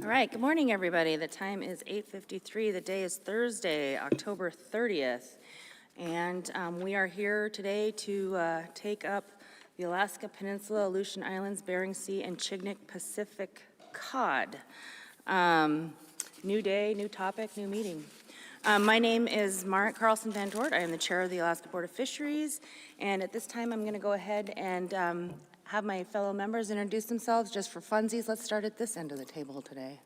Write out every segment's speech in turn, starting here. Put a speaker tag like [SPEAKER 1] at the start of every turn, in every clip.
[SPEAKER 1] All right, good morning, everybody. The time is 8:53. The day is Thursday, October 30th. And we are here today to take up the Alaska Peninsula, Aleutian Islands, Bering Sea, and Chignik Pacific cod. New day, new topic, new meeting. My name is Marit Carlson Van Dort. I am the chair of the Alaska Board of Fisheries. And at this time, I'm going to go ahead and have my fellow members introduce themselves just for funsies. Let's start at this end of the table today.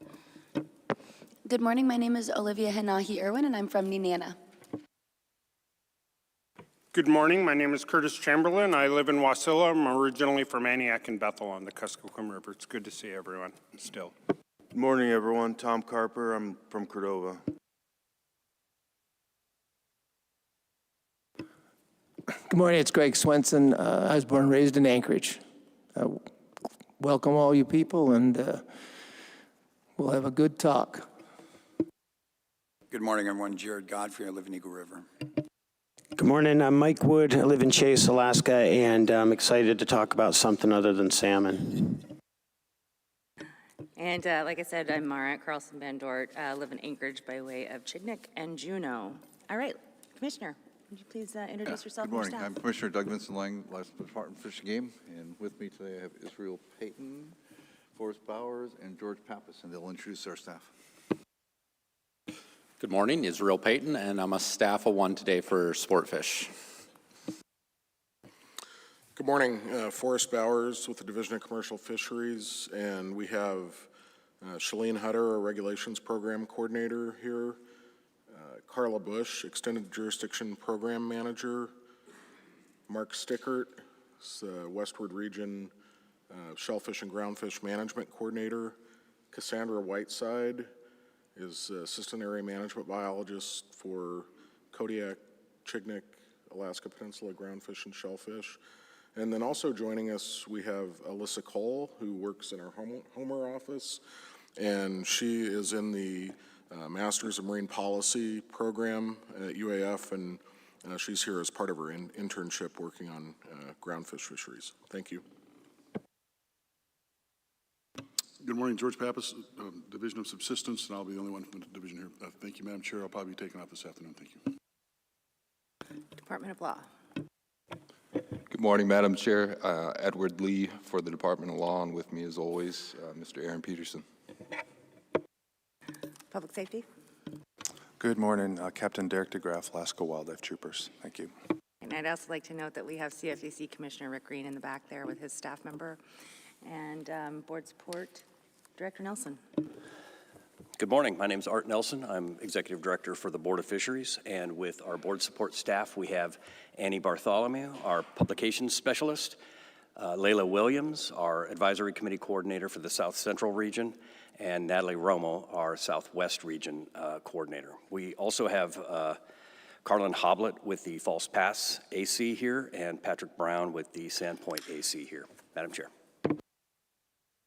[SPEAKER 2] Good morning. My name is Olivia Hanahi Irwin, and I'm from Nenana.
[SPEAKER 3] Good morning. My name is Curtis Chamberlain. I live in Wasilla. I'm originally from Antioch and Bethel on the Kuskokwim River. It's good to see everyone still.
[SPEAKER 4] Good morning, everyone. Tom Carper. I'm from Cordova.
[SPEAKER 5] Good morning. It's Greg Swenson. I was born and raised in Anchorage. Welcome all you people, and we'll have a good talk.
[SPEAKER 6] Good morning, everyone. Jared Godfrey. I live in Eagle River.
[SPEAKER 7] Good morning. I'm Mike Wood. I live in Chase, Alaska, and I'm excited to talk about something other than salmon.
[SPEAKER 1] And like I said, I'm Marit Carlson Van Dort. I live in Anchorage by way of Chignik and Juneau. All right, Commissioner, would you please introduce yourself and your
[SPEAKER 8] Good morning.
[SPEAKER 1] staff?
[SPEAKER 8] I'm Commissioner Doug Vincent-Lang, Alaska Department of Fish and Game, and with me today I have Israel Payton, Forrest Bowers, and George Pappas, and they'll introduce our staff.
[SPEAKER 9] Good morning, Israel Payton, and I'm a staff of one today for Sportfish.
[SPEAKER 10] Good morning, Forrest Bowers with the Division of Commercial Fisheries, and we have Shalene Hutter, our Regulations Program Coordinator here, Carla Bush, Extended Jurisdiction Program Manager, Mark Stickert, Westward Region Shellfish and Groundfish Management Coordinator, Cassandra Whiteside is Assistant Area Management Biologist for Kodiak, Chignik, Alaska Peninsula Groundfish and Shellfish. And then also joining us, we have Alyssa Cole, who works in our Homer office, and she is in the Masters of Marine Policy program at UAF, and she's here as part of her internship working on groundfish fisheries. Thank you.
[SPEAKER 11] Good morning, George Pappas, Division of Subsistence, and I'll be the only one from the division here. Thank you, Madam Chair. I'll probably be taking off this afternoon. Thank you.
[SPEAKER 1] Department of Law.
[SPEAKER 12] Good morning, Madam Chair. Edward Lee for the Department of Law, and with me, as always, Mr. Aaron Peterson.
[SPEAKER 1] Public Safety.
[SPEAKER 4] Good morning, Captain Derek DeGraff, Alaska Wildlife Troopers. Thank you.
[SPEAKER 1] And I'd also like to note that we have CFEC Commissioner Rick Green in the back there with his staff member, and Board Support Director Nelson.
[SPEAKER 13] Good morning. My name is Art Nelson. I'm Executive Director for the Board of Fisheries, and with our board support staff, we have Annie Bartholomew, our Publications Specialist, Layla Williams, our Advisory Committee Coordinator for the South Central Region, and Natalie Romo, our Southwest Region Coordinator. We also have Carlin Hoblet with the False Pass AC here, and Patrick Brown with the Sandpoint AC here. Madam Chair.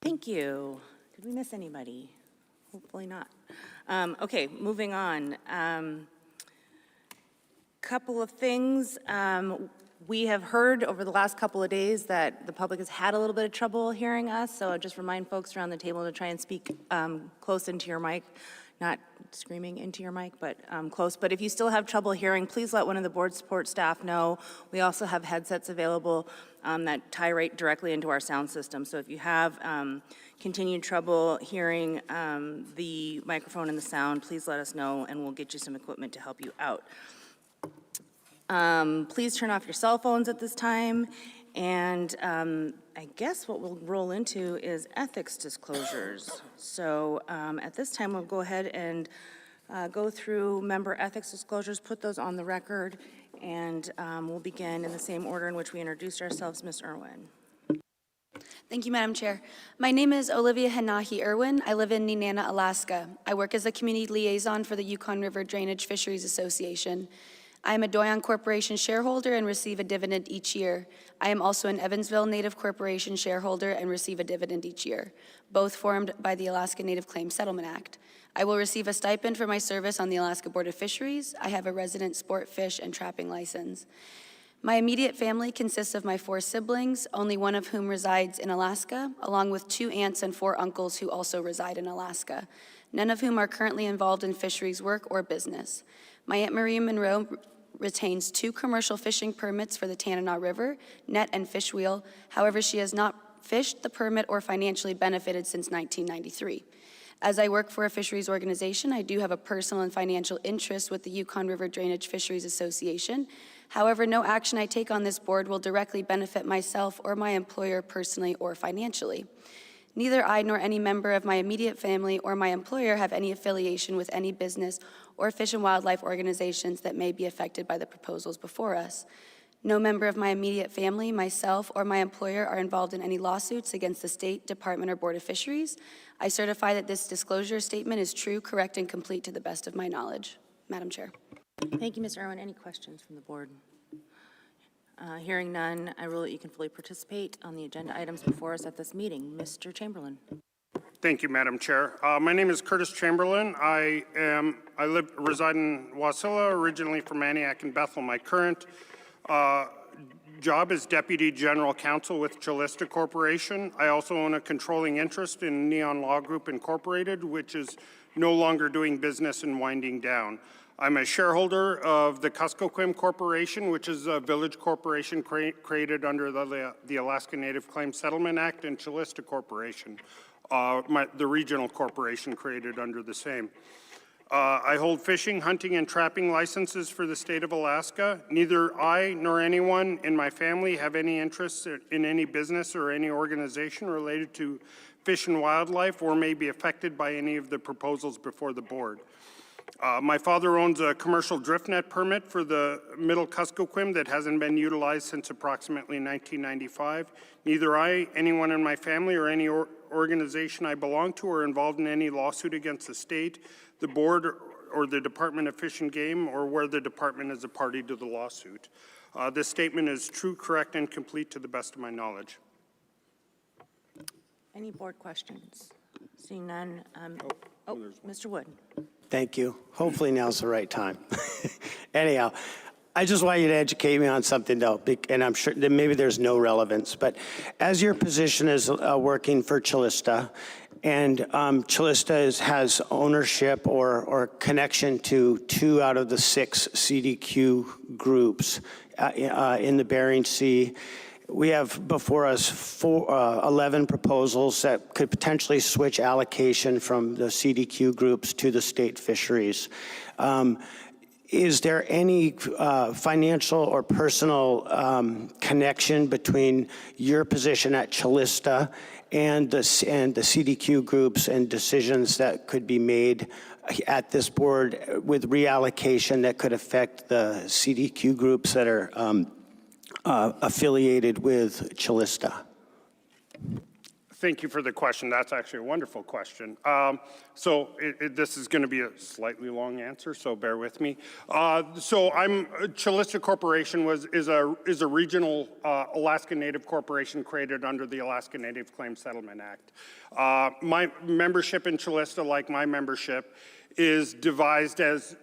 [SPEAKER 1] Thank you. Did we miss anybody? Hopefully not. Okay, moving on. Couple of things. We have heard over the last couple of days that the public has had a little bit of trouble hearing us, so I just remind folks around the table to try and speak close into your mic, not screaming into your mic, but close. But if you still have trouble hearing, please let one of the board support staff know. We also have headsets available that tie right directly into our sound system. So if you have continued trouble hearing the microphone and the sound, please let us know and we'll get you some equipment to help you out. Please turn off your cell phones at this time. And I guess what we'll roll into is ethics disclosures. So at this time, we'll go ahead and go through member ethics disclosures, put those on the record, and we'll begin in the same order in which we introduced ourselves. Ms. Irwin.
[SPEAKER 2] Thank you, Madam Chair. My name is Olivia Hanahi Irwin. I live in Nenana, Alaska. I work as a community liaison for the Yukon River Drainage Fisheries Association. I am a Doyon Corporation shareholder and receive a dividend each year. I am also an Evansville Native Corporation shareholder and receive a dividend each year, both formed by the Alaska Native Claims Settlement Act. I will receive a stipend for my service on the Alaska Board of Fisheries. I have a resident sport fish and trapping license. My immediate family consists of my 4 siblings, only one of whom resides in Alaska, along with 2 aunts and 4 uncles who also reside in Alaska, none of whom are currently involved in fisheries work or business. My Aunt Maria Monroe retains 2 commercial fishing permits for the Tanana River, net and fish wheel. However, she has not fished the permit or financially benefited since 1993. As I work for a fisheries organization, I do have a personal and financial interest with the Yukon River Drainage Fisheries Association. However, no action I take on this board will directly benefit myself or my employer personally or financially. Neither I nor any member of my immediate family or my employer have any affiliation with any business or fish and wildlife organizations that may be affected by the proposals before us. No member of my immediate family, myself, or my employer are involved in any lawsuits against the State Department or Board of Fisheries. I certify that this disclosure statement is true, correct, and complete to the best of my knowledge. Madam Chair.
[SPEAKER 1] Thank you, Ms. Irwin. Any questions from the board? Hearing none, I rule that you can fully participate on the agenda items before us at this meeting. Mr. Chamberlain.
[SPEAKER 3] Thank you, Madam Chair. My name is Curtis Chamberlain. I reside in Wasilla, originally from Antioch and Bethel. My current job is Deputy General Counsel with Chalista Corporation. I also own a controlling interest in Neon Law Group Incorporated, which is no longer doing business and winding down. I'm a shareholder of the Kuskokwim Corporation, which is a village corporation created under the Alaska Native Claims Settlement Act, and Chalista Corporation, the regional corporation created under the same. I hold fishing, hunting, and trapping licenses for the state of Alaska. Neither I nor anyone in my family have any interest in any business or any organization related to fish and wildlife or may be affected by any of the proposals before the board. My father owns a commercial drift net permit for the Middle Kuskokwim that hasn't been utilized since approximately 1995. Neither I, anyone in my family, or any organization I belong to are involved in any lawsuit against the state, the board, or the Department of Fish and Game, or where the department is a party to the lawsuit. This statement is true, correct, and complete to the best of my knowledge.
[SPEAKER 1] Any board questions? Seeing none. Mr. Wood.
[SPEAKER 7] Thank you. Hopefully now's the right time. Anyhow, I just want you to educate me on something though, and I'm sure that maybe there's no relevance, but as your position is working for Chalista, and Chalista has ownership or connection to 2 out of the 6 CDQ groups in the Bering Sea. We have before us 11 proposals that could potentially switch allocation from the CDQ groups to the state fisheries. Is there any financial or personal connection between your position at Chalista and the CDQ groups and decisions that could be made at this board with reallocation that could affect the CDQ groups that are affiliated with Chalista?
[SPEAKER 3] Thank you for the question. That's actually a wonderful question. This is going to be a slightly long answer, so bear with me. Chalista Corporation is a regional Alaska Native corporation created under the Alaska Native Claims Settlement Act. My membership in Chalista, like my membership, is devised as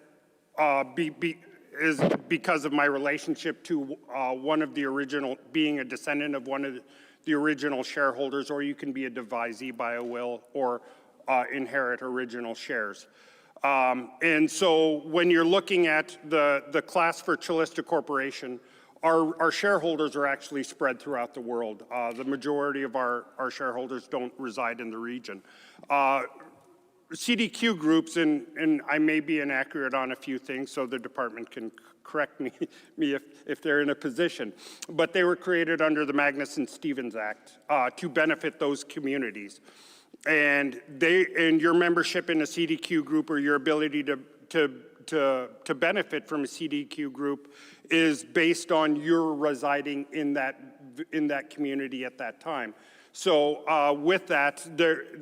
[SPEAKER 3] is because of my relationship to one of the original, being a descendant of one of the original shareholders, or you can be a devisee by a will or inherit original shares. And so when you're looking at the class for Chalista Corporation, our shareholders are actually spread throughout the world. The majority of our shareholders don't reside in the region. CDQ groups, and I may be inaccurate on a few things, so the department can correct me if they're in a position, but they were created under the Magnuson-Stevens Act to benefit those communities. And your membership in a CDQ group, or your ability to benefit from a CDQ group, is based on your residing in that community at that time. So with that,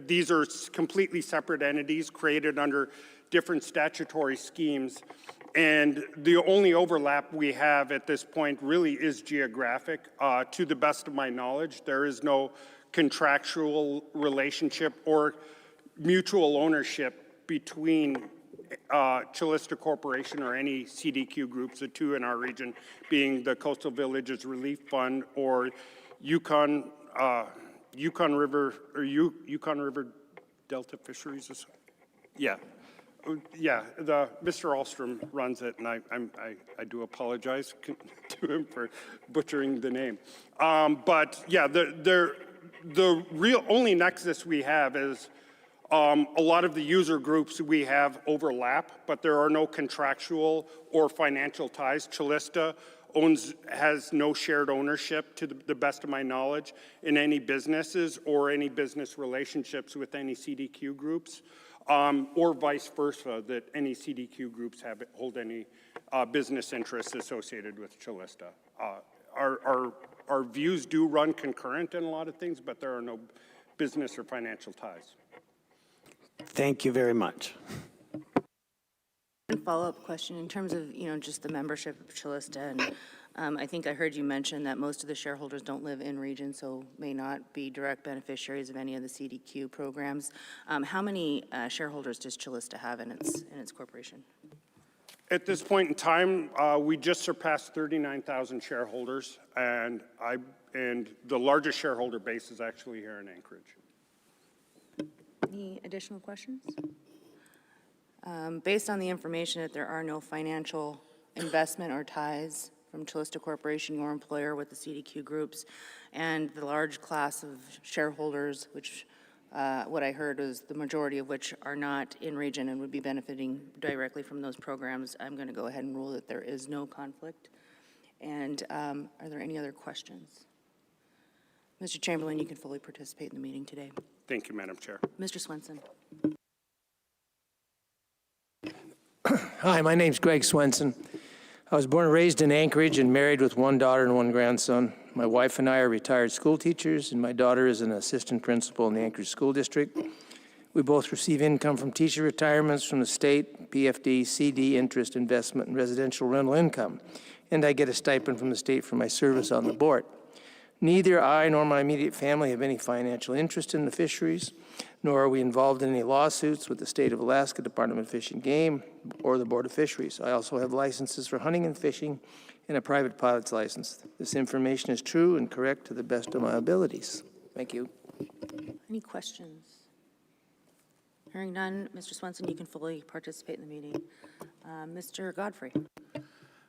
[SPEAKER 3] these are completely separate entities created under different statutory schemes. And the only overlap we have at this point really is geographic. To the best of my knowledge, there is no contractual relationship or mutual ownership between Chilista Corporation or any CDQ groups, the two in our region being the Coastal Villages Relief Fund or Yukon River Delta Fisheries. Yeah. Yeah, Mr. Alstrom runs it, and I do apologize to him for butchering the name. But yeah, the real only nexus we have is a lot of the user groups we have overlap, but there are no contractual or financial ties. Chilista has no shared ownership, to the best of my knowledge, in any businesses or any business relationships with any CDQ groups. Or vice versa, that any CDQ groups hold any business interests associated with Chilista. Our views do run concurrent in a lot of things, but there are no business or financial ties.
[SPEAKER 7] Thank you very much.
[SPEAKER 1] Follow-up question in terms of, just the membership of Chilista, and I think I heard you mention that most of the shareholders don't live in region, so may not be direct beneficiaries of any of the CDQ programs. How many shareholders does Chilista have in its corporation?
[SPEAKER 3] At this point in time, we just surpassed 39,000 shareholders, and the largest shareholder base is actually here in Anchorage.
[SPEAKER 1] Any additional questions? Based on the information that there are no financial investment or ties from Chilista Corporation, your employer, with the CDQ groups, and the large class of shareholders, which what I heard was the majority of which are not in region and would be benefiting directly from those programs, I'm going to go ahead and rule that there is no conflict. And are there any other questions? Mr. Chamberlain, you can fully participate in the meeting today.
[SPEAKER 3] Thank you, Madam Chair.
[SPEAKER 1] Mr. Swenson.
[SPEAKER 5] Hi, my name's Greg Swenson. I was born and raised in Anchorage and married with one daughter and one grandson. My wife and I are retired school teachers, and my daughter is an assistant principal in the Anchorage School District. We both receive income from teacher retirements from the state, PFD, CD, interest, investment, and residential rental income. And I get a stipend from the state for my service on the board. Neither I nor my immediate family have any financial interest in the fisheries, nor are we involved in any lawsuits with the State of Alaska Department of Fish and Game or the Board of Fisheries. I also have licenses for hunting and fishing and a private pilot's license. This information is true and correct to the best of my abilities. Thank you.
[SPEAKER 1] Any questions? Hearing none, Mr. Swenson, you can fully participate in the meeting. Mr. Godfrey.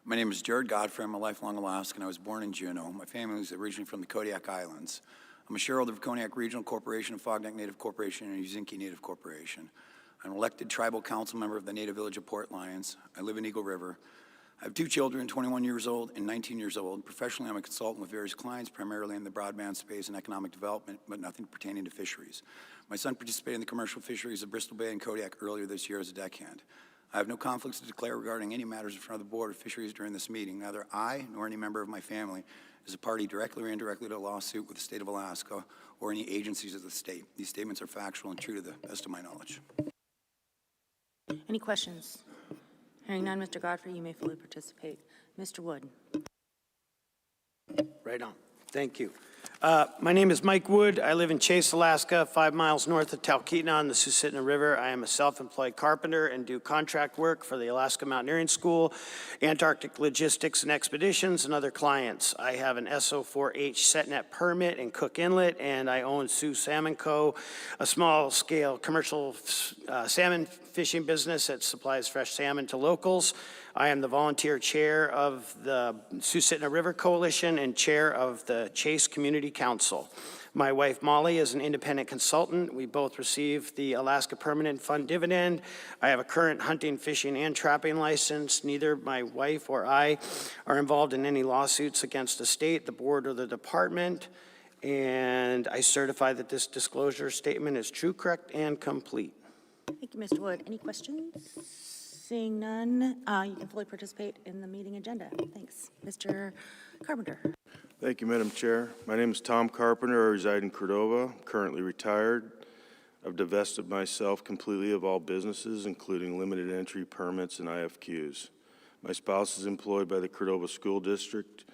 [SPEAKER 6] My name is Jared Godfrey. I'm a lifelong Alaskan. I was born in Juneau. My family is originally from the Kodiak Islands. I'm a shareholder of Kodiak Regional Corporation, Fognak Native Corporation, and Uzinki Native Corporation. I'm an elected tribal council member of the Native Village of Port Lions. I live in Eagle River. I have two children, 21 years old and 19 years old. Professionally, I'm a consultant with various clients, primarily in the broadband space and economic development, but nothing pertaining to fisheries. My son participated in the commercial fisheries of Bristol Bay and Kodiak earlier this year as a deckhand. I have no conflicts to declare regarding any matters in front of the Board of Fisheries during this meeting. Neither I nor any member of my family is a party directly or indirectly to a lawsuit with the state of Alaska or any agencies of the state. These statements are factual and true to the best of my knowledge.
[SPEAKER 1] Any questions? Hearing none, Mr. Godfrey, you may fully participate. Mr. Wood.
[SPEAKER 7] Right on. Thank you. My name is Mike Wood. I live in Chase, Alaska, 5 miles north of Talkeetna on the Susitna River. I am a self-employed carpenter and do contract work for the Alaska Mountaineering School, Antarctic Logistics and Expeditions, and other clients. I have an SO4H SetNet permit in Cook Inlet, and I own Sioux Salmon Co., a small-scale commercial salmon fishing business that supplies fresh salmon to locals. I am the volunteer chair of the Susitna River Coalition and chair of the Chase Community Council. My wife Molly is an independent consultant. We both receive the Alaska Permanent Fund dividend. I have a current hunting, fishing, and trapping license. Neither my wife or I are involved in any lawsuits against the state, the board, or the department. And I certify that this disclosure statement is true, correct, and complete.
[SPEAKER 1] Thank you, Mr. Wood. Any questions? Seeing none, you can fully participate in the meeting agenda. Thanks. Mr. Carpenter.
[SPEAKER 14] Thank you, Madam Chair. My name is Tom Carpenter. I reside in Cordova, currently retired. I've divested myself completely of all businesses, including limited entry permits and IFQs. My spouse is employed by the Cordova School District.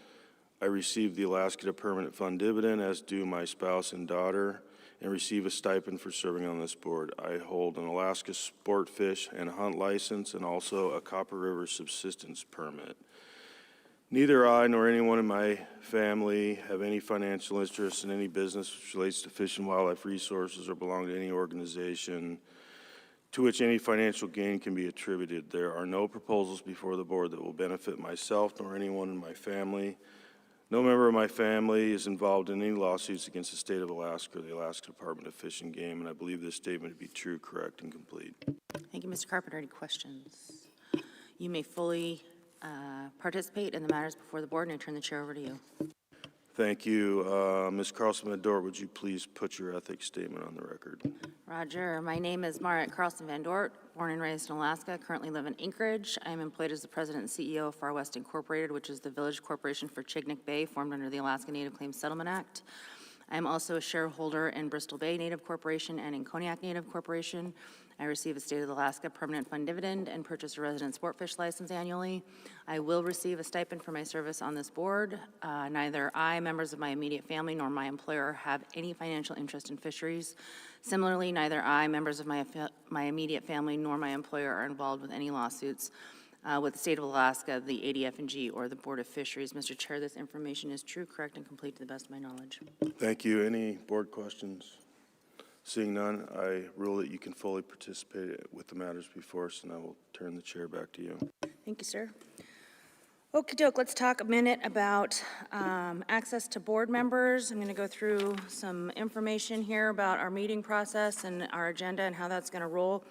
[SPEAKER 14] I received the Alaska Permanent Fund dividend, as do my spouse and daughter, and receive a stipend for serving on this board. I hold an Alaska sport fish and hunt license and also a Copper River subsistence permit. Neither I nor anyone in my family have any financial interest in any business which relates to fish and wildlife resources or belong to any organization to which any financial gain can be attributed. There are no proposals before the board that will benefit myself nor anyone in my family. No member of my family is involved in any lawsuits against the state of Alaska or the Alaska Department of Fish and Game, and I believe this statement to be true, correct, and complete.
[SPEAKER 1] Thank you, Mr. Carpenter. Any questions? You may fully participate in the matters before the board, and I turn the chair over to you.
[SPEAKER 14] Thank you. Ms. Carlson-Van would you please put your ethics statement on the record?
[SPEAKER 1] Roger. My name is Marit Carlson-Van Dort, born and raised in Alaska, currently live in Anchorage. I am employed as the president and CEO of Far West Incorporated, which is the village corporation for Chignik Bay, formed under the Alaska Native Claims Settlement Act. I am also a shareholder in Bristol Bay Native Corporation and in Kodiak Native Corporation. I receive a State of Alaska permanent fund dividend and purchase a resident sport fish license annually. I will receive a stipend for my service on this board. Neither I, members of my immediate family, nor my employer have any financial interest in fisheries. Similarly, neither I, members of my immediate family, nor my employer are involved with any lawsuits with the State of Alaska, the ADF&G, or the Board of Fisheries. Mr. Chair, this information is true, correct, and complete to the best of my knowledge.
[SPEAKER 14] Thank you. Any board questions? Seeing none, I rule that you can fully participate with the matters before us, and I will turn the chair back to you.
[SPEAKER 1] Thank you, sir. Okey-doke, let's talk a minute about access to board members. I'm going to go through some information here about our meeting process and our agenda and how that's going to roll.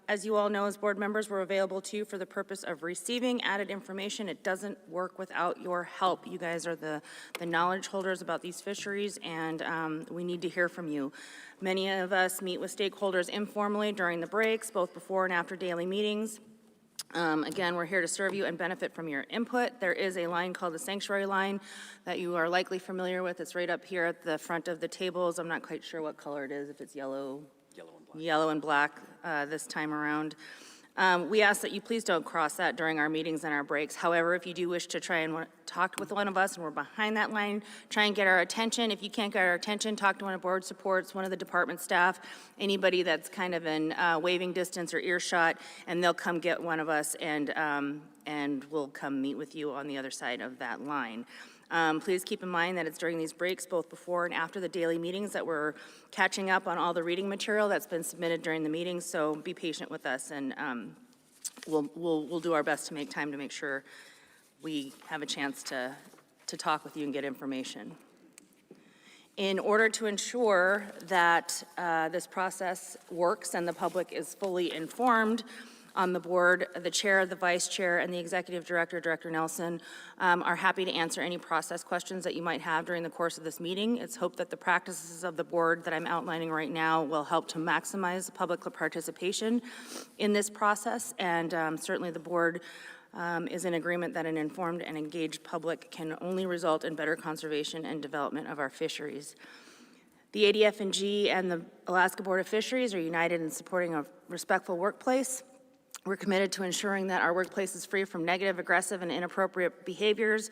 [SPEAKER 1] As you all know, as board members, we're available to you for the purpose of receiving added information. It doesn't work without your help. You guys are the knowledge holders about these fisheries, and we need to hear from you. Many of us meet with stakeholders informally during the breaks, both before and after daily meetings. Again, we're here to serve you and benefit from your input. There is a line called the sanctuary line that you are likely familiar with. It's right up here at the front of the tables. I'm not quite sure what color it is, if it's yellow and black this time around. We ask that you please don't cross that during our meetings and our breaks. However, if you do wish to try and talk with one of us and we're behind that line, try and get our attention. If you can't get our attention, talk to one of board supports, one of the department staff, anybody that's kind of in waving distance or earshot, and they'll come get one of us and we'll come meet with you on the other side of that line. Please keep in mind that it's during these breaks, both before and after the daily meetings, that we're catching up on all the reading material that's been submitted during the meetings, so be patient with us, and we'll do our best to make time to make sure we have a chance to talk with you and get information. In order to ensure that this process works and the public is fully informed, on the board, the chair, the vice chair, and the executive director, Director Nelson, are happy to answer any process questions that you might have during the course of this meeting. It's hoped that the practices of the board that I'm outlining right now will help to maximize public participation in this process, and certainly the board is in agreement that an informed and engaged public can only result in better conservation and development of our fisheries. The ADF&G and the Alaska Board of Fisheries are united in supporting a respectful workplace. We're committed to ensuring that our workplace is free from negative, aggressive, and inappropriate behaviors.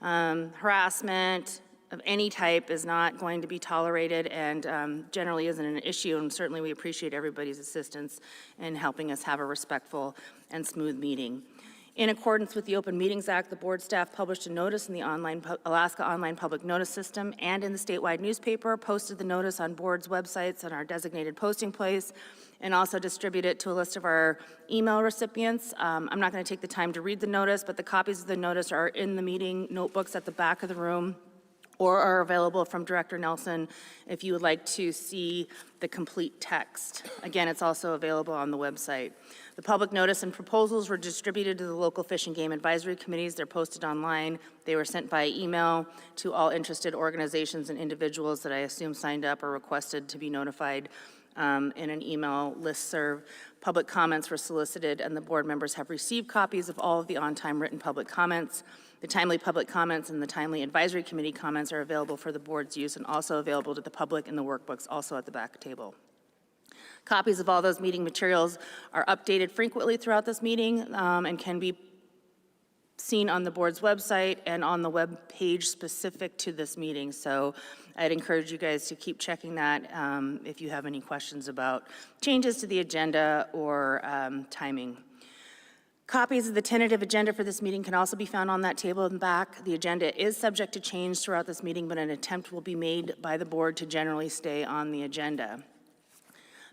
[SPEAKER 1] Harassment of any type is not going to be tolerated and generally isn't an issue, and certainly we appreciate everybody's assistance in helping us have a respectful and smooth meeting. In accordance with the Open Meetings Act, the board staff published a notice in the Alaska Online Public Notice System and in the statewide newspaper, posted the notice on board's websites and our designated posting place, and also distributed it to a list of our email recipients. I'm not going to take the time to read the notice, but the copies of the notice are in the meeting notebooks at the back of the room or are available from Director Nelson if you would like to see the complete text. Again, it's also available on the website. The public notice and proposals were distributed to the local fish and game advisory committees. They're posted online. They were sent by email to all interested organizations and individuals that I assume signed up or requested to be notified in an email listserv. Public comments were solicited, and the board members have received copies of all of the on-time written public comments. The timely public comments and the timely advisory committee comments are available for the board's use and also available to the public in the workbooks also at the back table. Copies of all those meeting materials are updated frequently throughout this meeting and can be seen on the board's website and on the web page specific to this meeting. So I'd encourage you guys to keep checking that if you have any questions about changes to the agenda or timing. Copies of the tentative agenda for this meeting can also be found on that table in the back. The agenda is subject to change throughout this meeting, but an attempt will be made by the board to generally stay on the agenda.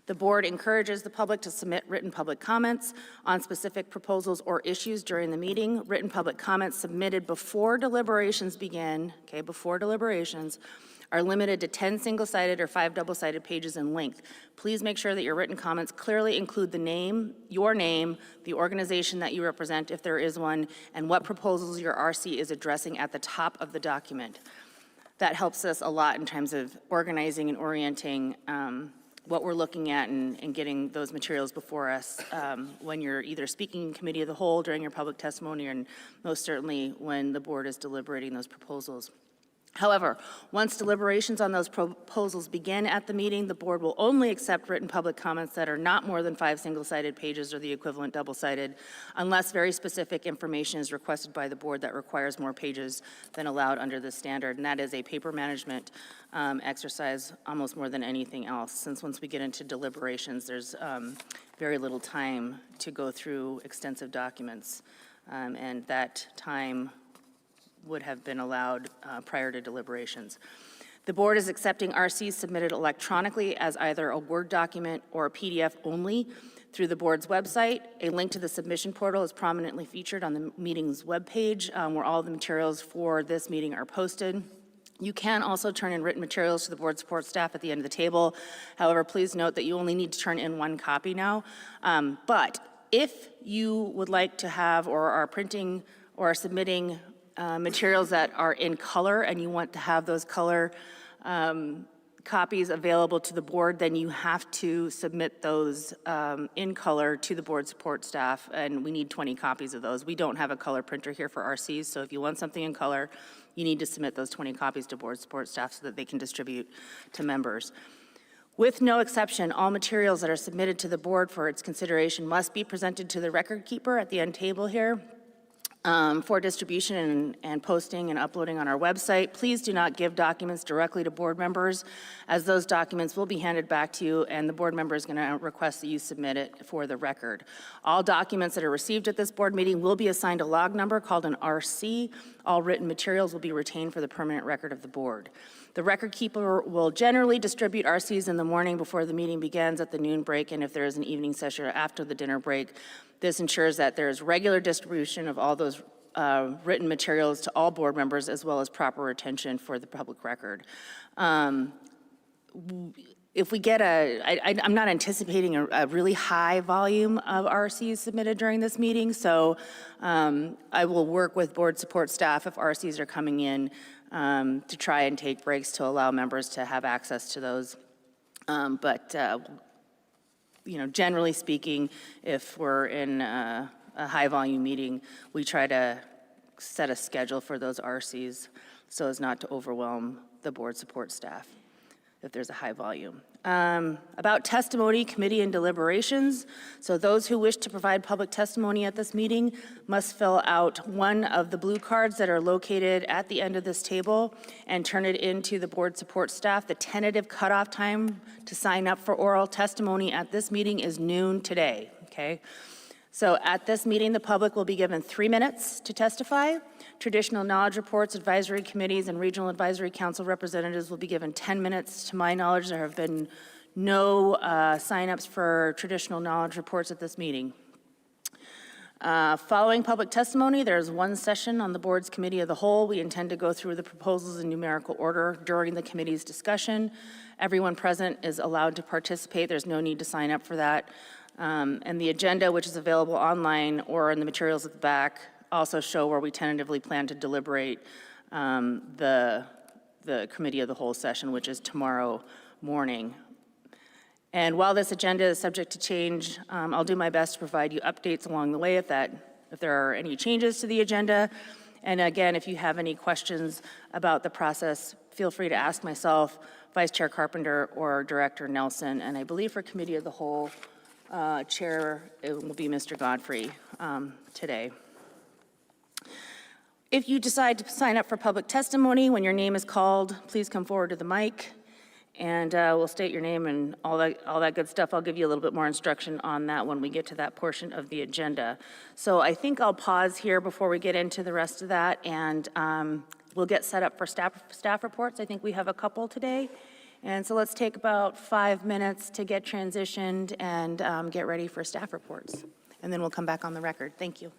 [SPEAKER 1] The board encourages the public to submit written public comments on specific proposals or issues during the meeting. Written public comments submitted before deliberations begin, okay, before deliberations, are limited to 10 single-sided or 5 double-sided pages in length. Please make sure that your written comments clearly include the name, your name, the organization that you represent, if there is one, and what proposals your RC is addressing at the top of the document. That helps us a lot in terms of organizing and orienting what we're looking at and getting those materials before us when you're either speaking in committee of the whole during your public testimony, and most certainly when the board is deliberating those proposals. However, once deliberations on those proposals begin at the meeting, the board will only accept written public comments that are not more than 5 single-sided pages or the equivalent double-sided, unless very specific information is requested by the board that requires more pages than allowed under the standard. And that is a paper management exercise almost more than anything else, since once we get into deliberations, there's very little time to go through extensive documents, and that time would have been allowed prior to deliberations. The board is accepting RCs submitted electronically as either a Word document or a PDF only through the board's website. A link to the submission portal is prominently featured on the meeting's webpage, where all the materials for this meeting are posted. You can also turn in written materials to the board support staff at the end of the table. However, please note that you only need to turn in 1 copy now. But if you would like to have or are printing or are submitting materials that are in color and you want to have those color copies available to the board, then you have to submit those in color to the board support staff, and we need 20 copies of those. We don't have a color printer here for RCs, so if you want something in color, you need to submit those 20 copies to board support staff so that they can distribute to members. With no exception, all materials that are submitted to the board for its consideration must be presented to the record keeper at the end table here for distribution and posting and uploading on our website. Please do not give documents directly to board members, as those documents will be handed back to you, and the board member is going to request that you submit it for the record. All documents that are received at this board meeting will be assigned a log number called an RC. All written materials will be retained for the permanent record of the board. The record keeper will generally distribute RCs in the morning before the meeting begins at the noon break, and if there is an evening session after the dinner break. This ensures that there is regular distribution of all those written materials to all board members, as well as proper retention for the public record. If we get I'm not anticipating a really high volume of RCs submitted during this meeting, so I will work with board support staff if RCs are coming in to try and take breaks to allow members to have access to those. You know, generally speaking, if we're in a high volume meeting, we try to set a schedule for those RCs so as not to overwhelm the board support staff if there's a high volume. About testimony, committee, and deliberations. So those who wish to provide public testimony at this meeting must fill out one of the blue cards that are located at the end of this table and turn it into the board support staff. The tentative cutoff time to sign up for oral testimony at this meeting is noon today, okay? So at this meeting, the public will be given 3 minutes to testify. Traditional knowledge reports, advisory committees, and regional advisory council representatives will be given 10 minutes. To my knowledge, there have been no signups for traditional knowledge reports at this meeting. Following public testimony, there's 1 session on the board's committee of the whole. We intend to go through the proposals in numerical order during the committee's discussion. Everyone present is allowed to participate. There's no need to sign up for that. And the agenda, which is available online or in the materials at the back, also show where we tentatively plan to deliberate the committee of the whole session, which is tomorrow morning. And while this agenda is subject to change, I'll do my best to provide you updates along the way if there are any changes to the agenda. And again, if you have any questions about the process, feel free to ask myself, Vice Chair Carpenter, or Director Nelson. And I believe for committee of the whole, Chair, it will be Mr. Godfrey today. If you decide to sign up for public testimony, when your name is called, please come forward to the mic, and we'll state your name and all that good stuff. I'll give you a little bit more instruction on that when we get to that portion of the agenda. So I think I'll pause here before we get into the rest of that, and we'll get set up for staff reports. I think we have a couple today. And so let's take about 5 minutes to get transitioned and get ready for staff reports. And then we'll come back on the record. Thank you.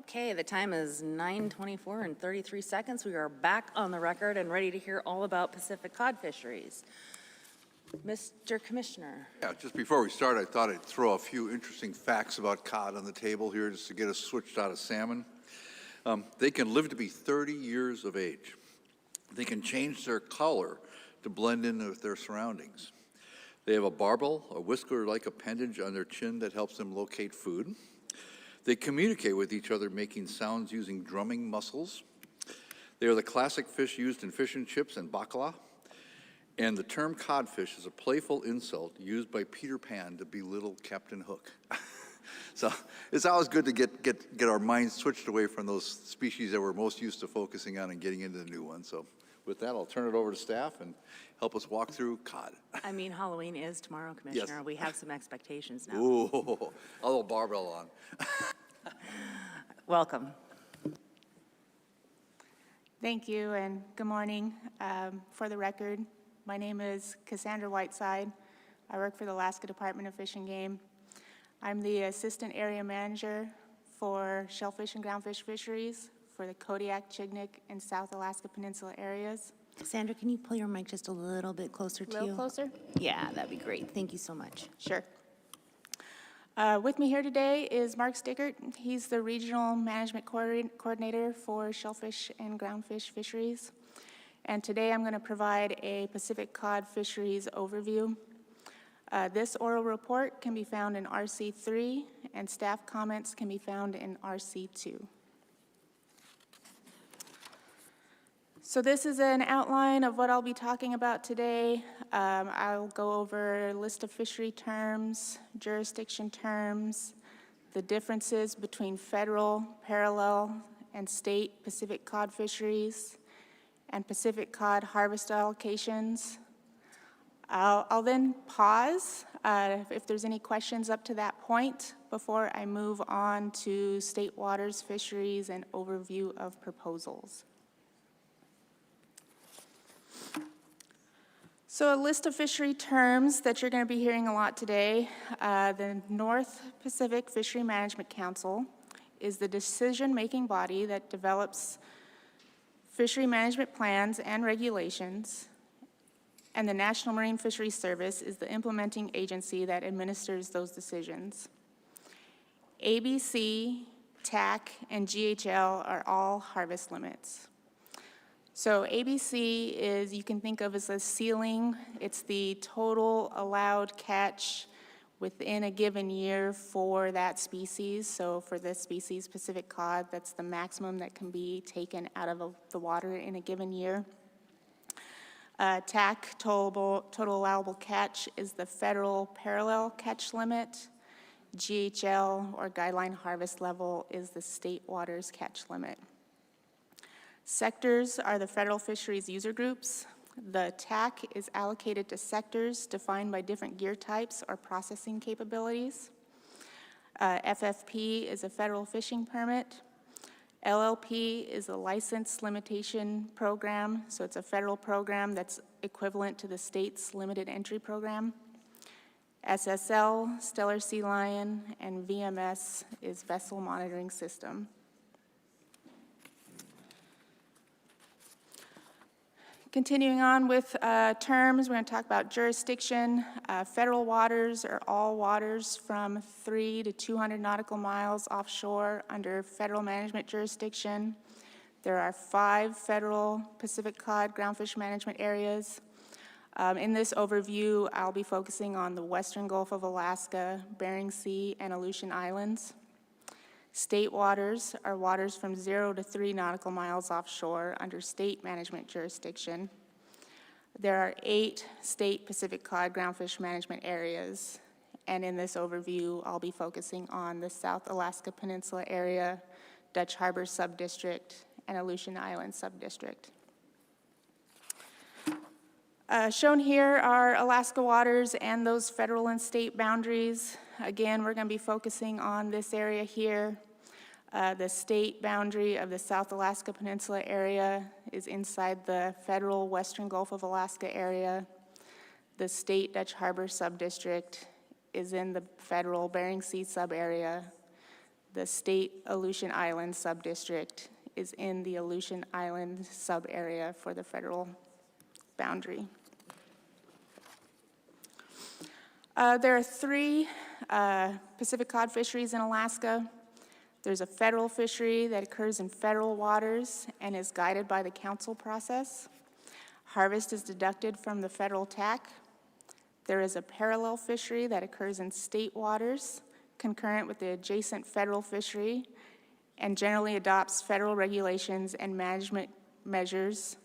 [SPEAKER 1] Okay, the time is 9:24 and 33 seconds. We are back on the record and ready to hear all about Pacific cod fisheries. Mr. Commissioner.
[SPEAKER 8] Yeah, just before we start, I thought I'd throw a few interesting facts about cod on the table here just to get us switched out of salmon. They can live to be 30 years of age. They can change their color to blend in with their surroundings. They have a barbel, a whisker-like appendage on their chin that helps them locate food. They communicate with each other making sounds using drumming muscles. They are the classic fish used in fish and chips and bacala. And the term codfish is a playful insult used by Peter Pan to belittle Captain Hook. So it's always good to get our minds switched away from those species that we're most used to focusing on and getting into the new ones. So with that, I'll turn it over to staff and help us walk through cod.
[SPEAKER 1] I mean, Halloween is tomorrow, Commissioner.
[SPEAKER 8] Yes.
[SPEAKER 1] We have some expectations now.
[SPEAKER 8] Ooh, a little barbell on.
[SPEAKER 1] Welcome.
[SPEAKER 15] Thank you and good morning. For the record, my name is Cassandra Whiteside. I work for the Alaska Department of Fish and Game. I'm the Assistant Area Manager for shellfish and groundfish fisheries for the Kodiak, Chignik, and South Alaska Peninsula areas.
[SPEAKER 1] Sandra, can you pull your mic just a little bit closer to you?
[SPEAKER 15] A little closer?
[SPEAKER 1] Yeah, that'd be great. Thank you so much.
[SPEAKER 15] Sure. With me here today is Mark Stickert. He's the Regional Management Coordinator for shellfish and groundfish fisheries. And today I'm going to provide a Pacific cod fisheries overview. This oral report can be found in RC3, and staff comments can be found in RC2. So this is an outline of what I'll be talking about today. I'll go over a list of fishery terms, jurisdiction terms, the differences between federal, parallel, and state Pacific cod fisheries, and Pacific cod harvest allocations. I'll then pause if there's any questions up to that point before I move on to state waters fisheries and overview of proposals. So a list of fishery terms that you're going to be hearing a lot today. The North Pacific Fishery Management Council is the decision-making body that develops fishery management plans and regulations, and the National Marine Fisheries Service is the implementing agency that administers those decisions. ABC, TAC, and GHL are all harvest limits. So ABC is, you can think of as a ceiling. It's the total allowed catch within a given year for that species. So for this species, Pacific cod, that's the maximum that can be taken out of the water in a given year. TAC, total allowable catch, is the federal parallel catch limit. GHL, or guideline harvest level, is the state waters catch limit. Sectors are the federal fisheries user groups. The TAC is allocated to sectors defined by different gear types or processing capabilities. FFP is a federal fishing permit. LLP is a license limitation program, so it's a federal program that's equivalent to the state's limited entry program. SSL, Stellar Sea Lion, and VMS is vessel monitoring system. Continuing on with terms, we're going to talk about jurisdiction. Federal waters are all waters from 3 to 200 nautical miles offshore under federal management jurisdiction. There are 5 federal Pacific cod groundfish management areas. In this overview, I'll be focusing on the Western Gulf of Alaska, Bering Sea, and Aleutian Islands. State waters are waters from 0 to 3 nautical miles offshore under state management jurisdiction. There are 8 state Pacific cod groundfish management areas, and in this overview, I'll be focusing on the South Alaska Peninsula area, Dutch Harbor Subdistrict, and Aleutian Island Subdistrict. Shown here are Alaska waters and those federal and state boundaries. Again, we're going to be focusing on this area here. The state boundary of the South Alaska Peninsula area is inside the federal Western Gulf of Alaska area. The state Dutch Harbor Subdistrict is in the federal Bering Sea sub-area. The state Aleutian Island subdistrict is in the Aleutian Island sub-area for the federal boundary. There are three Pacific cod fisheries in Alaska. There's a federal fishery that occurs in federal waters and is guided by the council process. Harvest is deducted from the federal TAC. There is a parallel fishery that occurs in state waters, concurrent with the adjacent federal fishery, and generally adopts federal regulations and management measures.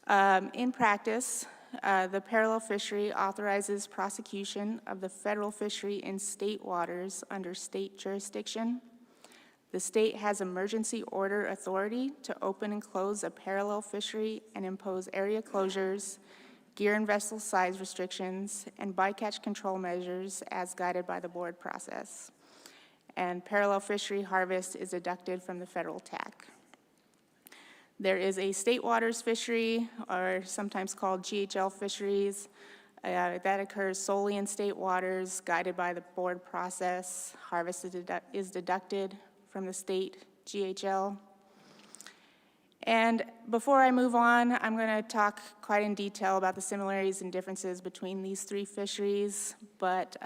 [SPEAKER 15] In practice, the parallel fishery authorizes prosecution of the federal fishery in state waters under state jurisdiction. The state has emergency order authority to open and close a parallel fishery and impose area closures, gear and vessel size restrictions, and bycatch control measures as guided by the board process. And parallel fishery harvest is deducted from the federal TAC. There is a state waters fishery, or sometimes called GHL fisheries, that occurs solely in state waters, guided by the board process. Harvest is deducted from the state GHL. And before I move on, I'm going to talk quite in detail about the similarities and differences between these three fisheries. But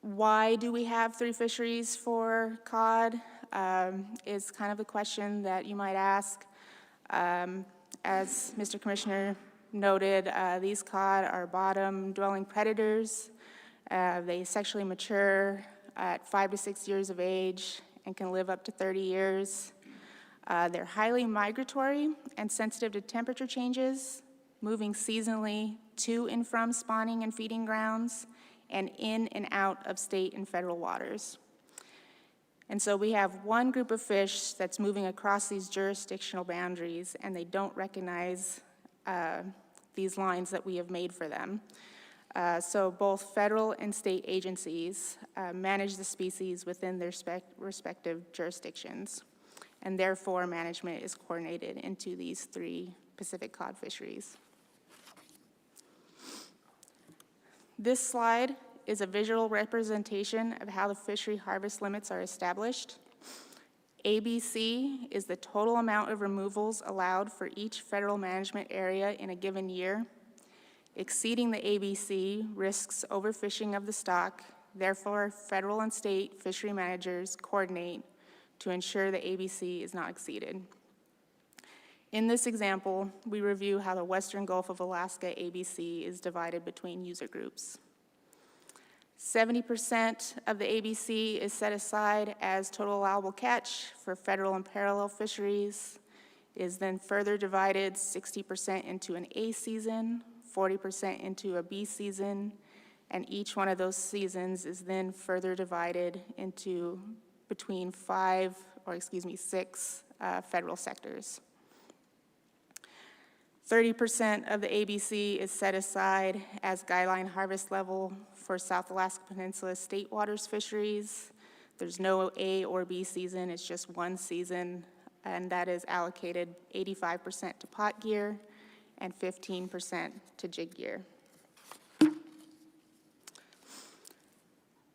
[SPEAKER 15] why do we have three fisheries for cod is kind of a question that you might ask. As Mr. Commissioner noted, these cod are bottom-dwelling predators. They sexually mature at 5 to 6 years of age and can live up to 30 years. They're highly migratory and sensitive to temperature changes, moving seasonally to and from spawning and feeding grounds, and in and out of state and federal waters. And so we have one group of fish that's moving across these jurisdictional boundaries, and they don't recognize these lines that we have made for them. So both federal and state agencies manage the species within their respective jurisdictions, and therefore management is coordinated into these three Pacific cod fisheries. This slide is a visual representation of how the fishery harvest limits are established. ABC is the total amount of removals allowed for each federal management area in a given year. Exceeding the ABC risks overfishing of the stock. Therefore, federal and state fishery managers coordinate to ensure the ABC is not exceeded. In this example, we review how the Western Gulf of Alaska ABC is divided between user groups. 70% of the ABC is set aside as total allowable catch for federal and parallel fisheries. It is then further divided 60% into an A season, 40% into a B season, and each one of those seasons is then further divided into between 6 federal sectors. 30% of the ABC is set aside as guideline harvest level for South Alaska Peninsula state waters fisheries. There's no A or B season, it's just one season, and that is allocated 85% to pot gear and 15% to jig gear.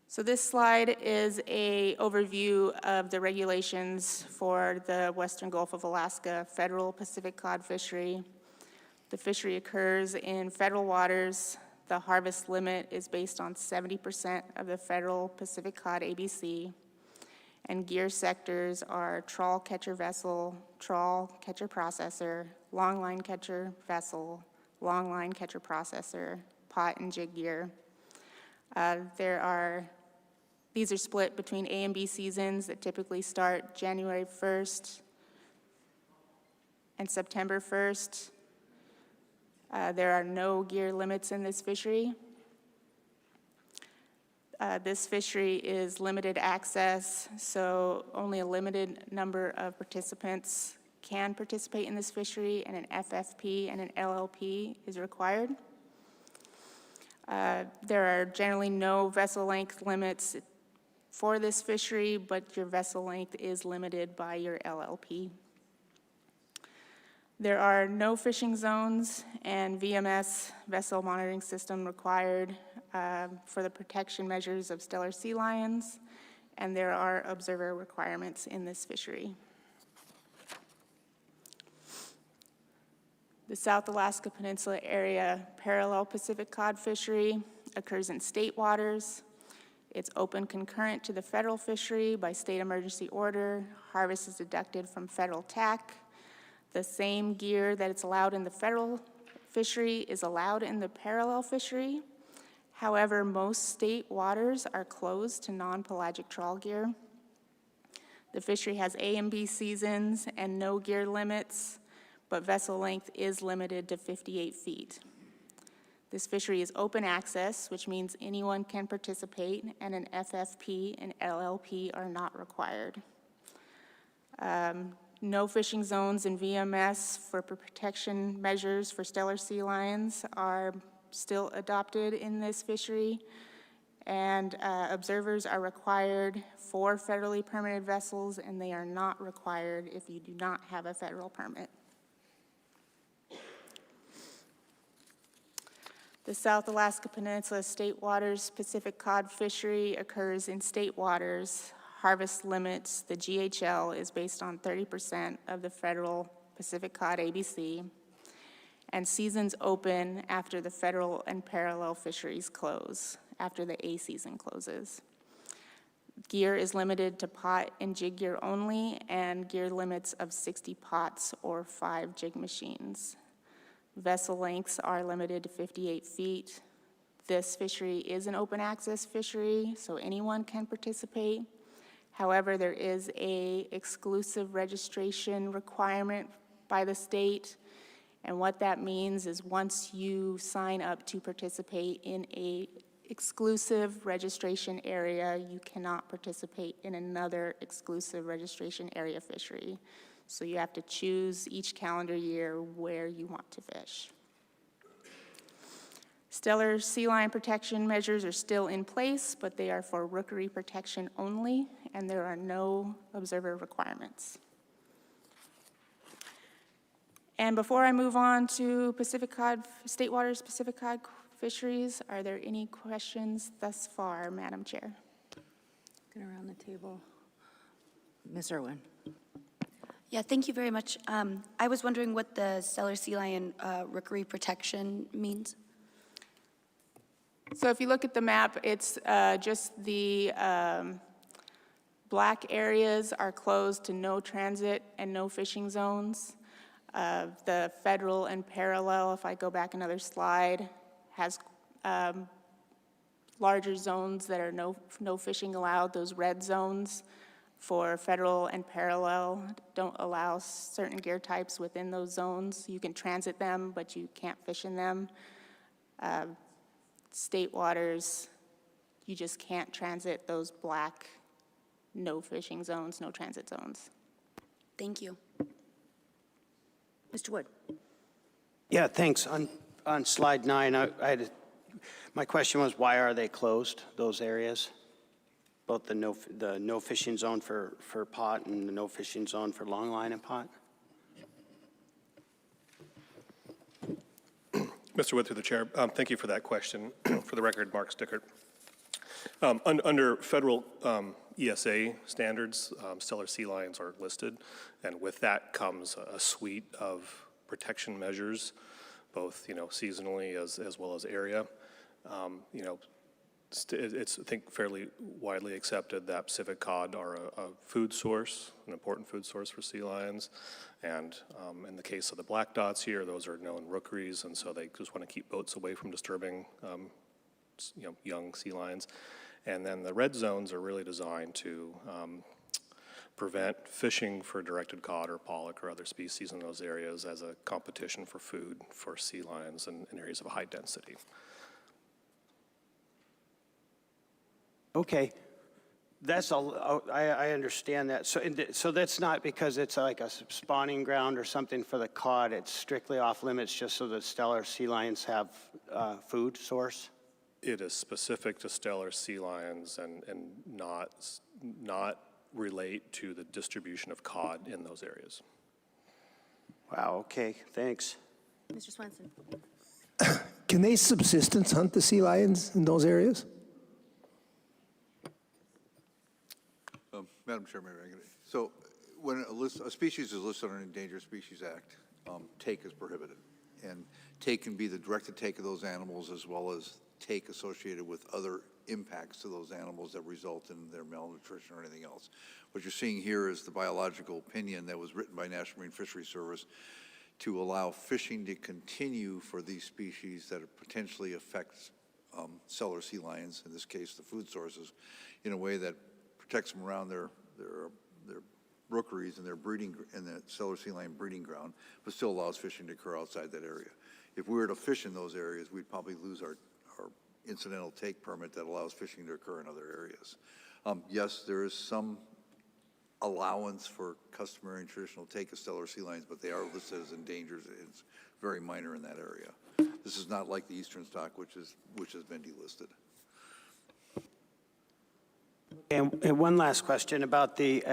[SPEAKER 15] So this slide is an overview of the regulations for the Western Gulf of Alaska federal Pacific cod fishery. The fishery occurs in federal waters. The harvest limit is based on 70% of the federal Pacific cod ABC. And gear sectors are trawl catcher vessel, trawl catcher processor, long line catcher vessel, long line catcher processor, pot and jig gear. These are split between A and B seasons that typically start January 1st and September 1st. There are no gear limits in this fishery. This fishery is limited access, so only a limited number of participants can participate in this fishery, and an FFP and an LLP is required. There are generally no vessel length limits for this fishery, but your vessel length is limited by your LLP. There are no fishing zones and VMS vessel monitoring system required. for the protection measures of stellar sea lions, and there are observer requirements in this fishery. The South Alaska Peninsula area parallel Pacific cod fishery occurs in state waters. It's open concurrent to the federal fishery by state emergency order. Harvest is deducted from federal TAC. The same gear that it's allowed in the federal fishery is allowed in the parallel fishery. However, most state waters are closed to non-pelagic trawl gear. The fishery has A and B seasons and no gear limits, but vessel length is limited to 58 feet. This fishery is open access, which means anyone can participate, and an FFP and LLP are not required. No fishing zones and VMS for protection measures for stellar sea lions are still adopted in this fishery, and observers are required for federally permitted vessels, and they are not required if you do not have a federal permit. The South Alaska Peninsula State Waters Pacific cod fishery occurs in state waters. Harvest limits, the GHL, is based on 30% of the federal Pacific cod ABC, and seasons open after the federal and parallel fisheries close, after the A season closes. Gear is limited to pot and jig gear only, and gear limits of 60 pots or 5 jig machines. Vessel lengths are limited to 58 feet. This fishery is an open access fishery, so anyone can participate. However, there is an exclusive registration requirement by the state, and what that means is once you sign up to participate in an exclusive registration area, you cannot participate in another exclusive registration area fishery. So you have to choose each calendar year where you want to fish. Stellar sea lion protection measures are still in place, but they are for rookery protection only, and there are no observer requirements. And before I move on to Pacific cod, state waters Pacific cod fisheries, are there any questions thus far, Madam Chair?
[SPEAKER 1] Going around the table. Ms. Irwin.
[SPEAKER 2] Yeah, thank you very much. I was wondering what the stellar sea lion rookery protection means.
[SPEAKER 15] So if you look at the map, it's just the black areas are closed to no transit and no fishing zones. The federal and parallel, if I go back another slide, has larger zones that are no fishing allowed. Those red zones for federal and parallel don't allow certain gear types within those zones. You can transit them, but you can't fish in them. State waters, you just can't transit those black, no fishing zones, no transit zones.
[SPEAKER 2] Thank you.
[SPEAKER 1] Mr. Wood.
[SPEAKER 7] Yeah, thanks. On slide 9, my question was, why are they closed, those areas? Both the no fishing zone for pot and the no fishing zone for longline and pot?
[SPEAKER 16] Mr. Wood, through the chair, thank you for that question. For the record, Mark Stickert. Under federal ESA standards, stellar sea lions are listed, and with that comes a suite of protection measures, both seasonally as well as area. It's, I think, fairly widely accepted that Pacific cod are a food source, an important food source for sea lions. And in the case of the black dots here, those are known rookeries, and so they just want to keep boats away from disturbing young sea lions. And then the red zones are really designed to prevent fishing for directed cod or pollock or other species in those areas as a competition for food for sea lions in areas of high density.
[SPEAKER 7] Okay, that's all. I understand that. So that's not because it's like a spawning ground or something for the cod. It's strictly off limits, just so the stellar sea lions have food source.
[SPEAKER 16] It is specific to stellar sea lions and not relate to the distribution of cod in those areas.
[SPEAKER 7] Wow. Okay. Thanks.
[SPEAKER 1] Mr. Swenson.
[SPEAKER 5] Can they subsistence hunt the sea lions in those areas?
[SPEAKER 8] Madam Chair, so when a species is listed on an Endangered Species Act, take is prohibited. And take can be the directed take of those animals as well as take associated with other impacts to those animals that result in their malnutrition or anything else. What you're seeing here is the biological opinion that was written by National Marine Fisheries Service to allow fishing to continue for these species that potentially affect cellar sea lions, in this case the food sources, in a way that protects them around their rookeries and their breeding and the cellar sea lion breeding ground, but still allows fishing to occur outside that area. If we were to fish in those areas, we'd probably lose our incidental take permit that allows fishing to occur in other areas. Yes, there is some allowance for customary and traditional take of stellar sea lions, but they are listed as endangered. It's very minor in that area. This is not like the eastern stock, which has been delisted.
[SPEAKER 7] And one last question about the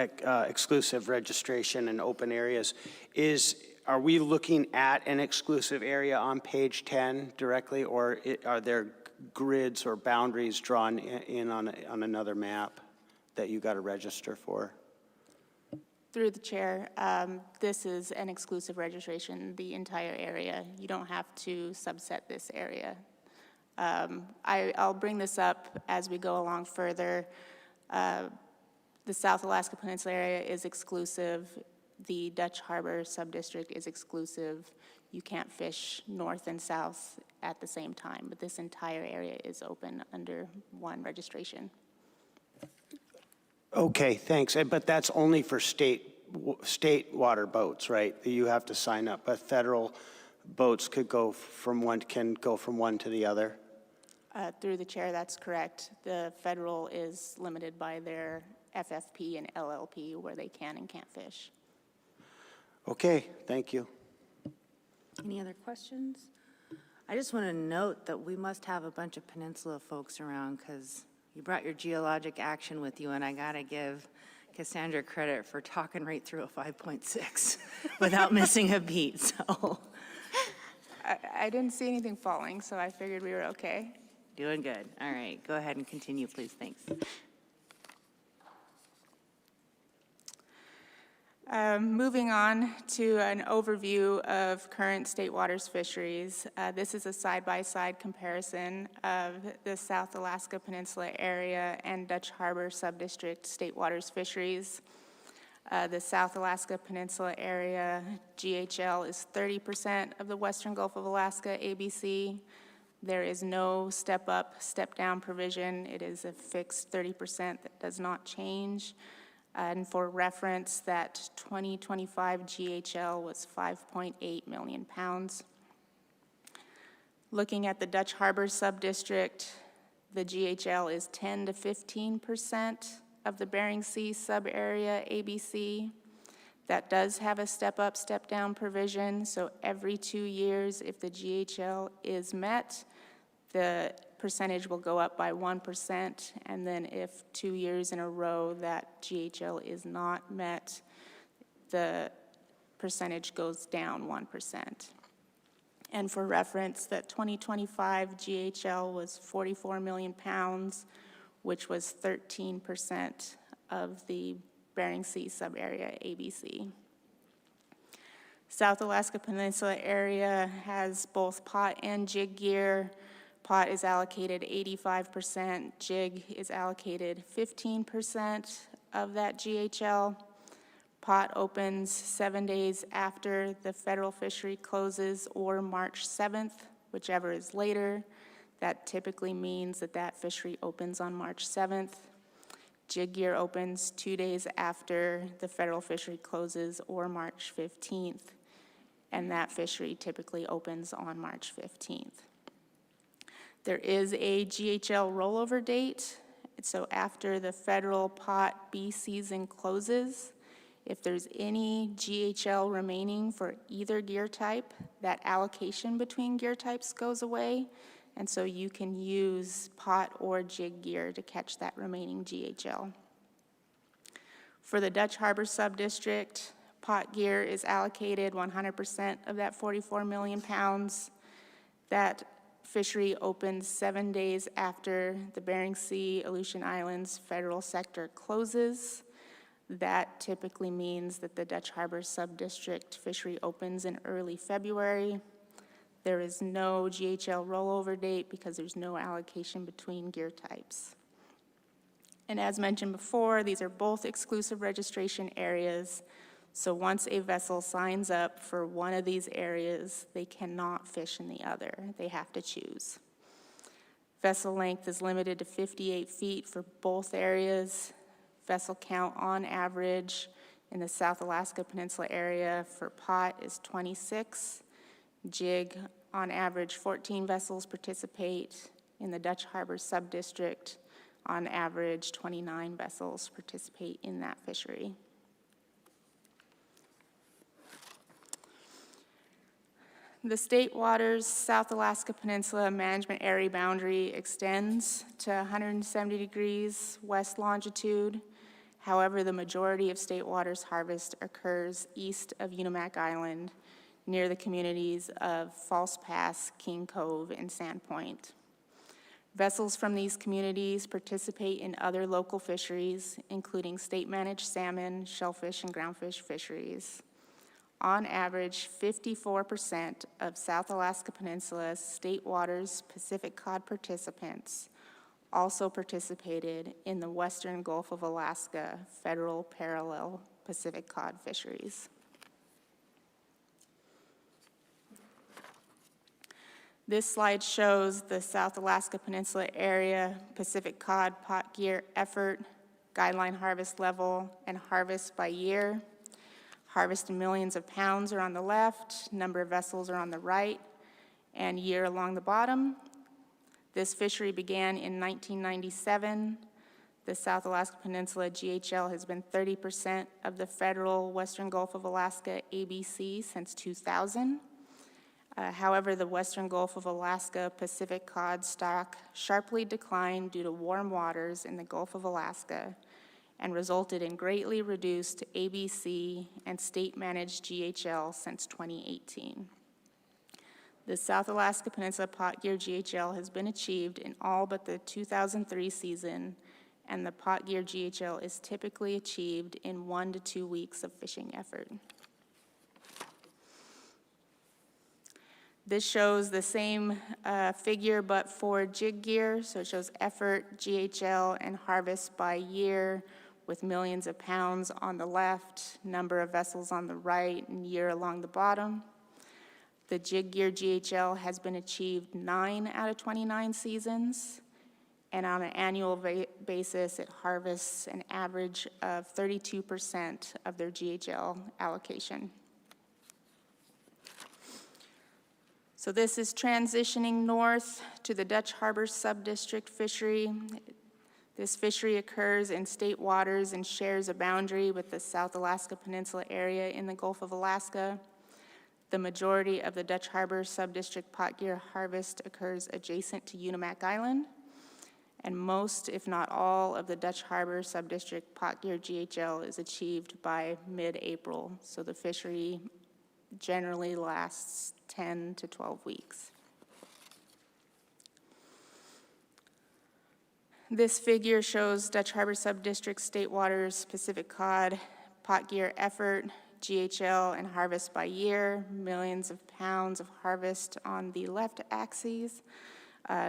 [SPEAKER 7] exclusive registration and open areas. Are we looking at an exclusive area on page 10 directly, or are there grids or boundaries drawn in on another map that you got to register for?
[SPEAKER 15] Through the chair, this is an exclusive registration, the entire area. You don't have to subset this area. I'll bring this up as we go along further. The South Alaska Peninsula area is exclusive. The Dutch Harbor subdistrict is exclusive. You can't fish north and south at the same time, but this entire area is open under one registration.
[SPEAKER 7] Okay, thanks. But that's only for state water boats, right? You have to sign up, but federal boats can go from one to the other?
[SPEAKER 15] Through the chair, that's correct. The federal is limited by their FFP and LLP where they can and can't fish.
[SPEAKER 7] Okay, thank you.
[SPEAKER 1] Any other questions? I just want to note that we must have a bunch of Peninsula folks around because you brought your geologic action with you, and I got to give Cassandra credit for talking right through a 5.6 without missing a beat, so.
[SPEAKER 15] I didn't see anything falling, so I figured we were okay.
[SPEAKER 1] Doing good. All right, go ahead and continue, please. Thanks.
[SPEAKER 15] Moving on to an overview of current state waters fisheries. This is a side-by-side comparison of the South Alaska Peninsula area and Dutch Harbor Subdistrict state waters fisheries. The South Alaska Peninsula area, GHL, is 30% of the Western Gulf of Alaska ABC. There is no step-up, step-down provision. It is a fixed 30% that does not change. And for reference, that 2025 GHL was 5.8 million pounds. Looking at the Dutch Harbor subdistrict, the GHL is 10 to 15% of the Bering Sea sub-area ABC. That does have a step-up, step-down provision, so every 2 years, if the GHL is met, the percentage will go up by 1%, and then if 2 years in a row that GHL is not met, the percentage goes down 1%. And for reference, that 2025 GHL was 44 million pounds, which was 13% of the Bering Sea sub-area ABC. South Alaska Peninsula area has both pot and jig gear. Pot is allocated 85%, jig is allocated 15% of that GHL. Pot opens 7 days after the federal fishery closes or March 7th, whichever is later. That typically means that that fishery opens on March 7th. Jig gear opens 2 days after the federal fishery closes or March 15th, and that fishery typically opens on March 15th. There is a GHL rollover date, so after the federal pot B season closes, if there's any GHL remaining for either gear type, that allocation between gear types goes away, and so you can use pot or jig gear to catch that remaining GHL. For the Dutch Harbor subdistrict, pot gear is allocated 100% of that 44 million pounds. That fishery opens 7 days after the Bering Sea, Aleutian Islands federal sector closes. That typically means that the Dutch Harbor Subdistrict fishery opens in early February. There is no GHL rollover date because there's no allocation between gear types. And as mentioned before, these are both exclusive registration areas. So once a vessel signs up for one of these areas, they cannot fish in the other. They have to choose. Vessel length is limited to 58 feet for both areas. Vessel count on average in the South Alaska Peninsula area for pot is 26. Jig, on average, 14 vessels participate. In the Dutch Harbor Subdistrict, on average, 29 vessels participate in that fishery. The State Waters South Alaska Peninsula Management Area boundary extends to 170 degrees west longitude. However, the majority of State Waters harvest occurs east of Unimak Island, near the communities of False Pass, King Cove, and Sandpoint. Vessels from these communities participate in other local fisheries, including state-managed salmon, shellfish, and groundfish fisheries. On average, 54% of South Alaska Peninsula State Waters Pacific Cod participants also participated in the Western Gulf of Alaska federal parallel Pacific Cod fisheries. This slide shows the South Alaska Peninsula area Pacific Cod pot gear effort, guideline harvest level, and harvest by year. Harvest in millions of pounds are on the left, number of vessels are on the right, and year along the bottom. This fishery began in 1997. The South Alaska Peninsula GHL has been 30% of the federal Western Gulf of Alaska ABC since 2000. However, the Western Gulf of Alaska Pacific cod stock sharply declined due to warm waters in the Gulf of Alaska and resulted in greatly reduced ABC and state-managed GHL since 2018. The South Alaska Peninsula pot gear GHL has been achieved in all but the 2003 season, and the pot gear GHL is typically achieved in 1 to 2 weeks of fishing effort. This shows the same figure but for jig gear, so it shows effort, GHL, and harvest by year with millions of pounds on the left, number of vessels on the right, and year along the bottom. The jig gear GHL has been achieved 9 out of 29 seasons, and on an annual basis, it harvests an average of 32% of their GHL allocation. So this is transitioning north to the Dutch Harbor Subdistrict fishery. This fishery occurs in state waters and shares a boundary with the South Alaska Peninsula area in the Gulf of Alaska. The majority of the Dutch Harbor Subdistrict pot gear harvest occurs adjacent to Unimak Island, and most, if not all, of the Dutch Harbor Subdistrict pot gear GHL is achieved by mid-April, so the fishery generally lasts 10 to 12 weeks. This figure shows Dutch Harbor Subdistrict State Waters Pacific Cod pot gear effort, GHL, and harvest by year, millions of pounds of harvest on the left axis,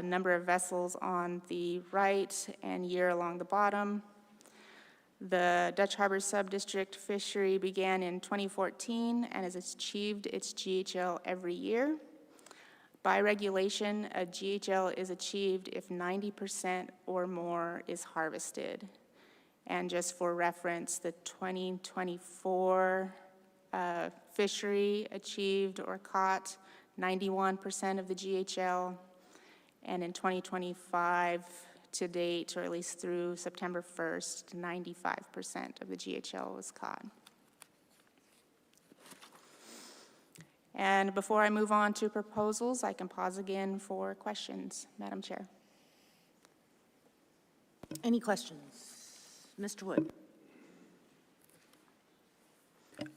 [SPEAKER 15] number of vessels on the right, and year along the bottom. The Dutch Harbor Subdistrict fishery began in 2014 and has achieved its GHL every year. By regulation, a GHL is achieved if 90% or more is harvested. And just for reference, the 2024 fishery achieved or caught 91% of the GHL, and in 2025 to date, or at least through September 1st, 95% of the GHL was caught. And before I move on to proposals, I can pause again for questions, Madam Chair.
[SPEAKER 1] Any questions? Mr. Wood.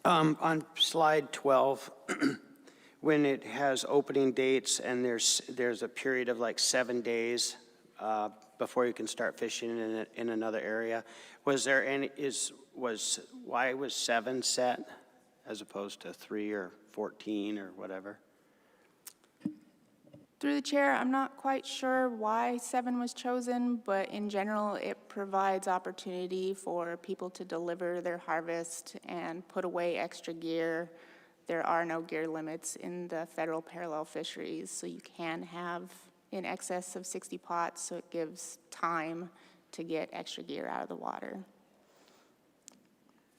[SPEAKER 7] On slide 12, when it has opening dates and there's a period of like 7 days before you can start fishing in another area. Why was 7 set as opposed to 3 or 14 or whatever?
[SPEAKER 15] Through the chair, I'm not quite sure why 7 was chosen, but in general, it provides opportunity for people to deliver their harvest and put away extra gear. There are no gear limits in the federal parallel fisheries, so you can have in excess of 60 pots, so it gives time to get extra gear out of the water.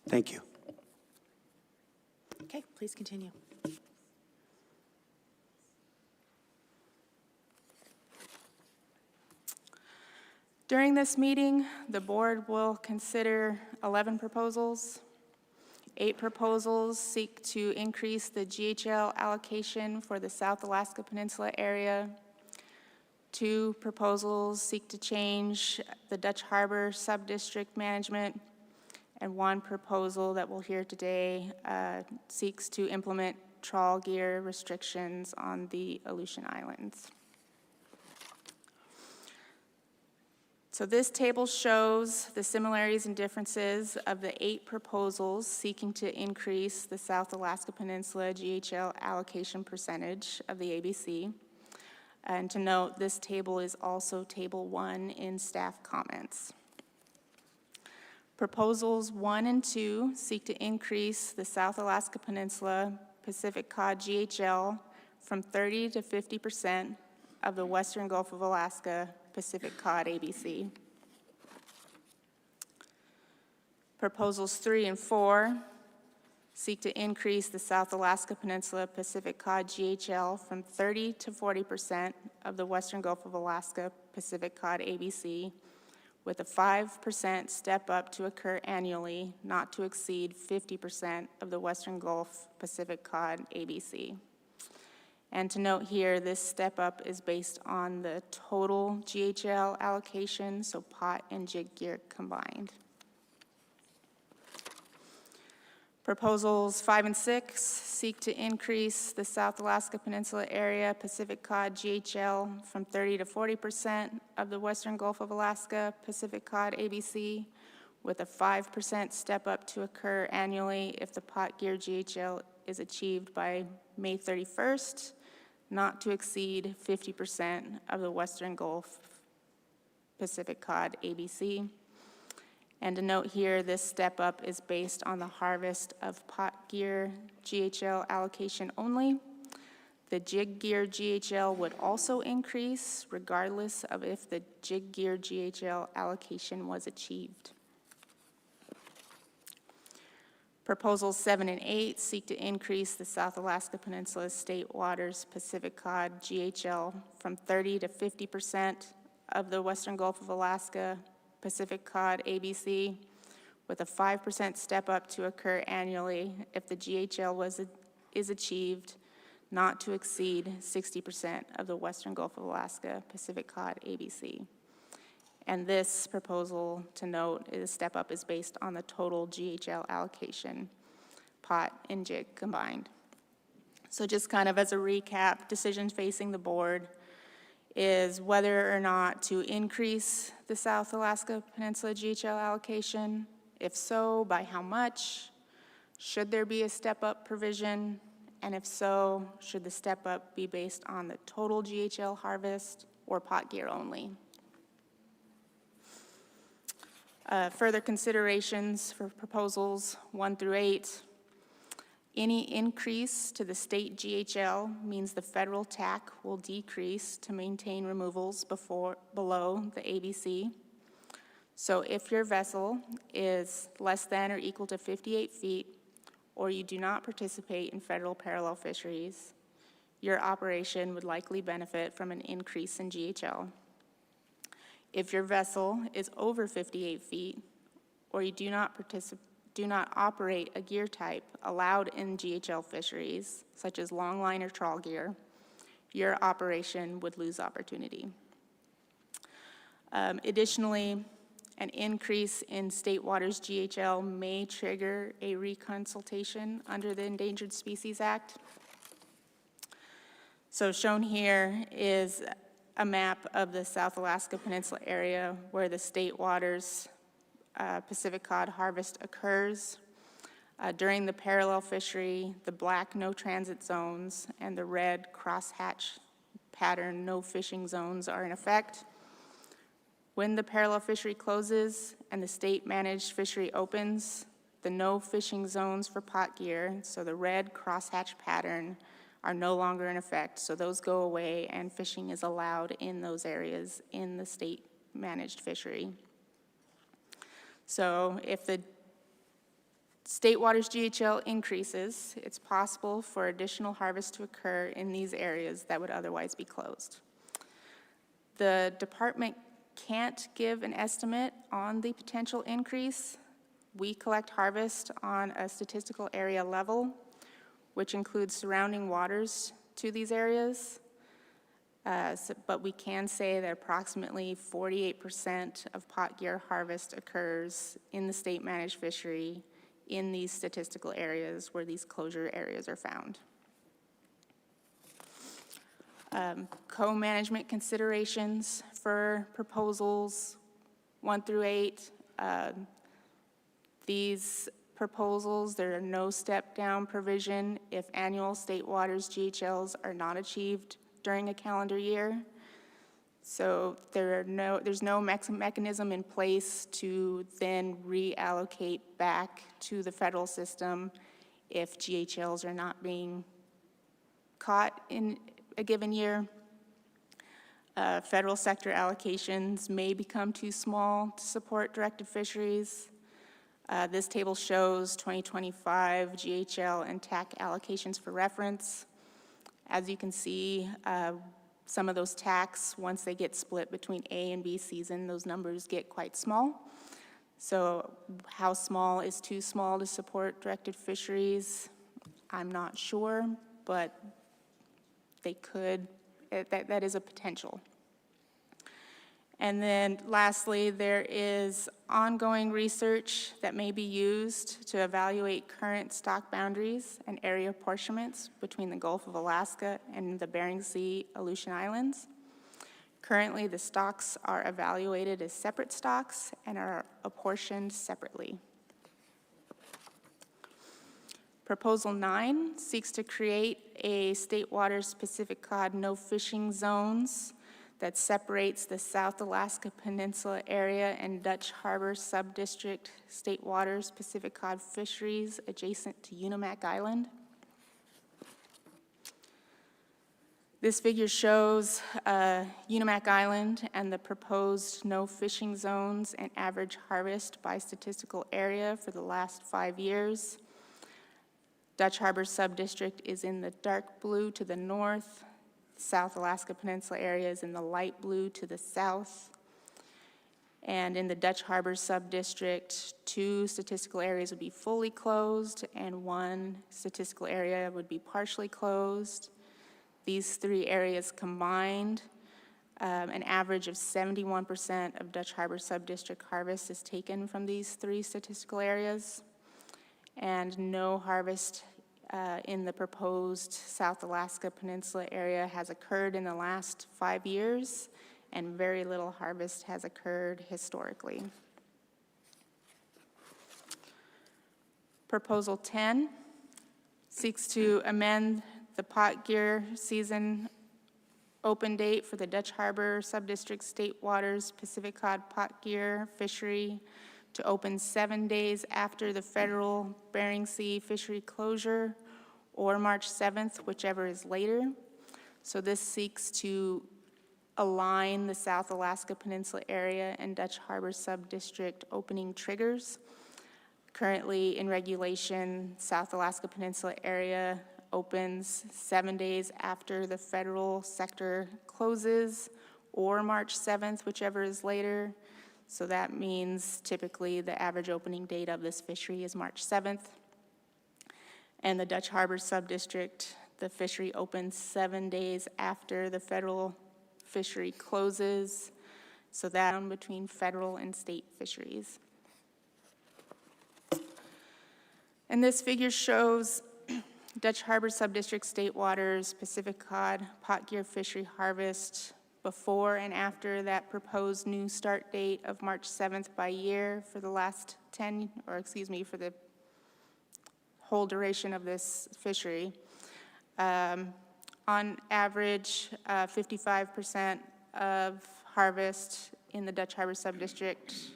[SPEAKER 7] Thank you.
[SPEAKER 1] Okay, please continue.
[SPEAKER 15] During this meeting, the board will consider 11 proposals. 8 proposals seek to increase the GHL allocation for the South Alaska Peninsula area. 2 proposals seek to change the Dutch Harbor sub-district management. And 1 proposal that we'll hear today seeks to implement trawl gear restrictions on the Aleutian Islands. So this table shows the similarities and differences of the 8 proposals seeking to increase the South Alaska Peninsula GHL allocation percentage of the ABC. And to note, this table is also table 1 in staff comments. Proposals 1 and 2 seek to increase the South Alaska Peninsula Pacific Cod GHL from 30 to 50% of the Western Gulf of Alaska Pacific Cod ABC. Proposals 3 and 4 seek to increase the South Alaska Peninsula Pacific Cod GHL from 30 to 40% of the Western Gulf of Alaska Pacific Cod ABC, with a 5% step up to occur annually, not to exceed 50% of the Western Gulf Pacific Cod ABC. And to note here, this step up is based on the total GHL allocation, so pot and jig gear combined. Proposals 5 and 6 seek to increase the South Alaska Peninsula area Pacific Cod GHL from 30 to 40% of the Western Gulf of Alaska Pacific Cod ABC, with a 5% step up to occur annually if the pot gear GHL is achieved by May 31st, not to exceed 50% of the Western Gulf Pacific Cod ABC. And to note here, this step up is based on the harvest of pot gear GHL allocation only. The jig gear GHL would also increase regardless of if the jig gear GHL allocation was achieved. Proposals 7 and 8 seek to increase the South Alaska Peninsula State Waters Pacific Cod GHL from 30 to 50% of the Western Gulf of Alaska Pacific Cod ABC, with a 5% step up to occur annually if the GHL is achieved, not to exceed 60% of the Western Gulf of Alaska Pacific Cod ABC. And this proposal, to note, is step up is based on the total GHL allocation, pot and jig combined. So just kind of as a recap, decisions facing the board is whether or not to increase the South Alaska Peninsula GHL allocation. If so, by how much? Should there be a step-up provision? And if so, should the step-up be based on the total GHL harvest or pot gear only? Further considerations for proposals 1 through 8. Any increase to the state GHL means the federal TAC will decrease to maintain removals below the ABC. So if your vessel is less than or equal to 58 feet, or you do not participate in federal parallel fisheries, your operation would likely benefit from an increase in GHL. If your vessel is over 58 feet, or you do not operate a gear type allowed in GHL fisheries, such as longline or trawl gear, your operation would lose opportunity. Additionally, an increase in state waters GHL may trigger a reconsultation under the Endangered Species Act. So shown here is a map of the South Alaska Peninsula area where the state waters Pacific cod harvest occurs. During the parallel fishery, the black no transit zones and the red crosshatch pattern no fishing zones are in effect. When the parallel fishery closes and the state managed fishery opens, the no fishing zones for pot gear, so the red crosshatch pattern, are no longer in effect. So those go away and fishing is allowed in those areas in the state managed fishery. So if the state waters GHL increases, it's possible for additional harvest to occur in these areas that would otherwise be closed. The department can't give an estimate on the potential increase. We collect harvest on a statistical area level, which includes surrounding waters to these areas. But we can say that approximately 48% of pot gear harvest occurs in the state managed fishery in these statistical areas where these closure areas are found. Co-management considerations for proposals 1 through 8. These proposals, there are no step-down provision if annual state waters GHLs are not achieved during a calendar year. So there's no mechanism in place to then reallocate back to the federal system if GHLs are not being caught in a given year. Federal sector allocations may become too small to support directed fisheries. This table shows 2025 GHL and TAC allocations for reference. As you can see, some of those TACs, once they get split between A and B season, those numbers get quite small. So how small is too small to support directed fisheries? I'm not sure, but they could, that is a potential. And then lastly, there is ongoing research that may be used to evaluate current stock boundaries and area apportionments between the Gulf of Alaska and the Bering Sea Aleutian Islands. Currently, the stocks are evaluated as separate stocks and are apportioned separately. Proposal 9 seeks to create a state waters Pacific cod no fishing zones that separates the South Alaska Peninsula area and Dutch Harbor Subdistrict state waters Pacific cod fisheries adjacent to Unimak Island. This figure shows Unimak Island and the proposed no fishing zones and average harvest by statistical area for the last 5 years. Dutch Harbor Subdistrict is in the dark blue to the north. South Alaska Peninsula area is in the light blue to the south. And in the Dutch Harbor Subdistrict, 2 statistical areas would be fully closed and 1 statistical area would be partially closed. These 3 areas combined, an average of 71% of Dutch Harbor Subdistrict harvest is taken from these 3 statistical areas. And no harvest in the proposed South Alaska Peninsula area has occurred in the last 5 years, and very little harvest has occurred historically. Proposal 10 seeks to amend the pot gear season open date for the Dutch Harbor Subdistrict State Waters Pacific cod pot gear fishery to open 7 days after the federal Bering Sea fishery closure or March 7th, whichever is later. So this seeks to align the South Alaska Peninsula area and Dutch Harbor Subdistrict opening triggers. Currently in regulation, South Alaska Peninsula area opens 7 days after the federal sector closes or March 7th, whichever is later. So that means typically the average opening date of this fishery is March 7th. And the Dutch Harbor Subdistrict, the fishery opens 7 days after the federal fishery closes. So that between federal and state fisheries. And this figure shows Dutch Harbor Subdistrict State Waters, Pacific Cod, pot gear fishery harvest before and after that proposed new start date of March 7th by year for the last for the whole duration of this fishery. On average, 55% of harvest in the Dutch Harbor Subdistrict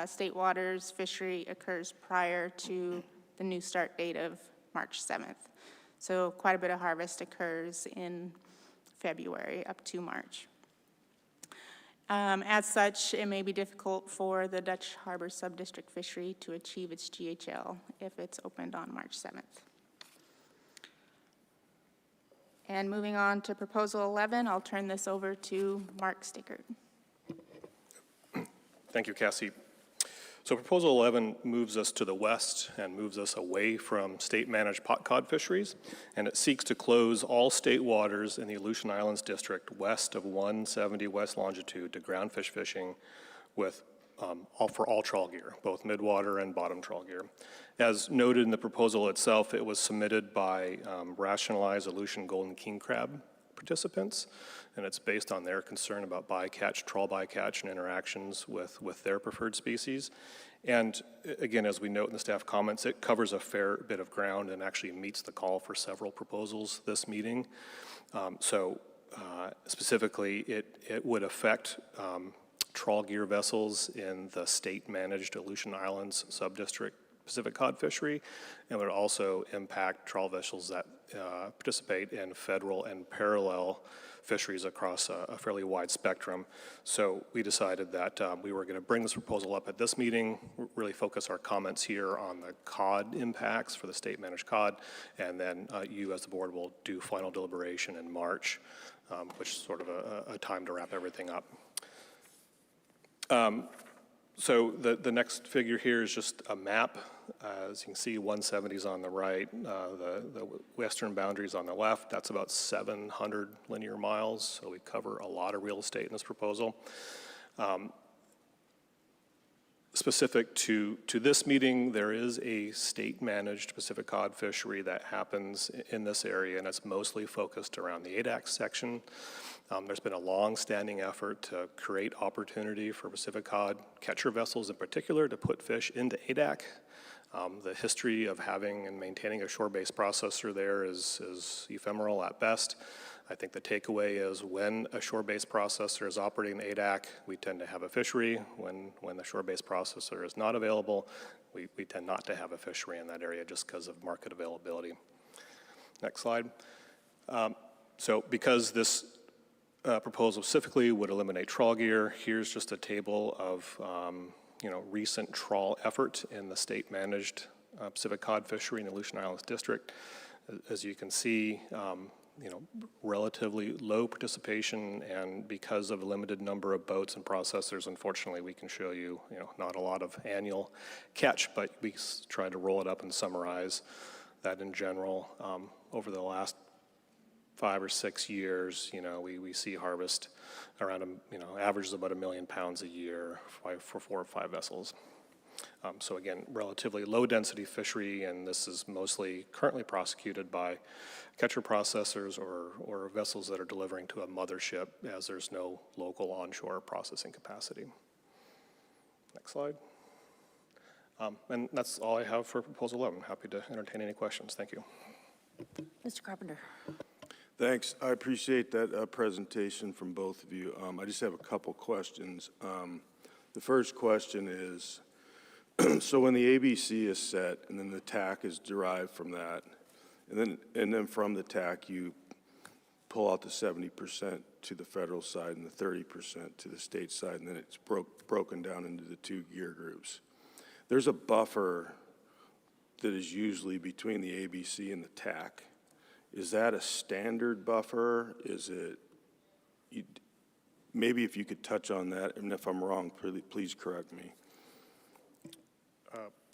[SPEAKER 15] State Waters fishery occurs prior to the new start date of March 7th. So quite a bit of harvest occurs in February up to March. As such, it may be difficult for the Dutch Harbor Subdistrict fishery to achieve its GHL if it's opened on March 7th. And moving on to Proposal 11, I'll turn this over to Mark Stickert.
[SPEAKER 16] Thank you, Cassie. So Proposal 11 moves us to the west and moves us away from state-managed pot cod fisheries, and it seeks to close all state waters in the Aleutian Islands District west of 170 west longitude to groundfish fishing with for all trawl gear, both midwater and bottom trawl gear. As noted in the proposal itself, it was submitted by rationalized Aleutian golden king crab participants, and it's based on their concern about bycatch, trawl bycatch, and interactions with their preferred species. And again, as we note in the staff comments, it covers a fair bit of ground and actually meets the call for several proposals this meeting. Specifically, it would affect trawl gear vessels in the state-managed Aleutian Islands Subdistrict Pacific cod fishery, and would also impact trawl vessels that participate in federal and parallel fisheries across a fairly wide spectrum. So we decided that we were going to bring this proposal up at this meeting, really focus our comments here on the cod impacts for the state-managed cod, and then you as the board will do final deliberation in March, which is sort of a time to wrap everything up. So the next figure here is just a map. As you can see, 170 is on the right, the western boundary is on the left. That's about 700 linear miles, so we cover a lot of real estate in this proposal. Specific to this meeting, there is a state-managed Pacific cod fishery that happens in this area, and it's mostly focused around the ADAC section. There's been a long-standing effort to create opportunity for Pacific cod catcher vessels in particular to put fish into ADAC. The history of having and maintaining a shore-based processor there is ephemeral at best. I think the takeaway is when a shore-based processor is operating in ADAC, we tend to have a fishery. When the shore-based processor is not available, we tend not to have a fishery in that area just because of market availability. Next slide. So because this proposal specifically would eliminate trawl gear, here's just a table of recent trawl effort in the state-managed Pacific cod fishery in the Aleutian Islands District. As you can see, relatively low participation, and because of a limited number of boats and processors, unfortunately, we can show you, not a lot of annual catch, but we try to roll it up and summarize that in general. Over the last 5 or 6 years, we see harvest around, averages about 1 million pounds a year for 4 or 5 vessels. So again, relatively low density fishery, and this is mostly currently prosecuted by catcher processors or vessels that are delivering to a mothership, as there's no local onshore processing capacity. Next slide. And that's all I have for Proposal 11. Happy to entertain any questions. Thank you.
[SPEAKER 1] Mr. Carpenter.
[SPEAKER 14] Thanks. I appreciate that presentation from both of you. I just have a couple questions. The first question is, so when the ABC is set and then the TAC is derived from that, and then from the TAC you pull out the 70% to the federal side and the 30% to the state side, and then it's broken down into the 2 gear groups. There's a buffer that is usually between the ABC and the TAC. Is that a standard buffer? Is it, maybe if you could touch on that, and if I'm wrong, please correct me.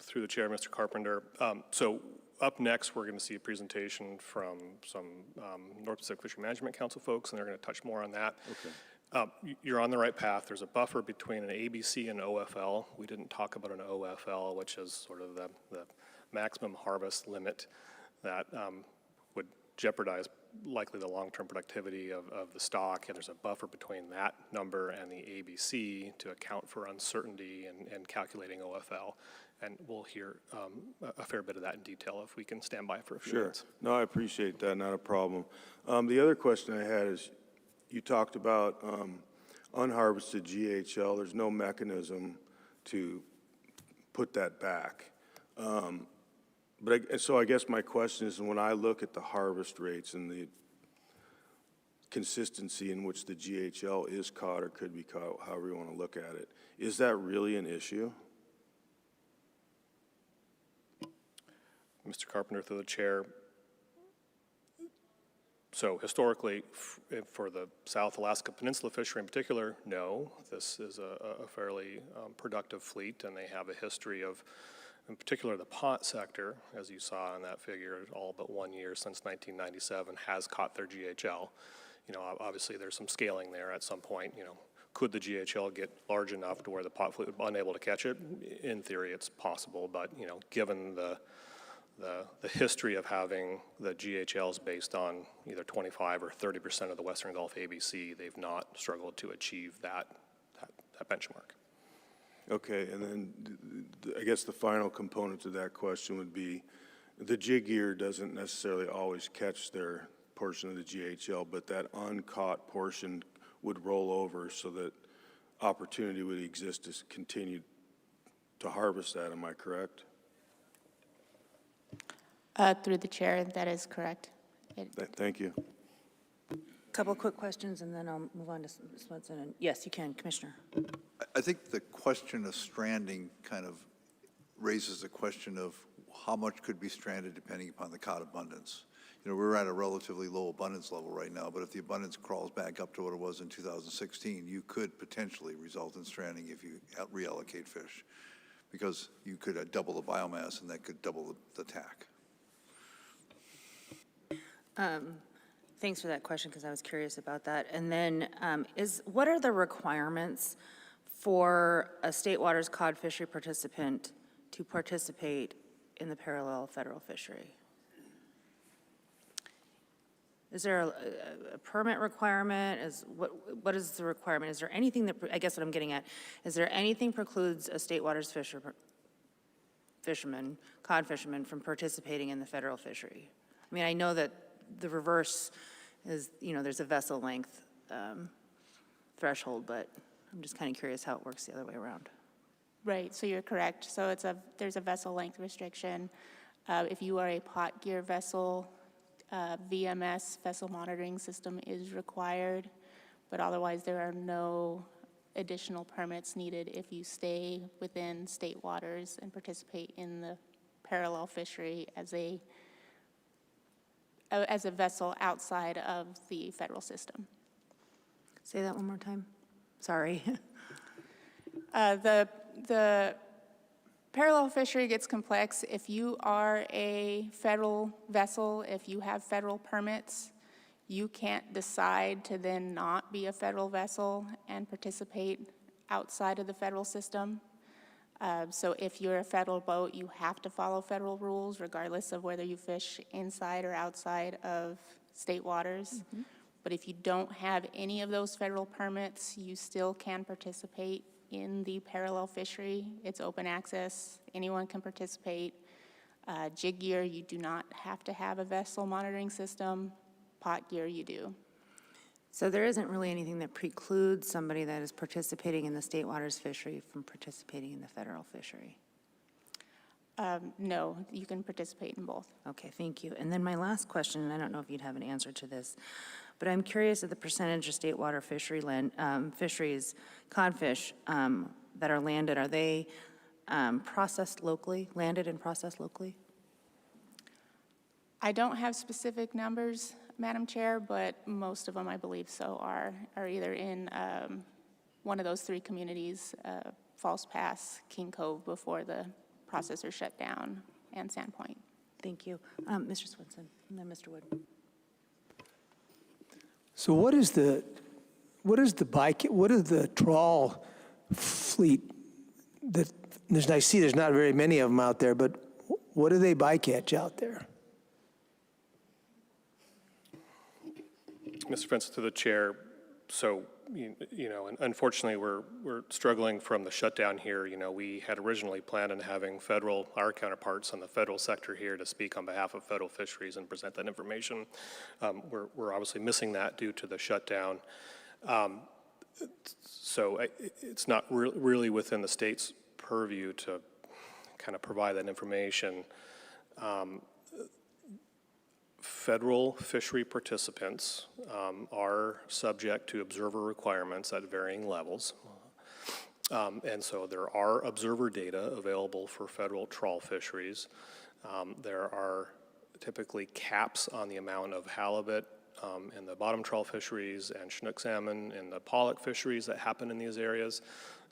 [SPEAKER 16] Through the chair, Mr. Carpenter. So up next, we're going to see a presentation from some North Pacific Fishery Management Council folks, and they're going to touch more on that. Okay. You're on the right path. There's a buffer between an ABC and OFL. We didn't talk about an OFL, which is sort of the maximum harvest limit that jeopardize likely the long-term productivity of the stock, and there's a buffer between that number and the ABC to account for uncertainty and calculating OFL. And we'll hear a fair bit of that in detail if we can stand by for a few minutes.
[SPEAKER 14] No, I appreciate that, not a problem. The other question I had is, you talked about unharvested GHL. There's no mechanism to put that back. So I guess my question is, when I look at the harvest rates and the consistency in which the GHL is caught or could be caught, however you want to look at it, is that really an issue?
[SPEAKER 16] Mr. Carpenter, through the chair. So historically, for the South Alaska Peninsula fishery in particular, no. This is a fairly productive fleet, and they have a history of, in particular, the pot sector, as you saw in that figure, all but 1 year since 1997 has caught their GHL. You know, obviously there's some scaling there at some point. You know, could the GHL get large enough to where the pot fleet would be unable to catch it? In theory, it's possible, but you know, given the history of having the GHLs based on either 25 or 30% of the Western Gulf ABC, they've not struggled to achieve that benchmark.
[SPEAKER 14] Okay, and then I guess the final component to that question would be, the jig gear doesn't necessarily always catch their portion of the GHL, but that uncaught portion would roll over so that opportunity would exist to continue to harvest that. Am I correct?
[SPEAKER 15] Through the chair, that is correct.
[SPEAKER 14] Thank you.
[SPEAKER 1] Couple quick questions, and then I'll move on to Swenson. And yes, you can, Commissioner.
[SPEAKER 8] I think the question of stranding kind of raises the question of how much could be stranded depending upon the cod abundance. You know, we're at a relatively low abundance level right now, but if the abundance crawls back up to what it was in 2016, you could potentially result in stranding if you reallocate fish, because you could double the biomass and that could double the TAC.
[SPEAKER 1] Thanks for that question, because I was curious about that. And then what are the requirements for a State Waters cod fishery participant to participate in the parallel federal fishery? Is there a permit requirement? What is the requirement? Is there anything that, I guess what I'm getting at, is there anything precludes a State Waters fisherman, cod fisherman, from participating in the federal fishery? I mean, I know that the reverse is, you know, there's a vessel length threshold, but I'm just kind of curious how it works the other way around.
[SPEAKER 15] Right, so you're correct. So there's a vessel length restriction. If you are a pot gear vessel, VMS, vessel monitoring system, is required, but otherwise there are no additional permits needed if you stay within state waters and participate in the parallel fishery as a vessel outside of the federal system.
[SPEAKER 1] Say that one more time. Sorry.
[SPEAKER 15] The parallel fishery gets complex if you are a federal vessel. If you have federal permits, you can't decide to then not be a federal vessel and participate outside of the federal system. So if you're a federal boat, you have to follow federal rules regardless of whether you fish inside or outside of state waters. Mm-hmm. But if you don't have any of those federal permits, you still can participate in the parallel fishery. It's open access. Anyone can participate. Jig gear, you do not have to have a vessel monitoring system. Pot gear, you do.
[SPEAKER 1] So there isn't really anything that precludes somebody that is participating in the state waters fishery from participating in the federal fishery?
[SPEAKER 15] No, you can participate in both.
[SPEAKER 1] Okay, thank you. And then my last question, and I don't know if you'd have an answer to this, but I'm curious of the percentage of state water fisheries, codfish that are landed. Are they processed locally, landed and processed locally?
[SPEAKER 15] I don't have specific numbers, Madam Chair, but most of them, I believe so, are either in one of those three communities, False Pass, King Cove before the processor shut down, and Sandpoint.
[SPEAKER 1] Thank you. Mr. Swenson, and then Mr. Wood.
[SPEAKER 5] So what is the trawl fleet that, I see there's not very many of them out there, but what do they bycatch out there?
[SPEAKER 16] Mr. Fence, to the chair. So, you know, and unfortunately, we're struggling from the shutdown here. You know, we had originally planned on having our counterparts on the federal sector here to speak on behalf of federal fisheries and present that information. We're obviously missing that due to the shutdown. So it's not really within the state's purview to kind of provide that information. Federal fishery participants are subject to observer requirements at varying levels. And so there are observer data available for federal trawl fisheries. There are typically caps on the amount of halibut in the bottom trawl fisheries and Chinook salmon in the pollock fisheries that happen in these areas.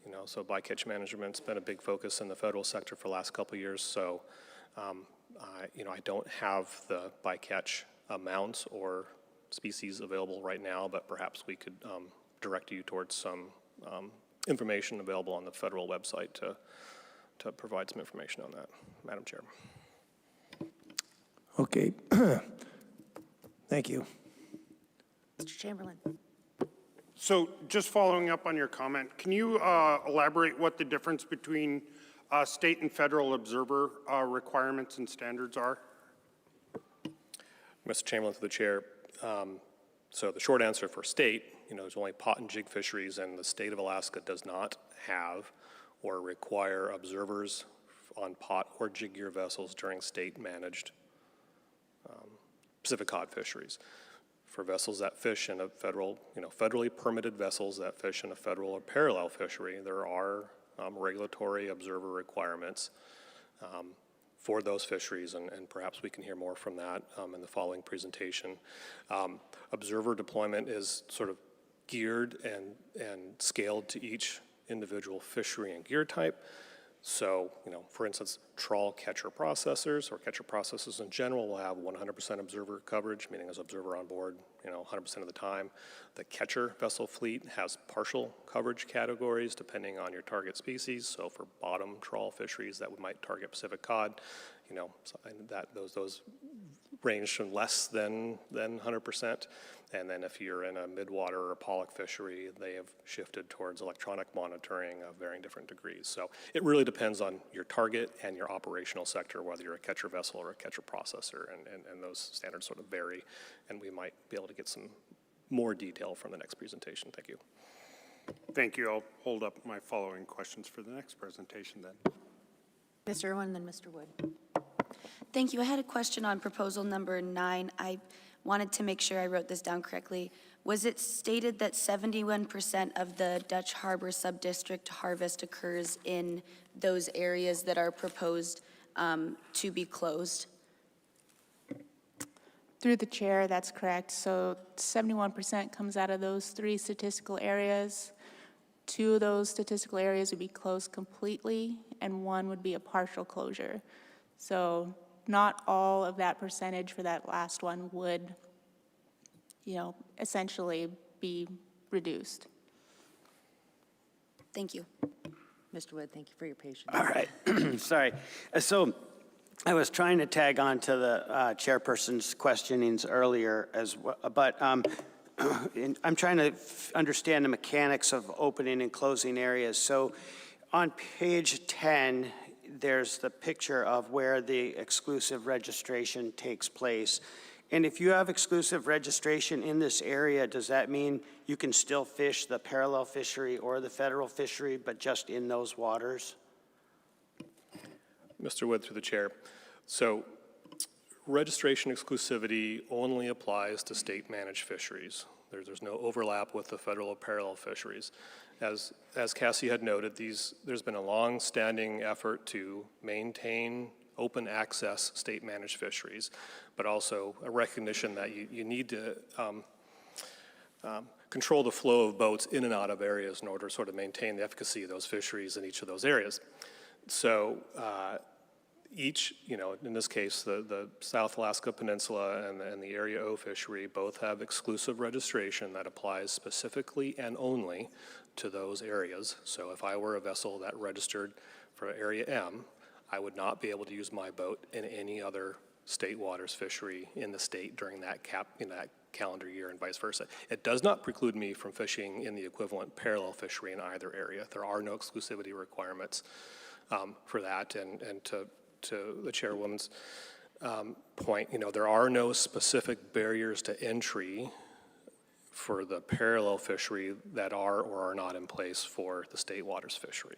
[SPEAKER 16] You know, so bycatch management's been a big focus in the federal sector for the last couple of years. So, you know, I don't have the bycatch amounts or species available right now, but perhaps we could direct you towards some information available on the federal website to provide some information on that, Madam Chair.
[SPEAKER 5] Okay. Thank you.
[SPEAKER 1] Mr. Chamberlain.
[SPEAKER 3] So just following up on your comment, can you elaborate what the difference between state and federal observer requirements and standards are?
[SPEAKER 16] Mr. Chamberlain, to the chair. So the short answer for state, you know, there's only pot and jig fisheries, and the state of Alaska does not have or require observers on pot or jig gear vessels during state-managed Pacific cod fisheries. For vessels that fish in a federal, you know, federally permitted vessels that fish in a federal or parallel fishery, there are regulatory observer requirements for those fisheries, and perhaps we can hear more from that in the following presentation. Observer deployment is sort of geared and scaled to each individual fishery and gear type. So, you know, for instance, trawl catcher processors or catcher processors in general will have 100% observer coverage, meaning as observer on board, you know, 100% of the time. The catcher vessel fleet has partial coverage categories depending on your target species. So for bottom trawl fisheries that might target Pacific cod, you know, those range from less than 100%. And then if you're in a midwater or pollock fishery, they have shifted towards electronic monitoring of varying different degrees. So it really depends on your target and your operational sector, whether you're a catcher vessel or a catcher processor, and those standards sort of vary. And we might be able to get some more detail from the next presentation. Thank you.
[SPEAKER 3] Thank you. I'll hold up my following questions for the next presentation then.
[SPEAKER 1] Mr. Irwin, then Mr. Wood.
[SPEAKER 2] Thank you. I had a question on proposal number 9. I wanted to make sure I wrote this down correctly. Was it stated that 71% of the Dutch Harbor Subdistrict harvest occurs in those areas that are proposed to be closed?
[SPEAKER 15] Through the chair, that's correct. So 71% comes out of those 3 statistical areas. 2 of those statistical areas would be closed completely, and 1 would be a partial closure. So not all of that percentage for that last one would, you know, essentially be reduced.
[SPEAKER 2] Thank you.
[SPEAKER 1] Mr. Wood, thank you for your patience.
[SPEAKER 7] All right. Sorry. So I was trying to tag on to the chairperson's questionings earlier as well, but I'm trying to understand the mechanics of opening and closing areas. So on page 10, there's the picture of where the exclusive registration takes place. And if you have exclusive registration in this area, does that mean you can still fish the parallel fishery or the federal fishery, but just in those waters?
[SPEAKER 16] Mr. Wood, through the chair. So registration exclusivity only applies to state-managed fisheries. There's no overlap with the federal or parallel fisheries. As Cassie had noted, there's been a long-standing effort to maintain open access state-managed fisheries, but also a recognition that you need to control the flow of boats in and out of areas in order to sort of maintain the efficacy of those fisheries in each of those areas. So each, you know, in this case, the South Alaska Peninsula and the Area O fishery both have exclusive registration that applies specifically and only to those areas. So if I were a vessel that registered for Area M, I would not be able to use my boat in any other state waters fishery in the state during that calendar year and vice versa. It does not preclude me from fishing in the equivalent parallel fishery in either area. There are no exclusivity requirements for that. And to the chairwoman's point, there are no specific barriers to entry for the parallel fishery that are or are not in place for the state waters fishery.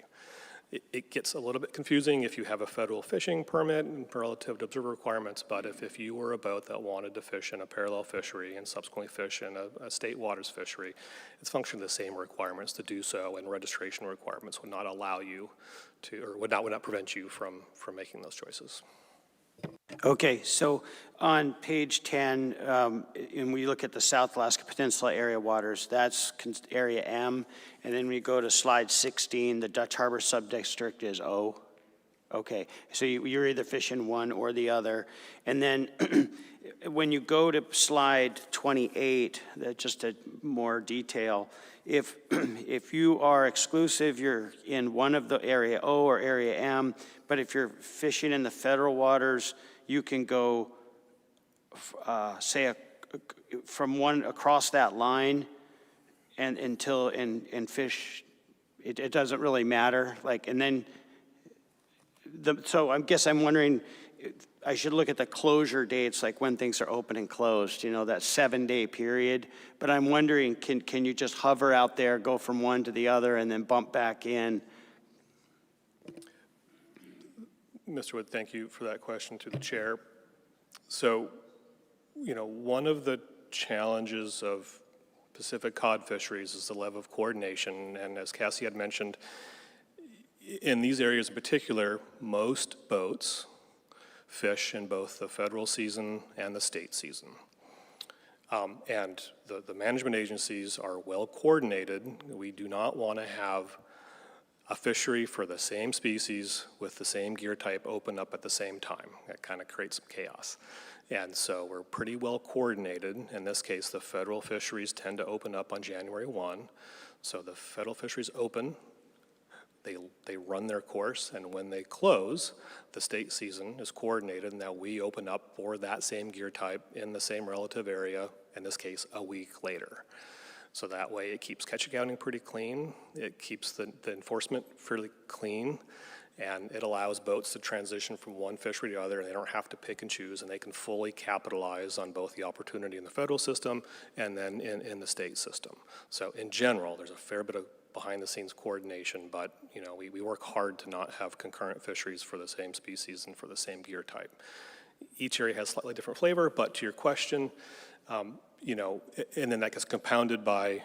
[SPEAKER 16] It gets a little bit confusing if you have a federal fishing permit and relative to observer requirements, but if you were a boat that wanted to fish in a parallel fishery and subsequently fish in a state waters fishery, it's functionally the same requirements to do so, and registration requirements would not allow you to, or would not prevent you from making those choices.
[SPEAKER 7] Okay, so on page 10, and we look at the South Alaska Peninsula area waters, that's area M, and then we go to slide 16, the Dutch Harbor subdistrict is O. Okay, so you're either fishing one or the other. And then when you go to slide 28, just a more detail, if you are exclusive, you're in one of the area O or area M, but if you're fishing in the federal waters, you can go, from one across that line and fish. It doesn't really matter. And then, so I guess I'm wondering, I should look at the closure dates, like when things are open and closed. That 7-day period. But I'm wondering, can you just hover out there, go from one to the other, and then bump back in?
[SPEAKER 16] Mr. Wood, thank you for that question to the chair. So, one of the challenges of Pacific cod fisheries is the level of coordination. And as Cassie had mentioned, in these areas in particular, most boats fish in both the federal season and the state season. And the management agencies are well coordinated. We do not want to have a fishery for the same species with the same gear type open up at the same time. That kind of creates some chaos. And so we're pretty well coordinated. In this case, the federal fisheries tend to open up on January 1. So the federal fisheries open, they run their course, and when they close, the state season is coordinated, and that we open up for that same gear type in the same relative area, in this case, a week later. So that way it keeps catch accounting pretty clean, it keeps the enforcement fairly clean, and it allows boats to transition from one fishery to the other, and they don't have to pick and choose, and they can fully capitalize on both the opportunity in the federal system and then in the state system. So in general, there's a fair bit of behind-the-scenes coordination, but we work hard to not have concurrent fisheries for the same species and for the same gear type. Each area has slightly different flavor, but to your question, and then that gets compounded by,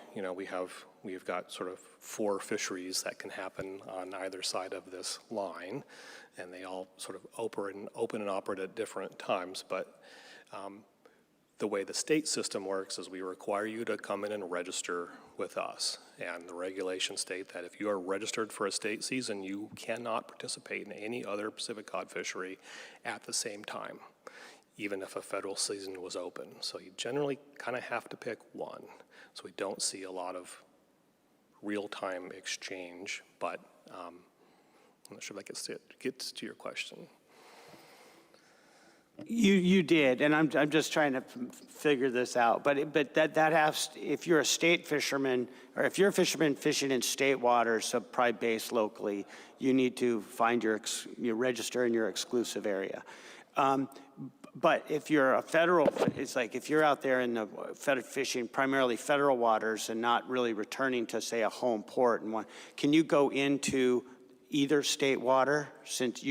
[SPEAKER 16] we've got sort of 4 fisheries that can happen on either side of this line, and they all sort of open and operate at different times. But the way the state system works is we require you to come in and register with us. And the regulations state that if you are registered for a state season, you cannot participate in any other Pacific cod fishery at the same time, even if a federal season was open. So you generally kind of have to pick one. So we don't see a lot of real-time exchange, but I'm not sure if that gets to your question.
[SPEAKER 7] You did, and I'm just trying to figure this out. But that has, if you're a state fisherman, or if you're a fisherman fishing in state waters, so probably based locally, you need to find you register in your exclusive area. But if you're a federal, it's like if you're out there in the fishing primarily federal waters and not really returning to, say, a home port, can you go into either state water since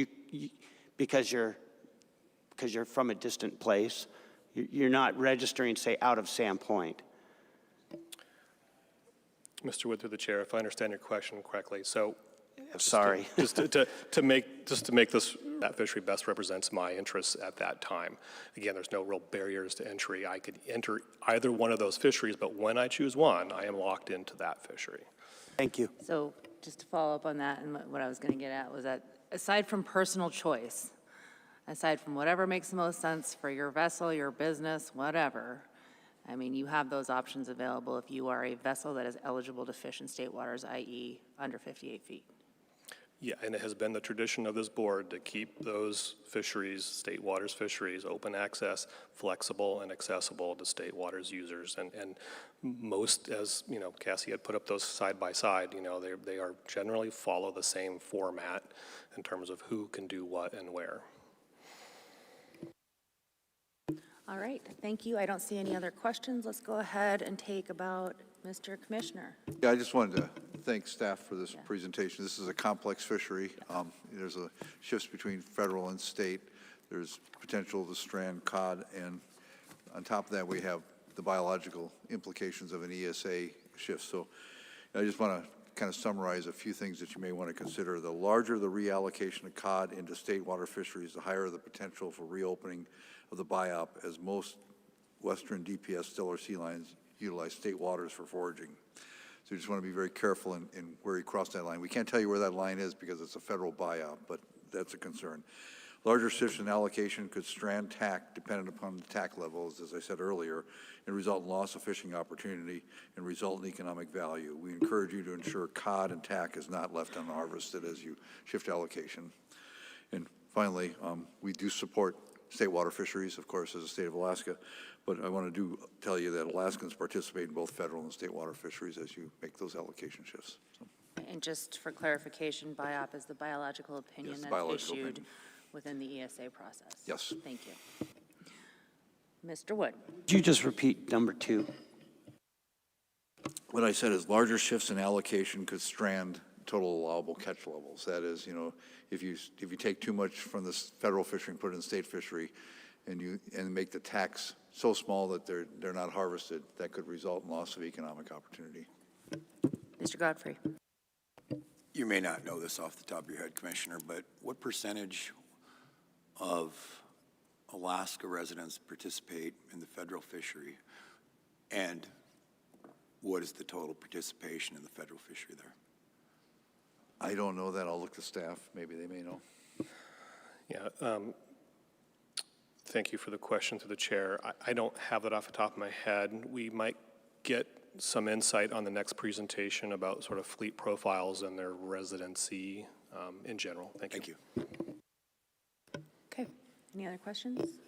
[SPEAKER 7] because you're from a distant place? You're not registering, say, out of Sandpoint.
[SPEAKER 16] Mr. Wood, through the chair, if I understand your question correctly, so
[SPEAKER 7] sorry.
[SPEAKER 16] Just to make this, that fishery best represents my interests at that time. Again, there's no real barriers to entry. I could enter either one of those fisheries, but when I choose one, I am locked into that fishery.
[SPEAKER 7] Thank you.
[SPEAKER 1] So just to follow up on that, and what I was going to get at was that aside from personal choice, aside from whatever makes the most sense for your vessel, your business, whatever, I mean, you have those options available if you are a vessel that is eligible to fish in state waters, i.e. under 58 feet.
[SPEAKER 16] Yeah, and it has been the tradition of this board to keep those fisheries, state waters fisheries, open access, flexible and accessible to state waters users. And most, as you know, Cassie had put up those side by side, you know, they are generally follow the same format in terms of who can do what and where.
[SPEAKER 1] All right, thank you. I don't see any other questions. Let's go ahead and take about Mr. Commissioner.
[SPEAKER 8] Yeah, I just wanted to thank staff for this presentation. This is a complex fishery. There's a shifts between federal and state. There's potential to strand cod, and on top of that, we have the biological implications of an ESA shift. So I just want to kind of summarize a few things that you may want to consider. The larger the reallocation of cod into state water fisheries, the higher the potential for reopening of the biop, as most western DPS stiller sea lions utilize state waters for foraging. So you just want to be very careful in where you cross that line. We can't tell you where that line is because it's a federal biop, but that's a concern. Larger shifts in allocation could strand TAC dependent upon the TAC levels, as I said earlier, and result in loss of fishing opportunity and result in economic value. We encourage you to ensure cod and TAC is not left unharvested as you shift allocation. And finally, we do support state water fisheries, of course, as a state of Alaska, but I want to tell you that Alaskans participate in both federal and state water fisheries as you make those allocation shifts. So.
[SPEAKER 1] And just for clarification, BIOP is the biological opinion
[SPEAKER 8] Yes,
[SPEAKER 1] that's
[SPEAKER 8] biological
[SPEAKER 1] issued
[SPEAKER 8] opinion.
[SPEAKER 1] within the ESA process.
[SPEAKER 8] Yes.
[SPEAKER 1] Thank you. Mr. Wood.
[SPEAKER 7] Could you just repeat number 2?
[SPEAKER 8] What I said is larger shifts in allocation could strand total allowable catch levels. That is, you know, if you take too much from this federal fishery and put it in state fishery, and make the tax so small that they're not harvested, that could result in loss of economic opportunity.
[SPEAKER 1] Mr. Godfrey.
[SPEAKER 6] You may not know this off the top of your head, Commissioner, but what percentage of Alaska residents participate in the federal fishery? And what is the total participation in the federal fishery there?
[SPEAKER 8] I don't know that. I'll look to staff. Maybe they may know.
[SPEAKER 16] Yeah. Thank you for the question to the chair. I don't have that off the top of my head. We might get some insight on the next presentation about sort of fleet profiles and their residency in general. Thank you.
[SPEAKER 1] Okay. Any other questions?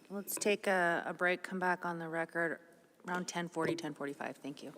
[SPEAKER 1] Let's take a break, come back on the record around 10:40, 10:45. Thank you.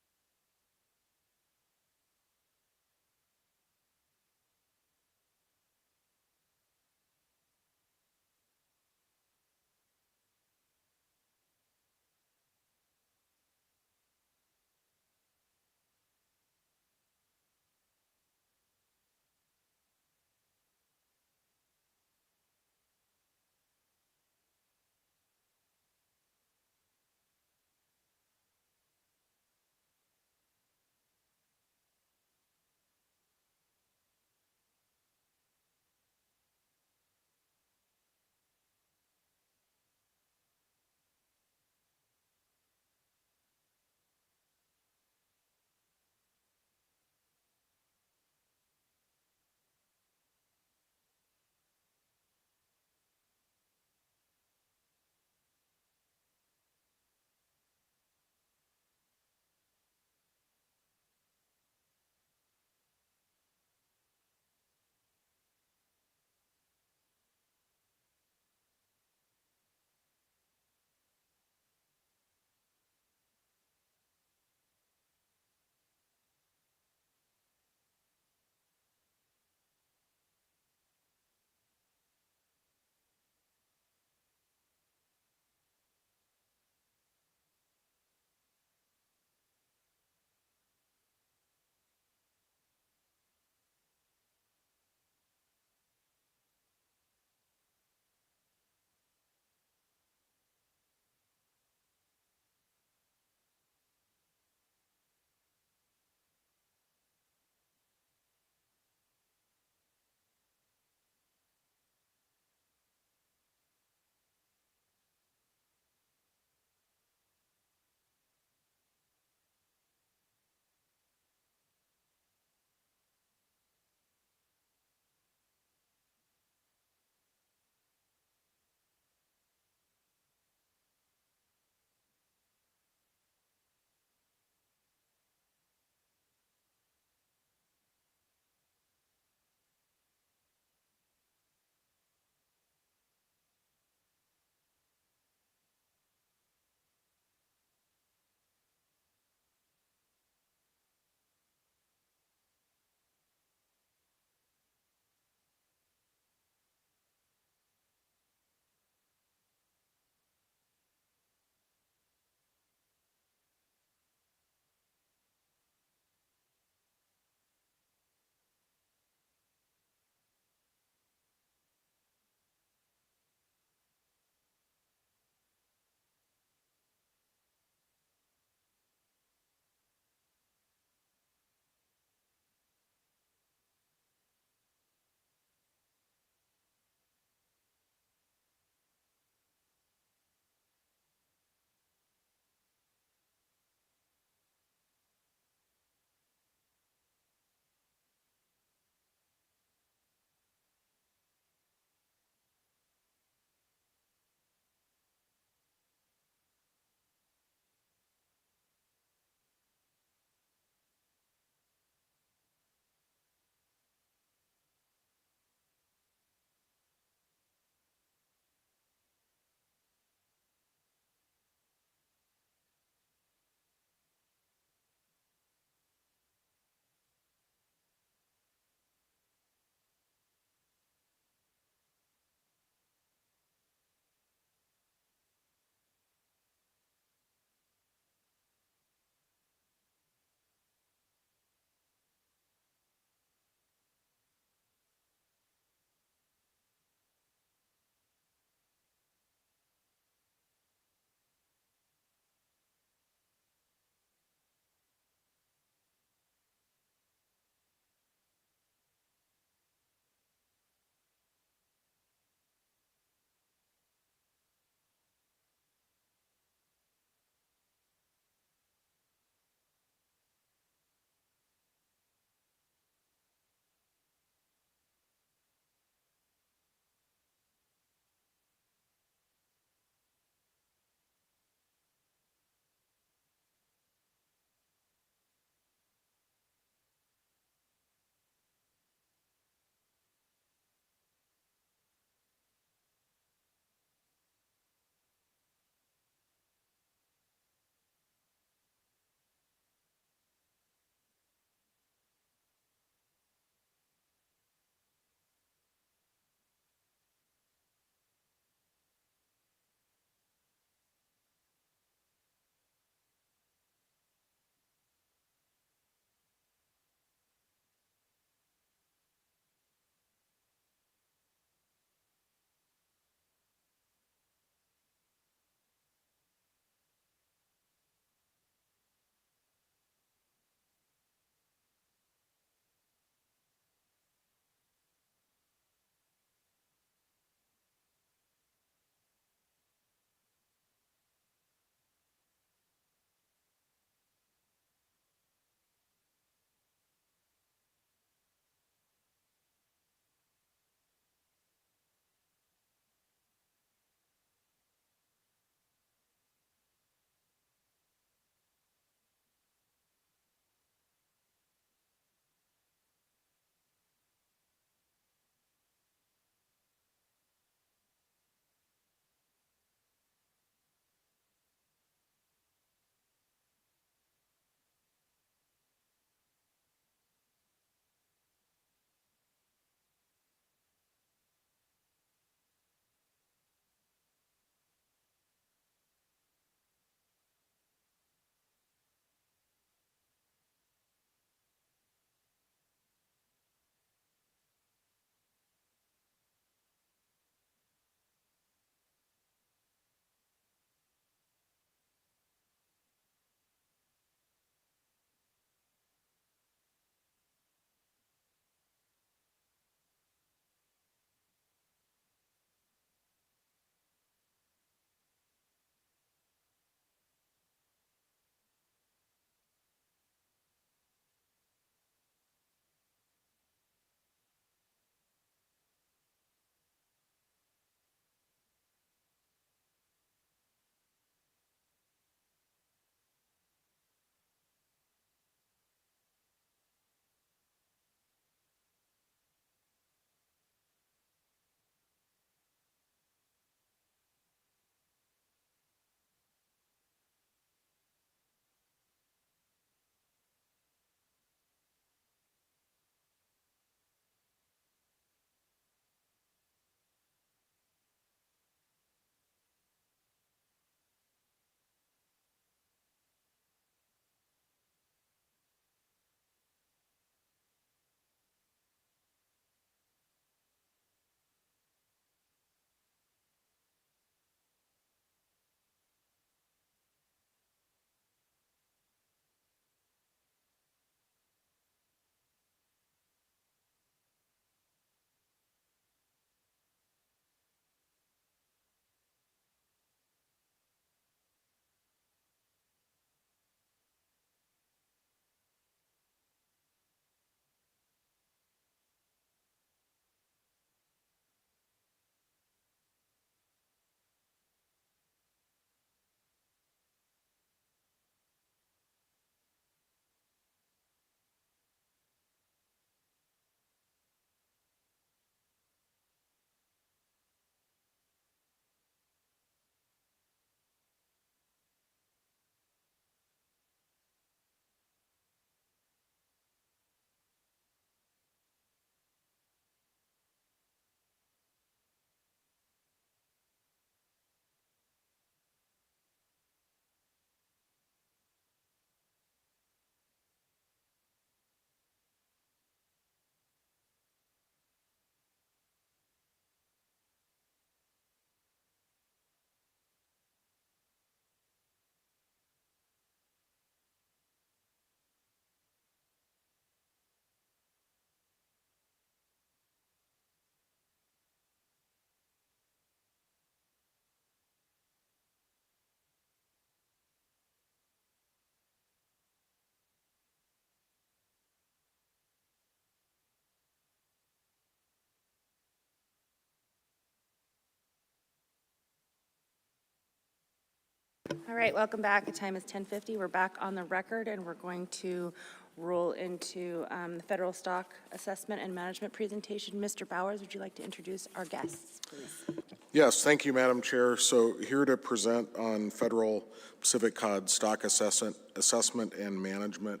[SPEAKER 1] All right, welcome back. The time is 10:50. We're back on the record, and we're going to roll into the federal stock assessment and management presentation. Mr. Bowers, would you like to introduce our guests, please?
[SPEAKER 10] Yes, thank you, Madam Chair. So here to present on federal Pacific Cod stock assessment and management,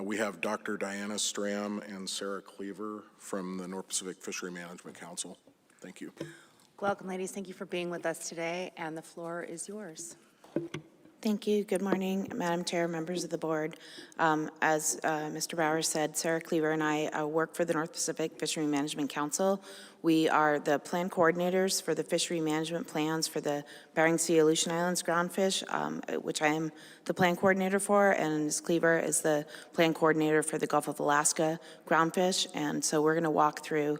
[SPEAKER 10] we have Dr. Diana Stram and Sarah Cleaver from the North Pacific Fishery Management Council. Thank you.
[SPEAKER 1] Welcome, ladies. Thank you for being with us today, and the floor is yours.
[SPEAKER 17] Thank you. Good morning, Madam Chair, members of the board. As Mr. Bowers said, Sarah Cleaver and I work for the North Pacific Fishery Management Council. We are the plan coordinators for the fishery management plans for the Bering Sea Aleutian Islands groundfish, which I am the plan coordinator for, and Ms. Cleaver is the plan coordinator for the Gulf of Alaska groundfish. And so we're going to walk through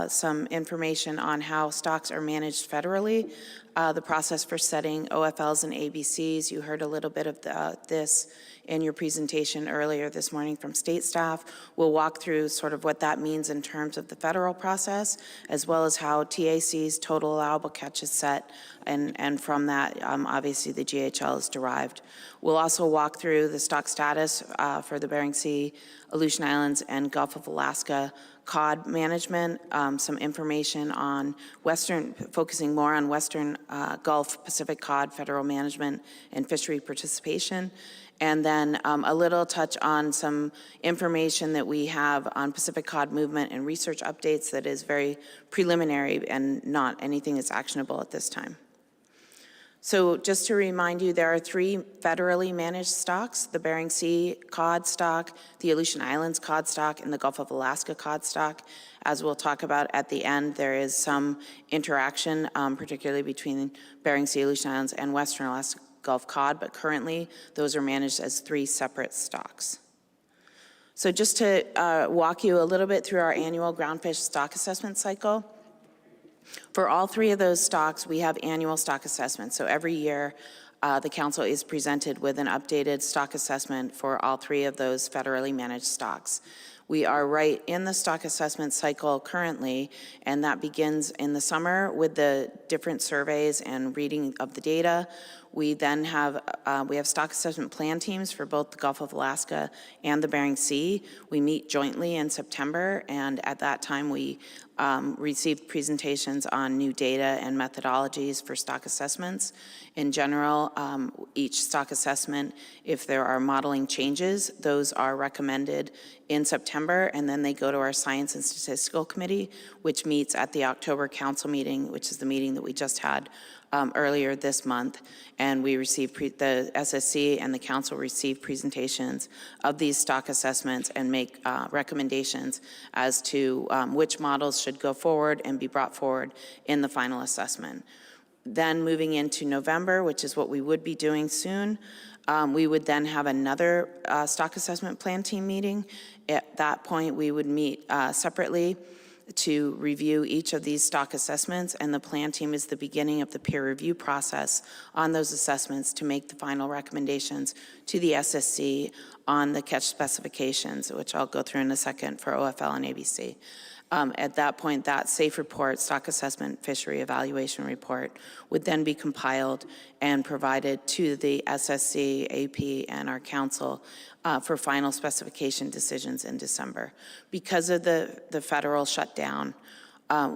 [SPEAKER 17] some information on how stocks are managed federally, the process for setting OFLs and ABCs. You heard a little bit of this in your presentation earlier this morning from state staff. We'll walk through sort of what that means in terms of the federal process, as well as how TAC's total allowable catch is set, and from that, obviously the GHL is derived. We'll also walk through the stock status for the Bering Sea, Aleutian Islands, and Gulf of Alaska cod management, some information on focusing more on Western Gulf Pacific cod federal management and fishery participation, and then a little touch on some information that we have on Pacific cod movement and research updates that is very preliminary and not anything that's actionable at this time. So just to remind you, there are 3 federally managed stocks: the Bering Sea cod stock, the Aleutian Islands cod stock, and the Gulf of Alaska cod stock. As we'll talk about at the end, there is some interaction, particularly between Bering Sea, Aleutian Islands, and Western Alaska Gulf cod, but currently those are managed as 3 separate stocks. So just to walk you a little bit through our annual groundfish stock assessment cycle. For all 3 of those stocks, we have annual stock assessments. So every year, the council is presented with an updated stock assessment for all 3 of those federally managed stocks. We are right in the stock assessment cycle currently, and that begins in the summer with the different surveys and reading of the data. We then have stock assessment plan teams for both the Gulf of Alaska and the Bering Sea. We meet jointly in September, and at that time we received presentations on new data and methodologies for stock assessments. In general, each stock assessment, if there are modeling changes, those are recommended in September, and then they go to our Science and Statistical Committee, which meets at the October Council meeting, which is the meeting that we just had earlier this month, and we received the SSC and the council receive presentations of these stock assessments and make recommendations as to which models should go forward and be brought forward in the final assessment. Then moving into November, which is what we would be doing soon, we would then have another stock assessment plan team meeting. At that point, we would meet separately to review each of these stock assessments, and the plan team is the beginning of the peer review process on those assessments to make the final recommendations to the SSC on the catch specifications, which I'll go through in a second for OFL and ABC. At that point, that SAFE report, stock assessment fishery evaluation report, would then be compiled and provided to the SSC, AP, and our council for final specification decisions in December. Because of the federal shutdown,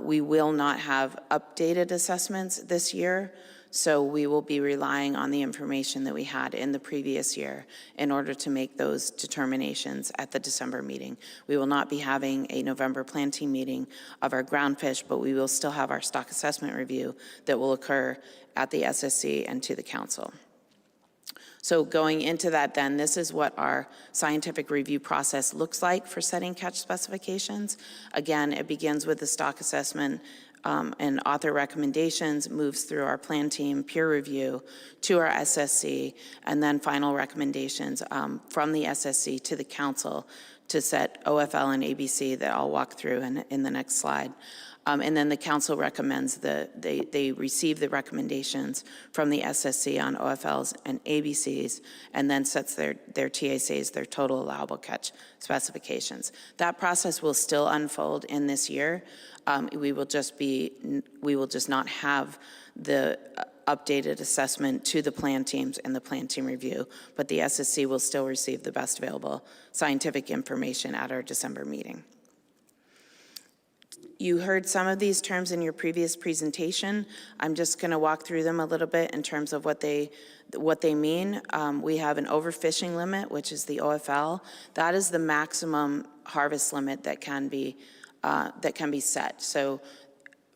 [SPEAKER 17] we will not have updated assessments this year, so we will be relying on the information that we had in the previous year in order to make those determinations at the December meeting. We will not be having a November plan team meeting of our groundfish, but we will still have our stock assessment review that will occur at the SSC and to the council. So going into that then, this is what our scientific review process looks like for setting catch specifications. Again, it begins with the stock assessment and author recommendations, moves through our plan team, peer review, to our SSC, and then final recommendations from the SSC to the council to set OFL and ABC that I'll walk through in the next slide. And then the council recommends they receive the recommendations from the SSC on OFLs and ABCs, and then sets their TACs, their total allowable catch specifications. That process will still unfold in this year. We will just not have the updated assessment to the plan teams and the plan team review, but the SSC will still receive the best available scientific information at our December meeting. You heard some of these terms in your previous presentation. I'm just going to walk through them a little bit in terms of what they mean. We have an overfishing limit, which is the OFL. That is the maximum harvest limit that can be set. So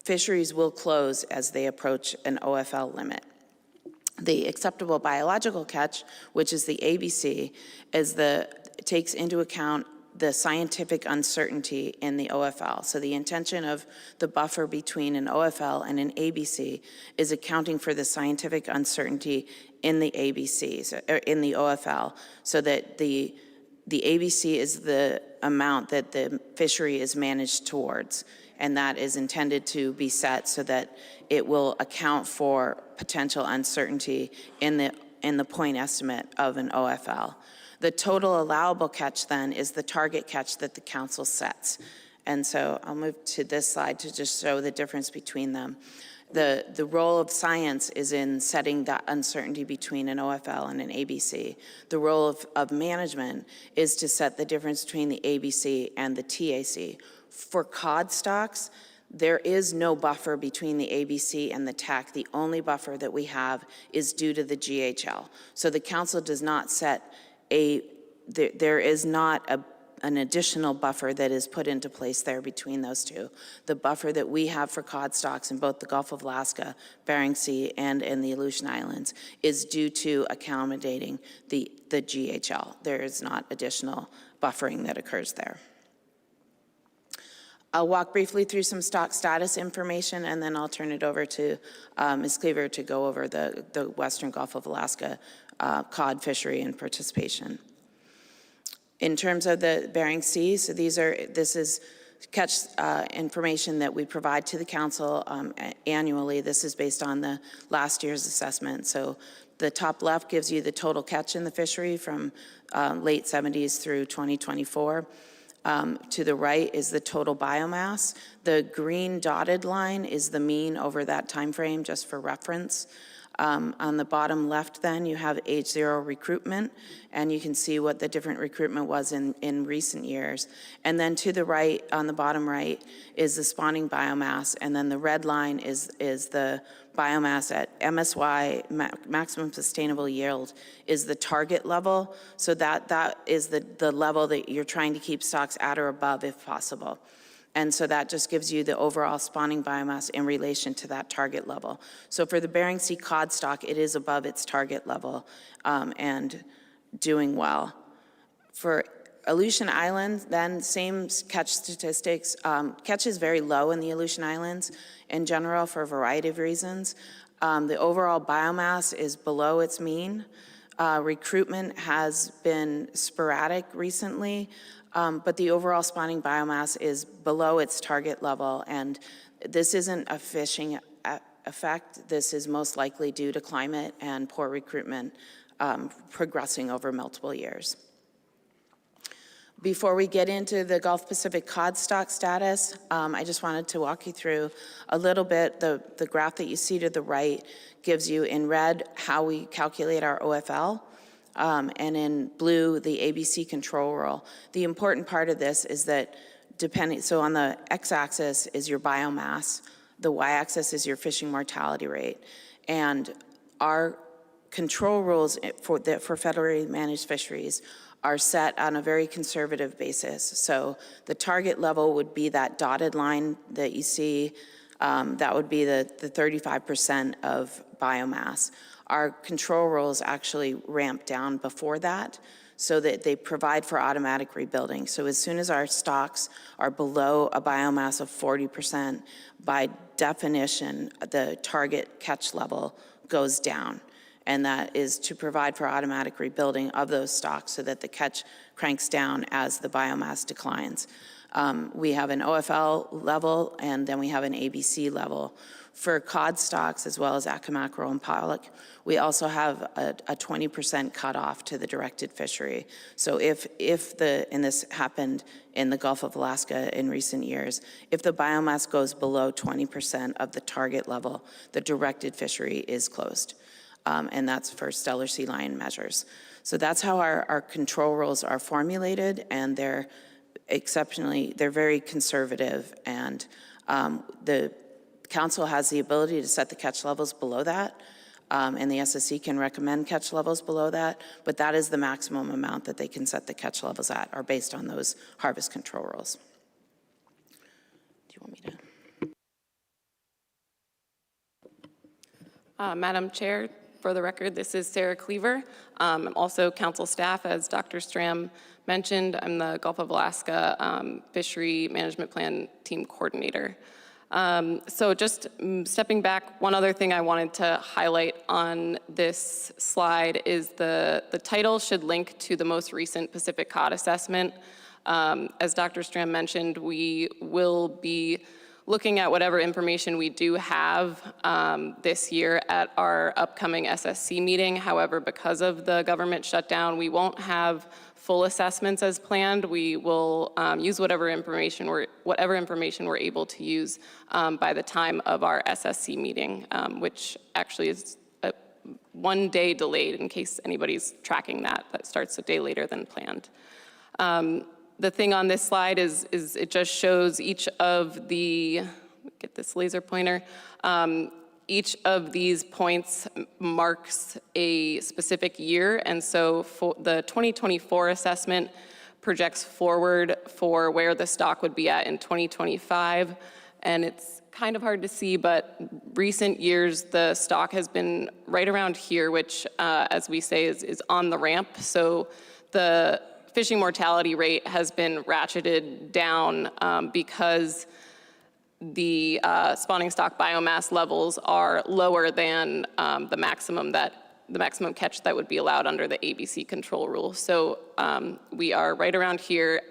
[SPEAKER 17] fisheries will close as they approach an OFL limit. The acceptable biological catch, which is the ABC, takes into account the scientific uncertainty in the OFL. So the intention of the buffer between an OFL and an ABC is accounting for the scientific uncertainty in the ABC, or in the OFL, so that the ABC is the amount that the fishery is managed towards, and that is intended to be set so that it will account for potential uncertainty in the point estimate of an OFL. The total allowable catch then is the target catch that the council sets. And so I'll move to this slide to just show the difference between them. The role of science is in setting that uncertainty between an OFL and an ABC. The role of management is to set the difference between the ABC and the TAC. For cod stocks, there is no buffer between the ABC and the TAC. The only buffer that we have is due to the GHL. So the council does not set there is not an additional buffer that is put into place there between those two. The buffer that we have for cod stocks in both the Gulf of Alaska, Bering Sea, and in the Aleutian Islands is due to accommodating the GHL. There is not additional buffering that occurs there. I'll walk briefly through some stock status information, and then I'll turn it over to Ms. Cleaver to go over the Western Gulf of Alaska cod fishery and participation. In terms of the Bering Sea, so this is catch information that we provide to the council annually. This is based on the last year's assessment. So the top left gives you the total catch in the fishery from late 70s through 2024. To the right is the total biomass. The green dotted line is the mean over that time frame, just for reference. On the bottom left then, you have H0 recruitment, and you can see what the different recruitment was in recent years. And then to the right, on the bottom right, is the spawning biomass, and then the red line is the biomass at MSY, maximum sustainable yield, is the target level. So that is the level that you're trying to keep stocks at or above if possible. And so that just gives you the overall spawning biomass in relation to that target level. So for the Bering Sea cod stock, it is above its target level and doing well. For Aleutian Islands, then same catch statistics. Catch is very low in the Aleutian Islands in general for a variety of reasons. The overall biomass is below its mean. Recruitment has been sporadic recently. But the overall spawning biomass is below its target level, and this isn't a fishing effect. This is most likely due to climate and poor recruitment progressing over multiple years. Before we get into the Gulf Pacific cod stock status, I just wanted to walk you through a little bit. The graph that you see to the right gives you in red how we calculate our OFL. And in blue, the ABC control rule. The important part of this is that so on the x-axis is your biomass, the y-axis is your fishing mortality rate. And our control rules for federally managed fisheries are set on a very conservative basis. So the target level would be that dotted line that you see. That would be the 35% of biomass. Our control rules actually ramp down before that so that they provide for automatic rebuilding. So as soon as our stocks are below a biomass of 40%, by definition, the target catch level goes down. And that is to provide for automatic rebuilding of those stocks so that the catch cranks down as the biomass declines. We have an OFL level, and then we have an ABC level. For cod stocks, as well as Atka mackerel and pollock, we also have a 20% cutoff to the directed fishery. So and this happened in the Gulf of Alaska in recent years, if the biomass goes below 20% of the target level, the directed fishery is closed. And that's for Steller sea lion measures. So that's how our control rules are formulated, and they're very conservative, and the council has the ability to set the catch levels below that, and the SSC can recommend catch levels below that, but that is the maximum amount that they can set the catch levels at, are based on those harvest control rules. Do you want me to?
[SPEAKER 18] Madam Chair, for the record, this is Sarah Cleaver. I'm also council staff, as Dr. Stram mentioned. I'm the Gulf of Alaska Fishery Management Plan Team Coordinator. So just stepping back, one other thing I wanted to highlight on this slide is the title should link to the most recent Pacific cod assessment. As Dr. Stram mentioned, we will be looking at whatever information we do have this year at our upcoming SSC meeting. However, because of the government shutdown, we won't have full assessments as planned. We will use whatever information we're able to use by the time of our SSC meeting, which actually is 1 day delayed in case anybody's tracking that. That starts a day later than planned. The thing on this slide is it just shows each of the, get this laser pointer, each of these points marks a specific year, and so for the 2024 assessment projects forward for where the stock would be at in 2025, and it's kind of hard to see, but recent years the stock has been right around here, which as we say is on the ramp. So the fishing mortality rate has been ratcheted down because the spawning stock biomass levels are lower than the maximum catch that would be allowed under the ABC control rule. So we are right around here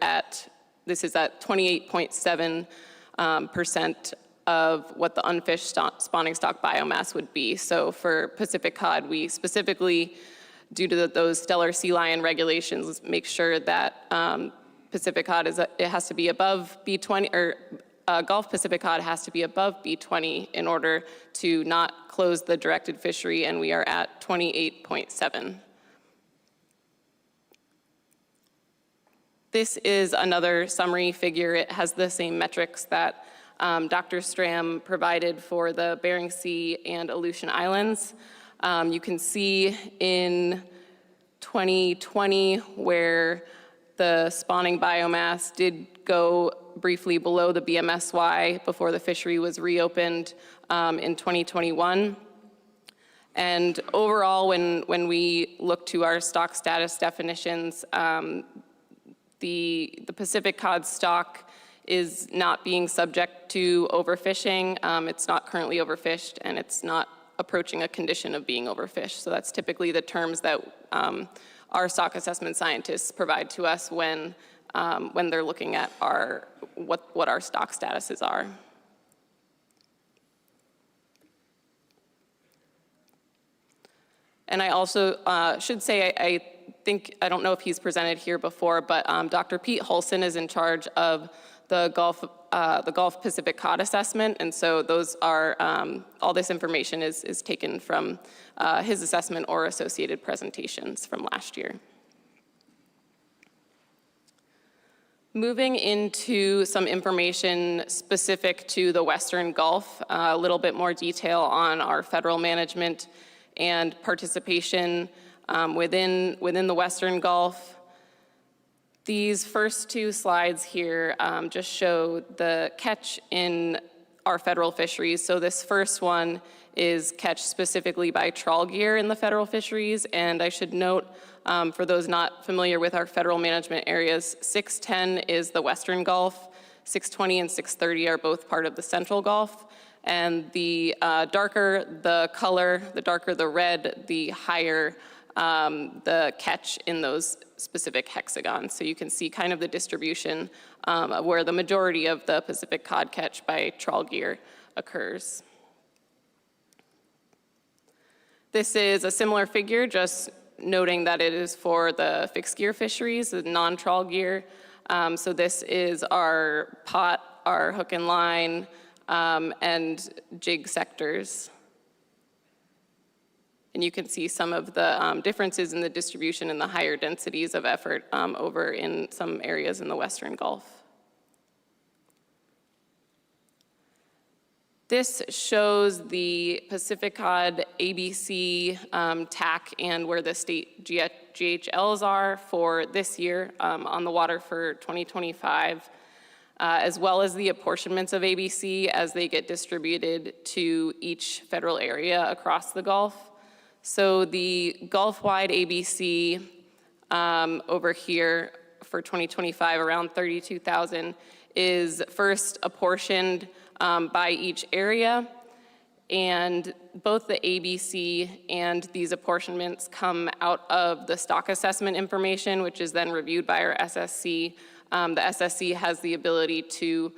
[SPEAKER 18] this is at 28.7% of what the unfished spawning stock biomass would be. So for Pacific cod, we specifically, due to those Steller sea lion regulations, make sure that Pacific cod it has to be above B20, or Gulf Pacific cod has to be above B20 in order to not close the directed fishery, and we are at 28.7. This is another summary figure. It has the same metrics that Dr. Stram provided for the Bering Sea and Aleutian Islands. You can see in 2020 where the spawning biomass did go briefly below the BMSY before the fishery was reopened in 2021. And overall, when we look to our stock status definitions, the Pacific cod stock is not being subject to overfishing. It's not currently overfished, and it's not approaching a condition of being overfished. So that's typically the terms that our stock assessment scientists provide to us when they're looking at what our stock statuses are. And I also should say, I don't know if he's presented here before, but Dr. Pete Hulson is in charge of the Gulf Pacific cod assessment, and so those are, all this information is taken from his assessment or associated presentations from last year. Moving into some information specific to the Western Gulf, a little bit more detail on our federal management and participation within the Western Gulf. These first two slides here just show the catch in our federal fisheries. So this first one is catch specifically by trawl gear in the federal fisheries. And I should note, for those not familiar with our federal management areas, 610 is the Western Gulf, 620 and 630 are both part of the Central Gulf. And the darker the color, the darker the red, the higher the catch in those specific hexagons. So you can see kind of the distribution of where the majority of the Pacific cod catch by trawl gear occurs. This is a similar figure, just noting that it is for the fixed gear fisheries, the non-trawl gear. So this is our pot, our hook and line, and jig sectors. And you can see some of the differences in the distribution and the higher densities of effort over in some areas in the Western Gulf. This shows the Pacific Cod ABC TAC and where the state GHLs are for this year on the water for 2025, as well as the apportionments of ABC as they get distributed to each federal area across the Gulf. So the Gulf-wide ABC over here for 2025, around 32,000, is first apportioned by each area, and both the ABC and these apportionments come out of the stock assessment information, which is then reviewed by our SSC. The SSC has the ability to,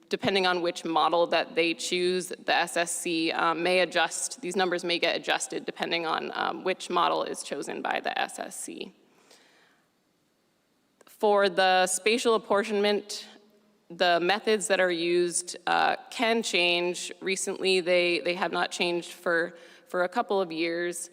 [SPEAKER 18] depending on which model that they choose, the SSC may adjust, these numbers may get adjusted depending on which model is chosen by the SSC. For the spatial apportionment, the methods that are used can change. Recently, they have not changed for a couple of years.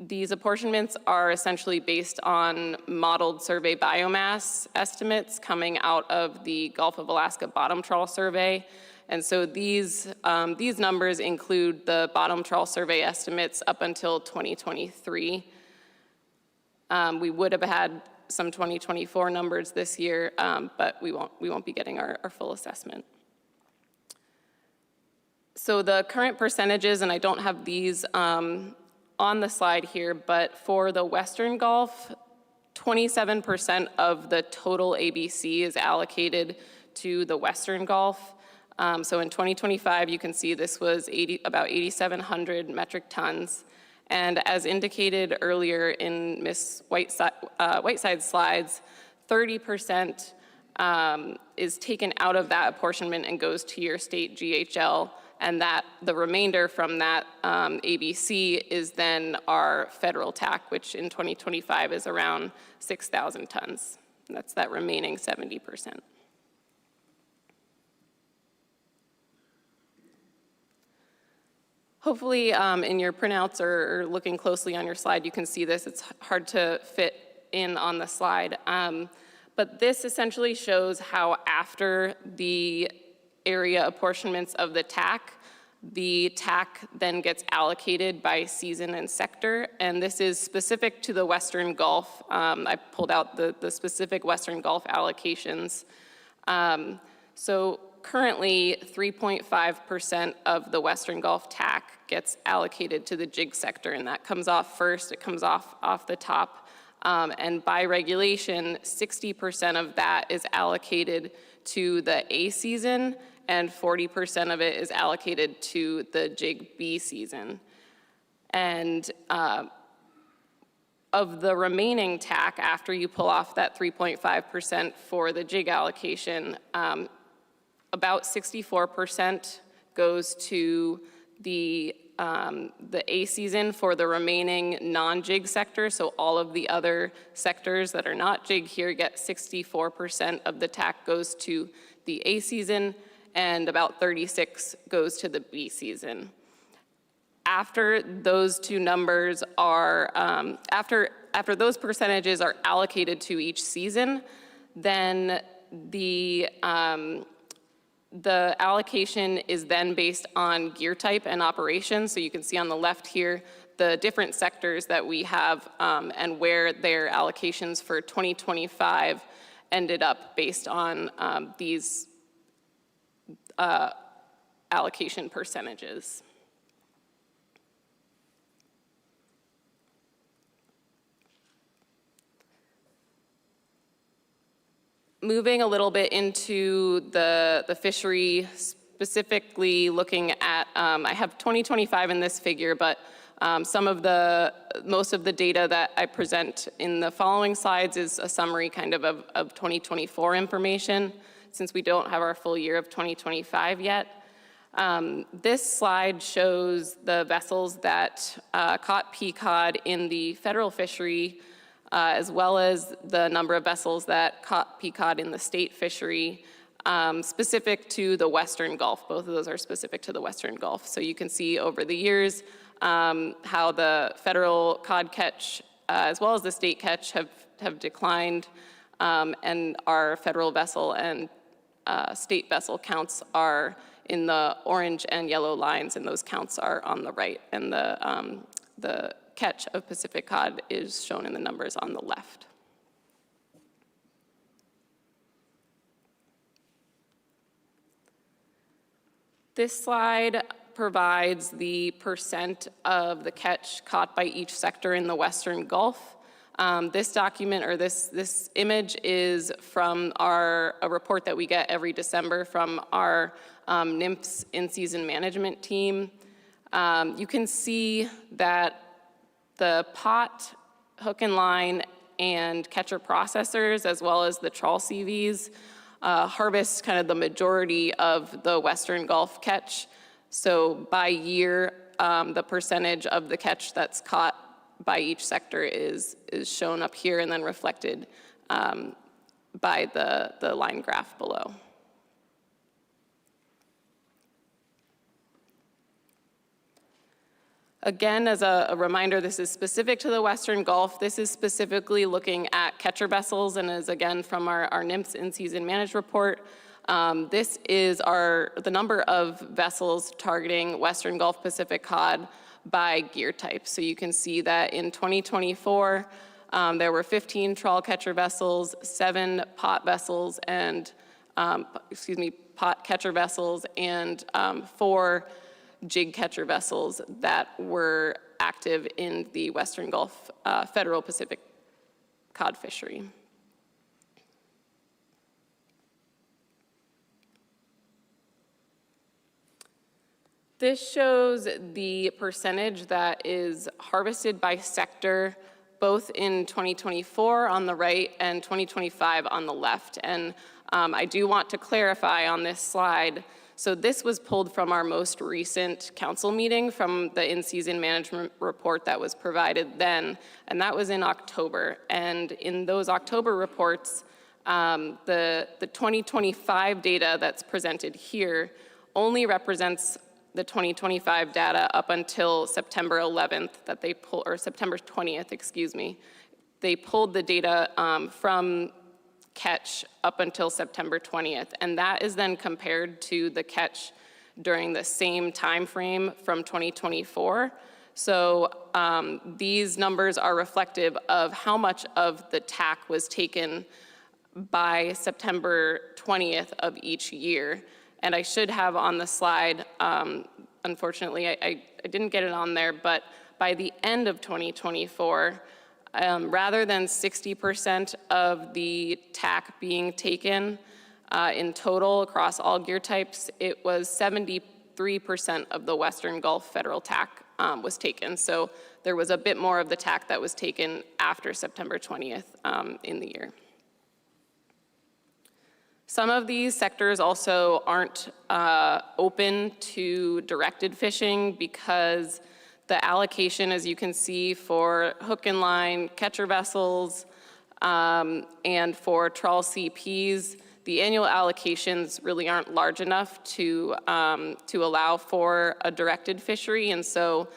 [SPEAKER 18] These apportionments are essentially based on modeled survey biomass estimates coming out of the Gulf of Alaska bottom trawl survey. And so these numbers include the bottom trawl survey estimates up until 2023. We would have had some 2024 numbers this year, but we won't be getting our full assessment. So the current percentages, and I don't have these on the slide here, but for the Western Gulf, 27% of the total ABC is allocated to the Western Gulf. So in 2025, you can see this was about 8,700 metric tons. And as indicated earlier in Ms. Whiteside's slides, 30% is taken out of that apportionment and goes to your state GHL, and that the remainder from that ABC is then our federal TAC, which in 2025 is around 6,000 tons. And that's that remaining 70%. Hopefully in your printouts or looking closely on your slide, you can see this. It's hard to fit in on the slide. But this essentially shows how after the area apportionments of the TAC then gets allocated by season and sector. And this is specific to the Western Gulf. I pulled out the specific Western Gulf allocations. So currently, 3.5% of the Western Gulf TAC gets allocated to the jig sector, and that comes off first. It comes off the top. And by regulation, 60% of that is allocated to the A season, and 40% of it is allocated to the jig B season. And of the remaining TAC, after you pull off that 3.5% for the jig allocation, about 64% goes to the A season for the remaining non-jig sector. So all of the other sectors that are not jig here get 64% of the TAC goes to the A season, and about 36 goes to the B season. After those two numbers are, after those percentages are allocated to each season, then the allocation is then based on gear type and operation. So you can see on the left here the different sectors that we have and where their allocations for 2025 ended up based on these allocation percentages. Moving a little bit into the fishery, specifically looking at, I have 2025 in this figure, but most of the data that I present in the following slides is a summary kind of 2024 information, since we don't have our full year of 2025 yet. This slide shows the vessels that caught pea cod in the federal fishery, as well as the number of vessels that caught pea cod in the state fishery, specific to the Western Gulf. Both of those are specific to the Western Gulf. So you can see over the years how the federal cod catch, as well as the state catch, have declined, and our federal vessel and state vessel counts are in the orange and yellow lines, and those counts are on the right, and the catch of Pacific cod is shown in the numbers on the left. This slide provides the percent of the catch caught by each sector in the Western Gulf. This document, or this image, is from a report that we get every December from our NMFS in-season management team. You can see that the pot, hook and line, and catcher processors, as well as the trawl CVs, harvest kind of the majority of the Western Gulf catch. So by year, the percentage of the catch that's caught by each sector is shown up here and then reflected by the line graph below. Again, as a reminder, this is specific to the Western Gulf. This is specifically looking at catcher vessels and is again from our NMFS in-season managed report. This is the number of vessels targeting Western Gulf Pacific cod by gear type. So you can see that in 2024, there were 15 trawl catcher vessels, 7 pot vessels, and pot catcher vessels, and 4 jig catcher vessels that were active in the Western Gulf Federal Pacific cod fishery. This shows the percentage that is harvested by sector, both in 2024 on the right and 2025 on the left. And I do want to clarify on this slide, so this was pulled from our most recent council meeting from the in-season management report that was provided then, and that was in October. And in those October reports, the 2025 data that's presented here only represents the 2025 data up until September 11th that they pull, or September 20th, excuse me. They pulled the data from catch up until September 20th, and that is then compared to the catch during the same time frame from 2024. So these numbers are reflective of how much of the TAC was taken by September 20th of each year. And I should have on the slide, unfortunately, I didn't get it on there, but by the end of 2024, rather than 60% of the TAC being taken in total across all gear types, it was 73% of the Western Gulf federal TAC was taken. So there was a bit more of the TAC that was taken after September 20th in the year. Some of these sectors also aren't open to directed fishing because the allocation, as you can see, for hook and line catcher vessels and for trawl CPs, the annual allocations really aren't large enough to allow for a directed fishery, and so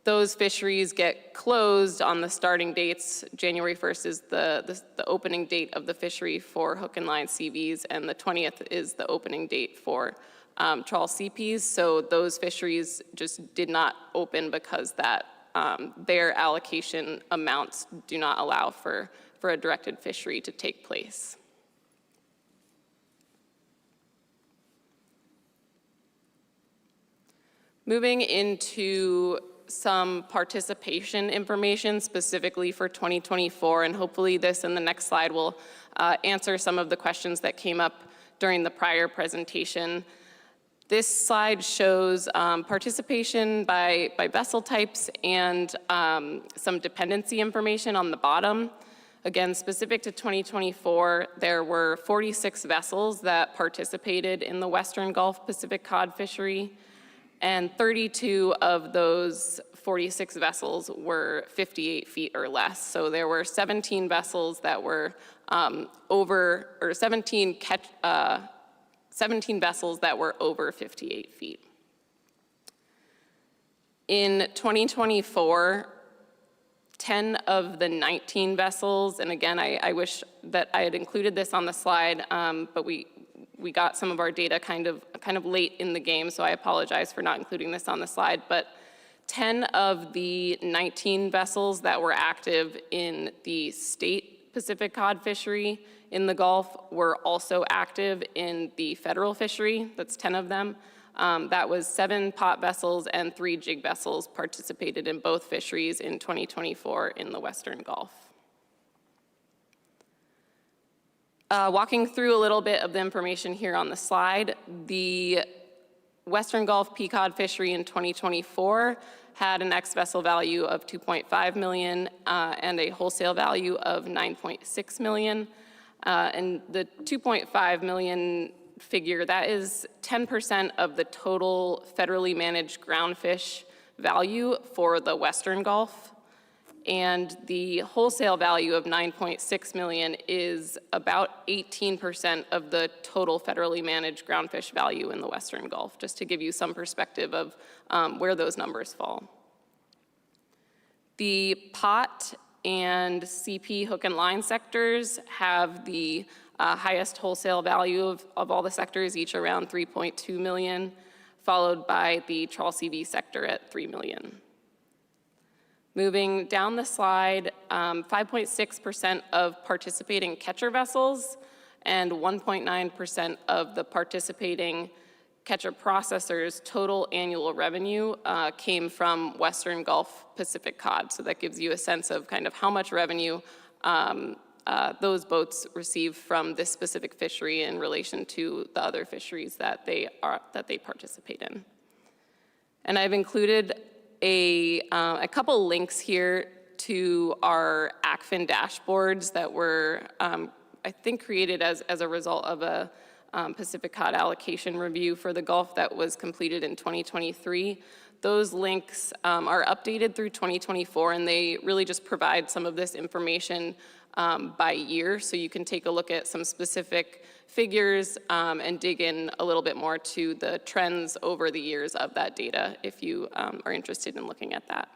[SPEAKER 18] those fisheries get closed on the starting dates. January 1st is the opening date of the fishery for hook and line CVs, and the 20th is the opening date for trawl CPs. So those fisheries just did not open because their allocation amounts do not allow for a directed fishery to take place. Moving into some participation information specifically for 2024, and hopefully this and the next slide will answer some of the questions that came up during the prior presentation. This slide shows participation by vessel types and some dependency information on the bottom. Again, specific to 2024, there were 46 vessels that participated in the Western Gulf Pacific cod fishery, and 32 of those 46 vessels were 58 feet or less. So there were 17 vessels that were 17 vessels that were over 58 feet. In 2024, 10 of the 19 vessels, and again, I wish that I had included this on the slide, but we got some of our data kind of late in the game, so I apologize for not including this on the slide, but 10 of the 19 vessels that were active in the state Pacific cod fishery in the Gulf were also active in the federal fishery. That's 10 of them. That was 7 pot vessels and 3 jig vessels participated in both fisheries in 2024 in the Western Gulf. Walking through a little bit of the information here on the slide, the Western Gulf peacock fishery in 2024 had an ex-vessel value of $2.5 million and a wholesale value of $9.6 million. And the $2.5 million figure, that is 10% of the total federally managed groundfish value for the Western Gulf. And the wholesale value of $9.6 million is about 18% of the total federally managed groundfish value in the Western Gulf, just to give you some perspective of where those numbers fall. The pot and CP hook and line sectors have the highest wholesale value of all the sectors, each around $3.2 million, followed by the trawl CV sector at $3 million. Moving down the slide, 5.6% of participating catcher vessels and 1.9% of the participating catcher processors' total annual revenue came from Western Gulf Pacific cod. So that gives you a sense of kind of how much revenue those boats receive from this specific fishery in relation to the other fisheries that they participate in. And I've included a couple links here to our ACFIN dashboards that were, I think, created as a result of a Pacific cod allocation review for the Gulf that was completed in 2023. Those links are updated through 2024, and they really just provide some of this information by year, so you can take a look at some specific figures and dig in a little bit more to the trends over the years of that data if you are interested in looking at that.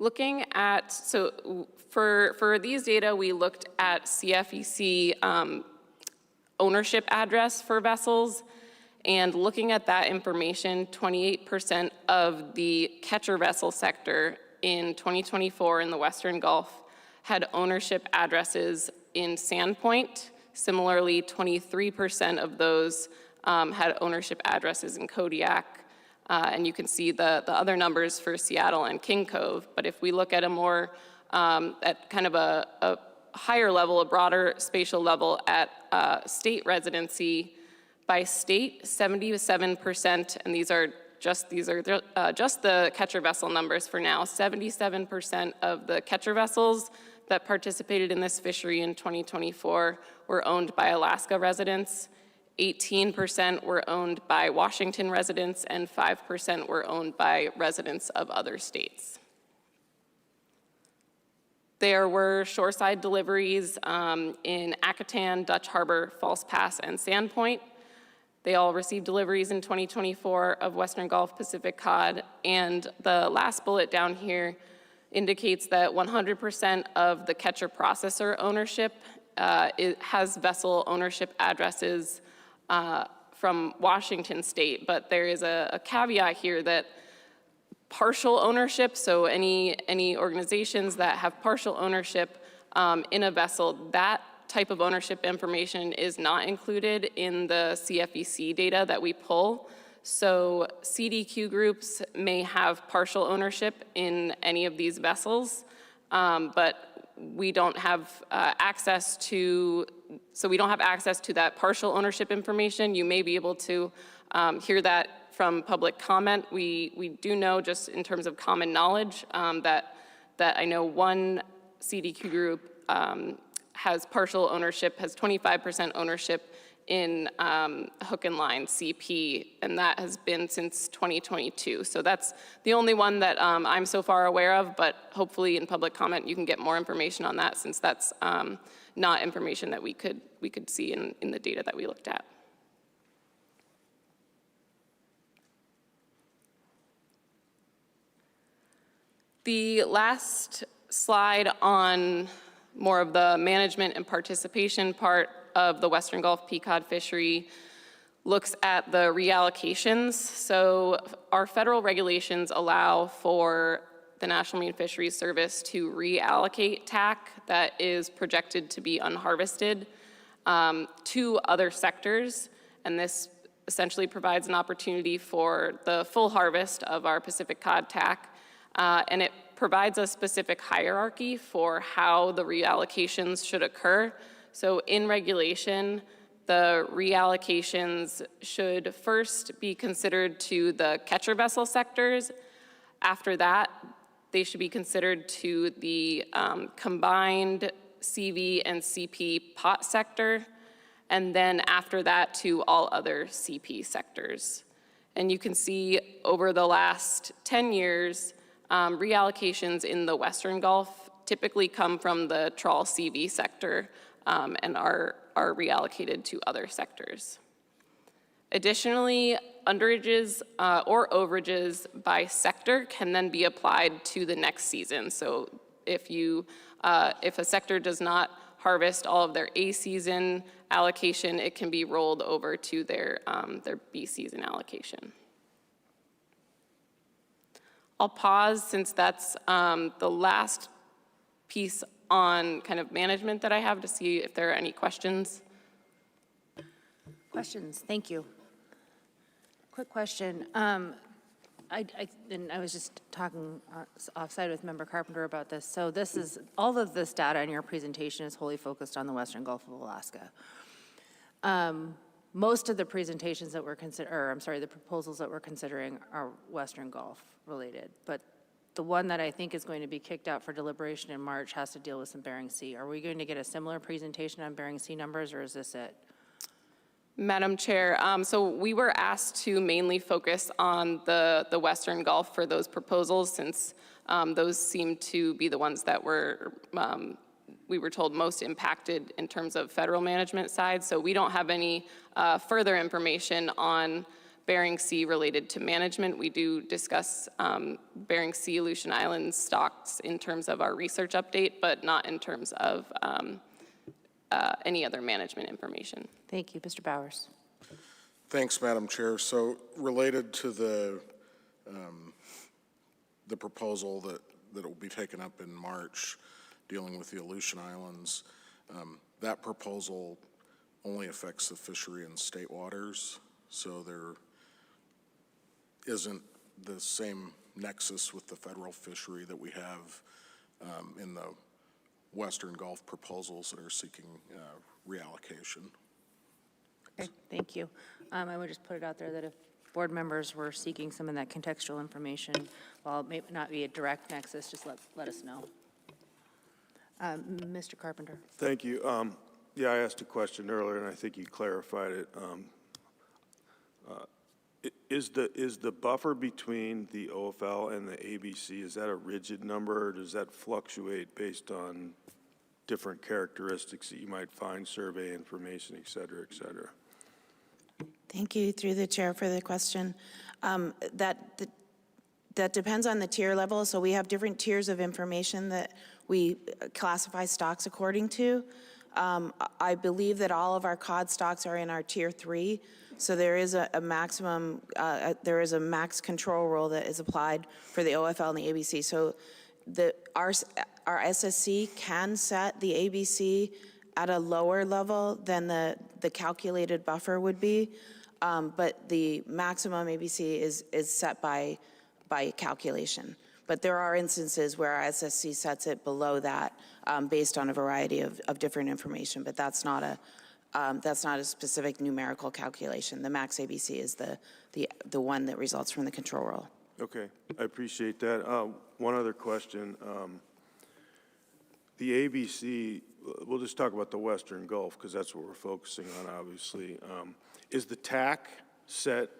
[SPEAKER 18] Looking at, so for these data, we looked at CFEC ownership address for vessels, and looking at that information, 28% of the catcher vessel sector in 2024 in the Western Gulf had ownership addresses in Sandpoint. Similarly, 23% of those had ownership addresses in Kodiak. And you can see the other numbers for Seattle and King Cove. But if we look at a more, at kind of a higher level, a broader spatial level at state residency, by state, 77%, and these are just the catcher vessel numbers for now, 77% of the catcher vessels that participated in this fishery in 2024 were owned by Alaska residents, 18% were owned by Washington residents, and 5% were owned by residents of other states. There were shoreside deliveries in Acatan, Dutch Harbor, False Pass, and Sandpoint. They all received deliveries in 2024 of Western Gulf Pacific cod, and the last bullet down here indicates that 100% of the catcher processor ownership has vessel ownership addresses from Washington State, but there is a caveat here that partial ownership, so any organizations that have partial ownership in a vessel, that type of ownership information is not included in the CFEC data that we pull. So CDQ groups may have partial ownership in any of these vessels, but we don't have access to, so we don't have access to that partial ownership information. You may be able to hear that from public comment. We do know, just in terms of common knowledge, that I know one CDQ group has partial ownership, has 25% ownership in hook and line CP, and that has been since 2022. So that's the only one that I'm so far aware of, but hopefully in public comment you can get more information on that, since that's not information that we could see in the data that we looked at. The last slide on more of the management and participation part of the Western Gulf Pequod fishery looks at the reallocations. So our federal regulations allow for the National Marine Fisheries Service to reallocate TAC that is projected to be unharvested to other sectors, and this essentially provides an opportunity for the full harvest of our Pacific cod TAC, and it provides a specific hierarchy for how the reallocations should occur. So in regulation, the reallocations should first be considered to the catcher vessel sectors. After that, they should be considered to the combined CV and CP pot sector, and then after that to all other CP sectors. And you can see over the last 10 years, reallocations in the Western Gulf typically come from the trawl CV sector and are reallocated to other sectors. Additionally, underages or overages by sector can then be applied to the next season. So if a sector does not harvest all of their A season allocation, it can be rolled over to their B season allocation. I'll pause, since that's the last piece on kind of management that I have, to see if there are any questions.
[SPEAKER 1] Questions? Thank you. Quick question. And I was just talking offside with Member Carpenter about this. So this is, all of this data in your presentation is wholly focused on the Western Gulf of Alaska. Most of the presentations that we're the proposals that we're considering are Western Gulf related, but the one that I think is going to be kicked out for deliberation in March has to deal with some Bering Sea. Are we going to get a similar presentation on Bering Sea numbers, or is this it?
[SPEAKER 18] Madam Chair, so we were asked to mainly focus on the Western Gulf for those proposals, since those seem to be the ones that were, we were told, most impacted in terms of federal management side. So we don't have any further information on Bering Sea related to management. We do discuss Bering Sea, Aleutian Islands stocks in terms of our research update, but not in terms of any other management information.
[SPEAKER 1] Thank you. Mr. Bowers.
[SPEAKER 10] Thanks, Madam Chair. So related to the proposal that will be taken up in March dealing with the Aleutian Islands, that proposal only affects the fishery in state waters, so there isn't the same nexus with the federal fishery that we have in the Western Gulf proposals that are seeking reallocation.
[SPEAKER 1] Okay, thank you. I would just put it out there that if board members were seeking some of that contextual information, while it may not be a direct nexus, just let us know. Mr. Carpenter.
[SPEAKER 14] Thank you. Yeah, I asked a question earlier, and I think you clarified it. Is the buffer between the OFL and the ABC, is that a rigid number, or does that fluctuate based on different characteristics that you might find, survey information, et cetera, et cetera?
[SPEAKER 17] Thank you, through the chair, for the question. That depends on the tier level. So we have different tiers of information that we classify stocks according to. I believe that all of our cod stocks are in our tier 3. So there is a maximum, there is a max control rule that is applied for the OFL and the ABC. So our SSC can set the ABC at a lower level than the calculated buffer would be, but the maximum ABC is set by calculation. But there are instances where our SSC sets it below that based on a variety of different information, but that's not That's not a specific numerical calculation. The max ABC is the one that results from the control roll.
[SPEAKER 14] Okay, I appreciate that. One other question. The ABC, we'll just talk about the Western Gulf because that's what we're focusing on, obviously. Is the TAC set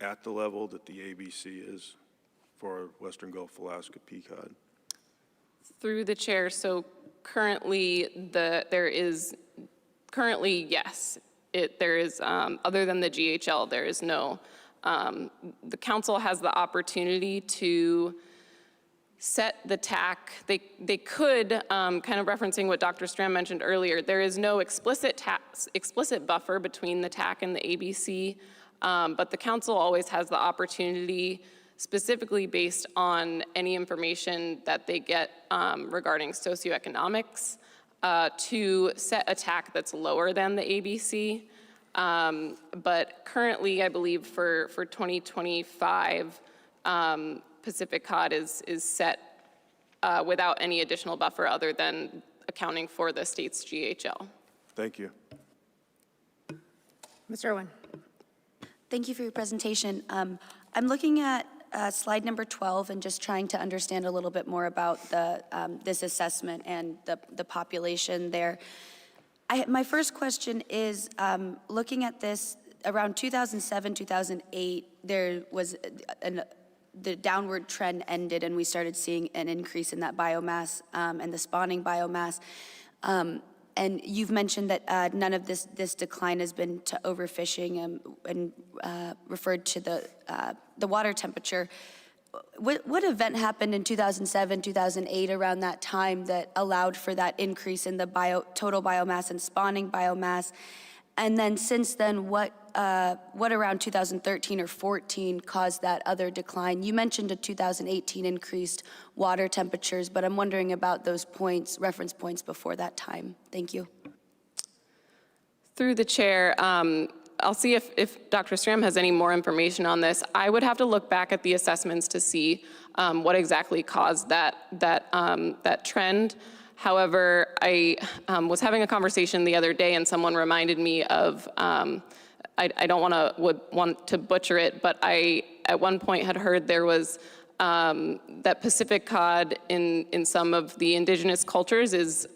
[SPEAKER 14] at the level that the ABC is for Western Gulf Alaska peacock?
[SPEAKER 18] Through the chair, so currently, yes. There is, other than the GHL, there is no. The council has the opportunity to set the TAC. They could, kind of referencing what Dr. Stram mentioned earlier, there is no explicit buffer between the TAC and the ABC, but the council always has the opportunity, specifically based on any information that they get regarding socioeconomics, to set a TAC that's lower than the ABC. But currently, I believe for 2025, Pacific Cod is set without any additional buffer other than accounting for the state's GHL.
[SPEAKER 14] Thank you.
[SPEAKER 1] Mr. Irwin.
[SPEAKER 2] Thank you for your presentation. I'm looking at slide number 12 and just trying to understand a little bit more about this assessment and the population there. My first question is, looking at this, around 2007, 2008, there was the downward trend ended and we started seeing an increase in that biomass and the spawning biomass. And you've mentioned that none of this decline has been to overfishing and referred to the water temperature. What event happened in 2007, 2008 around that time that allowed for that increase in the total biomass and spawning biomass? And then since then, what around 2013 or 14 caused that other decline? You mentioned a 2018 increased water temperatures, but I'm wondering about those points, reference points before that time. Thank you.
[SPEAKER 18] Through the chair, I'll see if Dr. Stram has any more information on this. I would have to look back at the assessments to see what exactly caused that trend. However, I was having a conversation the other day and someone reminded me of, I don't want to butcher it, but I at one point had heard there was that Pacific cod in some of the indigenous cultures is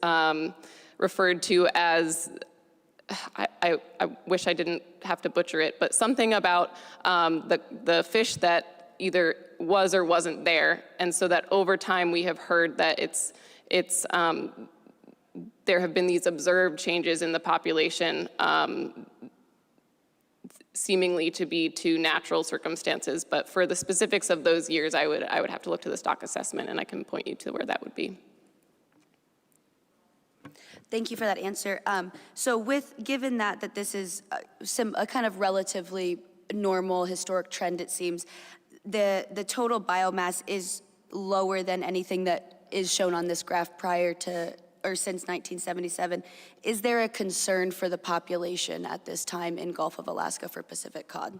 [SPEAKER 18] referred to as, I wish I didn't have to butcher it, but something about the fish that either was or wasn't there. And so that over time we have heard that there have been these observed changes in the population, seemingly to be to natural circumstances. But for the specifics of those years, I would have to look to the stock assessment, and I can point you to where that would be.
[SPEAKER 2] Thank you for that answer. So given that this is a kind of relatively normal historic trend, it seems, the total biomass is lower than anything that is shown on this graph prior to or since 1977. Is there a concern for the population at this time in Gulf of Alaska for Pacific cod?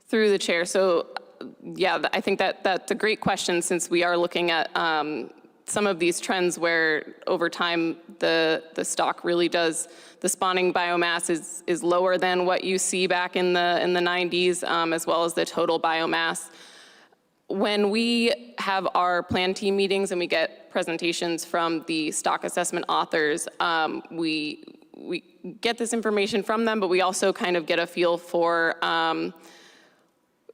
[SPEAKER 18] Through the chair, so yeah, I think that's a great question since we are looking at some of these trends where over time the stock really does, the spawning biomass is lower than what you see back in the 90s, as well as the total biomass. When we have our plan team meetings and we get presentations from the stock assessment authors, we get this information from them, but we also kind of get a feel for,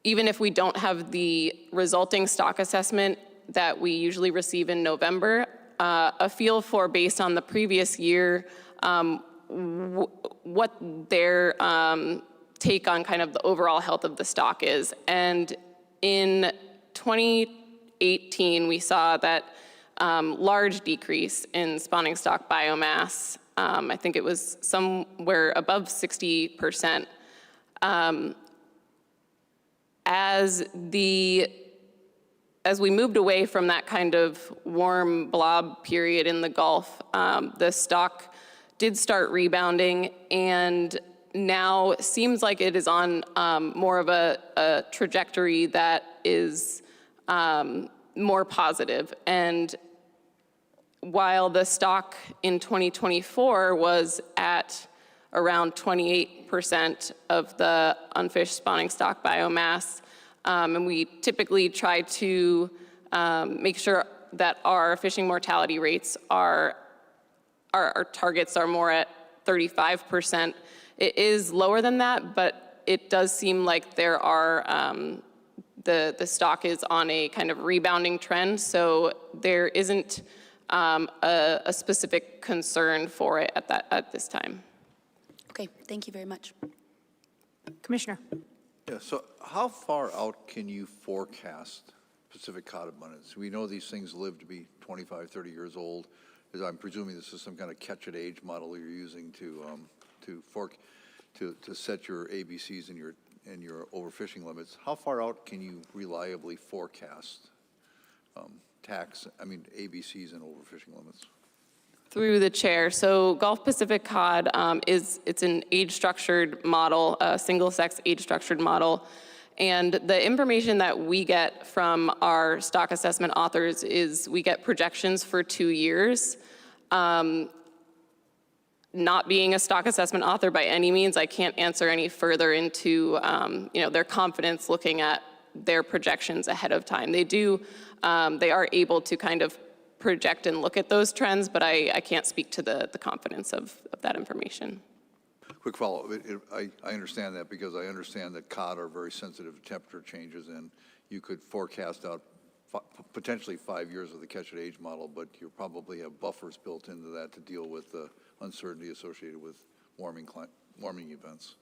[SPEAKER 18] even if we don't have the resulting stock assessment that we usually receive in November, a feel for, based on the previous year, what their take on kind of the overall health of the stock is. And in 2018, we saw that large decrease in spawning stock biomass. I think it was somewhere above 60%. As we moved away from that kind of warm blob period in the Gulf, the stock did start rebounding, and now seems like it is on more of a trajectory that is more positive. And while the stock in 2024 was at around 28% of the unfished spawning stock biomass, and we typically try to make sure that our fishing mortality rates our targets are more at 35%. It is lower than that, but it does seem like there are, the stock is on a kind of rebounding trend, so there isn't a specific concern for it at this time.
[SPEAKER 2] Okay, thank you very much.
[SPEAKER 1] Commissioner.
[SPEAKER 8] Yeah, so how far out can you forecast Pacific cod abundance? We know these things live to be 25, 30 years old. As I'm presuming this is some kind of catch-at-age model you're using to set your ABCs and your overfishing limits. How far out can you reliably forecast ABCs and overfishing limits?
[SPEAKER 18] Through the chair, so Gulf Pacific cod it's an age-structured model, a single-sex age-structured model, and the information that we get from our stock assessment authors is we get projections for 2 years. Not being a stock assessment author by any means, I can't answer any further into their confidence looking at their projections ahead of time. They are able to kind of project and look at those trends, but I can't speak to the confidence of that information.
[SPEAKER 8] Quick follow-up. I understand that because I understand that cod are very sensitive to temperature changes, and you could forecast out potentially 5 years of the catch-at-age model, but you probably have buffers built into that to deal with the uncertainty associated with warming events.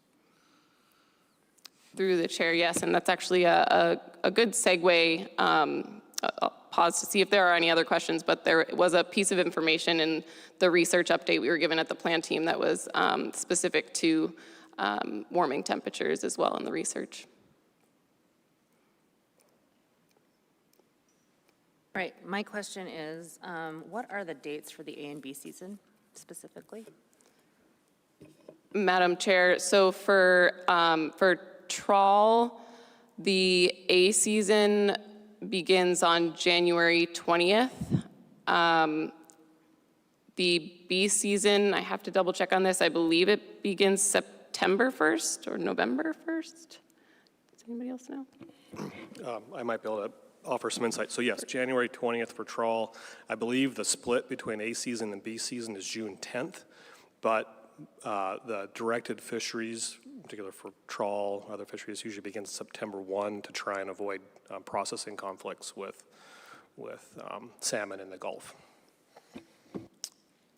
[SPEAKER 18] Through the chair, yes, and that's actually a good segue. I'll pause to see if there are any other questions, but there was a piece of information in the research update we were given at the plan team that was specific to warming temperatures as well in the research.
[SPEAKER 1] Right, my question is, what are the dates for the A and B season specifically?
[SPEAKER 18] Madam Chair, so for trawl, the A season begins on January 20th. The B season, I have to double check on this, I believe it begins September 1st or November 1st. Does anybody else know?
[SPEAKER 16] I might be able to offer some insight. So yes, January 20th for trawl. I believe the split between A season and B season is June 10th, but the directed fisheries, in particular for trawl, other fisheries, usually begins September 1 to try and avoid processing conflicts with salmon in the Gulf.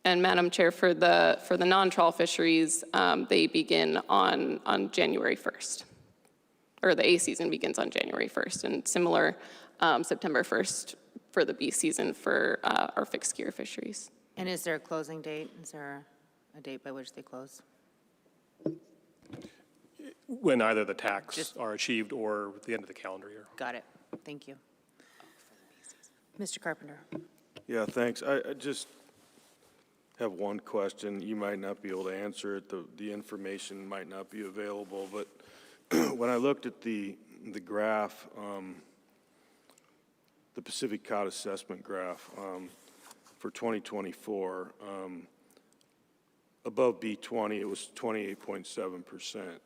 [SPEAKER 18] And Madam Chair, for the non-trawl fisheries, they begin on January 1st, or the A season begins on January 1st, and similar September 1st for the B season for our fixed gear fisheries.
[SPEAKER 1] And is there a closing date? Is there a date by which they close?
[SPEAKER 16] When either the tax are achieved or the end of the calendar year.
[SPEAKER 1] Got it. Thank you. Mr. Carpenter.
[SPEAKER 14] Yeah, thanks. I just have one question. You might not be able to answer it. The information might not be available, but when I looked at the graph, the Pacific cod assessment graph for 2024, above B20, it was 28.7%.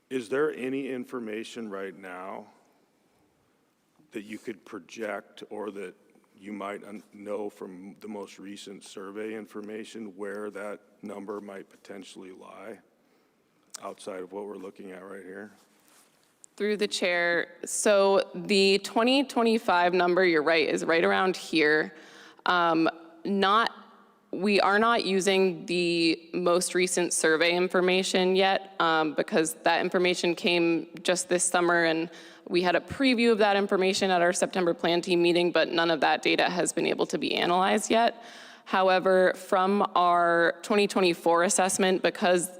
[SPEAKER 14] Is there any information right now that you could project or that you might know from the most recent survey information where that number might potentially lie outside of what we're looking at right here?
[SPEAKER 18] Through the chair, so the 2025 number, you're right, is right around here. We are not using the most recent survey information yet because that information came just this summer, and we had a preview of that information at our September plan team meeting, but none of that data has been able to be analyzed yet. However, from our 2024 assessment, because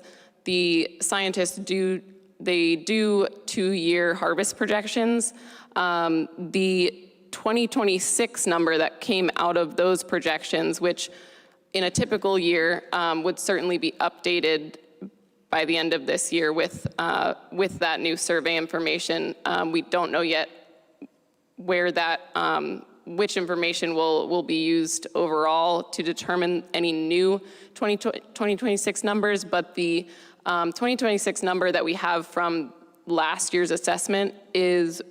[SPEAKER 18] the scientists do 2-year harvest projections, the 2026 number that came out of those projections, which in a typical year would certainly be updated by the end of this year with that new survey information. We don't know yet where that which information will be used overall to determine any new 2026 numbers, but the 2026 number that we have from last year's assessment is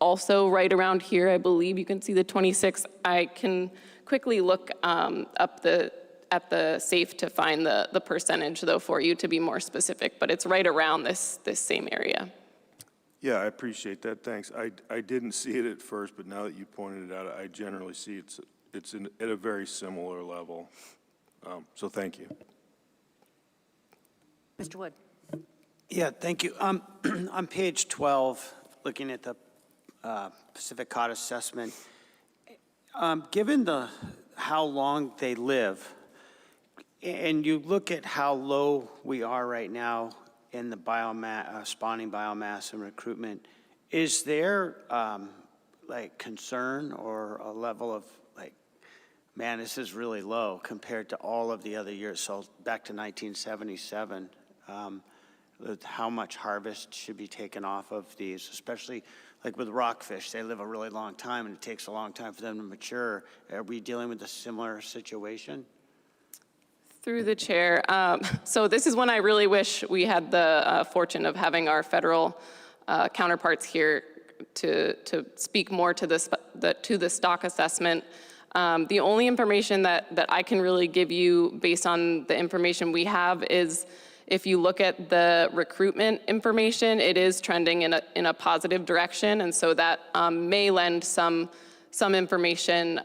[SPEAKER 18] also right around here. I believe you can see the 26. I can quickly look up at the SAFE to find the percentage, though, for you to be more specific, but it's right around this same area.
[SPEAKER 14] Yeah, I appreciate that, thanks. I didn't see it at first, but now that you pointed it out, I generally see it's at a very similar level. So thank you.
[SPEAKER 1] Mr. Wood.
[SPEAKER 7] Yeah, thank you. On page 12, looking at the Pacific cod assessment, given how long they live, and you look at how low we are right now in the biomass, spawning biomass and recruitment, is there like concern or a level of like, man, this is really low compared to all of the other years? So back to 1977, how much harvest should be taken off of these, especially like with rockfish? They live a really long time and it takes a long time for them to mature. Are we dealing with a similar situation?
[SPEAKER 18] Through the chair. So this is when I really wish we had the fortune of having our federal counterparts here to speak more to the stock assessment. The only information that I can really give you based on the information we have is if you look at the recruitment information, it is trending in a positive direction, and so that may lend some information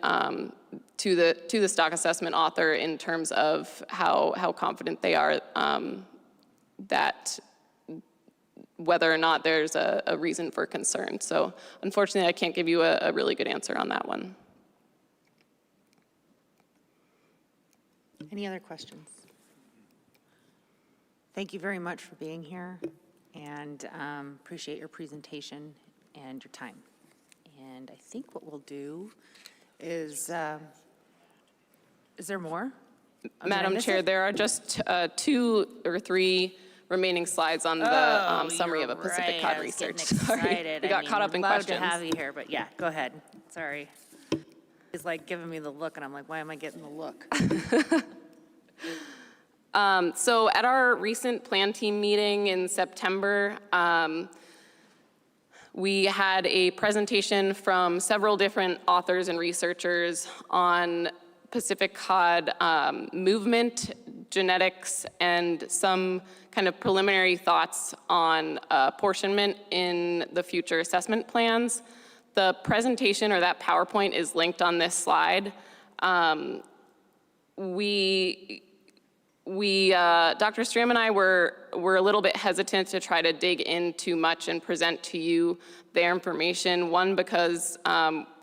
[SPEAKER 18] to the stock assessment author in terms of how confident they are that whether or not there's a reason for concern. So unfortunately, I can't give you a really good answer on that one.
[SPEAKER 1] Any other questions? Thank you very much for being here, and appreciate your presentation and your time. And I think what we'll do is there more?
[SPEAKER 18] Madam Chair, there are just 2 or 3 remaining slides on the summary of a Pacific cod research. Sorry, we got caught up in questions.
[SPEAKER 1] Love to have you here, but yeah, go ahead. Sorry. It's like giving me the look, and I'm like, why am I getting the look?
[SPEAKER 18] So at our recent plan team meeting in September, we had a presentation from several different authors and researchers on Pacific cod movement, genetics, and some kind of preliminary thoughts on apportionment in the future assessment plans. The presentation, or that PowerPoint, is linked on this slide. Dr. Stram and I were a little bit hesitant to try to dig in too much and present to you their information. One, because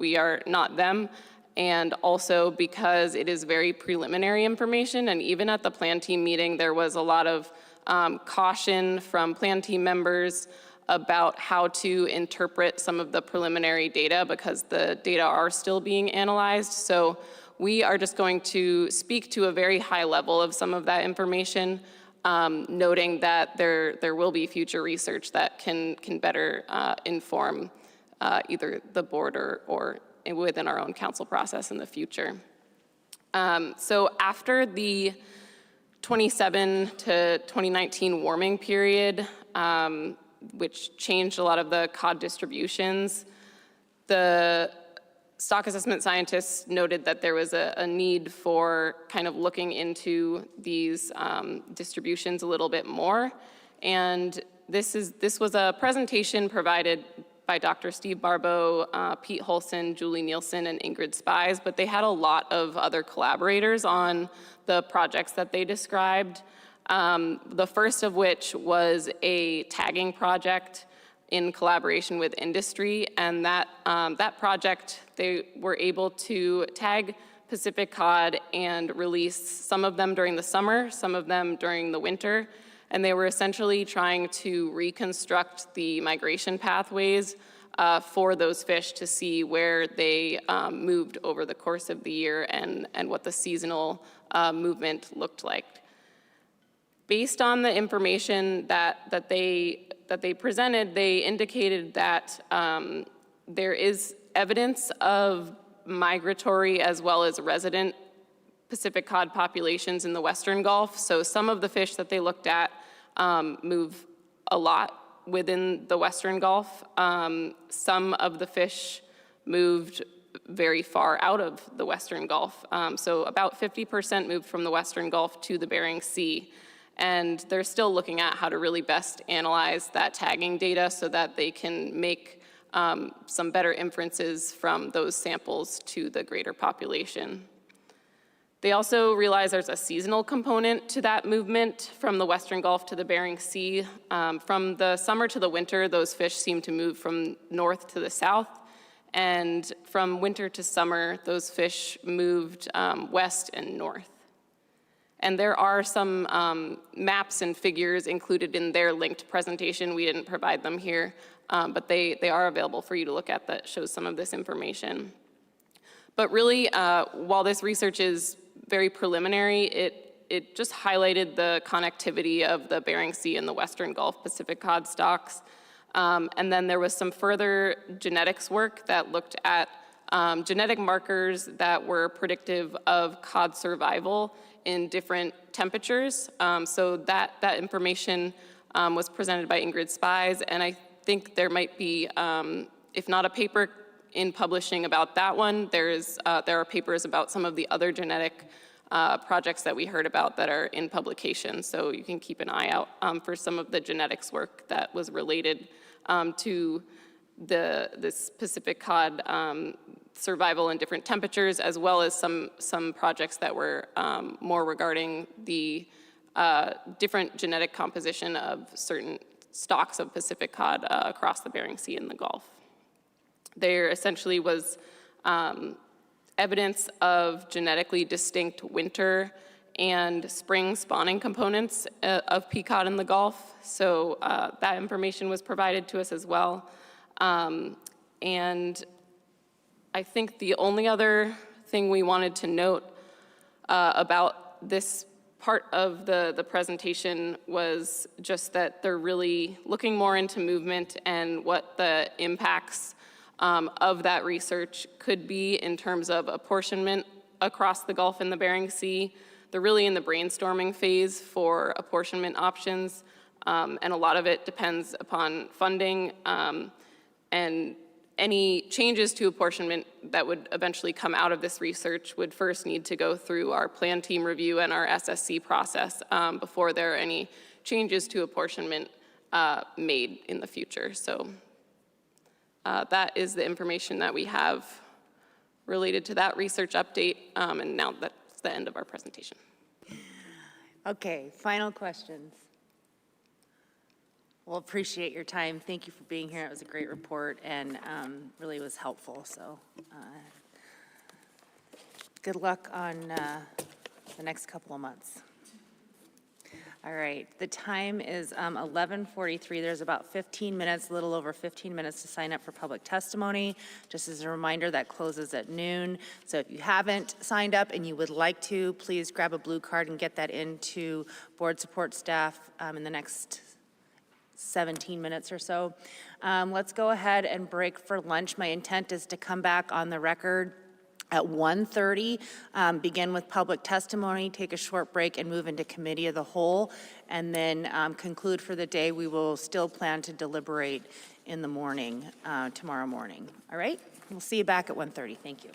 [SPEAKER 18] we are not them, and also because it is very preliminary information. And even at the plan team meeting, there was a lot of caution from plan team members about how to interpret some of the preliminary data because the data are still being analyzed. So we are just going to speak to a very high level of some of that information, noting that there will be future research that can better inform either the board or within our own council process in the future. So after the 27 to 2019 warming period, which changed a lot of the cod distributions, the stock assessment scientists noted that there was a need for kind of looking into these distributions a little bit more. And this was a presentation provided by Dr. Steve Barbeau, Pete Holson, Julie Nielsen, and Ingrid Spies, but they had a lot of other collaborators on the projects that they described. The first of which was a tagging project in collaboration with industry, and that project, they were able to tag Pacific cod and release some of them during the summer, some of them during the winter, and they were essentially trying to reconstruct the migration pathways for those fish to see where they moved over the course of the year and what the seasonal movement looked like. Based on the information that they presented, they indicated that there is evidence of migratory as well as resident Pacific cod populations in the Western Gulf. So some of the fish that they looked at move a lot within the Western Gulf. Some of the fish moved very far out of the Western Gulf. So about 50% moved from the Western Gulf to the Bering Sea. And they're still looking at how to really best analyze that tagging data so that they can make some better inferences from those samples to the greater population. They also realize there's a seasonal component to that movement from the Western Gulf to the Bering Sea. From the summer to the winter, those fish seem to move from north to the south. And from winter to summer, those fish moved west and north. And there are some maps and figures included in their linked presentation. We didn't provide them here, but they are available for you to look at that shows some of this information. But really, while this research is very preliminary, it just highlighted the connectivity of the Bering Sea and the Western Gulf Pacific cod stocks. And then there was some further genetics work that looked at genetic markers that were predictive of cod survival in different temperatures. So that information was presented by Ingrid Spies, and I think there might be, if not a paper in publishing about that one, there are papers about some of the other genetic projects that we heard about that are in publication. So you can keep an eye out for some of the genetics work that was related to this Pacific cod survival in different temperatures, as well as some projects that were more regarding the different genetic composition of certain stocks of Pacific cod across the Bering Sea and the Gulf. There essentially was evidence of genetically distinct winter and spring spawning components of pea cod in the Gulf. So that information was provided to us as well. And I think the only other thing we wanted to note about this part of the presentation was just that they're really looking more into movement and what the impacts of that research could be in terms of apportionment across the Gulf and the Bering Sea. They're really in the brainstorming phase for apportionment options, and a lot of it depends upon funding, and any changes to apportionment that would eventually come out of this research would first need to go through our plan team review and our SSC process before there are any changes to apportionment made in the future. So that is the information that we have related to that research update, and now that's the end of our presentation.
[SPEAKER 1] Okay, final questions. Well, appreciate your time. Thank you for being here. It was a great report and really was helpful. So good luck on the next couple of months. All right, the time is 11:43. There's about 15 minutes, a little over 15 minutes to sign up for public testimony. Just as a reminder, that closes at noon. So if you haven't signed up and you would like to, please grab a blue card and get that into board support staff in the next 17 minutes or so. Let's go ahead and break for lunch. My intent is to come back on the record at 1:30, begin with public testimony, take a short break, and move into committee of the whole, and then conclude for the day. We will still plan to deliberate in the morning, tomorrow morning. All right? We'll see you back at 1:30. Thank you.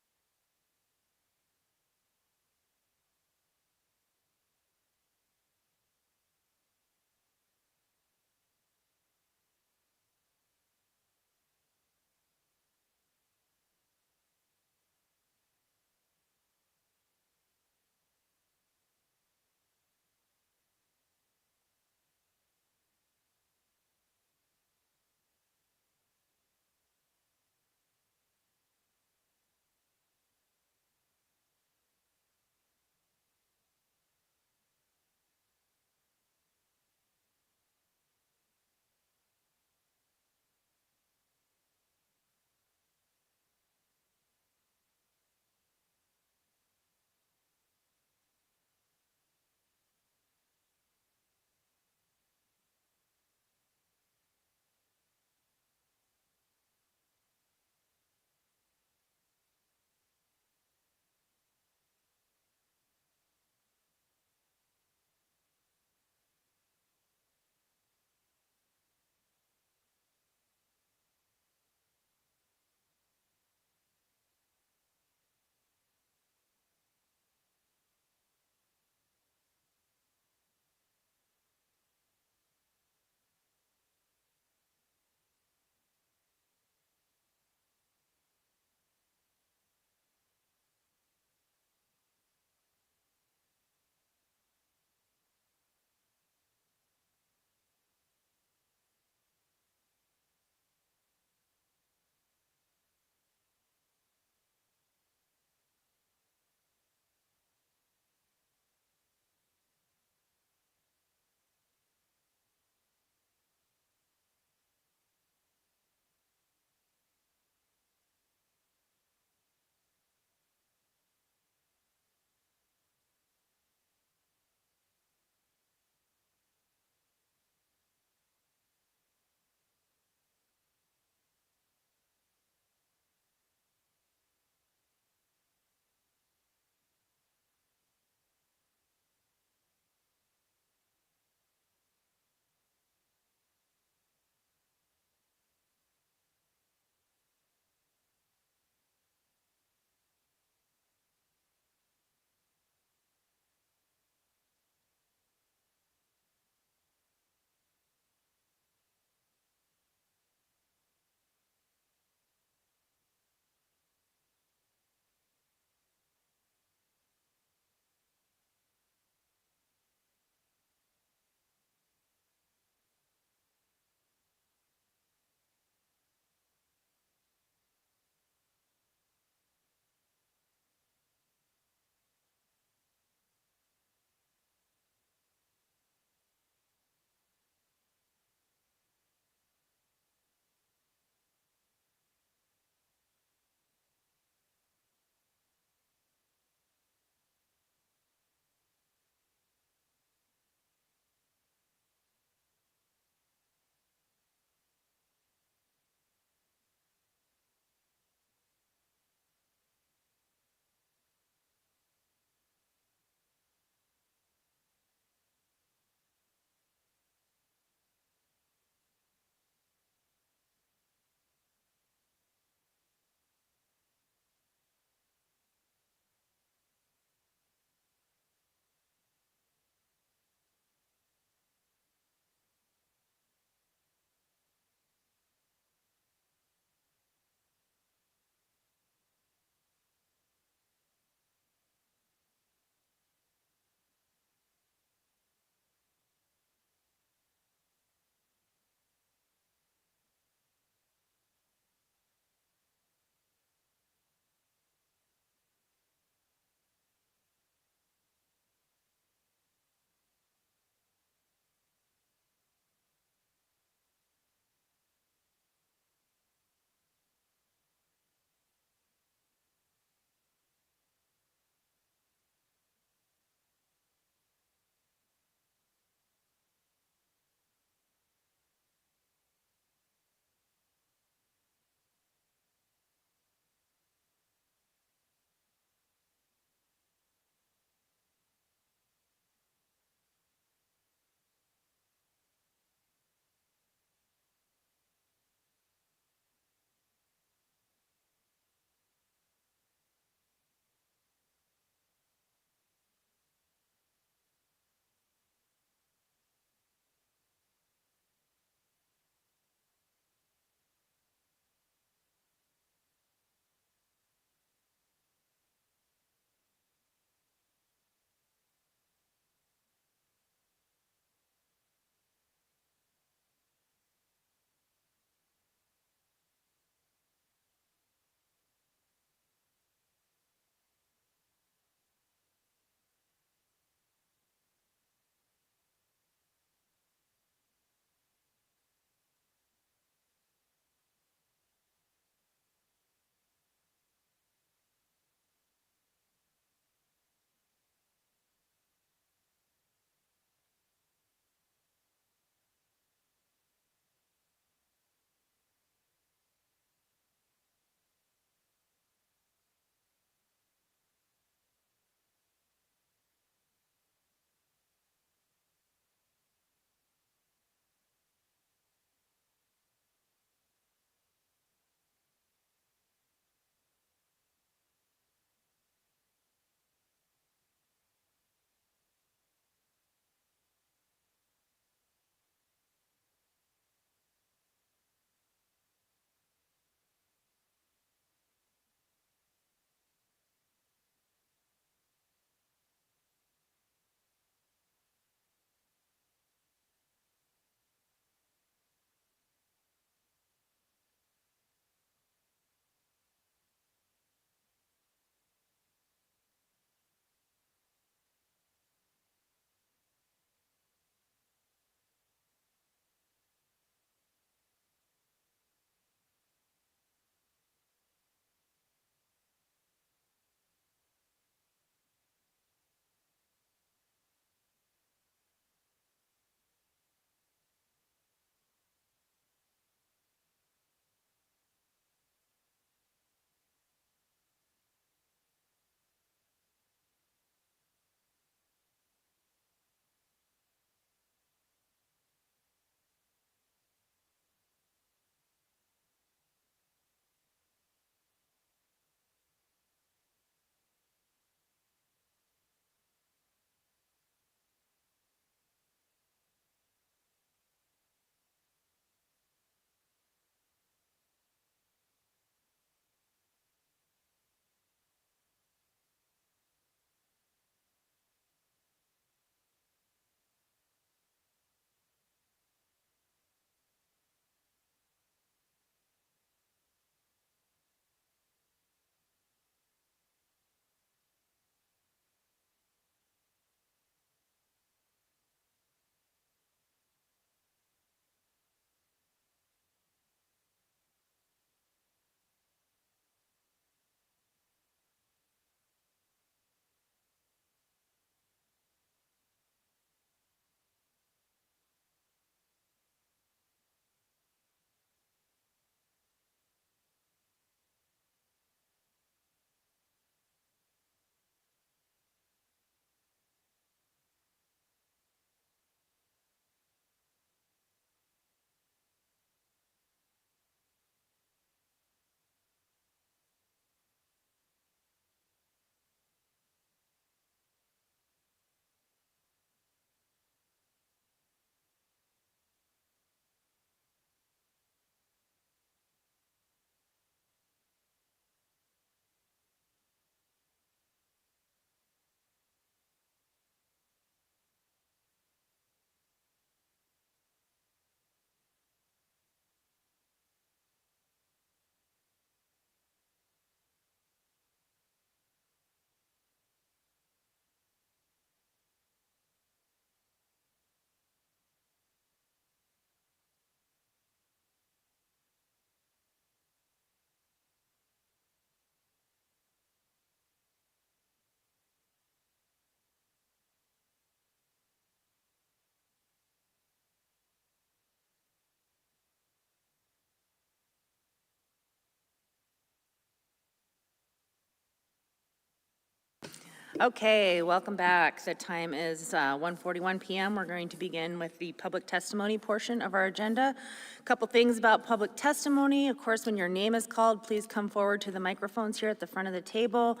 [SPEAKER 1] Okay, welcome back. The time is 1:41 p.m. We're going to begin with the public testimony portion of our agenda. A couple things about public testimony. Of course, when your name is called, please come forward to the microphones here at the front of the table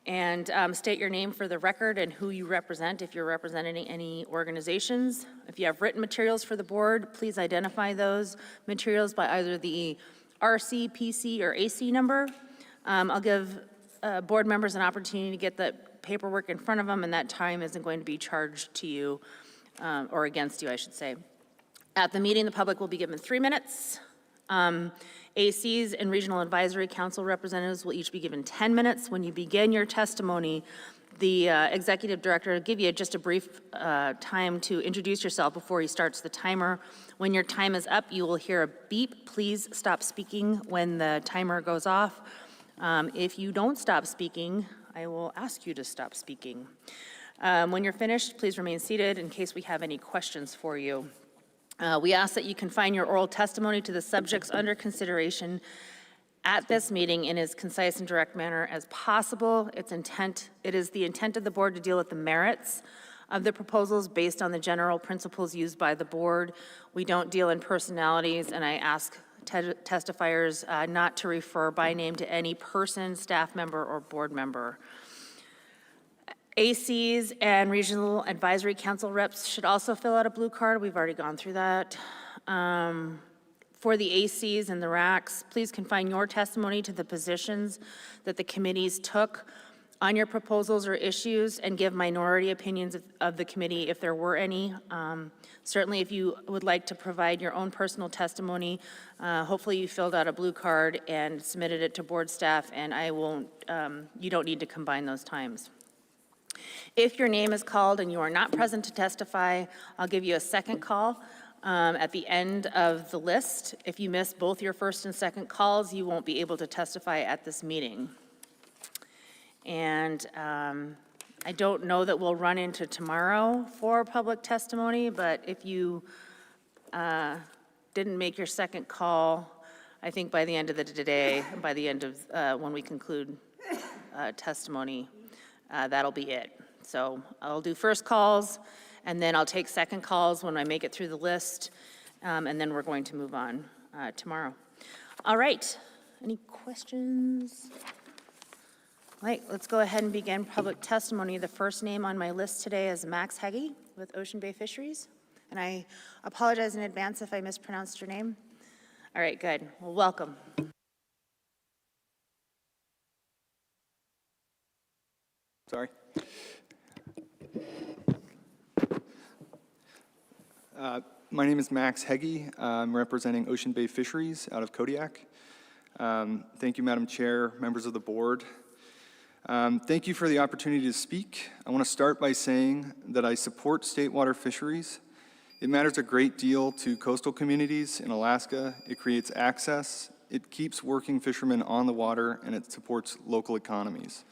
[SPEAKER 1] and state your name for the record and who you represent if you're representing any organizations. If you have written materials for the board, please identify those materials by either the RC, PC, or AC number. I'll give board members an opportunity to get the paperwork in front of them, and that time isn't going to be charged to you, or against you, I should say. At the meeting, the public will be given 3 minutes. ACs and Regional Advisory Council representatives will each be given 10 minutes. When you begin your testimony, the executive director will give you just a brief time to introduce yourself before he starts the timer. When your time is up, you will hear a beep. Please stop speaking when the timer goes off. If you don't stop speaking, I will ask you to stop speaking. When you're finished, please remain seated in case we have any questions for you. We ask that you confine your oral testimony to the subjects under consideration at this meeting in as concise and direct manner as possible. It is the intent of the board to deal with the merits of the proposals based on the general principles used by the board. We don't deal in personalities, and I ask testifiers not to refer by name to any person, staff member, or board member. ACs and Regional Advisory Council reps should also fill out a blue card. We've already gone through that. For the ACs and the RACs, please confine your testimony to the positions that the committees took on your proposals or issues and give minority opinions of the committee if there were any. Certainly, if you would like to provide your own personal testimony, hopefully you filled out a blue card and submitted it to board staff, and you don't need to combine those times. If your name is called and you are not present to testify, I'll give you a second call at the end of the list. If you miss both your first and second calls, you won't be able to testify at this meeting. And I don't know that we'll run into tomorrow for public testimony, but if you didn't make your second call, I think by the end of the day, by the end of when we conclude testimony, that'll be it. So I'll do first calls, and then I'll take second calls when I make it through the list, and then we're going to move on tomorrow. All right, any questions? All right, let's go ahead and begin public testimony. The first name on my list today is Max Heggie with Ocean Bay Fisheries, and I apologize in advance if I mispronounced your name. All right, good. Well, welcome.
[SPEAKER 19] Sorry. My name is Max Heggie. I'm representing Ocean Bay Fisheries out of Kodiak. Thank you, Madam Chair, members of the board. Thank you for the opportunity to speak. I want to start by saying that I support state water fisheries. It matters a great deal to coastal communities in Alaska. It creates access, it keeps working fishermen on the water, and it supports local economies.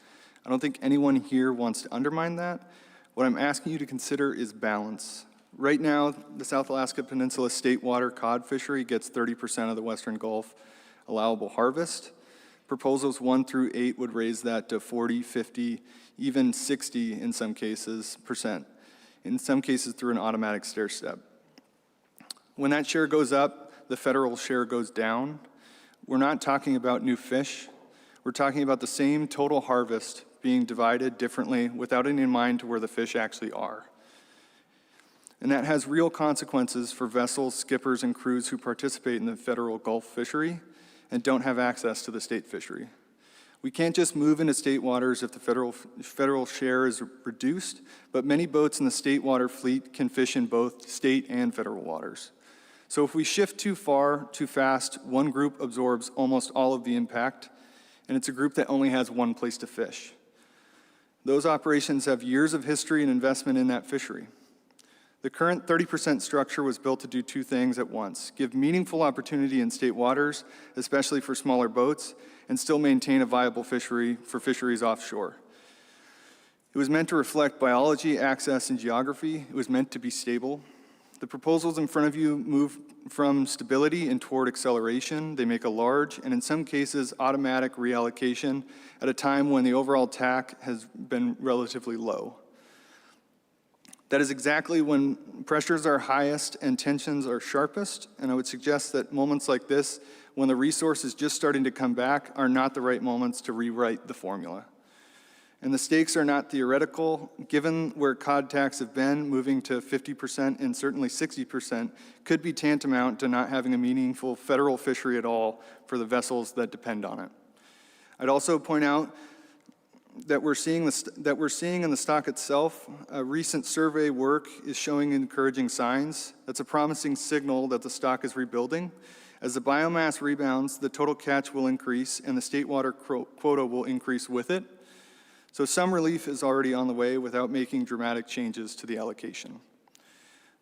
[SPEAKER 19] I don't think anyone here wants to undermine that. What I'm asking you to consider is balance. Right now, the South Alaska Peninsula state water cod fishery gets 30% of the Western Gulf allowable harvest. Proposals 1 through 8 would raise that to 40, 50, even 60 in some cases %. In some cases through an automatic stair step. When that share goes up, the federal share goes down. We're not talking about new fish. We're talking about the same total harvest being divided differently without any in mind to where the fish actually are. And that has real consequences for vessels, skippers, and crews who participate in the federal Gulf fishery and don't have access to the state fishery. We can't just move into state waters if the federal share is reduced, but many boats in the state water fleet can fish in both state and federal waters. So if we shift too far, too fast, one group absorbs almost all of the impact, and it's a group that only has one place to fish. Those operations have years of history and investment in that fishery. The current 30% structure was built to do two things at once: give meaningful opportunity in state waters, especially for smaller boats, and still maintain a viable fishery for fisheries offshore. It was meant to reflect biology, access, and geography. It was meant to be stable. The proposals in front of you move from stability and toward acceleration. They make a large, and in some cases, automatic reallocation at a time when the overall TAC has been relatively low. That is exactly when pressures are highest and tensions are sharpest, and I would suggest that moments like this, when the resource is just starting to come back, are not the right moments to rewrite the formula. And the stakes are not theoretical. Given where cod tax have been, moving to 50% and certainly 60% could be tantamount to not having a meaningful federal fishery at all for the vessels that depend on it. I'd also point out that we're seeing in the stock itself, recent survey work is showing encouraging signs. That's a promising signal that the stock is rebuilding. As the biomass rebounds, the total catch will increase and the state water quota will increase with it. So some relief is already on the way without making dramatic changes to the allocation.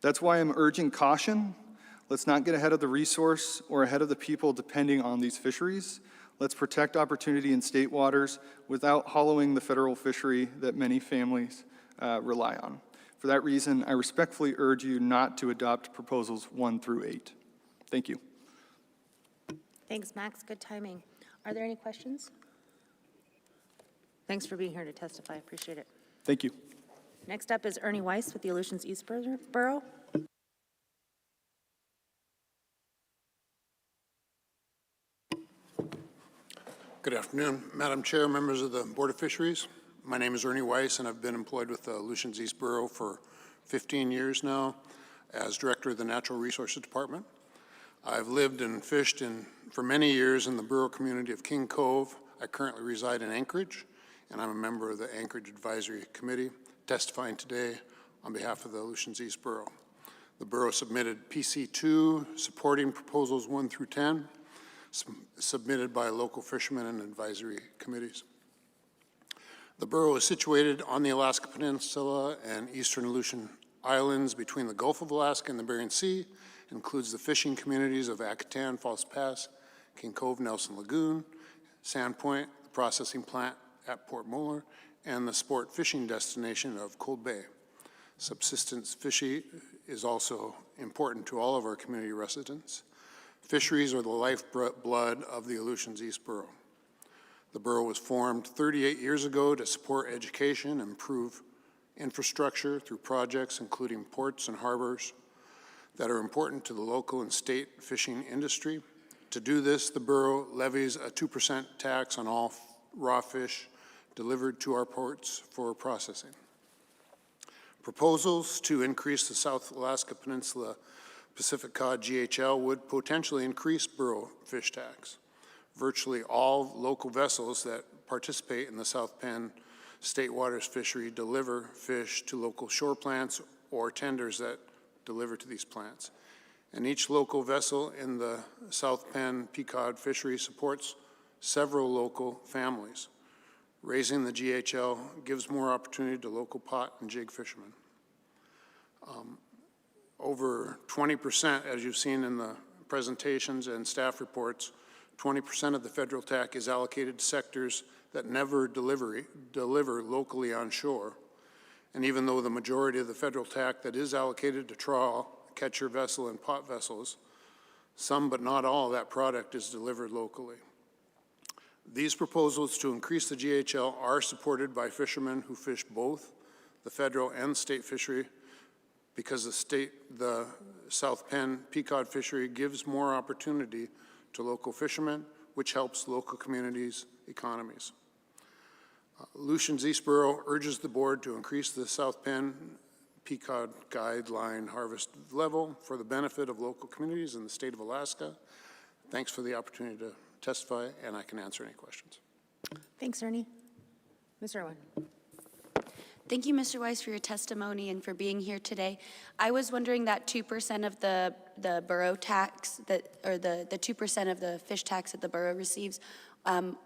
[SPEAKER 19] That's why I'm urging caution. Let's not get ahead of the resource or ahead of the people depending on these fisheries. Let's protect opportunity in state waters without hollowing the federal fishery that many families rely on. For that reason, I respectfully urge you not to adopt proposals 1 through 8. Thank you.
[SPEAKER 1] Thanks, Max. Good timing. Are there any questions? Thanks for being here to testify. Appreciate it.
[SPEAKER 19] Thank you.
[SPEAKER 1] Next up is Ernie Weiss with the Aleutians East Borough.
[SPEAKER 11] Good afternoon, Madam Chair, members of the Board of Fisheries. My name is Ernie Weiss, and I've been employed with the Aleutians East Borough for 15 years now as Director of the Natural Resources Department. I've lived and fished for many years in the borough community of King Cove. I currently reside in Anchorage, and I'm a member of the Anchorage Advisory Committee, testifying today on behalf of the Aleutians East Borough. The borough submitted PC2 supporting proposals 1 through 10, submitted by local fishermen and advisory committees. The borough is situated on the Alaska Peninsula and eastern Aleutian Islands between the Gulf of Alaska and the Bering Sea. It includes the fishing communities of Akitan, False Pass, King Cove, Nelson Lagoon, Sandpoint, the processing plant at Port Moller, and the sport fishing destination of Cold Bay. Subsistence fishing is also important to all of our community residents. Fisheries are the lifeblood of the Aleutians East Borough. The borough was formed 38 years ago to support education and improve infrastructure through projects including ports and harbors that are important to the local and state fishing industry. To do this, the borough levies a 2% tax on all raw fish delivered to our ports for processing. Proposals to increase the South Alaska Peninsula Pacific Cod GHL would potentially increase borough fish tax. Virtually all local vessels that participate in the South Penn State Waters fishery deliver fish to local shore plants or tenders that deliver to these plants. And each local vessel in the South Penn Pequod fishery supports several local families. Raising the GHL gives more opportunity to local pot and jig fishermen. Over 20%, as you've seen in the presentations and staff reports, 20% of the federal TAC is allocated to sectors that never deliver locally on shore. And even though the majority of the federal TAC that is allocated to trawl, catcher vessel, and pot vessels, some but not all of that product is delivered locally. These proposals to increase the GHL are supported by fishermen who fish both the federal and state fishery, because the South Penn Pequod fishery gives more opportunity to local fishermen, which helps local communities' economies. Aleutians East Borough urges the board to increase the South Penn Pequod guideline harvest level for the benefit of local communities in the state of Alaska. Thanks for the opportunity to testify, and I can answer any questions.
[SPEAKER 1] Thanks, Ernie. Ms. Irwin.
[SPEAKER 2] Thank you, Mr. Weiss, for your testimony and for being here today. I was wondering that 2% of the borough tax, or the 2% of the fish tax that the borough receives,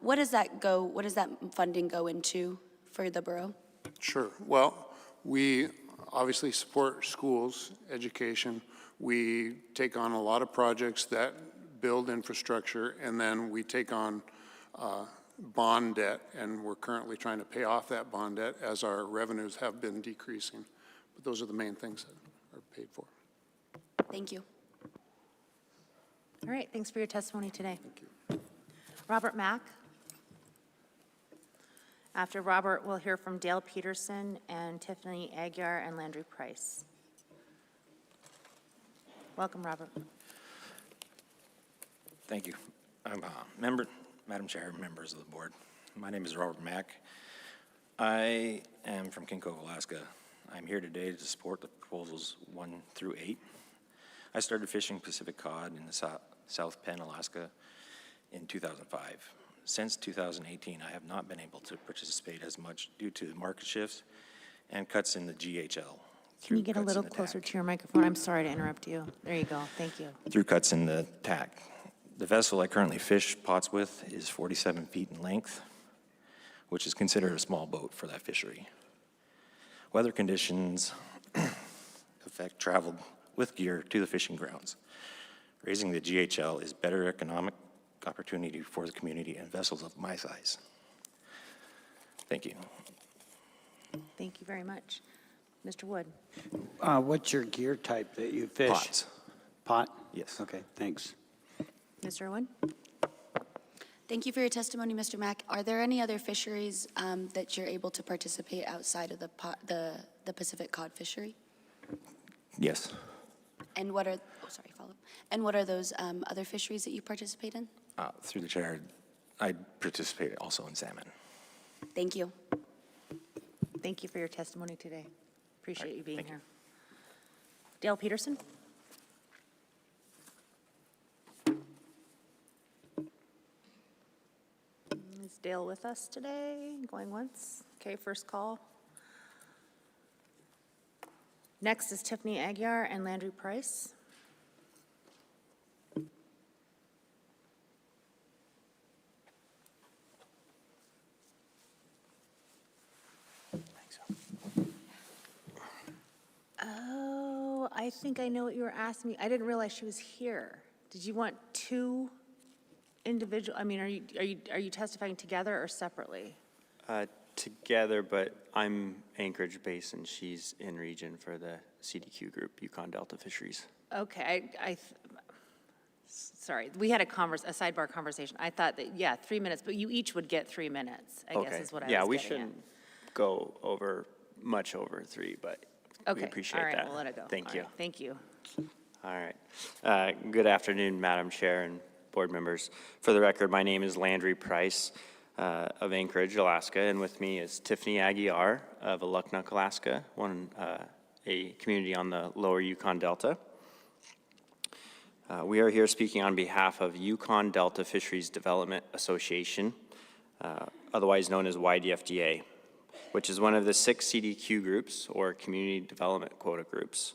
[SPEAKER 2] what does that funding go into for the borough?
[SPEAKER 11] Sure. Well, we obviously support schools, education. We take on a lot of projects that build infrastructure, and then we take on bond debt, and we're currently trying to pay off that bond debt as our revenues have been decreasing. But those are the main things that are paid for.
[SPEAKER 2] Thank you.
[SPEAKER 1] All right, thanks for your testimony today. Thank you. Robert Mack. After Robert, we'll hear from Dale Peterson and Tiffany Aguiar and Landry Price. Welcome, Robert.
[SPEAKER 20] Thank you. Madam Chair, members of the board. My name is Robert Mack. I am from King Cove, Alaska. I'm here today to support the proposals 1 through 8. I started fishing Pacific cod in the South Penn, Alaska in 2005. Since 2018, I have not been able to participate as much due to the market shifts and cuts in the GHL.
[SPEAKER 1] Can you get a little closer to your microphone? I'm sorry to interrupt you. There you go. Thank you.
[SPEAKER 20] Through cuts in the tack. The vessel I currently fish pots with is 47 feet in length, which is considered a small boat for that fishery. Weather conditions affect travel with gear to the fishing grounds. Raising the GHL is better economic opportunity for the community and vessels of my size. Thank you.
[SPEAKER 1] Thank you very much. Mr. Wood.
[SPEAKER 7] What's your gear type that you fish?
[SPEAKER 20] Pots.
[SPEAKER 7] Pot?
[SPEAKER 20] Yes.
[SPEAKER 7] Okay, thanks.
[SPEAKER 1] Mr. Irwin.
[SPEAKER 2] Thank you for your testimony, Mr. Mack. Are there any other fisheries that you're able to participate outside of the Pacific cod fishery?
[SPEAKER 20] Yes.
[SPEAKER 2] And what are, follow up. And what are those other fisheries that you participate in?
[SPEAKER 20] Through the chair, I participate also in salmon.
[SPEAKER 2] Thank you.
[SPEAKER 1] Thank you for your testimony today. Appreciate you being here. Dale Peterson. Is Dale with us today? Going once? Okay, first call. Next is Tiffany Aguiar and Landry Price. Oh, I think I know what you were asking me. I didn't realize she was here. Did you want two individual, I mean, are you testifying together or separately?
[SPEAKER 21] Together, but I'm Anchorage based and she's in region for the CDQ group, Yukon Delta Fisheries.
[SPEAKER 1] Okay, sorry, we had a sidebar conversation. I thought that, yeah, 3 minutes, but you each would get 3 minutes, I guess is what I was getting
[SPEAKER 21] Yeah,
[SPEAKER 1] at.
[SPEAKER 21] we shouldn't go much over 3, but we appreciate that.
[SPEAKER 1] All right, we'll let it go.
[SPEAKER 21] Thank you.
[SPEAKER 1] Right, thank you.
[SPEAKER 21] All right. Good afternoon, Madam Chair and board members. For the record, my name is Landry Price of Anchorage, Alaska, and with me is Tiffany Aguiar of Aleutian, Alaska, a community on the lower Yukon Delta. We are here speaking on behalf of Yukon Delta Fisheries Development Association, otherwise known as YDFDA, which is one of the 6 CDQ groups, or Community Development Quota groups,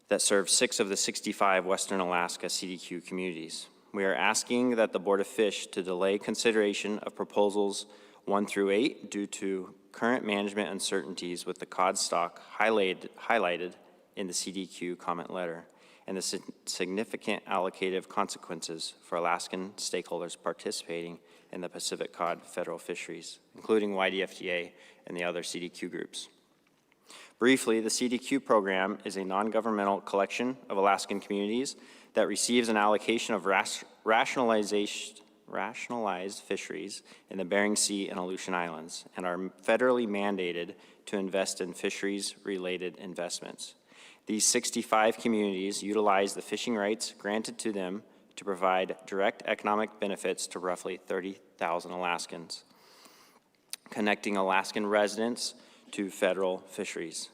[SPEAKER 21] that serve 6 of the 65 Western Alaska CDQ communities. We are asking that the Board of Fish to delay consideration of proposals 1 through 8 due to current management uncertainties with the cod stock highlighted in the CDQ comment letter and the significant allocative consequences for Alaskan stakeholders participating in the Pacific cod federal fisheries, including YDFDA and the other CDQ groups. Briefly, the CDQ program is a non-governmental collection of Alaskan communities that receives an allocation of rationalized fisheries in the Bering Sea and Aleutian Islands and are federally mandated to invest in fisheries-related investments. These 65 communities utilize the fishing rights granted to them to provide direct economic benefits to roughly 30,000 Alaskans, connecting Alaskan residents to federal fisheries.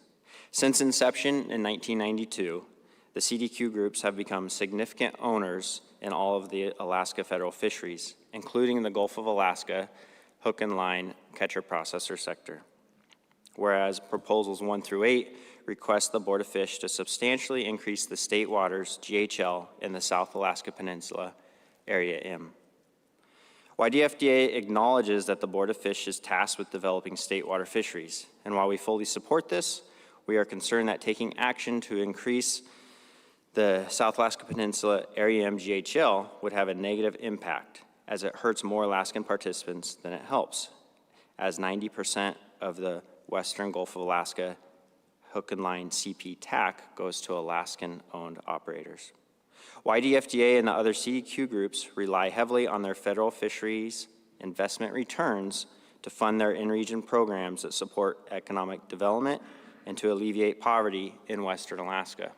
[SPEAKER 21] Since inception in 1992, the CDQ groups have become significant owners in all of the Alaska federal fisheries, including the Gulf of Alaska hook and line catcher processor sector. Whereas proposals 1 through 8 request the Board of Fish to substantially increase the state waters GHL in the South Alaska Peninsula, Area M. YDFDA acknowledges that the Board of Fish is tasked with developing state water fisheries, and while we fully support this, we are concerned that taking action to increase the South Alaska Peninsula Area M GHL would have a negative impact, as it hurts more Alaskan participants than it helps, as 90% of the western Gulf of Alaska hook and line CP TAC goes to Alaskan-owned operators. YDFDA and the other CDQ groups rely heavily on their federal fisheries investment returns to fund their in-region programs that support economic development and to alleviate poverty in Western Alaska.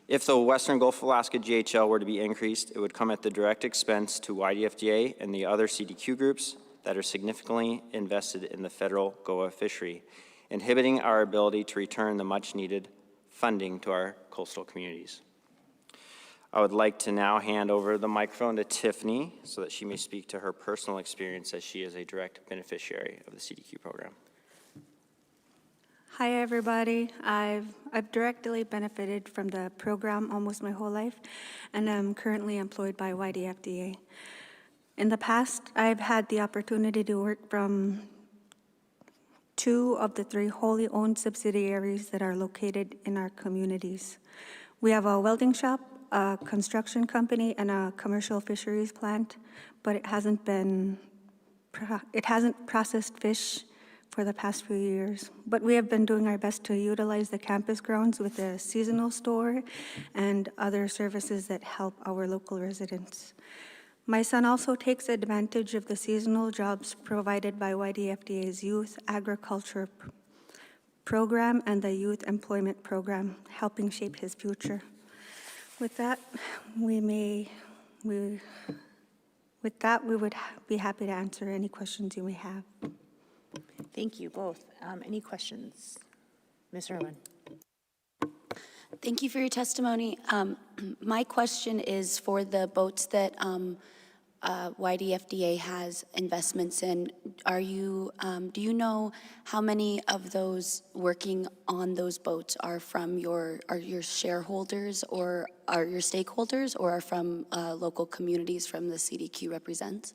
[SPEAKER 21] If the Western Gulf of Alaska GHL were to be increased, it would come at the direct expense to YDFDA and the other CDQ groups that are significantly invested in the federal GOA fishery, inhibiting our ability to return the much-needed funding to our coastal communities. I would like to now hand over the microphone to Tiffany so that she may speak to her personal experience as she is a direct beneficiary of the CDQ program.
[SPEAKER 9] Hi, everybody. I've directly benefited from the program almost my whole life, and I'm currently employed by YDFDA. In the past, I've had the opportunity to work from 2 of the 3 wholly owned subsidiaries that are located in our communities. We have a welding shop, a construction company, and a commercial fisheries plant, but it hasn't processed fish for the past few years. But we have been doing our best to utilize the campus grounds with a seasonal store and other services that help our local residents. My son also takes advantage of the seasonal jobs provided by YDFDA's Youth Agriculture Program and the Youth Employment Program, helping shape his future. With that, we would be happy to answer any questions you may have.
[SPEAKER 17] Thank you both. Any questions? Ms. Irwin.
[SPEAKER 2] Thank you for your testimony. My question is for the boats that YDFDA has investments in. Do you know how many of those working on those boats are from your shareholders or are your stakeholders, or are from local communities from the CDQ represents?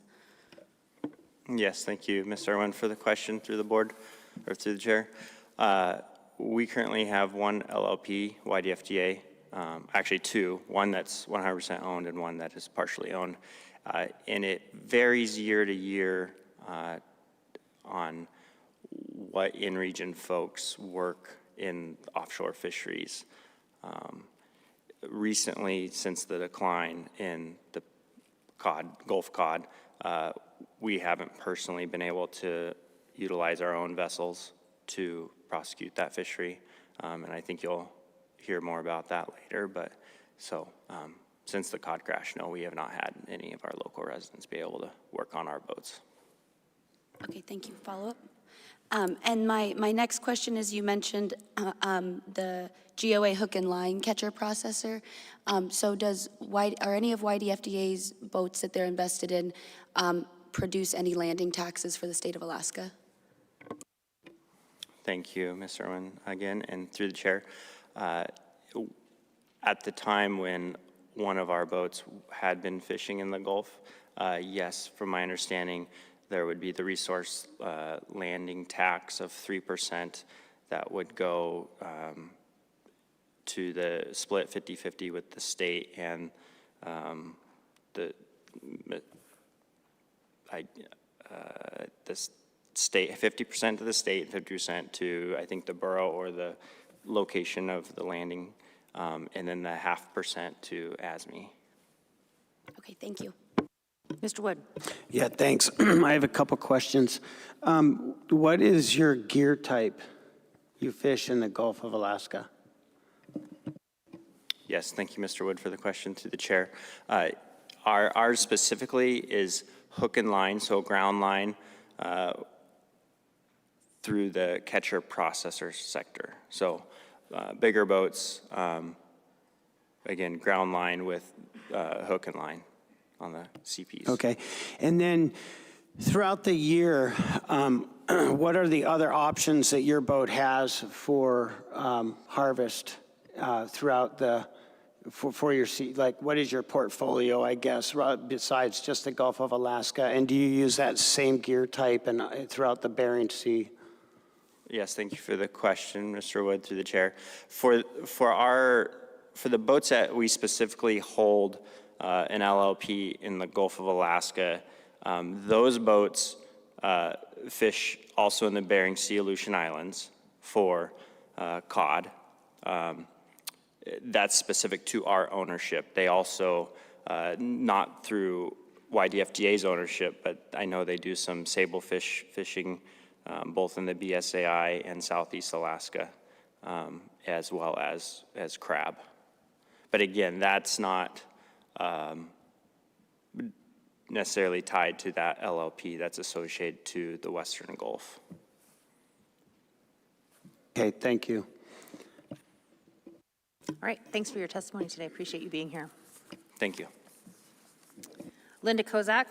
[SPEAKER 21] Yes, thank you, Ms. Irwin, for the question through the board, or through the chair. We currently have one LLP, YDFDA, actually 2, one that's 100% owned and one that is partially owned. And it varies year to year on what in-region folks work in offshore fisheries. Recently, since the decline in the Gulf cod, we haven't personally been able to utilize our own vessels to prosecute that fishery. And I think you'll hear more about that later. But so since the cod crash, no, we have not had any of our local residents be able to work on our boats.
[SPEAKER 2] Okay, thank you. Follow up? And my next question is, you mentioned the GOA hook and line catcher processor. So are any of YDFDA's boats that they're invested in produce any landing taxes for the state of Alaska?
[SPEAKER 21] Thank you, Ms. Irwin, again, and through the chair. At the time when one of our boats had been fishing in the Gulf, yes, from my understanding, there would be the resource landing tax of 3% that would go to the split 50-50 with the state and the state, 50% to the state, 50% to, I think, the borough or the location of the landing, and then the 0.5% to ASME.
[SPEAKER 2] Okay, thank you.
[SPEAKER 17] Mr. Wood.
[SPEAKER 7] Yeah, thanks. I have a couple questions. What is your gear type you fish in the Gulf of Alaska?
[SPEAKER 21] Yes, thank you, Mr. Wood, for the question through the chair. Ours specifically is hook and line, so ground line through the catcher processor sector. So bigger boats, again, ground line with hook and line on the CPs.
[SPEAKER 7] Okay. And then throughout the year, what are the other options that your boat has for harvest throughout for your sea? Like, what is your portfolio, I guess, besides just the Gulf of Alaska? And do you use that same gear type throughout the Bering Sea?
[SPEAKER 21] Yes, thank you for the question, Mr. Wood, through the chair. For the boats that we specifically hold an LLP in the Gulf of Alaska, those boats fish also in the Bering Sea, Aleutian Islands for cod. That's specific to our ownership. They also, not through YDFDA's ownership, but I know they do some sablefish fishing both in the BSAI and Southeast Alaska, as well as crab. But again, that's not necessarily tied to that LLP. That's associated to the Western Gulf.
[SPEAKER 7] Okay, thank you.
[SPEAKER 1] All right, thanks for your testimony today. Appreciate you being here.
[SPEAKER 21] Thank you.
[SPEAKER 1] Linda Kozak,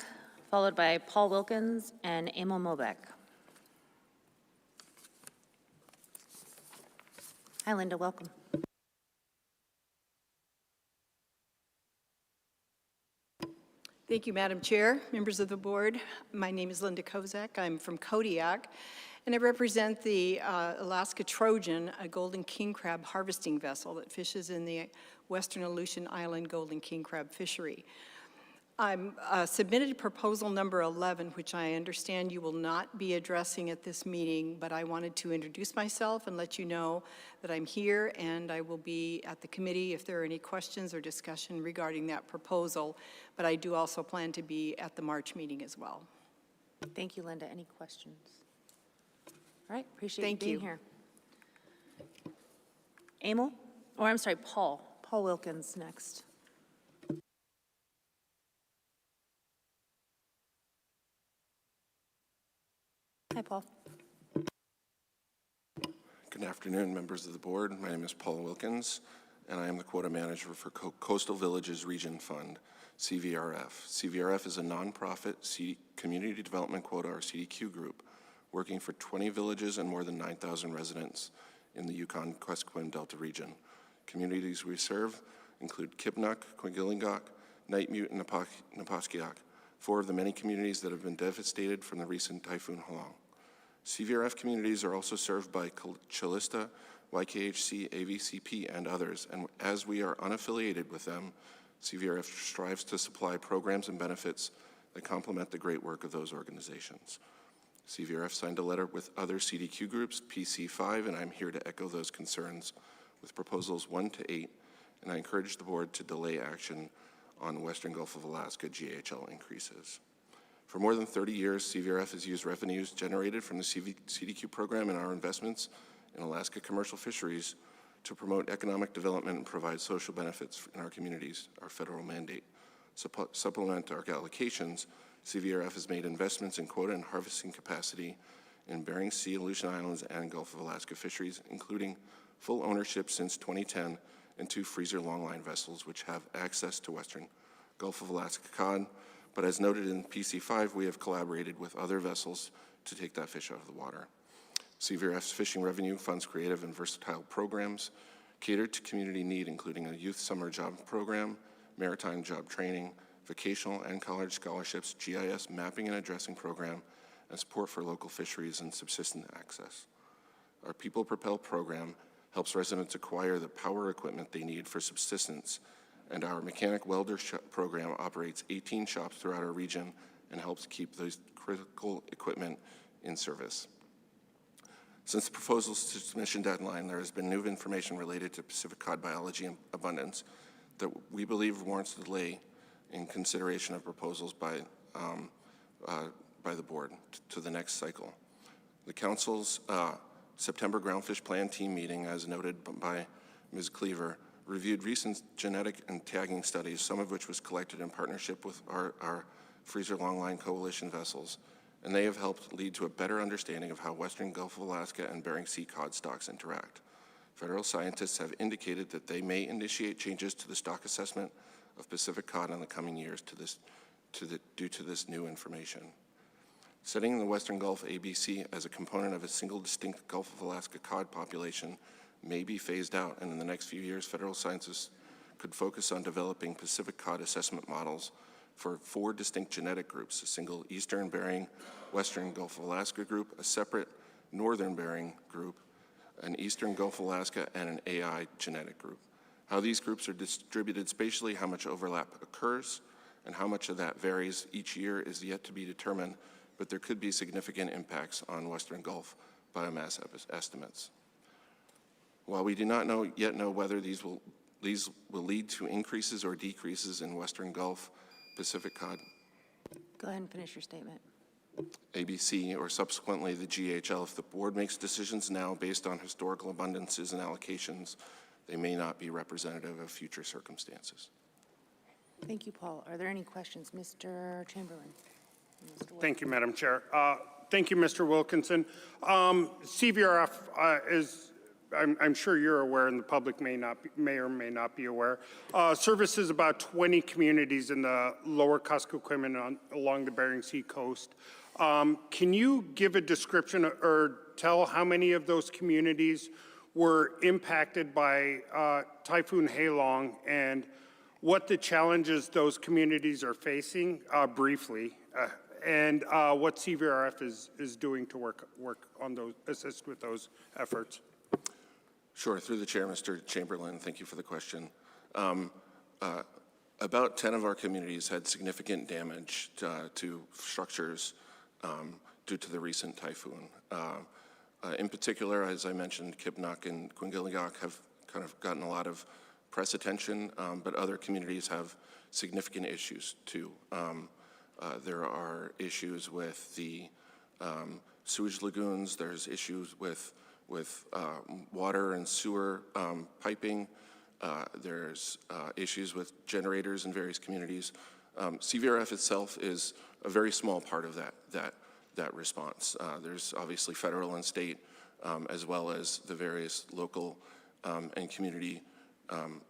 [SPEAKER 1] followed by Paul Wilkins and Emil Mobeck. Hi, Linda, welcome.
[SPEAKER 12] Thank you, Madam Chair, members of the board. My name is Linda Kozak. I'm from Kodiak, and I represent the Alaska Trojan, a golden king crab harvesting vessel that fishes in the western Aleutian Island golden king crab fishery. I'm submitted proposal number 11, which I understand you will not be addressing at this meeting, but I wanted to introduce myself and let you know that I'm here and I will be at the committee if there are any questions or discussion regarding that proposal, but I do also plan to be at the March meeting as well.
[SPEAKER 1] Thank you, Linda. Any questions? All right, appreciate you being here. Emil, or I'm sorry, Paul Wilkins next. Hi, Paul.
[SPEAKER 22] Good afternoon, members of the board. My name is Paul Wilkins, and I am the quota manager for Coastal Villages Region Fund, CVRF. CVRF is a nonprofit community development quota, or CDQ group, working for 20 villages and more than 9,000 residents in the Yukon-Kuskokwim Delta region. Communities we serve include Kipnuk, Kwigillingok, Nightmute, and Napaskiak, 4 of the many communities that have been devastated from the recent Typhoon Halong. CVRF communities are also served by Chilista, YKHC, AVCP, and others, and as we are unaffiliated with them, CVRF strives to supply programs and benefits that complement the great work of those organizations. CVRF signed a letter with other CDQ groups, PC5, and I'm here to echo those concerns with proposals 1 to 8, and I encourage the board to delay action on Western Gulf of Alaska GHL increases. For more than 30 years, CVRF has used revenues generated from the CDQ program and our investments in Alaska commercial fisheries to promote economic development and provide social benefits in our communities, our federal mandate. Supplement our allocations, CVRF has made investments in quota and harvesting capacity in Bering Sea, Aleutian Islands, and Gulf of Alaska fisheries, including full ownership since 2010 and 2 freezer longline vessels which have access to Western Gulf of Alaska cod. But as noted in PC5, we have collaborated with other vessels to take that fish out of the water. CVRF's fishing revenue funds creative and versatile programs catered to community need, including a youth summer job program, maritime job training, vocational and college scholarships, GIS mapping and addressing program, and support for local fisheries and subsistence access. Our People Propel program helps residents acquire the power equipment they need for subsistence, and our mechanic welder program operates 18 shops throughout our region and helps keep those critical equipment in service. Since the proposal's submission deadline, there has been new information related to Pacific cod biology and abundance that we believe warrants a delay in consideration of proposals by the board to the next cycle. The Council's September Groundfish Plan team meeting, as noted by Ms. Cleaver, reviewed recent genetic and tagging studies, some of which was collected in partnership with our Freezer Longline Coalition vessels, and they have helped lead to a better understanding of how Western Gulf of Alaska and Bering Sea cod stocks interact. Federal scientists have indicated that they may initiate changes to the stock assessment of Pacific cod in the coming years due to this new information. Setting the Western Gulf ABC as a component of a single distinct Gulf of Alaska cod population may be phased out, and in the next few years, federal scientists could focus on developing Pacific cod assessment models for 4 distinct genetic groups: a single Eastern Bering, Western Gulf of Alaska group, a separate Northern Bering group, an Eastern Gulf of Alaska, and an AI genetic group. How these groups are distributed spatially, how much overlap occurs, and how much of that varies each year is yet to be determined, but there could be significant impacts on Western Gulf biomass estimates. While we do not yet know whether these will lead to increases or decreases in Western Gulf Pacific cod,
[SPEAKER 1] Go ahead and finish your statement.
[SPEAKER 22] ABC, or subsequently the GHL, if the board makes decisions now based on historical abundances and allocations, they may not be representative of future circumstances.
[SPEAKER 1] Thank you, Paul. Are there any questions? Mr. Chamberlain?
[SPEAKER 3] Thank you, Madam Chair. Thank you, Mr. Wilkinson. CVRF is, I'm sure you're aware, and the public may or may not be aware, services about 20 communities in the lower Kuskokwim along the Bering Sea coast. Can you give a description or tell how many of those communities were impacted by Typhoon Hailong and what the challenges those communities are facing briefly, and what CVRF is doing to work on those, assist with those efforts?
[SPEAKER 22] Sure. Through the chair, Mr. Chamberlain, thank you for the question. About 10 of our communities had significant damage to structures due to the recent typhoon. In particular, as I mentioned, Chignik and Kwingilligok have kind of gotten a lot of press attention, but other communities have significant issues too. There are issues with the sewage lagoons. There's issues with water and sewer piping. There's issues with generators in various communities. CVRF itself is a very small part of that response. There's obviously federal and state, as well as the various local and community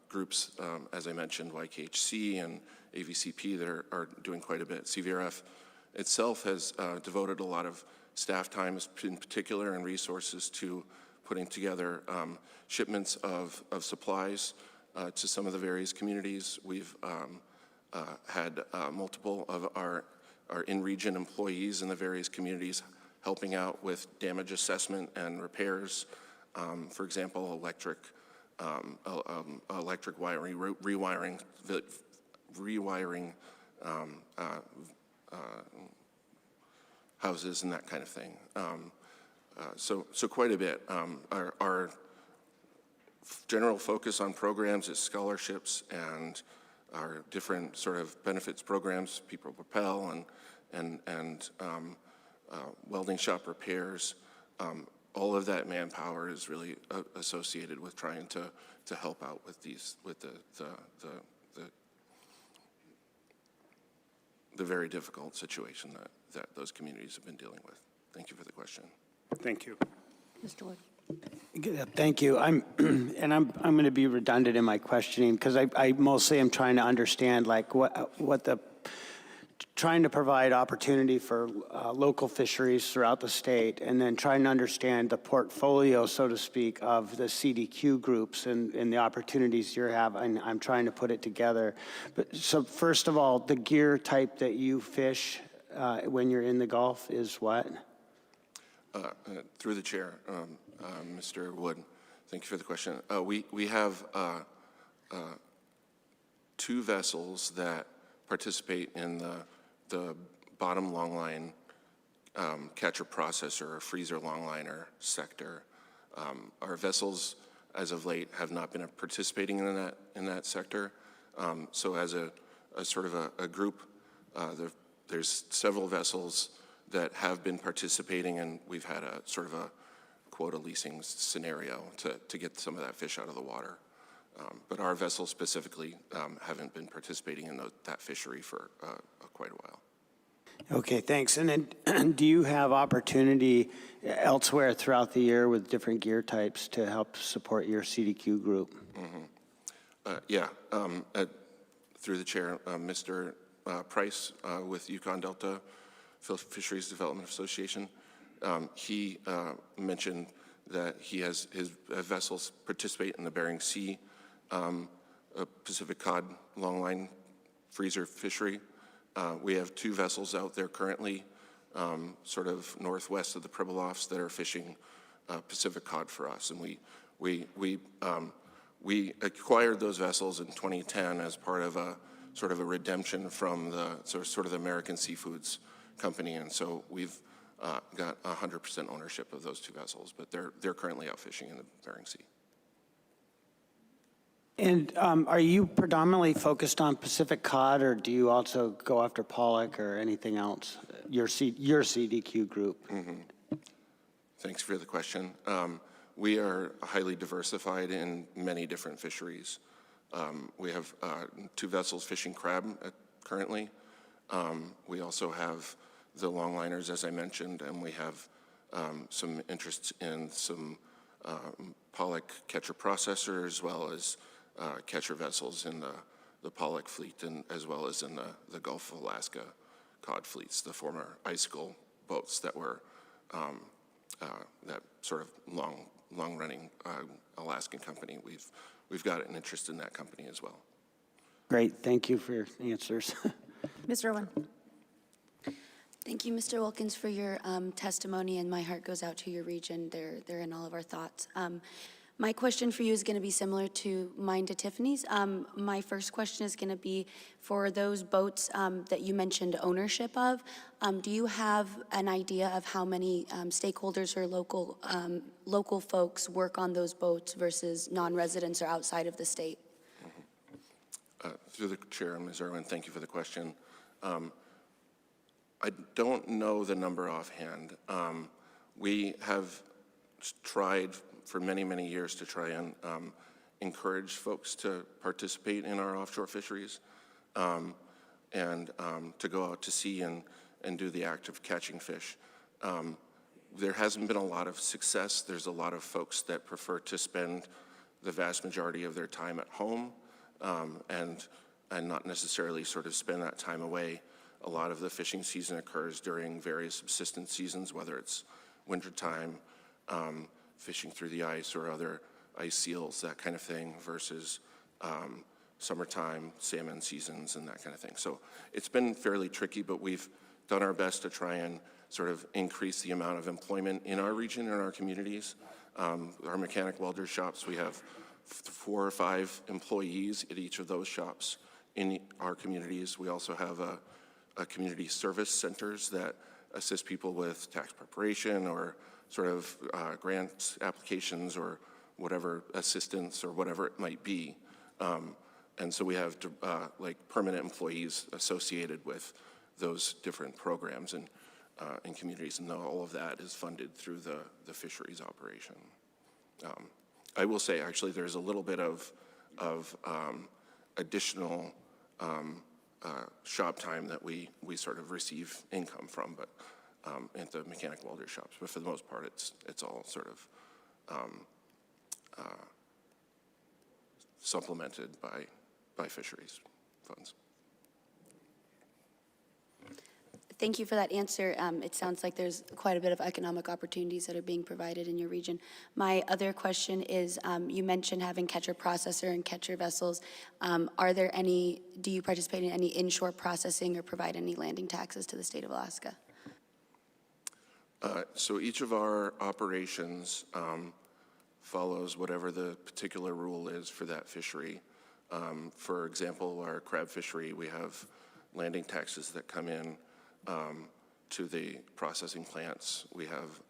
[SPEAKER 22] groups, as I mentioned, YKHC and AVCP that are doing quite a bit. CVRF itself has devoted a lot of staff time, in particular, and resources to putting together shipments of supplies to some of the various communities. We've had multiple of our in-region employees in the various communities helping out with damage assessment and repairs. For example, electric wiring, rewiring houses and that kind of thing. So quite a bit. Our general focus on programs is scholarships and our different sort of benefits programs, People Propel and welding shop repairs. All of that manpower is really associated with trying to help out with the very difficult situation that those communities have been dealing with. Thank you for the question.
[SPEAKER 3] Thank you.
[SPEAKER 1] Mr. Wood?
[SPEAKER 7] Thank you. I'm going to be redundant in my questioning because I mostly am trying to understand like trying to provide opportunity for local fisheries throughout the state, and then trying to understand the portfolio, so to speak, of the CDQ groups and the opportunities you have. And I'm trying to put it together. But so first of all, the gear type that you fish when you're in the Gulf is what?
[SPEAKER 22] Through the chair, Mr. Wood, thank you for the question. We have 2 vessels that participate in the bottom longline catcher processor or freezer longliner sector. Our vessels, as of late, have not been participating in that sector. So as a sort of a group, there's several vessels that have been participating, and we've had a sort of a quota leasing scenario to get some of that fish out of the water. But our vessels specifically haven't been participating in that fishery for quite a while.
[SPEAKER 7] Okay, thanks. And then do you have opportunity elsewhere throughout the year with different gear types to help support your CDQ group?
[SPEAKER 22] Yeah. Through the chair, Mr. Price with Yukon Delta Fisheries Development Association, he mentioned that he has his vessels participate in the Bering Sea Pacific cod longline freezer fishery. We have 2 vessels out there currently, sort of northwest of the Pribilofs, that are fishing Pacific cod for us. And we acquired those vessels in 2010 as part of a sort of a redemption from the sort of the American Seafoods company, and so we've got 100% ownership of those 2 vessels, but they're currently out fishing in the Bering Sea.
[SPEAKER 7] And are you predominantly focused on Pacific cod, or do you also go after pollock or anything else? Your CDQ group.
[SPEAKER 22] Thanks for the question. We are highly diversified in many different fisheries. We have 2 vessels fishing crab currently. We also have the longliners, as I mentioned, and we have some interests in some pollock catcher processor, as well as catcher vessels in the pollock fleet, and as well as in the Gulf of Alaska cod fleets, the former icicle boats that were that sort of long-running Alaskan company. We've got an interest in that company as well.
[SPEAKER 7] Great, thank you for your answers.
[SPEAKER 1] Ms. Irwin.
[SPEAKER 2] Thank you, Mr. Wilkins, for your testimony, and my heart goes out to your region. They're in all of our thoughts. My question for you is going to be similar to mine to Tiffany's. My first question is going to be for those boats that you mentioned ownership of. Do you have an idea of how many stakeholders or local folks work on those boats versus non-residents or outside of the state?
[SPEAKER 22] Through the chair, Ms. Irwin, thank you for the question. I don't know the number offhand. We have tried for many, many years to try and encourage folks to participate in our offshore fisheries and to go out to sea and do the act of catching fish. There hasn't been a lot of success. There's a lot of folks that prefer to spend the vast majority of their time at home and not necessarily sort of spend that time away. A lot of the fishing season occurs during various subsistence seasons, whether it's wintertime, fishing through the ice or other ice seals, that kind of thing, versus summertime salmon seasons and that kind of thing. So it's been fairly tricky, but we've done our best to try and sort of increase the amount of employment in our region and our communities. Our mechanic welder shops, we have 4 or 5 employees at each of those shops in our communities. We also have a community service centers that assist people with tax preparation or sort of grant applications or whatever assistance or whatever it might be. And so we have like permanent employees associated with those different programs and in communities, and all of that is funded through the fisheries operation. I will say, actually, there's a little bit of additional shop time that we sort of receive income from, but at the mechanic welder shops. But for the most part, it's all sort of supplemented by fisheries funds.
[SPEAKER 2] Thank you for that answer. It sounds like there's quite a bit of economic opportunities that are being provided in your region. My other question is, you mentioned having catcher processor and catcher vessels. Do you participate in any inshore processing or provide any landing taxes to the state of Alaska?
[SPEAKER 22] So each of our operations follows whatever the particular rule is for that fishery. For example, our crab fishery, we have landing taxes that come in to the processing plants. We have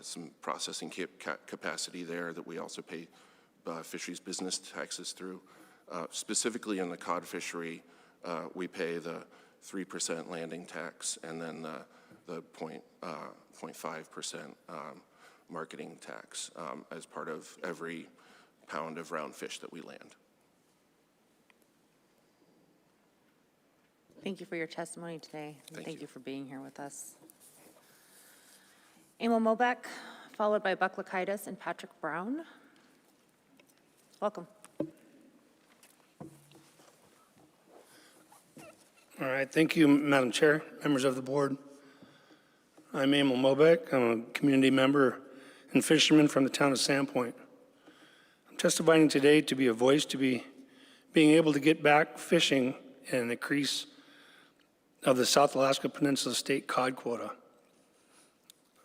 [SPEAKER 22] some processing capacity there that we also pay fisheries business taxes through. Specifically in the cod fishery, we pay the 3% landing tax and then the 0.5% marketing tax as part of every pound of round fish that we land.
[SPEAKER 1] Thank you for your testimony today.
[SPEAKER 22] Thank
[SPEAKER 1] you for being here with us. Emil Mobeck, followed by Buck Lakaitis and Patrick Brown. Welcome.
[SPEAKER 4] All right, thank you, Madam Chair, members of the board. I'm Emil Mobeck. I'm a community member and fisherman from the town of Sandpoint. I'm testifying today to be a voice to being able to get back fishing and an increase of the South Alaska Peninsula state cod quota.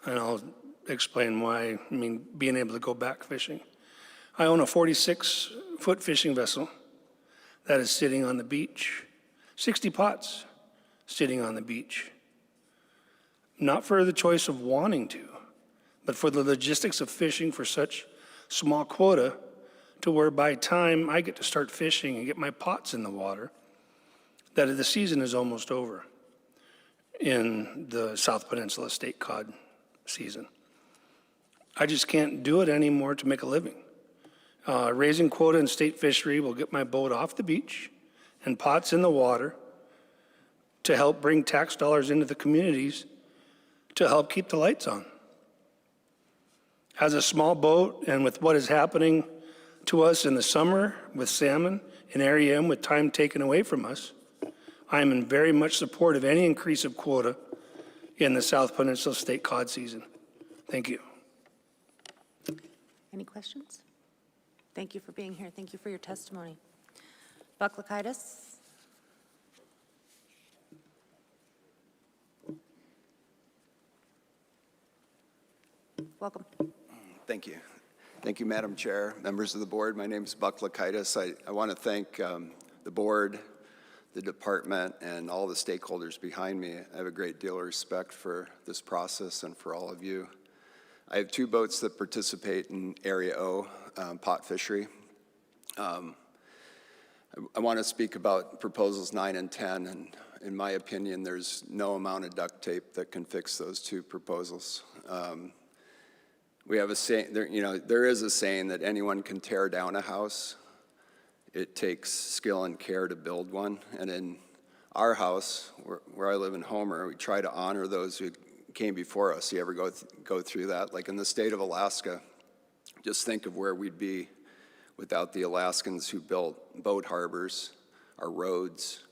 [SPEAKER 4] And I'll explain why I mean being able to go back fishing. I own a 46-foot fishing vessel that is sitting on the beach, 60 pots sitting on the beach. Not for the choice of wanting to, but for the logistics of fishing for such small quota to where by time I get to start fishing and get my pots in the water, that the season is almost over in the South Peninsula state cod season. I just can't do it anymore to make a living. Raising quota in state fishery will get my boat off the beach and pots in the water to help bring tax dollars into the communities to help keep the lights on. As a small boat and with what is happening to us in the summer with salmon and Area M with time taken away from us, I am in very much support of any increase of quota in the South Peninsula state cod season. Thank you.
[SPEAKER 1] Any questions? Thank you for being here. Thank you for your testimony. Buck Lakaitis. Welcome.
[SPEAKER 5] Thank you. Thank you, Madam Chair, members of the board. My name is Buck Lakaitis. I want to thank the board, the department, and all the stakeholders behind me. I have a great deal of respect for this process and for all of you. I have 2 boats that participate in Area O, pot fishery. I want to speak about proposals 9 and 10, and in my opinion, there's no amount of duct tape that can fix those 2 proposals. We have a saying, there is a saying that anyone can tear down a house. It takes skill and care to build one. And in our house, where I live in Homer, we try to honor those who came before us. You ever go through that? Like in the state of Alaska, just think of where we'd be without the Alaskans who built boat harbors, our roads.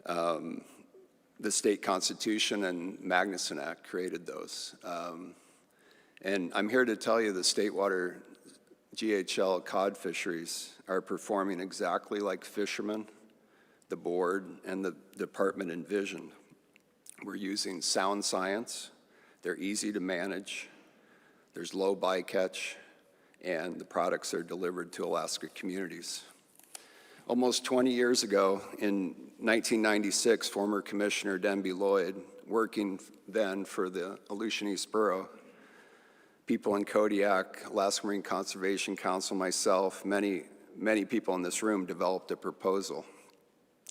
[SPEAKER 5] The state constitution and Magnuson Act created those. And I'm here to tell you the state water GHL cod fisheries are performing exactly like fishermen, the board, and the department envisioned. We're using sound science, they're easy to manage, there's low bycatch, and the products are delivered to Alaska communities. Almost 20 years ago, in 1996, former Commissioner Denby Lloyd, working then for the Aleutian East Borough, people in Kodiak, Alaska Marine Conservation Council, myself, many people in this room developed a proposal.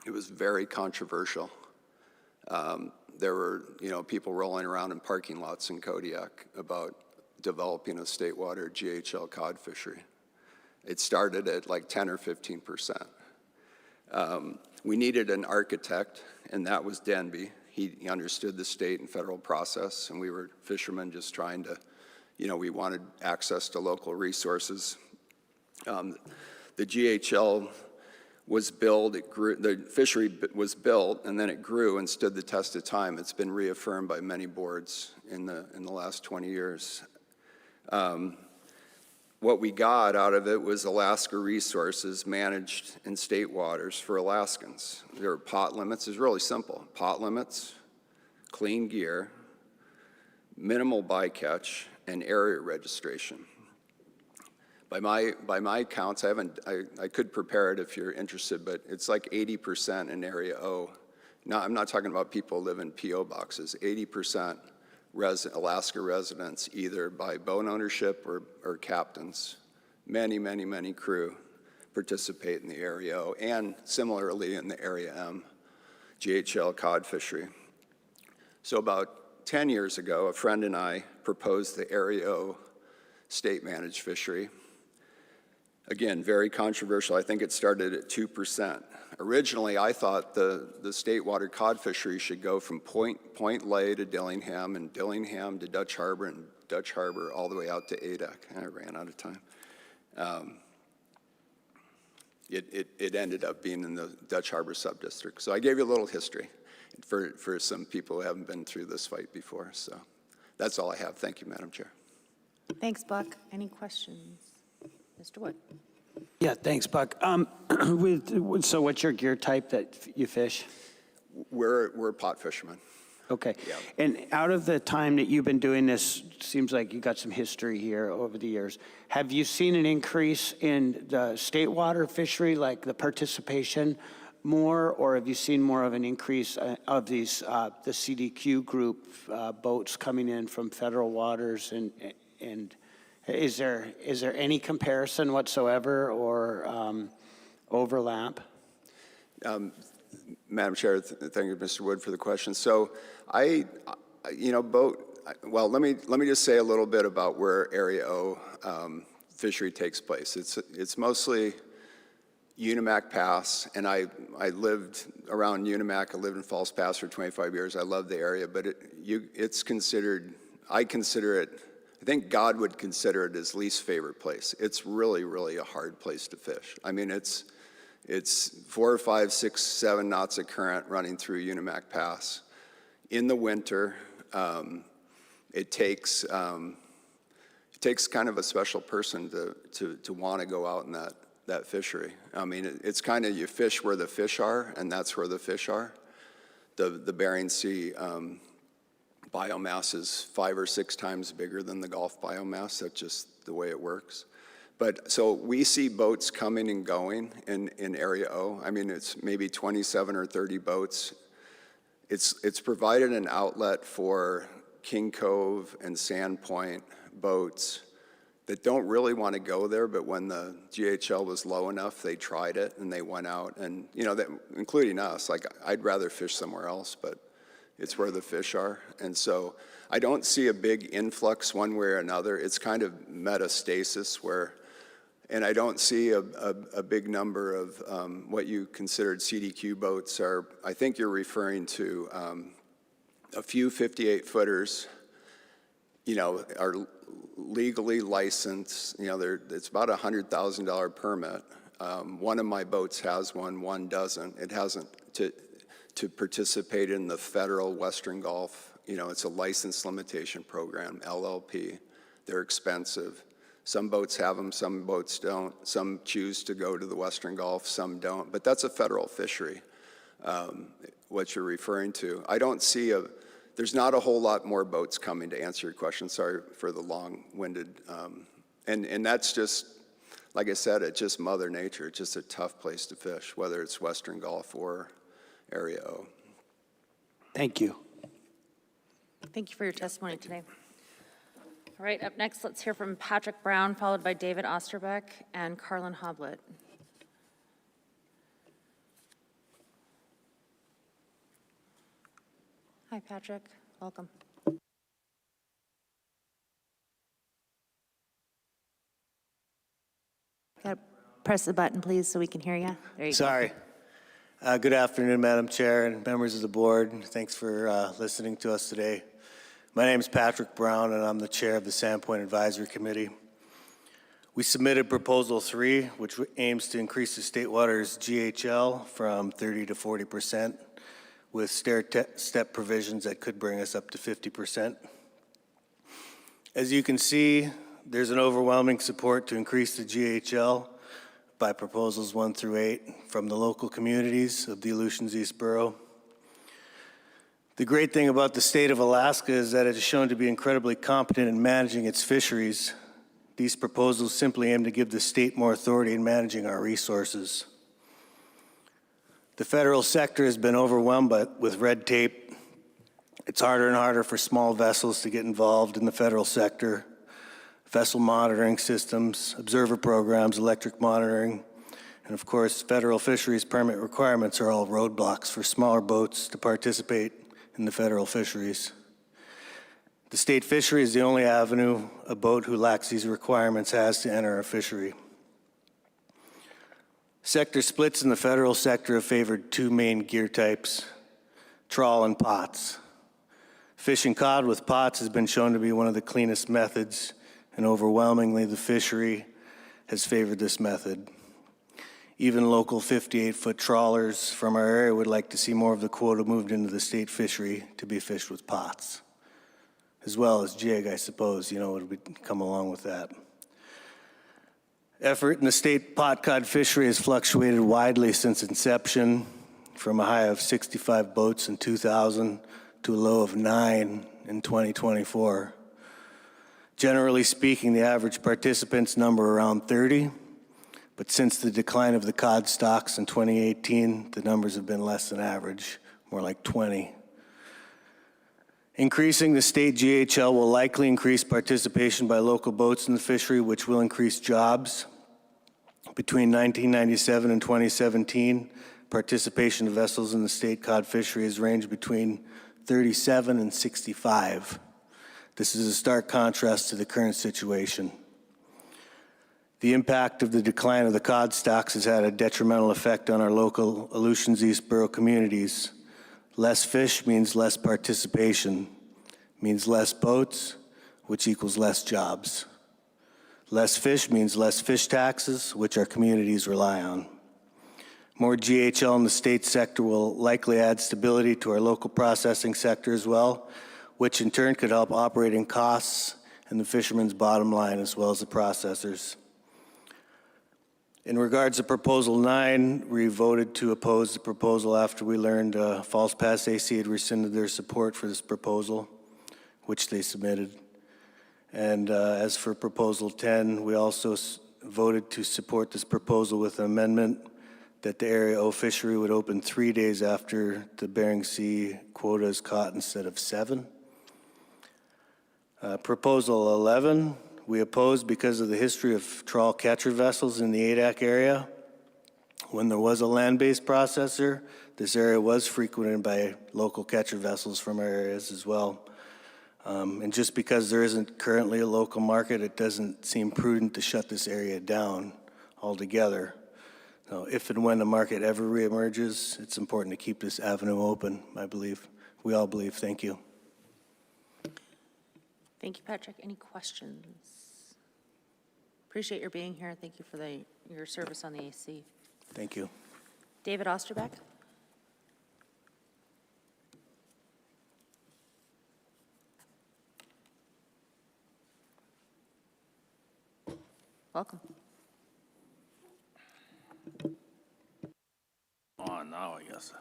[SPEAKER 5] It was very controversial. There were, people rolling around in parking lots in Kodiak about developing a state water GHL cod fishery. It started at like 10 or 15%. We needed an architect, and that was Denby. He understood the state and federal process, and we were fishermen just trying to, we wanted access to local resources. The GHL was built, it grew, the fishery was built, and then it grew and stood the test of time. It's been reaffirmed by many boards in the last 20 years. What we got out of it was Alaska resources managed in state waters for Alaskans. There were pot limits. It's really simple. Pot limits, clean gear, minimal bycatch, and area registration. By my counts, I could prepare it if you're interested, but it's like 80% in Area O. Now, I'm not talking about people who live in P.O. boxes. 80% Alaska residents, either by boat ownership or captains. Many crew participate in the Area O, and similarly in the Area M, GHL cod fishery. So about 10 years ago, a friend and I proposed the Area O state-managed fishery. Again, very controversial. I think it started at 2%. Originally, I thought the state water cod fishery should go from Point Lay to Dillingham, and Dillingham to Dutch Harbor, and Dutch Harbor all the way out to Adak. I ran out of time. It ended up being in the Dutch Harbor subdistrict. So I gave you a little history for some people who haven't been through this fight before. So that's all I have. Thank you, Madam Chair.
[SPEAKER 1] Thanks, Buck. Any questions? Mr. Wood.
[SPEAKER 7] Yeah, thanks, Buck. So what's your gear type that you fish?
[SPEAKER 5] We're pot fishermen.
[SPEAKER 7] Okay.
[SPEAKER 5] Yeah.
[SPEAKER 7] And out of the time that you've been doing this, seems like you got some history here over the years. Have you seen an increase in the state water fishery, like the participation more, or have you seen more of an increase of these, the CDQ group boats coming in from federal waters and Is there any comparison whatsoever or overlap?
[SPEAKER 5] Madam Chair, thank you, Mr. Wood, for the question. So well, let me just say a little bit about where Area O fishery takes place. It's mostly Unimac Pass, and I lived around Unimac. I lived in Falls Pass for 25 years. I love the area, but it's considered, I think God would consider it his least favorite place. It's really, really a hard place to fish. I mean, it's 4, 5, 6, 7 knots of current running through Unimac Pass. In the winter, it takes kind of a special person to want to go out in that fishery. I mean, it's kind of, you fish where the fish are, and that's where the fish are. The Bering Sea biomass is 5 or 6 times bigger than the Gulf biomass. That's just the way it works. But so we see boats coming and going in Area O. I mean, it's maybe 27 or 30 boats. It's provided an outlet for King Cove and Sandpoint boats that don't really want to go there, but when the GHL was low enough, they tried it and they went out, and including us. Like, I'd rather fish somewhere else, but it's where the fish are. And so I don't see a big influx one way or another. It's kind of metastasis and I don't see a big number of what you considered CDQ boats are. I think you're referring to a few 58-footers, are legally licensed. It's about a $100,000 permit. One of my boats has one doesn't. It hasn't to participate in the federal Western Gulf. It's a license limitation program, LLP. They're expensive. Some boats have them, some boats don't. Some choose to go to the Western Gulf, some don't. But that's a federal fishery, what you're referring to. I don't see there's not a whole lot more boats coming, to answer your question. Sorry for the long-winded. And that's just, like I said, it's just Mother Nature. It's just a tough place to fish, whether it's Western Gulf or Area O.
[SPEAKER 7] Thank you.
[SPEAKER 1] Thank you for your testimony today. All right, up next, let's hear from Patrick Brown, followed by David Osterbeck and Carlin Hoblet. Hi, Patrick. Welcome. Got to press the button, please, so we can hear you. There you
[SPEAKER 13] Sorry. Good afternoon, Madam Chair and members of the board. Thanks for listening to us today. My name is Patrick Brown, and I'm the chair of the Sandpoint Advisory Committee. We submitted Proposal 3, which aims to increase the State Waters GHL from 30 to 40%, with stair-step provisions that could bring us up to 50%. As you can see, there's an overwhelming support to increase the GHL by Proposals 1 through 8 from the local communities of the Aleutian East Borough. The great thing about the state of Alaska is that it is shown to be incredibly competent in managing its fisheries. These proposals simply aim to give the state more authority in managing our resources. The federal sector has been overwhelmed with red tape. It's harder and harder for small vessels to get involved in the federal sector. Vessel monitoring systems, observer programs, electric monitoring, and of course, federal fisheries permit requirements are all roadblocks for smaller boats to participate in the federal fisheries. The state fishery is the only avenue a boat who lacks these requirements has to enter a fishery. Sector splits in the federal sector have favored 2 main gear types, trawl and pots. Fishing cod with pots has been shown to be one of the cleanest methods, and overwhelmingly the fishery has favored this method. Even local 58-foot trawlers from our area would like to see more of the quota moved into the state fishery to be fished with pots, as well as jig, I suppose, would come along with that. Effort in the state pot cod fishery has fluctuated widely since inception, from a high of 65 boats in 2000 to a low of 9 in 2024. Generally speaking, the average participants number around 30. But since the decline of the cod stocks in 2018, the numbers have been less than average, more like 20. Increasing the state GHL will likely increase participation by local boats in the fishery, which will increase jobs. Between 1997 and 2017, participation of vessels in the state cod fishery has ranged between 37 and 65. This is a stark contrast to the current situation. The impact of the decline of the cod stocks has had a detrimental effect on our local Aleutian East Borough communities. Less fish means less participation, means less boats, which equals less jobs. Less fish means less fish taxes, which our communities rely on. More GHL in the state sector will likely add stability to our local processing sector as well, which in turn could help operating costs and the fishermen's bottom line as well as the processors. In regards to Proposal 9, we voted to oppose the proposal after we learned Falls Pass AC had rescinded their support for this proposal, which they submitted. And as for Proposal 10, we also voted to support this proposal with an amendment that the Area O fishery would open 3 days after the Bering Sea quota is caught instead of 7. Proposal 11, we opposed because of the history of trawl catcher vessels in the ADAC area. When there was a land-based processor, this area was frequented by local catcher vessels from our areas as well. And just because there isn't currently a local market, it doesn't seem prudent to shut this area down altogether. So if and when the market ever reemerges, it's important to keep this avenue open, I believe. We all believe. Thank you.
[SPEAKER 1] Thank you, Patrick. Any questions? Appreciate your being here. Thank you for your service on the AC.
[SPEAKER 13] Thank you.
[SPEAKER 1] David Osterbeck? Welcome.
[SPEAKER 6] On now, I guess.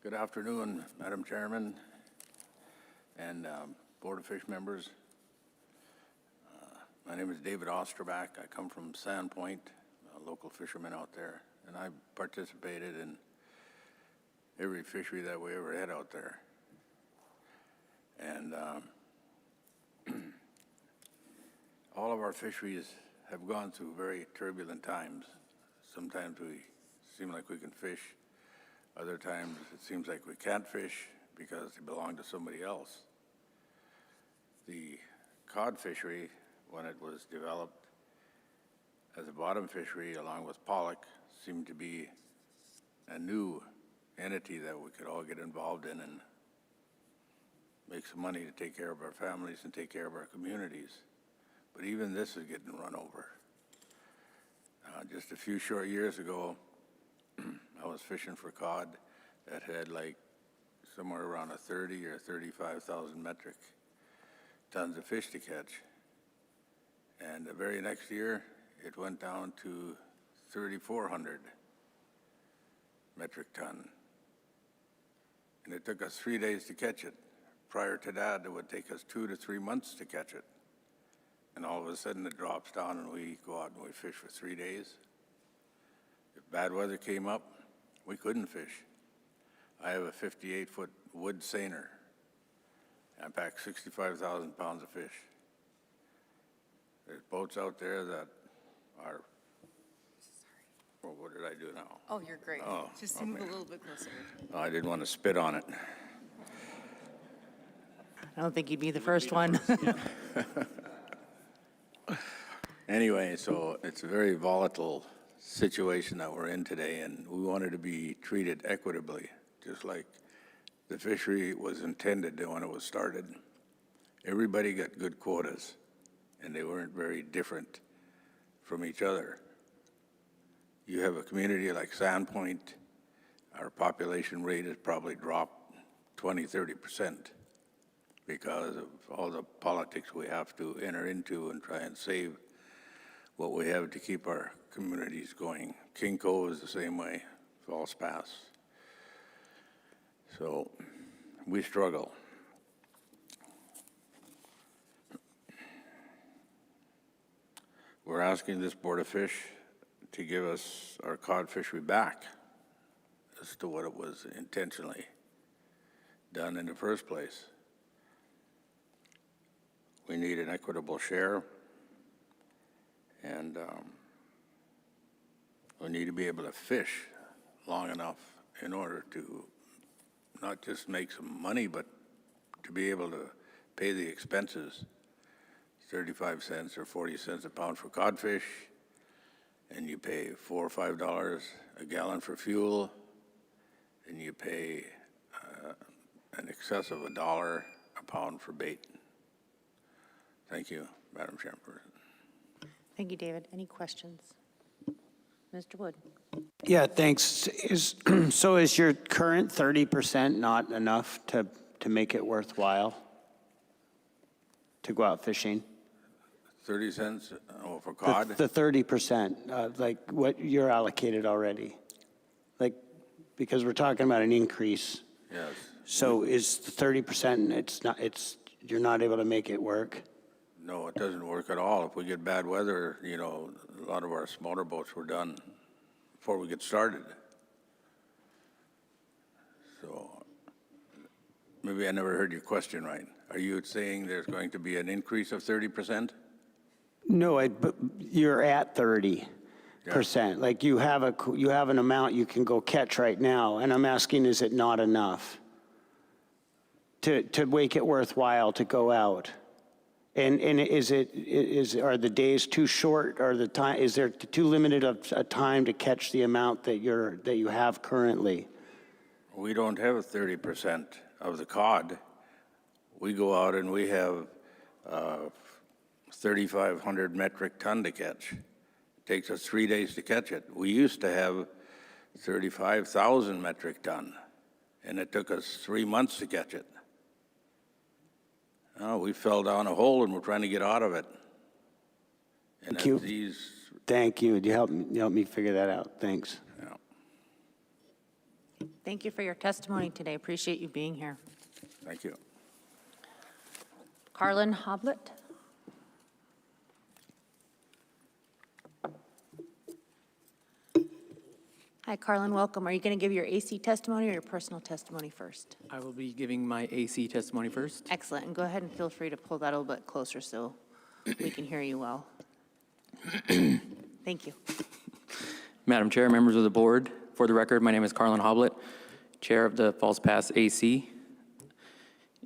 [SPEAKER 6] Good afternoon, Madam Chairman and Board of Fish members. My name is David Osterback. I come from Sandpoint, a local fisherman out there, and I participated in every fishery that we ever had out there. And all of our fisheries have gone through very turbulent times. Sometimes we seem like we can fish. Other times it seems like we can't fish because they belong to somebody else. The cod fishery, when it was developed as a bottom fishery along with pollock, seemed to be a new entity that we could all get involved in and make some money to take care of our families and take care of our communities. But even this is getting run over. Just a few short years ago, I was fishing for cod that had like somewhere around 30 or 35,000 metric tons of fish to catch. And the very next year, it went down to 3,400 metric ton. And it took us 3 days to catch it. Prior to that, it would take us 2 to 3 months to catch it. And all of a sudden it drops down and we go out and we fish for 3 days. If bad weather came up, we couldn't fish. I have a 58-foot wood seiner. I pack 65,000 pounds of fish. There's boats out there that are, well, what did I do now?
[SPEAKER 12] Oh, you're great.
[SPEAKER 6] Oh,
[SPEAKER 12] Just
[SPEAKER 6] okay.
[SPEAKER 12] move a little bit closer.
[SPEAKER 6] Oh, I didn't want to spit on it.
[SPEAKER 1] I don't think you'd be the first one.
[SPEAKER 6] Anyway, so it's a very volatile situation that we're in today, and we wanted to be treated equitably, just like the fishery was intended to when it was started. Everybody got good quotas, and they weren't very different from each other. You have a community like Sandpoint, our population rate has probably dropped 20–30% because of all the politics we have to enter into and try and save what we have to keep our communities going. King Cove is the same way, Falls Pass. So we struggle. We're asking this Board of Fish to give us our cod fishery back as to what it was intentionally done in the first place. We need an equitable share, and we need to be able to fish long enough in order to not just make some money, but to be able to pay the expenses, 35 cents or 40 cents a pound for codfish, and you pay $4 or $5 a gallon for fuel, and you pay an excess of $1 a pound for bait. Thank you, Madam Chairperson.
[SPEAKER 1] Thank you, David. Any questions? Mr. Wood?
[SPEAKER 7] Yeah, thanks. So is your current 30% not enough to make it worthwhile to go out fishing?
[SPEAKER 6] 30 cents for cod?
[SPEAKER 7] The 30%, like what you're allocated already. Like, because we're talking about an increase.
[SPEAKER 6] Yes.
[SPEAKER 7] So is the 30%, you're not able to make it work?
[SPEAKER 6] No, it doesn't work at all. If we get bad weather, you know, a lot of our smaller boats were done before we get started. So maybe I never heard your question right. Are you saying there's going to be an increase of 30%?
[SPEAKER 7] No, but you're at 30%. Like you have an amount you can go catch right now, and I'm asking, is it not enough to make it worthwhile to go out? And are the days too short, or is there too limited of a time to catch the amount that you have currently?
[SPEAKER 6] We don't have 30% of the cod. We go out and we have 3,500 metric ton to catch. It takes us 3 days to catch it. We used to have 35,000 metric ton, and it took us 3 months to catch it. Oh, we fell down a hole and we're trying to get out of it. And
[SPEAKER 7] Thank you. Thank you. You help me figure that out. Thanks.
[SPEAKER 1] Thank you for your testimony today. Appreciate you being here.
[SPEAKER 6] Thank you.
[SPEAKER 1] Carlin Hoblet? Hi, Carlin, welcome. Are you going to give your AC testimony or your personal testimony first?
[SPEAKER 10] I will be giving my AC testimony first.
[SPEAKER 1] Excellent, and go ahead and feel free to pull that a little bit closer so we can hear you well. Thank you.
[SPEAKER 10] Madam Chair, members of the board, for the record, my name is Carlin Hoblet, Chair of the Falls Pass AC.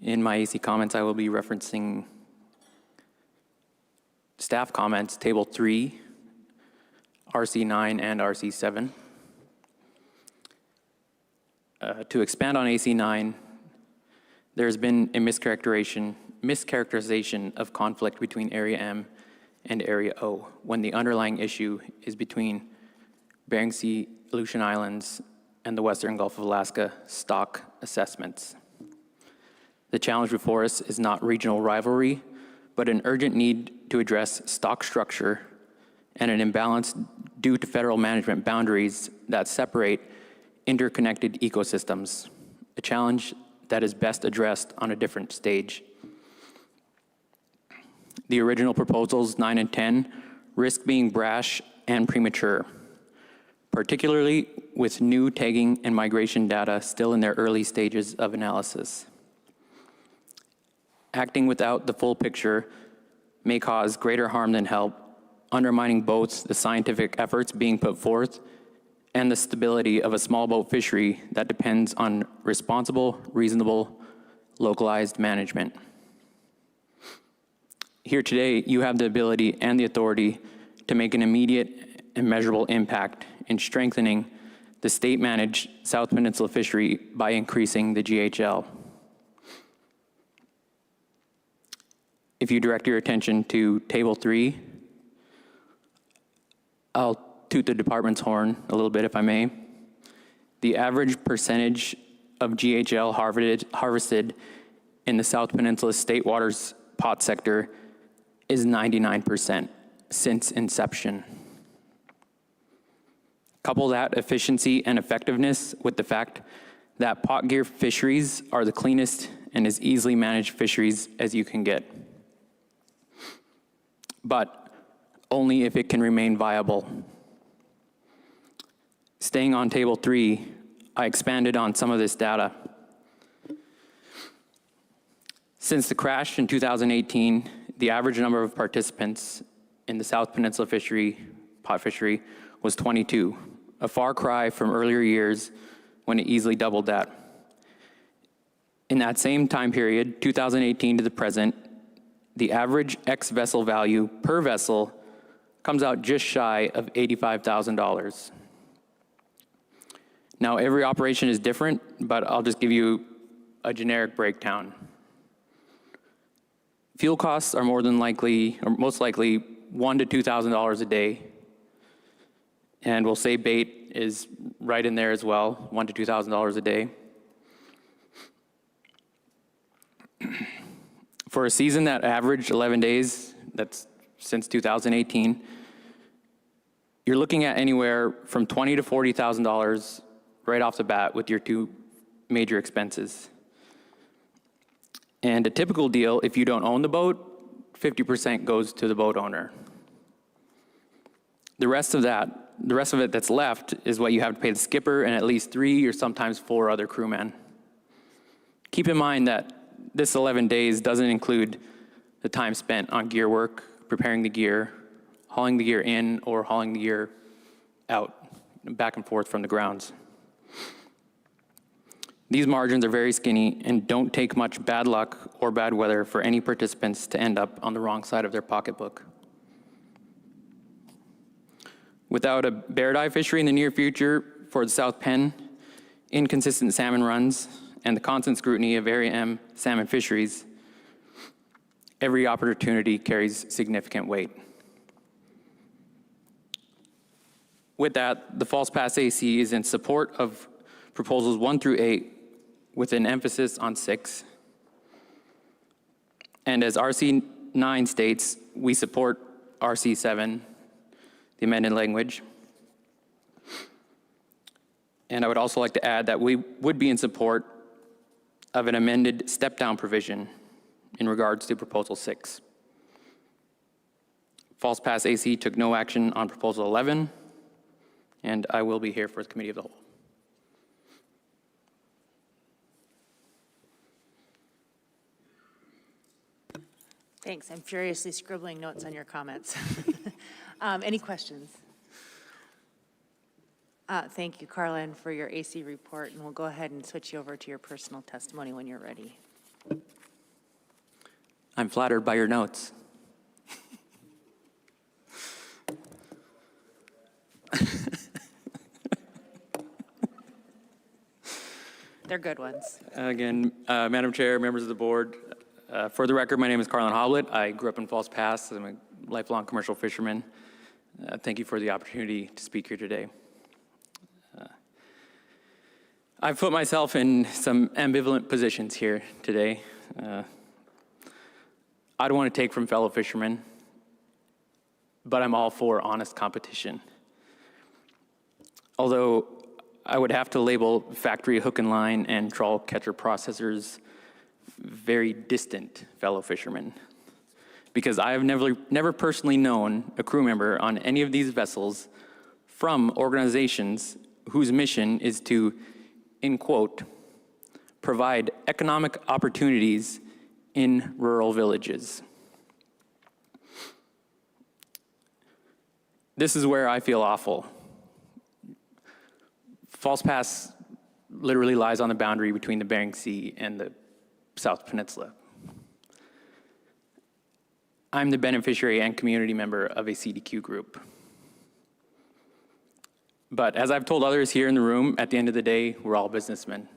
[SPEAKER 10] In my AC comments, I will be referencing staff comments, Table 3, RC9, and RC7. To expand on AC9, there's been a mischaracterization of conflict between Area M and Area O when the underlying issue is between Bering Sea, Aleutian Islands, and the Western Gulf of Alaska stock assessments. The challenge before us is not regional rivalry, but an urgent need to address stock structure and an imbalance due to federal management boundaries that separate interconnected ecosystems, a challenge that is best addressed on a different stage. The original proposals, 9 and 10, risk being brash and premature, particularly with new tagging and migration data still in their early stages of analysis. Acting without the full picture may cause greater harm than help, undermining both the scientific efforts being put forth and the stability of a small boat fishery that depends on responsible, reasonable, localized management. Here today, you have the ability and the authority to make an immediate and measurable impact in strengthening the state-managed South Peninsula fishery by increasing the GHL. If you direct your attention to Table 3, I'll toot the department's horn a little bit, if I may. The average percentage of GHL harvested in the South Peninsula State Waters pot sector is 99% since inception. Couple that efficiency and effectiveness with the fact that pot gear fisheries are the cleanest and as easily managed fisheries as you can get. But only if it can remain viable. Staying on Table 3, I expanded on some of this data. Since the crash in 2018, the average number of participants in the South Peninsula pot fishery was 22, a far cry from earlier years when it easily doubled that. In that same time period, 2018 to the present, the average ex-vessel value per vessel comes out just shy of $85,000. Now, every operation is different, but I'll just give you a generic breakdown. Fuel costs are most likely $1,000 to $2,000 a day. And we'll say bait is right in there as well, $1,000 to $2,000 a day. For a season that averaged 11 days, that's since 2018, you're looking at anywhere from $20,000 to $40,000 right off the bat with your two major expenses. And a typical deal, if you don't own the boat, 50% goes to the boat owner. The rest of it that's left is what you have to pay the skipper and at least 3 or sometimes 4 other crewmen. Keep in mind that this 11 days doesn't include the time spent on gear work, preparing the gear, hauling the gear in or hauling the gear out, back and forth from the grounds. These margins are very skinny and don't take much bad luck or bad weather for any participants to end up on the wrong side of their pocketbook. Without a bear dive fishery in the near future for the South Penn, inconsistent salmon runs, and the constant scrutiny of Area M salmon fisheries, every opportunity carries significant weight. With that, the False Pass AC is in support of proposals 1 through 8 with an emphasis on 6. And as RC 9 states, we support RC 7, the amended language. And I would also like to add that we would be in support of an amended step-down provision in regards to Proposal 6. False Pass AC took no action on Proposal 11, and I will be here for the Committee of the Whole.
[SPEAKER 8] Thanks. I'm furiously scribbling notes on your comments. Any questions? Thank you, Carlin, for your AC report, and we'll go ahead and switch you over to your personal testimony when you're ready.
[SPEAKER 10] I'm flattered by your notes.
[SPEAKER 8] They're good ones.
[SPEAKER 10] Again, Madam Chair, members of the board, for the record, my name is Carlin Hoblet. I grew up in False Pass. I'm a lifelong commercial fisherman. Thank you for the opportunity to speak here today. I've put myself in some ambivalent positions here today. I don't want to take from fellow fishermen, but I'm all for honest competition. Although I would have to label factory hook and line and trawl catcher processors very distant fellow fishermen, because I have never personally known a crew member on any of these vessels from organizations whose mission is to, in quote, provide economic opportunities in rural villages. This is where I feel awful. False Pass literally lies on the boundary between the Bering Sea and the South Peninsula. I'm the beneficiary and community member of a CDQ group. But as I've told others here in the room, at the end of the day, we're all businessmen.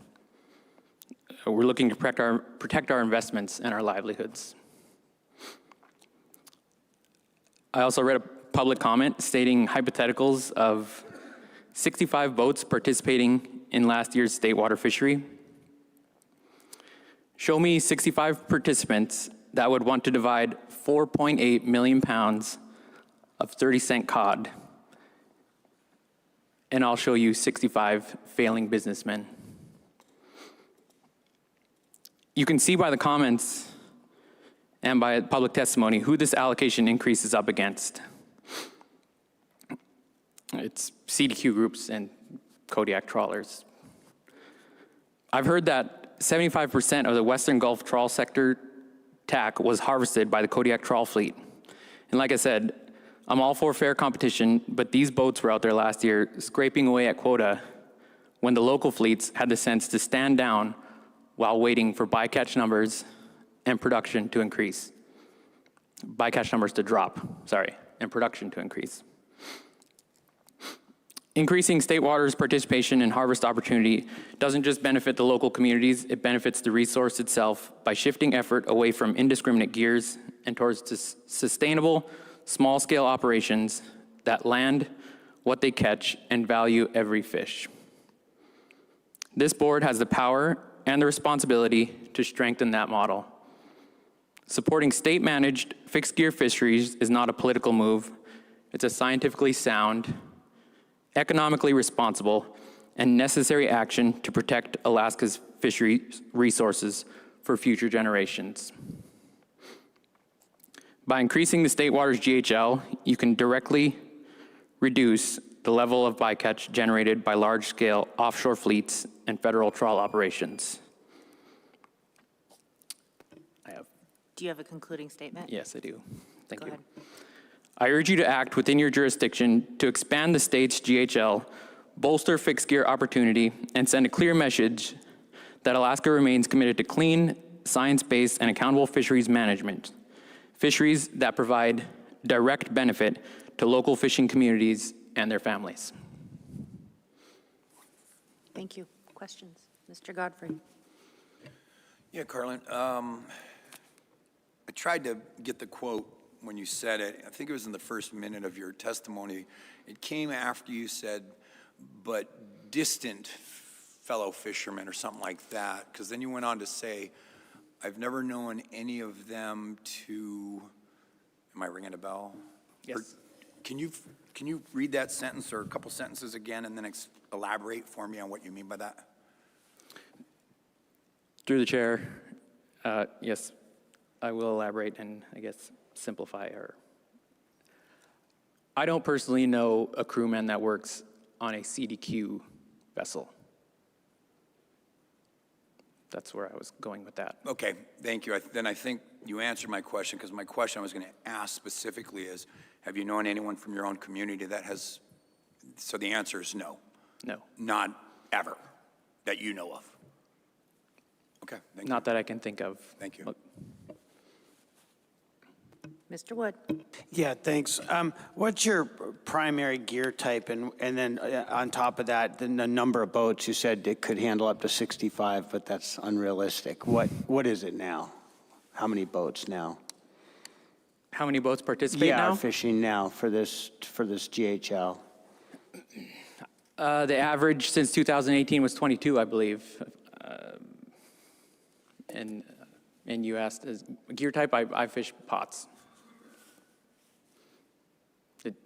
[SPEAKER 10] We're looking to protect our investments and our livelihoods. I also read a public comment stating hypotheticals of 65 boats participating in last year's state water fishery. Show me 65 participants that would want to divide 4.8 million pounds of 30-cent cod, and I'll show you 65 failing businessmen. You can see by the comments and by public testimony who this allocation increase is up against. It's CDQ groups and Kodiak trawlers. I've heard that 75% of the Western Gulf trawl sector tack was harvested by the Kodiak trawl fleet. And like I said, I'm all for fair competition, but these boats were out there last year scraping away at quota when the local fleets had the sense to stand down while waiting for bycatch numbers and production to increase. Bycatch numbers to drop, sorry, and production to increase. Increasing state waters participation in harvest opportunity doesn't just benefit the local communities, it benefits the resource itself by shifting effort away from indiscriminate gears and towards sustainable, small-scale operations that land what they catch and value every fish. This board has the power and the responsibility to strengthen that model. Supporting state-managed fixed-gear fisheries is not a political move. It's a scientifically sound, economically responsible, and necessary action to protect Alaska's fishery resources for future generations. By increasing the state waters GHL, you can directly reduce the level of bycatch generated by large-scale offshore fleets and federal trawl operations.
[SPEAKER 8] Do you have a concluding statement?
[SPEAKER 10] Yes, I do. Thank you.
[SPEAKER 8] Go ahead.
[SPEAKER 10] I urge you to act within your jurisdiction to expand the state's GHL, bolster fixed gear opportunity, and send a clear message that Alaska remains committed to clean, science-based, and accountable fisheries management. Fisheries that provide direct benefit to local fishing communities and their families.
[SPEAKER 8] Thank you. Questions? Mr. Godfrey.
[SPEAKER 15] Yeah, Carlin. I tried to get the quote when you said it. I think it was in the first minute of your testimony. It came after you said, but distant fellow fishermen or something like that, because then you went on to say, I've never known any of them to, am I ringing a bell?
[SPEAKER 10] Yes.
[SPEAKER 15] Or, can you read that sentence or a couple sentences again and then elaborate for me on what you mean by that?
[SPEAKER 10] Through the chair, yes, I will elaborate and I guess simplify or. I don't personally know a crewman that works on a CDQ vessel. That's where I was going with that.
[SPEAKER 15] Okay, thank you. Then I think you answered my question, because my question I was going to ask specifically is, have you known anyone from your own community that has, so the answer is no.
[SPEAKER 10] No.
[SPEAKER 15] Not ever, that you know of. Okay, thank you.
[SPEAKER 10] Not that I can think of.
[SPEAKER 15] Thank you.
[SPEAKER 8] Mr. Wood.
[SPEAKER 7] Yeah, thanks. What's your primary gear type? And then on top of that, the number of boats, you said it could handle up to 65, but that's unrealistic. What is it now? How many boats now?
[SPEAKER 10] How many boats participate now?
[SPEAKER 7] Yeah, fishing now for this GHL.
[SPEAKER 10] The average since 2018 was 22, I believe. And you asked, gear type, I fish pots.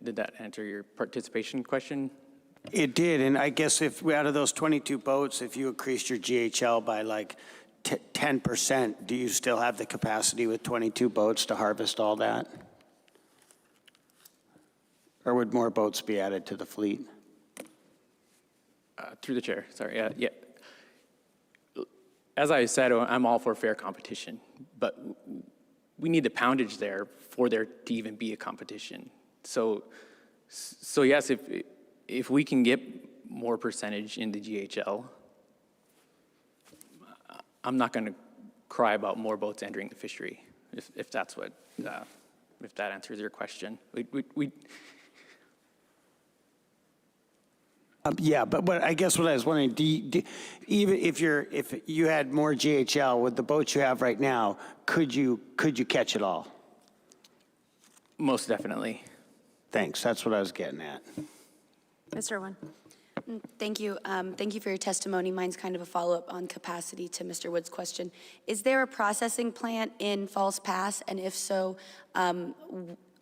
[SPEAKER 10] Did that answer your participation question?
[SPEAKER 7] It did, and I guess if out of those 22 boats, if you increased your GHL by like 10%, do you still have the capacity with 22 boats to harvest all that? Or would more boats be added to the fleet?
[SPEAKER 10] Through the chair, sorry, yeah. As I said, I'm all for fair competition, but we need the poundage there for there to even be a competition. So yes, if we can get more percentage in the GHL, I'm not going to cry about more boats entering the fishery, if that's what, if that answers your question.
[SPEAKER 7] Yeah, but I guess what I was wondering, even if you had more GHL with the boats you have right now, could you catch it all?
[SPEAKER 10] Most definitely.
[SPEAKER 7] Thanks. That's what I was getting at.
[SPEAKER 8] Ms. Irwin.
[SPEAKER 2] Thank you. Thank you for your testimony. Mine's kind of a follow-up on capacity to Mr. Wood's question. Is there a processing plant in Falls Pass? And if so,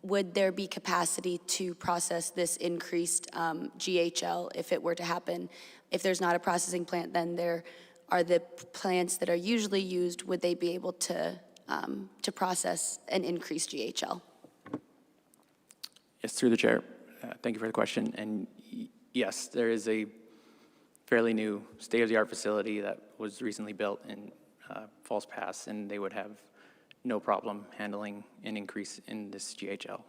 [SPEAKER 2] would there be capacity to process this increased GHL if it were to happen? If there's not a processing plant, then there are the plants that are usually used. Would they be able to process an increased GHL?
[SPEAKER 10] Yes, through the chair. Thank you for the question. And yes, there is a fairly new state-of-the-art facility that was recently built in Falls Pass, and they would have no problem handling an increase in this GHL.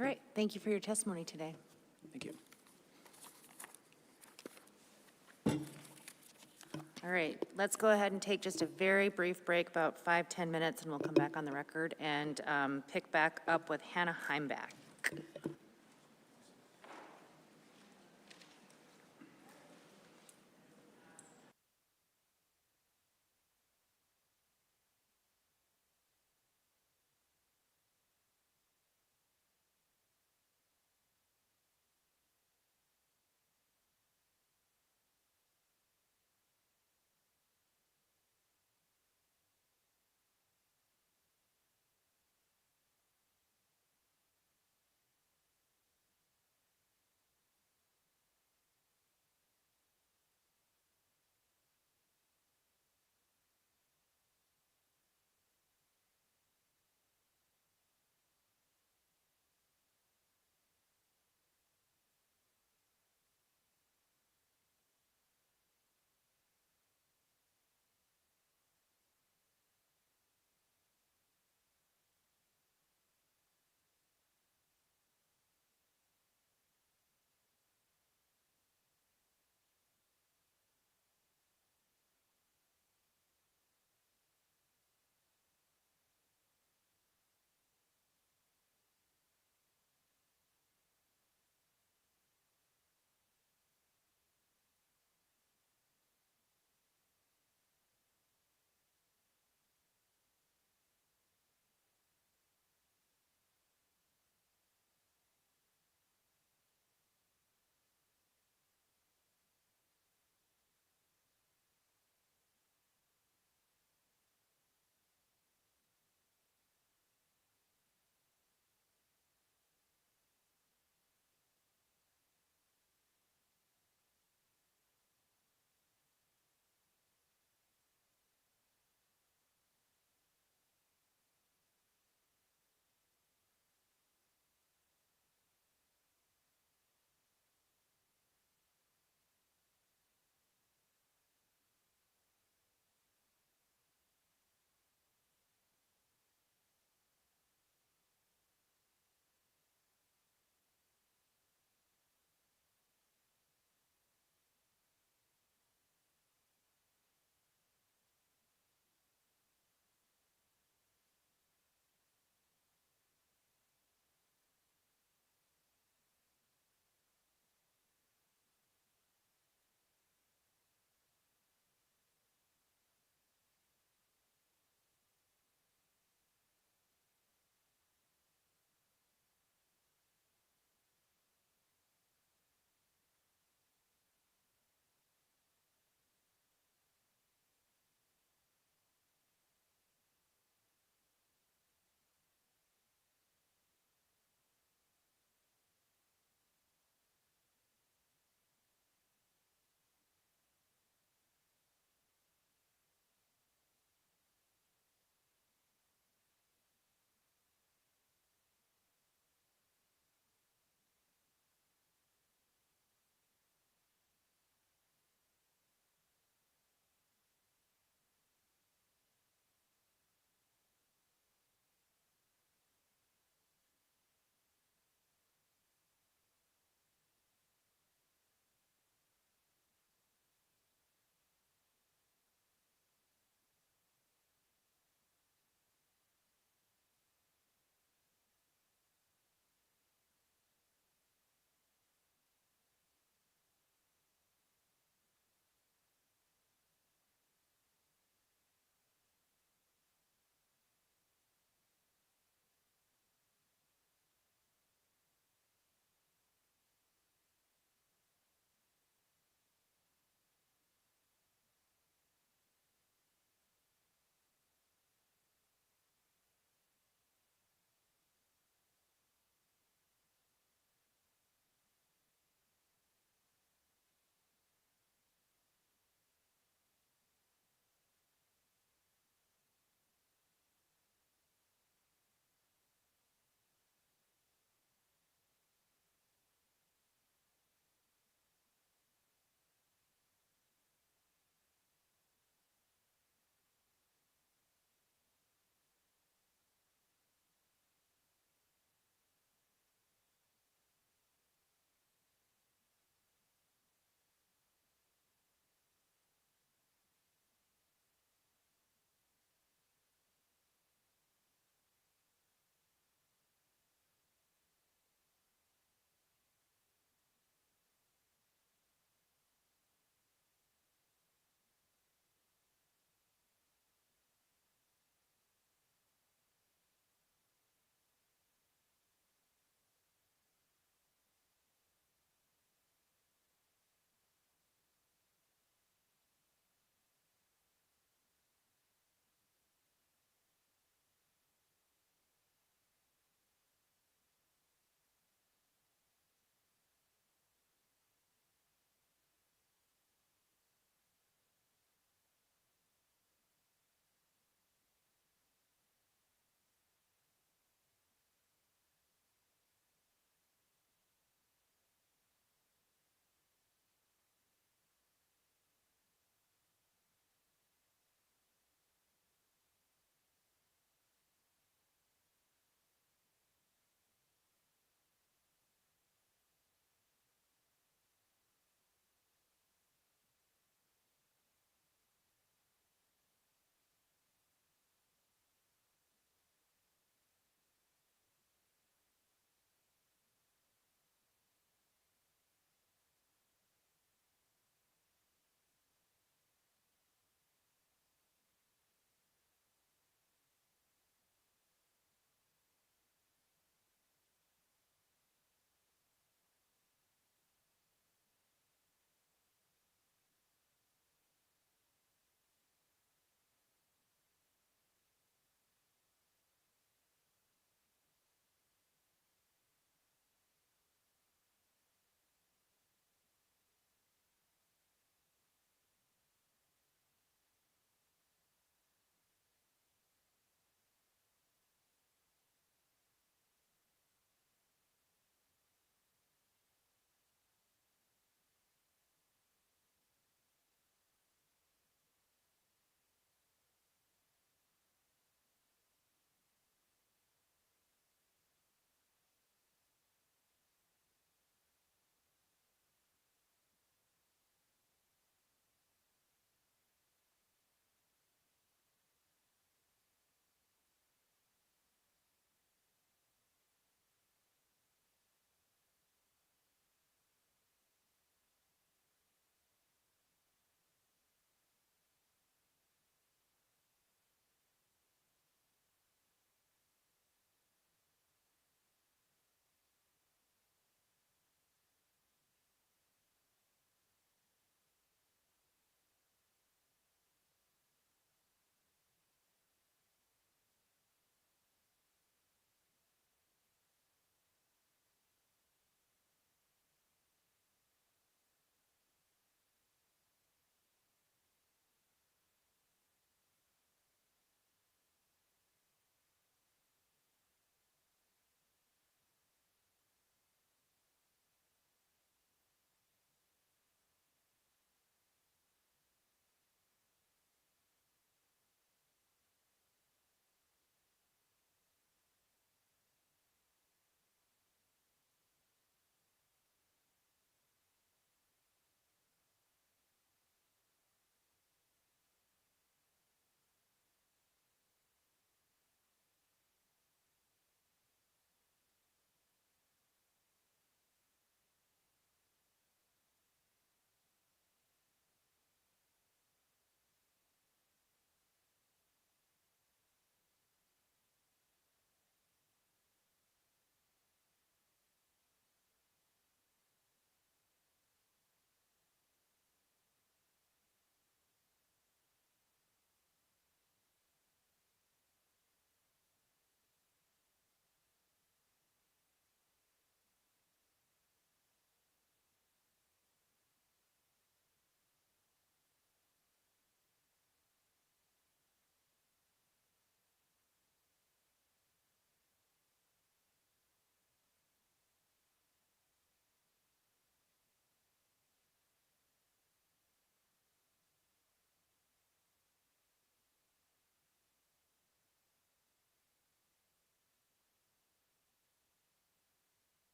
[SPEAKER 8] All right, thank you for your testimony today.
[SPEAKER 10] Thank you.
[SPEAKER 8] All right, let's go ahead and take just a very brief break, about 5-10 minutes, and we'll come back on the record and pick back up with Hannah Heimbach.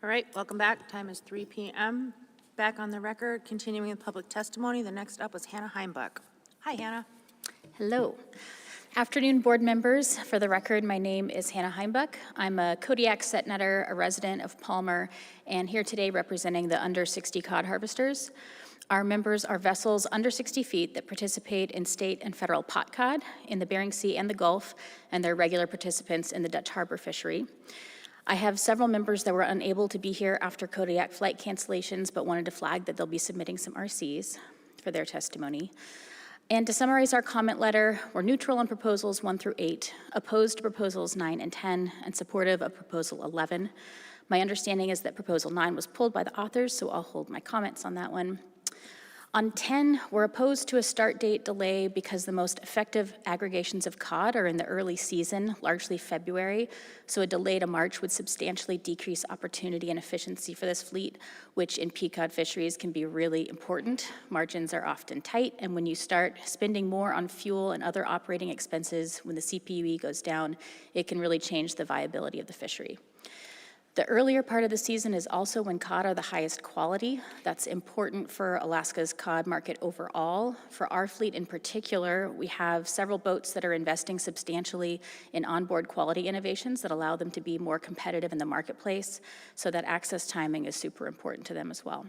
[SPEAKER 8] All right, welcome back. Time is 3 p.m. Back on the record, continuing with public testimony. The next up was Hannah Heimbuck. Hi, Hannah.
[SPEAKER 14] Hello. Afternoon, board members. For the record, my name is Hannah Heimbuck. I'm a Kodiak set netter, a resident of Palmer, and here today representing the under 60 cod harvesters. Our members are vessels under 60 feet that participate in state and federal pot cod in the Bering Sea and the Gulf, and they're regular participants in the Dutch harbor fishery. I have several members that were unable to be here after Kodiak flight cancellations, but wanted to flag that they'll be submitting some RCs for their testimony. And to summarize our comment letter, we're neutral on proposals 1 through 8, opposed to proposals 9 and 10, and supportive of proposal 11. My understanding is that proposal 9 was pulled by the authors, so I'll hold my comments on that one. On 10, we're opposed to a start date delay because the most effective aggregations of cod are in the early season, largely February, so a delay to March would substantially decrease opportunity and efficiency for this fleet, which in peak cod fisheries can be really important. Margins are often tight, and when you start spending more on fuel and other operating expenses when the CPUE goes down, it can really change the viability of the fishery. The earlier part of the season is also when cod are the highest quality. That's important for Alaska's cod market overall. For our fleet in particular, we have several boats that are investing substantially in onboard quality innovations that allow them to be more competitive in the marketplace, so that access timing is super important to them as well.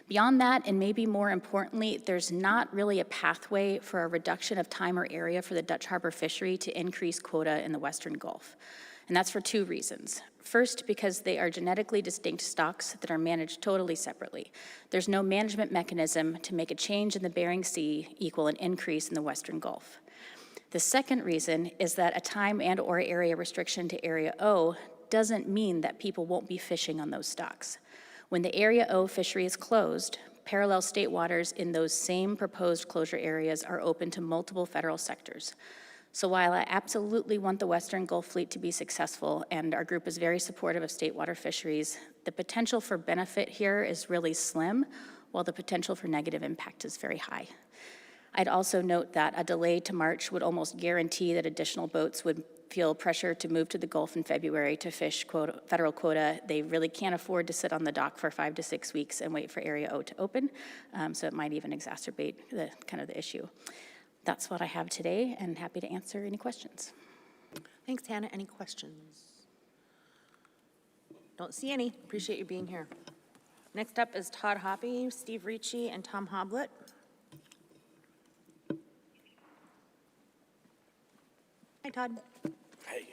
[SPEAKER 14] Beyond that, and maybe more importantly, there's not really a pathway for a reduction of time or area for the Dutch harbor fishery to increase quota in the Western Gulf. And that's for 2 reasons. First, because they are genetically distinct stocks that are managed totally separately. There's no management mechanism to make a change in the Bering Sea equal an increase in the Western Gulf. The second reason is that a time and/or area restriction to Area O doesn't mean that people won't be fishing on those stocks. When the Area O fishery is closed, parallel state waters in those same proposed closure areas are open to multiple federal sectors. So while I absolutely want the Western Gulf fleet to be successful, and our group is very supportive of state water fisheries, the potential for benefit here is really slim, while the potential for negative impact is very high. I'd also note that a delay to March would almost guarantee that additional boats would feel pressure to move to the Gulf in February to fish federal quota. They really can't afford to sit on the dock for 5 to 6 weeks and wait for Area O to open, so it might even exacerbate the issue. That's what I have today, and happy to answer any questions.
[SPEAKER 8] Thanks, Hannah. Any questions? Don't see any. Appreciate you being here. Next up is Todd Hoppy, Steve Ricci, and Tom Hoblet. Hi, Todd.
[SPEAKER 16] Hey.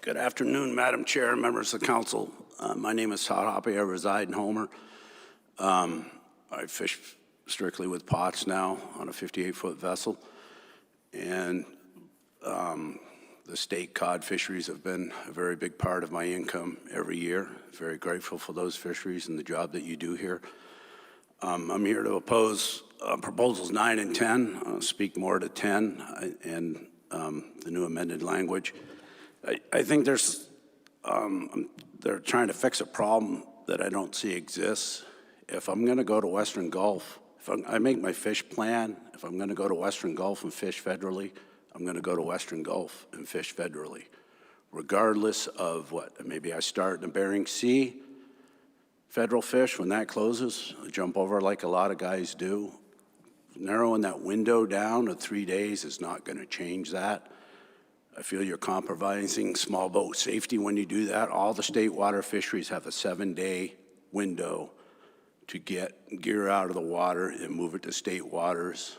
[SPEAKER 16] Good afternoon, Madam Chair, members of the council. My name is Todd Hoppy. I reside in Homer. I fish strictly with pots now on a 58-foot vessel. And the state cod fisheries have been a very big part of my income every year. Very grateful for those fisheries and the job that you do here. I'm here to oppose proposals 9 and 10. I'll speak more to 10 and the new amended language. I think they're trying to fix a problem that I don't see exists. If I'm going to go to Western Gulf, I make my fish plan. If I'm going to go to Western Gulf and fish federally, I'm going to go to Western Gulf and fish federally, regardless of what. Maybe I start in the Bering Sea, federal fish. When that closes, I jump over like a lot of guys do. Narrowing that window down to 3 days is not going to change that. I feel you're compromising small boat safety when you do that. All the state water fisheries have a 7-day window to get gear out of the water and move it to state waters.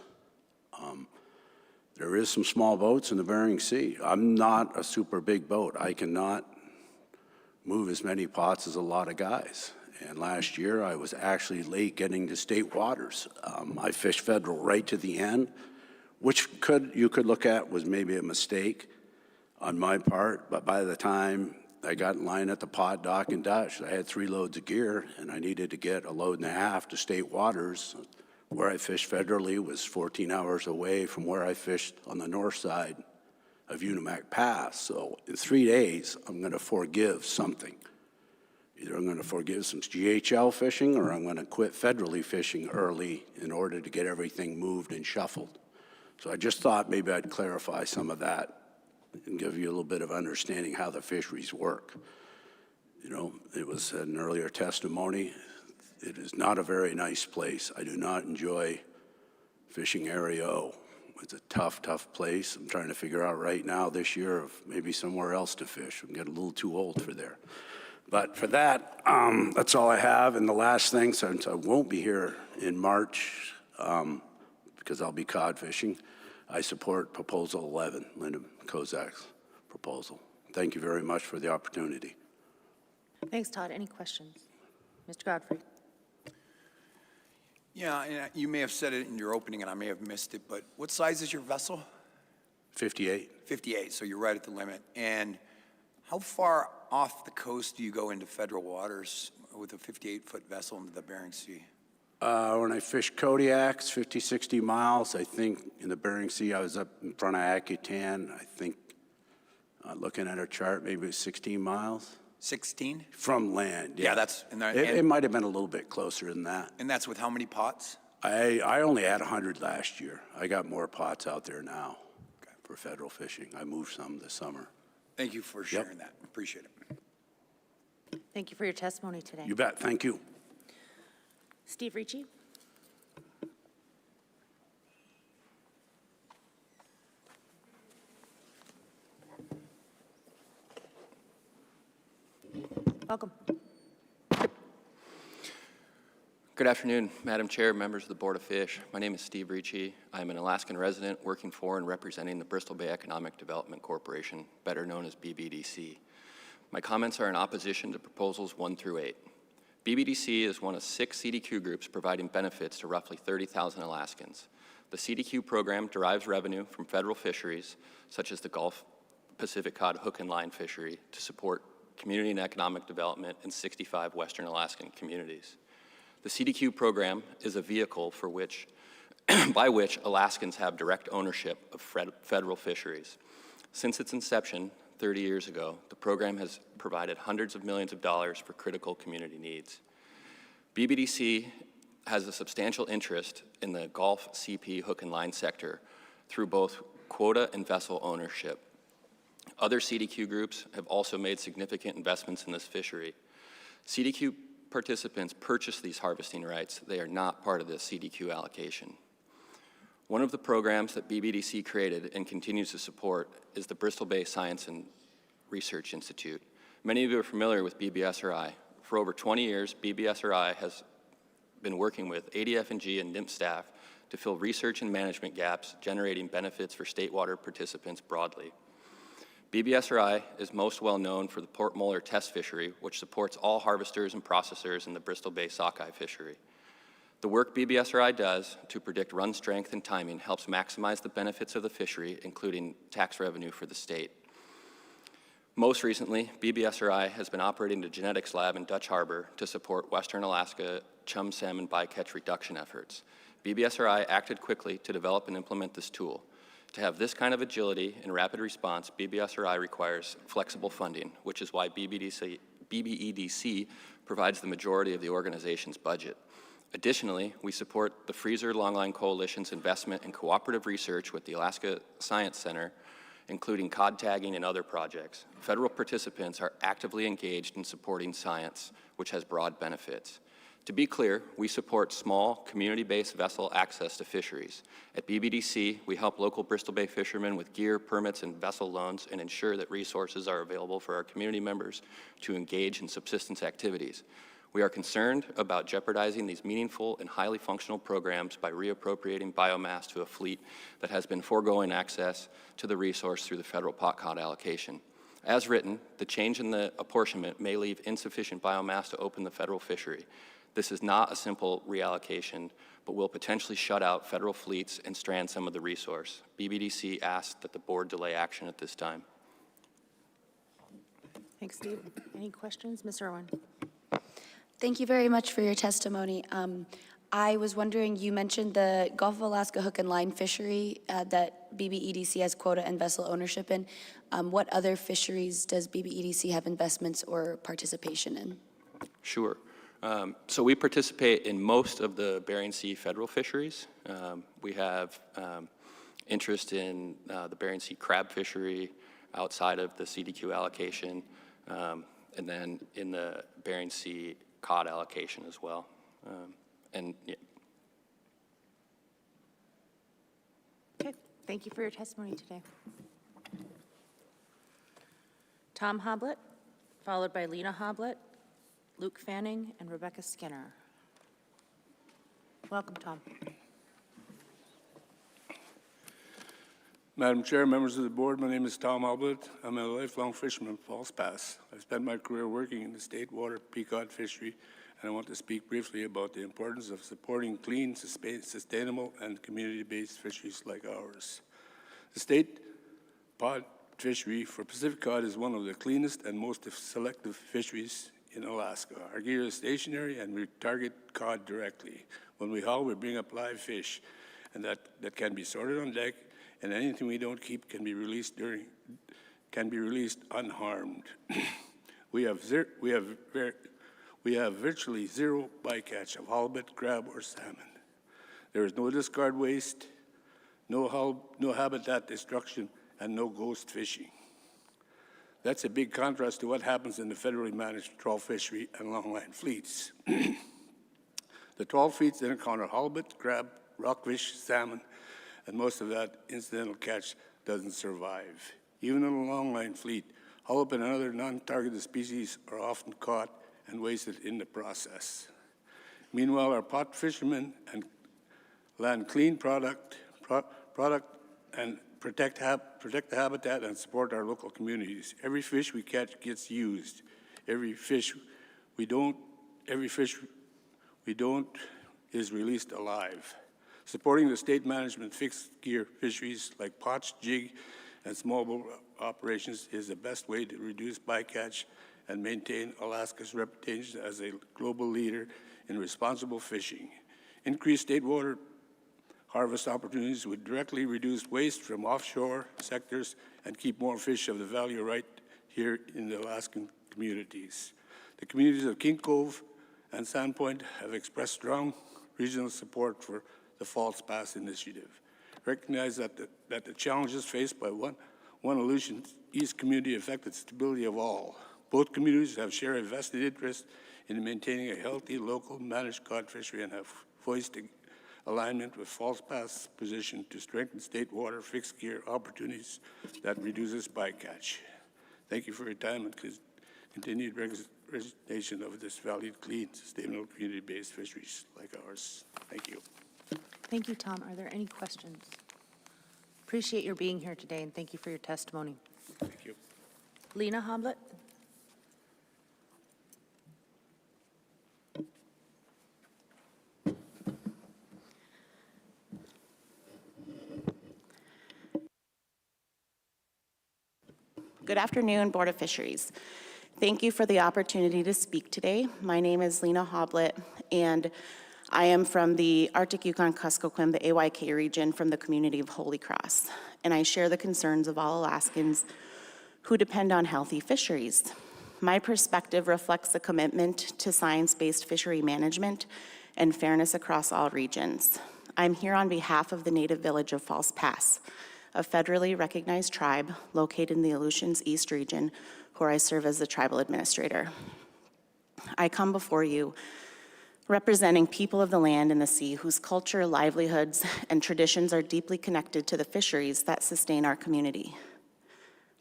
[SPEAKER 16] There is some small boats in the Bering Sea. I'm not a super big boat. I cannot move as many pots as a lot of guys. And last year I was actually late getting to state waters. I fished federal right to the end, which you could look at was maybe a mistake on my part, but by the time I got in line at the pot dock in Dutch, I had 3 loads of gear, and I needed to get a load and a half to state waters. Where I fished federally was 14 hours away from where I fished on the north side of Unimac Pass. So in 3 days, I'm going to forgive something. Either I'm going to forgive some GHL fishing, or I'm going to quit federally fishing early in order to get everything moved and shuffled. So I just thought maybe I'd clarify some of that and give you a little bit of understanding how the fisheries work. You know, it was said in earlier testimony, it is not a very nice place. I do not enjoy fishing Area O. It's a tough, tough place. I'm trying to figure out right now this year of maybe somewhere else to fish. I'm getting a little too old for there. But for that, that's all I have. And the last thing, since I won't be here in March because I'll be cod fishing, I support Proposal 11, Linda Kozak's proposal. Thank you very much for the opportunity.
[SPEAKER 8] Thanks, Todd. Any questions? Mr. Godfrey?
[SPEAKER 15] Yeah, and you may have said it in your opening, and I may have missed it, but what size is your vessel?
[SPEAKER 16] 58.
[SPEAKER 15] 58, so you're right at the limit. And how far off the coast do you go into federal waters with a 58-foot vessel into the Bering Sea?
[SPEAKER 16] When I fished Kodiaks, 50, 60 miles, I think in the Bering Sea, I was up in front of Aleutian. I think, looking at our chart, maybe it was 16 miles.
[SPEAKER 15] 16?
[SPEAKER 16] From land, yeah.
[SPEAKER 15] Yeah, that's...
[SPEAKER 16] It might have been a little bit closer than that.
[SPEAKER 15] And that's with how many pots?
[SPEAKER 16] I only had 100 last year. I got more pots out there now for federal fishing. I moved some this summer.
[SPEAKER 15] Thank you for sharing that. Appreciate it.
[SPEAKER 8] Thank you for your testimony today.
[SPEAKER 16] You bet. Thank you.
[SPEAKER 8] Steve Ricci? Welcome.
[SPEAKER 18] Good afternoon, Madam Chair, members of the Board of Fish. My name is Steve Ricci. I'm an Alaskan resident working for and representing the Bristol Bay Economic Development Corporation, better known as BBDC. My comments are in opposition to proposals 1 through 8. BBDC is one of 6 CDQ groups providing benefits to roughly 30,000 Alaskans. The CDQ program derives revenue from federal fisheries, such as the Gulf Pacific Cod hook and line fishery, to support community and economic development in 65 Western Alaskan communities. The CDQ program is a vehicle for which, by which Alaskans have direct ownership of federal fisheries. Since its inception 30 years ago, the program has provided hundreds of millions of dollars for critical community needs. BBDC has a substantial interest in the Gulf CP hook and line sector through both quota and vessel ownership. Other CDQ groups have also made significant investments in this fishery. CDQ participants purchase these harvesting rights. They are not part of this CDQ allocation. One of the programs that BBDC created and continues to support is the Bristol Bay Science and Research Institute. Many of you are familiar with BBSRI. For over 20 years, BBSRI has been working with ADF&G and NIMP staff to fill research and management gaps, generating benefits for state water participants broadly. BBSRI is most well known for the Port Moller test fishery, which supports all harvesters and processors in the Bristol Bay sockeye fishery. The work BBSRI does to predict run strength and timing helps maximize the benefits of the fishery, including tax revenue for the state. Most recently, BBSRI has been operating a genetics lab in Dutch Harbor to support Western Alaska chum salmon bycatch reduction efforts. BBSRI acted quickly to develop and implement this tool. To have this kind of agility and rapid response, BBSRI requires flexible funding, which is why BBEDC provides the majority of the organization's budget. Additionally, we support the Freezer Longline Coalition's investment in cooperative research with the Alaska Science Center, including cod tagging and other projects. Federal participants are actively engaged in supporting science, which has broad benefits. To be clear, we support small, community-based vessel access to fisheries. At BBDC, we help local Bristol Bay fishermen with gear, permits, and vessel loans and ensure that resources are available for our community members to engage in subsistence activities. We are concerned about jeopardizing these meaningful and highly functional programs by reappropriating biomass to a fleet that has been foregoing access to the resource through the federal pot cod allocation. As written, the change in the apportionment may leave insufficient biomass to open the federal fishery. This is not a simple reallocation, but will potentially shut out federal fleets and strand some of the resource. BBDC asks that the board delay action at this time.
[SPEAKER 8] Thanks, Steve. Any questions? Ms. Irwin?
[SPEAKER 2] Thank you very much for your testimony. I was wondering, you mentioned the Gulf of Alaska hook and line fishery that BBEDC has quota and vessel ownership in. What other fisheries does BBEDC have investments or participation in?
[SPEAKER 18] Sure. So we participate in most of the Bering Sea federal fisheries. We have interest in the Bering Sea crab fishery outside of the CDQ allocation. and then in the Bering Sea cod allocation as well. And yeah.
[SPEAKER 8] Okay, thank you for your testimony today. Tom Hoblet, followed by Lena Hoblet, Luke Fanning, and Rebecca Skinner. Welcome, Tom.
[SPEAKER 4] Madam Chair, members of the board, my name is Tom Albert. I'm a lifelong fisherman of Falls Pass. I've spent my career working in the state water peacock fishery, and I want to speak briefly about the importance of supporting clean, sustainable, and community-based fisheries like ours. The state pod fishery for Pacific cod is one of the cleanest and most selective fisheries in Alaska. Our gear is stationary, and we target cod directly. When we haul, we bring up live fish, and that can be sorted on deck, and anything we don't keep can be released unharmed. we have virtually zero bycatch of halibut, crab, or salmon. There is no discard waste, no habitat destruction, and no ghost fishing. That's a big contrast to what happens in the federally managed trawl fishery and longline fleets. The trawl fleets then encounter halibut, crab, rockfish, salmon, and most of that incidental catch doesn't survive. Even in a longline fleet, halibut and other non-targeted species are often caught and wasted in the process. Meanwhile, our pot fishermen and land clean product and protect the habitat and support our local communities. Every fish we catch gets used. Every fish we don't is released alive. Supporting the state management fixed gear fisheries like pots, jig, and small boat operations is the best way to reduce bycatch and maintain Alaska's reputation as a global leader in responsible fishing. Increased state water harvest opportunities would directly reduce waste from offshore sectors and keep more fish of the value right here in the Alaskan communities. The communities of King Cove and Sandpoint have expressed strong regional support for the Falls Pass initiative. Recognize that the challenges faced by one Aleutian East community affect the stability of all. Both communities have shared a vested interest in maintaining a healthy local managed cod fishery and have voiced alignment with Falls Pass position to strengthen state water fixed gear opportunities that reduces bycatch. Thank you for your time and continued representation of this valued, clean, sustainable, community-based fisheries like ours. Thank you.
[SPEAKER 8] Thank you, Tom. Are there any questions? Appreciate your being here today, and thank you for your testimony.
[SPEAKER 4] Thank you.
[SPEAKER 8] Lena Hoblet?
[SPEAKER 17] Good afternoon, Board of Fisheries. Thank you for the opportunity to speak today. My name is Lena Hoblet, and I am from the Arctic Yukon-Kuskokwim, the AYK region, from the community of Holy Cross, and I share the concerns of all Alaskans who depend on healthy fisheries. My perspective reflects a commitment to science-based fishery management and fairness across all regions. I'm here on behalf of the native village of Falls Pass, a federally recognized tribe located in the Aleutian's East region, where I serve as the tribal administrator. I come before you representing people of the land and the sea whose culture, livelihoods, and traditions are deeply connected to the fisheries that sustain our community.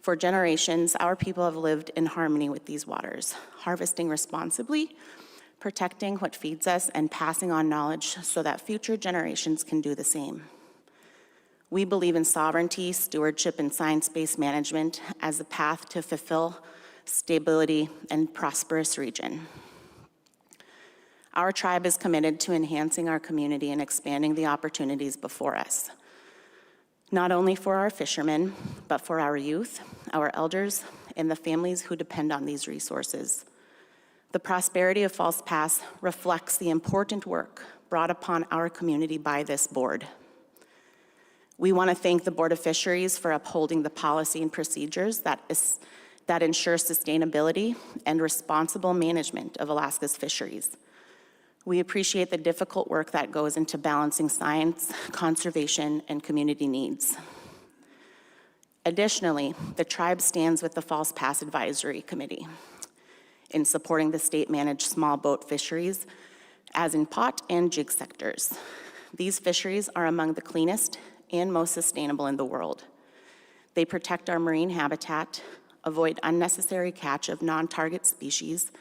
[SPEAKER 17] For generations, our people have lived in harmony with these waters, harvesting responsibly, protecting what feeds us, and passing on knowledge so that future generations can do the same. We believe in sovereignty, stewardship, and science-based management as a path to fulfill stability and prosperous region. Our tribe is committed to enhancing our community and expanding the opportunities before us, not only for our fishermen, but for our youth, our elders, and the families who depend on these resources. The prosperity of Falls Pass reflects the important work brought upon our community by this board. We want to thank the Board of Fisheries for upholding the policy and procedures that ensure sustainability and responsible management of Alaska's fisheries. We appreciate the difficult work that goes into balancing science, conservation, and community needs. Additionally, the tribe stands with the Falls Pass Advisory Committee.
[SPEAKER 11] in supporting the state-managed small boat fisheries, as in pot and jig sectors. These fisheries are among the cleanest and most sustainable in the world. They protect our marine habitat, avoid unnecessary catch of non-target species,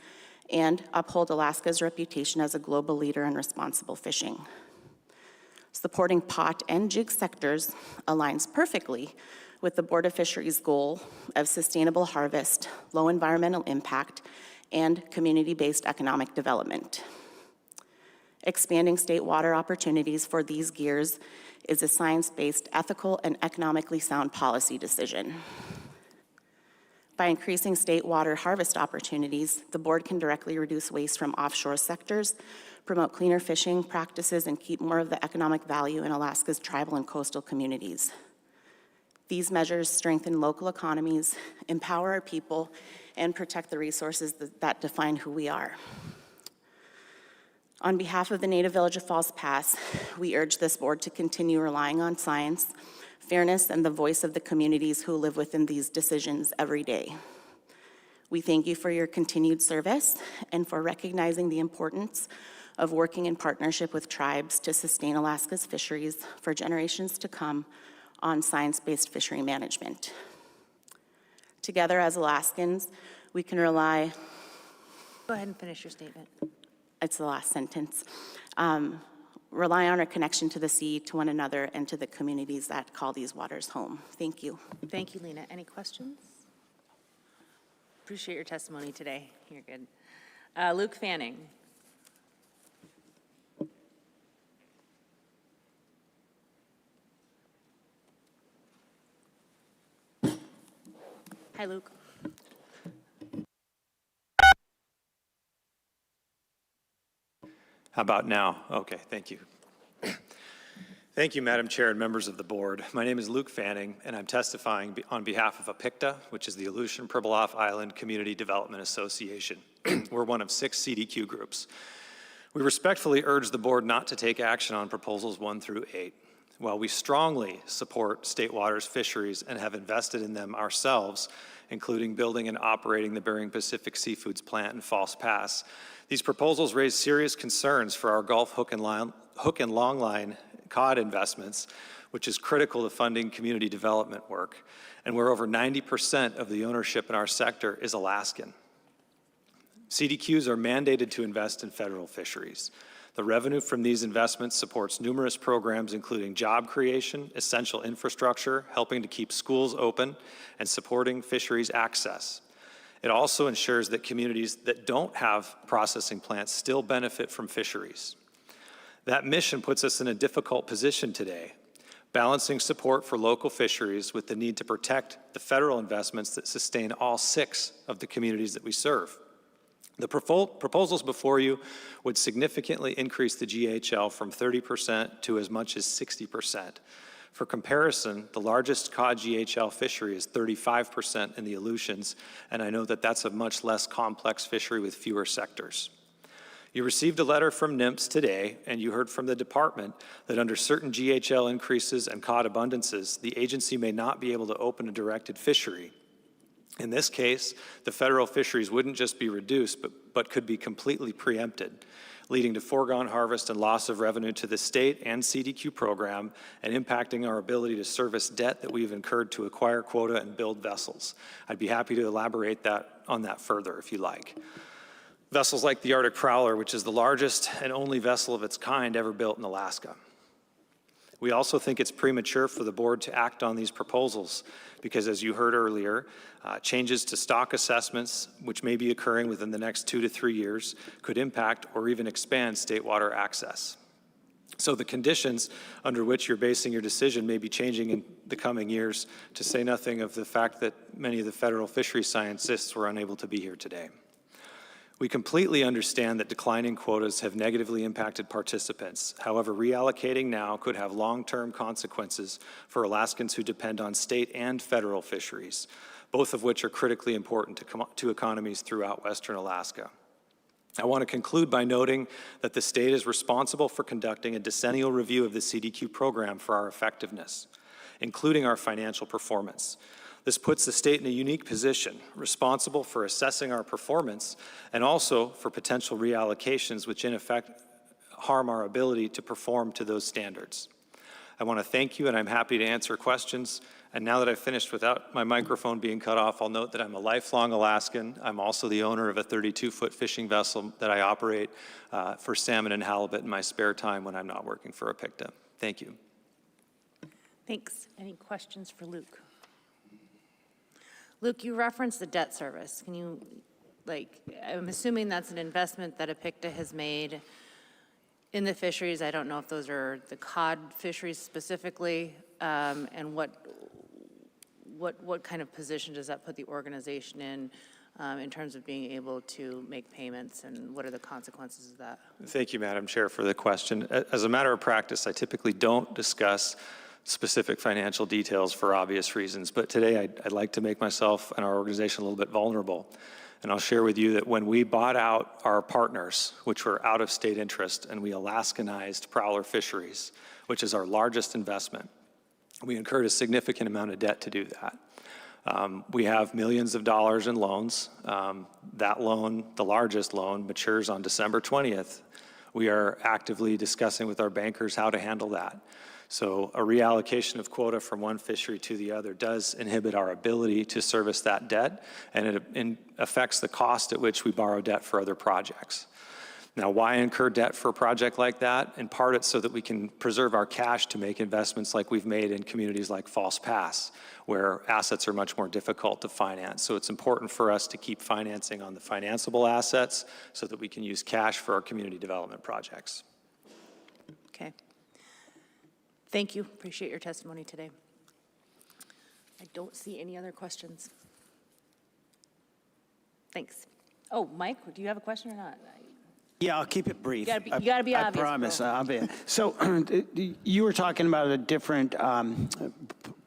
[SPEAKER 11] and uphold Alaska's reputation as a global leader in responsible fishing. Supporting pot and jig sectors aligns perfectly with the Board of Fisheries' goal of sustainable harvest, low environmental impact, and community-based economic development. Expanding state water opportunities for these gears is a science-based, ethical, and economically sound policy decision. By increasing state water harvest opportunities, the board can directly reduce waste from offshore sectors, promote cleaner fishing practices, and keep more of the economic value in Alaska's tribal and coastal communities. These measures strengthen local economies, empower our people, and protect the resources that define who we are. On behalf of the Native Village of Falls Pass, we urge this board to continue relying on science, fairness, and the voice of the communities who live within these decisions every day. We thank you for your continued service and for recognizing the importance of working in partnership with tribes to sustain Alaska's fisheries for generations to come on science-based fishery management. Together as Alaskans, we can rely...
[SPEAKER 8] Go ahead and finish your statement.
[SPEAKER 11] It's the last sentence. Rely on our connection to the sea, to one another, and to the communities that call these waters home. Thank you.
[SPEAKER 8] Thank you, Lena. Any questions? Appreciate your testimony today. You're good. Luke Fanning. Hi, Luke.
[SPEAKER 19] How about now? Okay, thank you. Thank you, Madam Chair and members of the board. My name is Luke Fanning, and I'm testifying on behalf of APICTA, which is the Aleutian Pribilof Island Community Development Association. We're one of 6 CDQ groups. We respectfully urge the board not to take action on proposals 1 through 8. While we strongly support state waters fisheries and have invested in them ourselves, including building and operating the Bering Pacific Seafoods plant in Falls Pass, these proposals raise serious concerns for our Gulf hook and longline cod investments, which is critical to funding community development work, and where over 90% of the ownership in our sector is Alaskan. CDQs are mandated to invest in federal fisheries. The revenue from these investments supports numerous programs, including job creation, essential infrastructure, helping to keep schools open, and supporting fisheries access. It also ensures that communities that don't have processing plants still benefit from fisheries. That mission puts us in a difficult position today, balancing support for local fisheries with the need to protect the federal investments that sustain all 6 of the communities that we serve. The proposals before you would significantly increase the GHL from 30% to as much as 60%. For comparison, the largest cod GHL fishery is 35% in the Aleutians, and I know that that's a much less complex fishery with fewer sectors. You received a letter from NIMS today, and you heard from the department that under certain GHL increases and cod abundances, the agency may not be able to open a directed fishery. In this case, the federal fisheries wouldn't just be reduced, but could be completely preempted, leading to foregone harvest and loss of revenue to the state and CDQ program, and impacting our ability to service debt that we've incurred to acquire quota and build vessels. I'd be happy to elaborate on that further if you like. Vessels like the Arctic Prowler, which is the largest and only vessel of its kind ever built in Alaska. We also think it's premature for the board to act on these proposals because, as you heard earlier, changes to stock assessments, which may be occurring within the next 2 to 3 years, could impact or even expand state water access. So the conditions under which you're basing your decision may be changing in the coming years, to say nothing of the fact that many of the federal fishery scientists were unable to be here today. We completely understand that declining quotas have negatively impacted participants. However, reallocating now could have long-term consequences for Alaskans who depend on state and federal fisheries, both of which are critically important to economies throughout Western Alaska. I want to conclude by noting that the state is responsible for conducting a decennial review of the CDQ program for our effectiveness, including our financial performance. This puts the state in a unique position, responsible for assessing our performance and also for potential reallocations which in effect harm our ability to perform to those standards. I want to thank you, and I'm happy to answer questions. And now that I've finished without my microphone being cut off, I'll note that I'm a lifelong Alaskan. I'm also the owner of a 32-foot fishing vessel that I operate for salmon and halibut in my spare time when I'm not working for a PICTA. Thank you.
[SPEAKER 8] Thanks. Any questions for Luke? Luke, you referenced the debt service. Can you, I'm assuming that's an investment that a PICTA has made in the fisheries. I don't know if those are the cod fisheries specifically, and what kind of position does that put the organization in terms of being able to make payments, and what are the consequences of that?
[SPEAKER 19] Thank you, Madam Chair, for the question. As a matter of practice, I typically don't discuss specific financial details for obvious reasons, but today I'd like to make myself and our organization a little bit vulnerable. And I'll share with you that when we bought out our partners, which were out of state interest, and we Alaskanized Prowler Fisheries, which is our largest investment, we incurred a significant amount of debt to do that. We have millions of dollars in loans. That loan, the largest loan, matures on December 20th. We are actively discussing with our bankers how to handle that. So a reallocation of quota from one fishery to the other does inhibit our ability to service that debt, and it affects the cost at which we borrow debt for other projects. Now, why incur debt for a project like that? In part, it's so that we can preserve our cash to make investments like we've made in communities like False Pass, where assets are much more difficult to finance. So it's important for us to keep financing on the financeable assets so that we can use cash for our community development projects.
[SPEAKER 8] Okay. Thank you. Appreciate your testimony today. I don't see any other questions. Thanks. Oh, Mike, do you have a question or not?
[SPEAKER 7] Yeah, I'll keep it brief.
[SPEAKER 8] You gotta be obvious.
[SPEAKER 7] I promise.
[SPEAKER 8] Bro.
[SPEAKER 7] I'll be. So you were talking about a different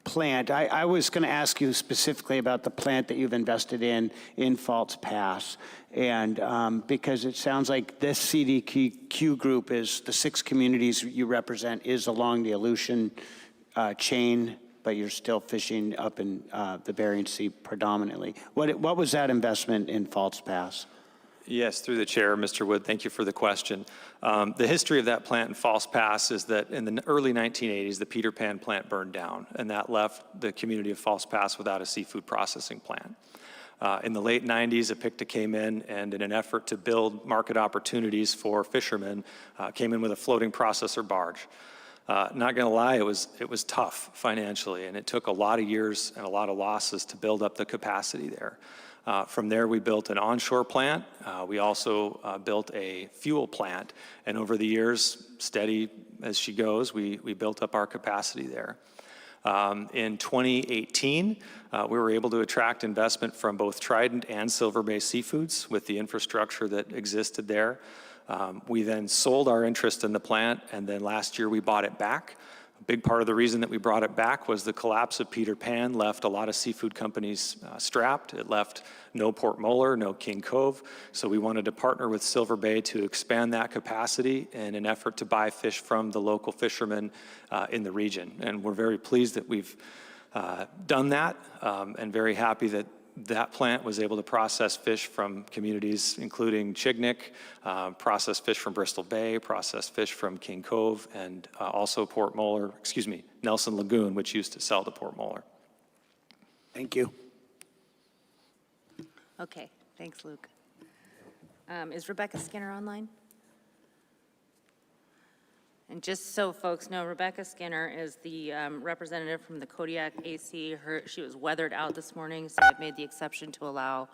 [SPEAKER 7] plant. I was going to ask you specifically about the plant that you've invested in False Pass, and because it sounds like this CDQ group is the 6 communities you represent is along the Aleutian chain, but you're still fishing up in the Bering Sea predominantly. What was that investment in False Pass?
[SPEAKER 19] Yes, through the chair, Mr. Wood, thank you for the question. The history of that plant in False Pass is that in the early 1980s, the Peter Pan plant burned down, and that left the community of False Pass without a seafood processing plant. In the late 90s, a PICTA came in, and in an effort to build market opportunities for fishermen, came in with a floating processor barge. Not going to lie, it was tough financially, and it took a lot of years and a lot of losses to build up the capacity there. From there, we built an onshore plant. We also built a fuel plant, and over the years, steady as she goes, we built up our capacity there. In 2018, we were able to attract investment from both Trident and Silver Bay Seafoods with the infrastructure that existed there. We then sold our interest in the plant, and then last year we bought it back. A big part of the reason that we brought it back was the collapse of Peter Pan left a lot of seafood companies strapped. It left no Port Molar, no King Cove. So we wanted to partner with Silver Bay to expand that capacity in an effort to buy fish from the local fishermen in the region. And we're very pleased that we've done that, and very happy that that plant was able to process fish from communities including Chignik, process fish from Bristol Bay, process fish from King Cove, and also Nelson Lagoon, which used to sell to Port Molar.
[SPEAKER 7] Thank you.
[SPEAKER 8] Okay, thanks, Luke. Is Rebecca Skinner online? And just so folks know, Rebecca Skinner is the representative from the Kodiak AC. She was weathered out this morning, so I've made the exception to allow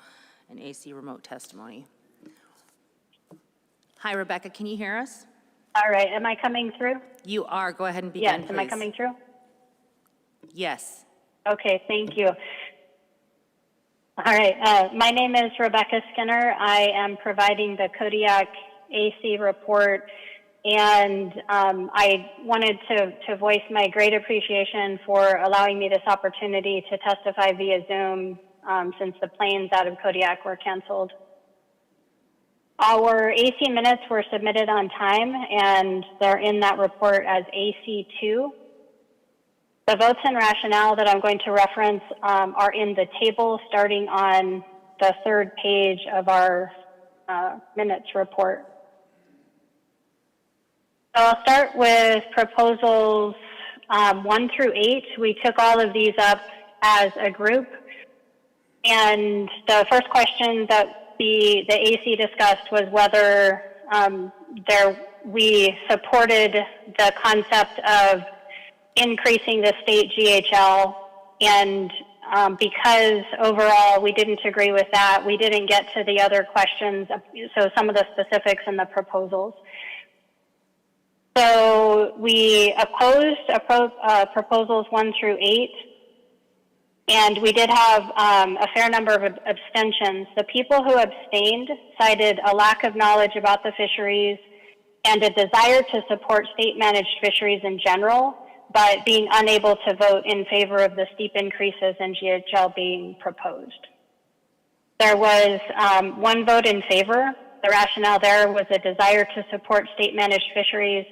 [SPEAKER 8] an AC remote testimony. Hi, Rebecca, can you hear us?
[SPEAKER 9] All right, am I coming through?
[SPEAKER 8] You are. Go ahead and begin,
[SPEAKER 9] Yes, am I
[SPEAKER 8] please.
[SPEAKER 9] coming through?
[SPEAKER 8] Yes.
[SPEAKER 9] Okay, thank you. All right, my name is Rebecca Skinner. I am providing the Kodiak AC report, and I wanted to voice my great appreciation for allowing me this opportunity to testify via Zoom since the planes out of Kodiak were canceled. Our AC minutes were submitted on time, and they're in that report as AC2. The votes and rationale that I'm going to reference are in the table starting on the third page of our minutes report. So I'll start with proposals 1 through 8. We took all of these up as a group. And the first question that the AC discussed was whether we supported the concept of increasing the state GHL, and because overall we didn't agree with that, we didn't get to the other questions, so some of the specifics in the proposals. So we opposed proposals 1 through 8, and we did have a fair number of abstentions. The people who abstained cited a lack of knowledge about the fisheries and a desire to support state-managed fisheries in general, but being unable to vote in favor of the steep increases in GHL being proposed. There was 1 vote in favor. The rationale there was a desire to support state-managed fisheries,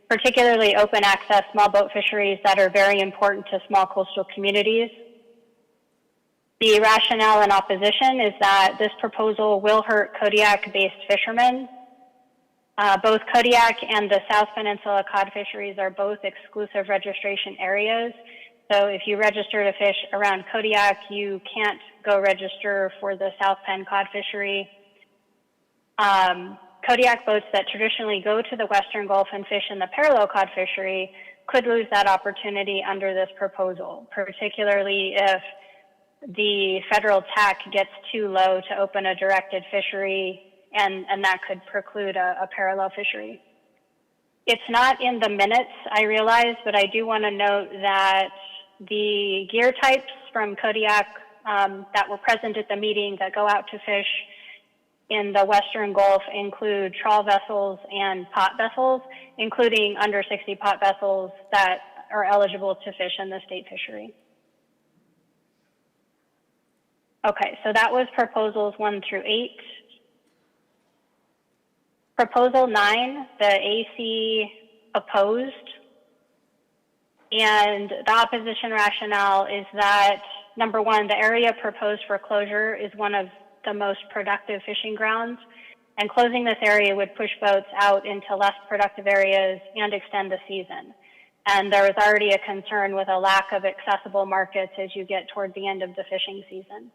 [SPEAKER 9] particularly open access small boat fisheries that are very important to small coastal communities. The rationale in opposition is that this proposal will hurt Kodiak-based fishermen. Both Kodiak and the South Peninsula cod fisheries are both exclusive registration areas. So if you register to fish around Kodiak, you can't go register for the South Penn cod fishery. Kodiak boats that traditionally go to the Western Gulf and fish in the parallel cod fishery could lose that opportunity under this proposal, particularly if the federal TAC gets too low to open a directed fishery, and that could preclude a parallel fishery. It's not in the minutes, I realize, but I do want to note that the gear types from Kodiak that were present at the meeting that go out to fish in the Western Gulf include trawl vessels and pot vessels, including under 60 pot vessels that are eligible to fish in the state fishery. Okay, so that was proposals 1 through 8. Proposal 9, the AC opposed, and the opposition rationale is that, number 1, the area proposed for closure is one of the most productive fishing grounds, and closing this area would push boats out into less productive areas and extend the season. And there was already a concern with a lack of accessible markets as you get toward the end of the fishing season.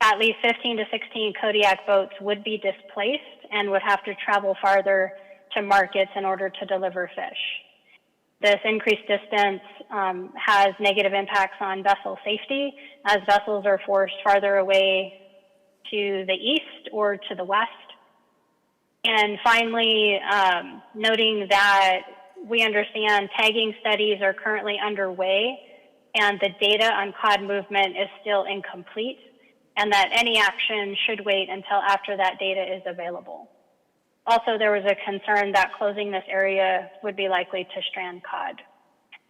[SPEAKER 9] At least 15 to 16 Kodiak boats would be displaced and would have to travel farther to markets in order to deliver fish. This increased distance has negative impacts on vessel safety, as vessels are forced farther away to the east or to the west. And finally, noting that we understand tagging studies are currently underway and the data on cod movement is still incomplete, and that any action should wait until after that data is available. Also, there was a concern that closing this area would be likely to strand cod.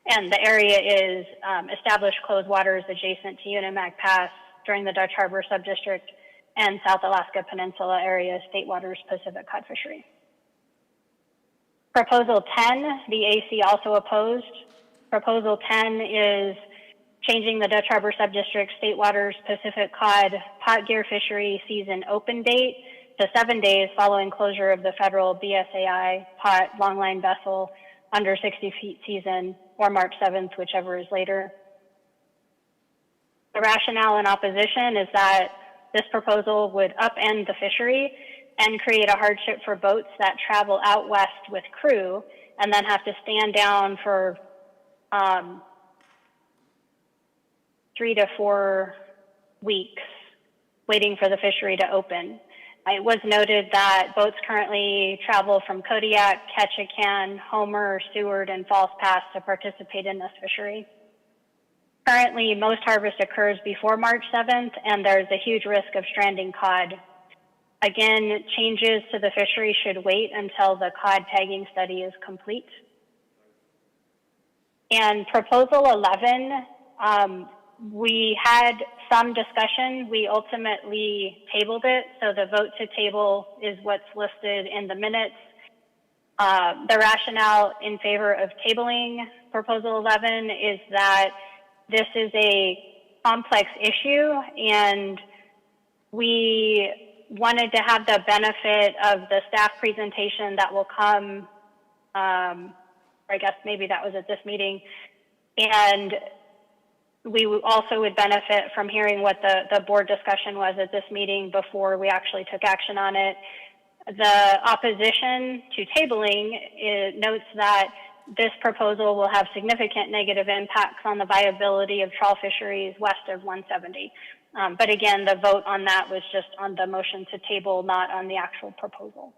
[SPEAKER 9] And the area is established closed waters adjacent to Unimac Pass during the Dutch Harbor Subdistrict and South Alaska Peninsula area state waters Pacific cod fishery. Proposal 10, the AC also opposed. Proposal 10 is changing the Dutch Harbor Subdistrict State Waters Pacific Cod pot gear fishery season open date to 7 days following closure of the federal BSAI pot longline vessel under 60 feet season, or March 7th, whichever is later. The rationale in opposition is that this proposal would upend the fishery and create a hardship for boats that travel out west with crew and then have to stand down for 3 to 4 weeks waiting for the fishery to open. It was noted that boats currently travel from Kodiak, Ketchikan, Homer, Seward, and False Pass to participate in this fishery. Currently, most harvest occurs before March 7th, and there's a huge risk of stranding cod. Again, changes to the fishery should wait until the cod tagging study is complete. And proposal 11, we had some discussion. We ultimately tabled it, so the vote to table is what's listed in the minutes. The rationale in favor of tabling Proposal 11 is that this is a complex issue, and we wanted to have the benefit of the staff presentation that will come, I guess maybe that was at this meeting, and we also would benefit from hearing what the board discussion was at this meeting before we actually took action on it. The opposition to tabling notes that this proposal will have significant negative impacts on the viability of trawl fisheries west of 170. But again, the vote on that was just on the motion to table, not on the actual proposal.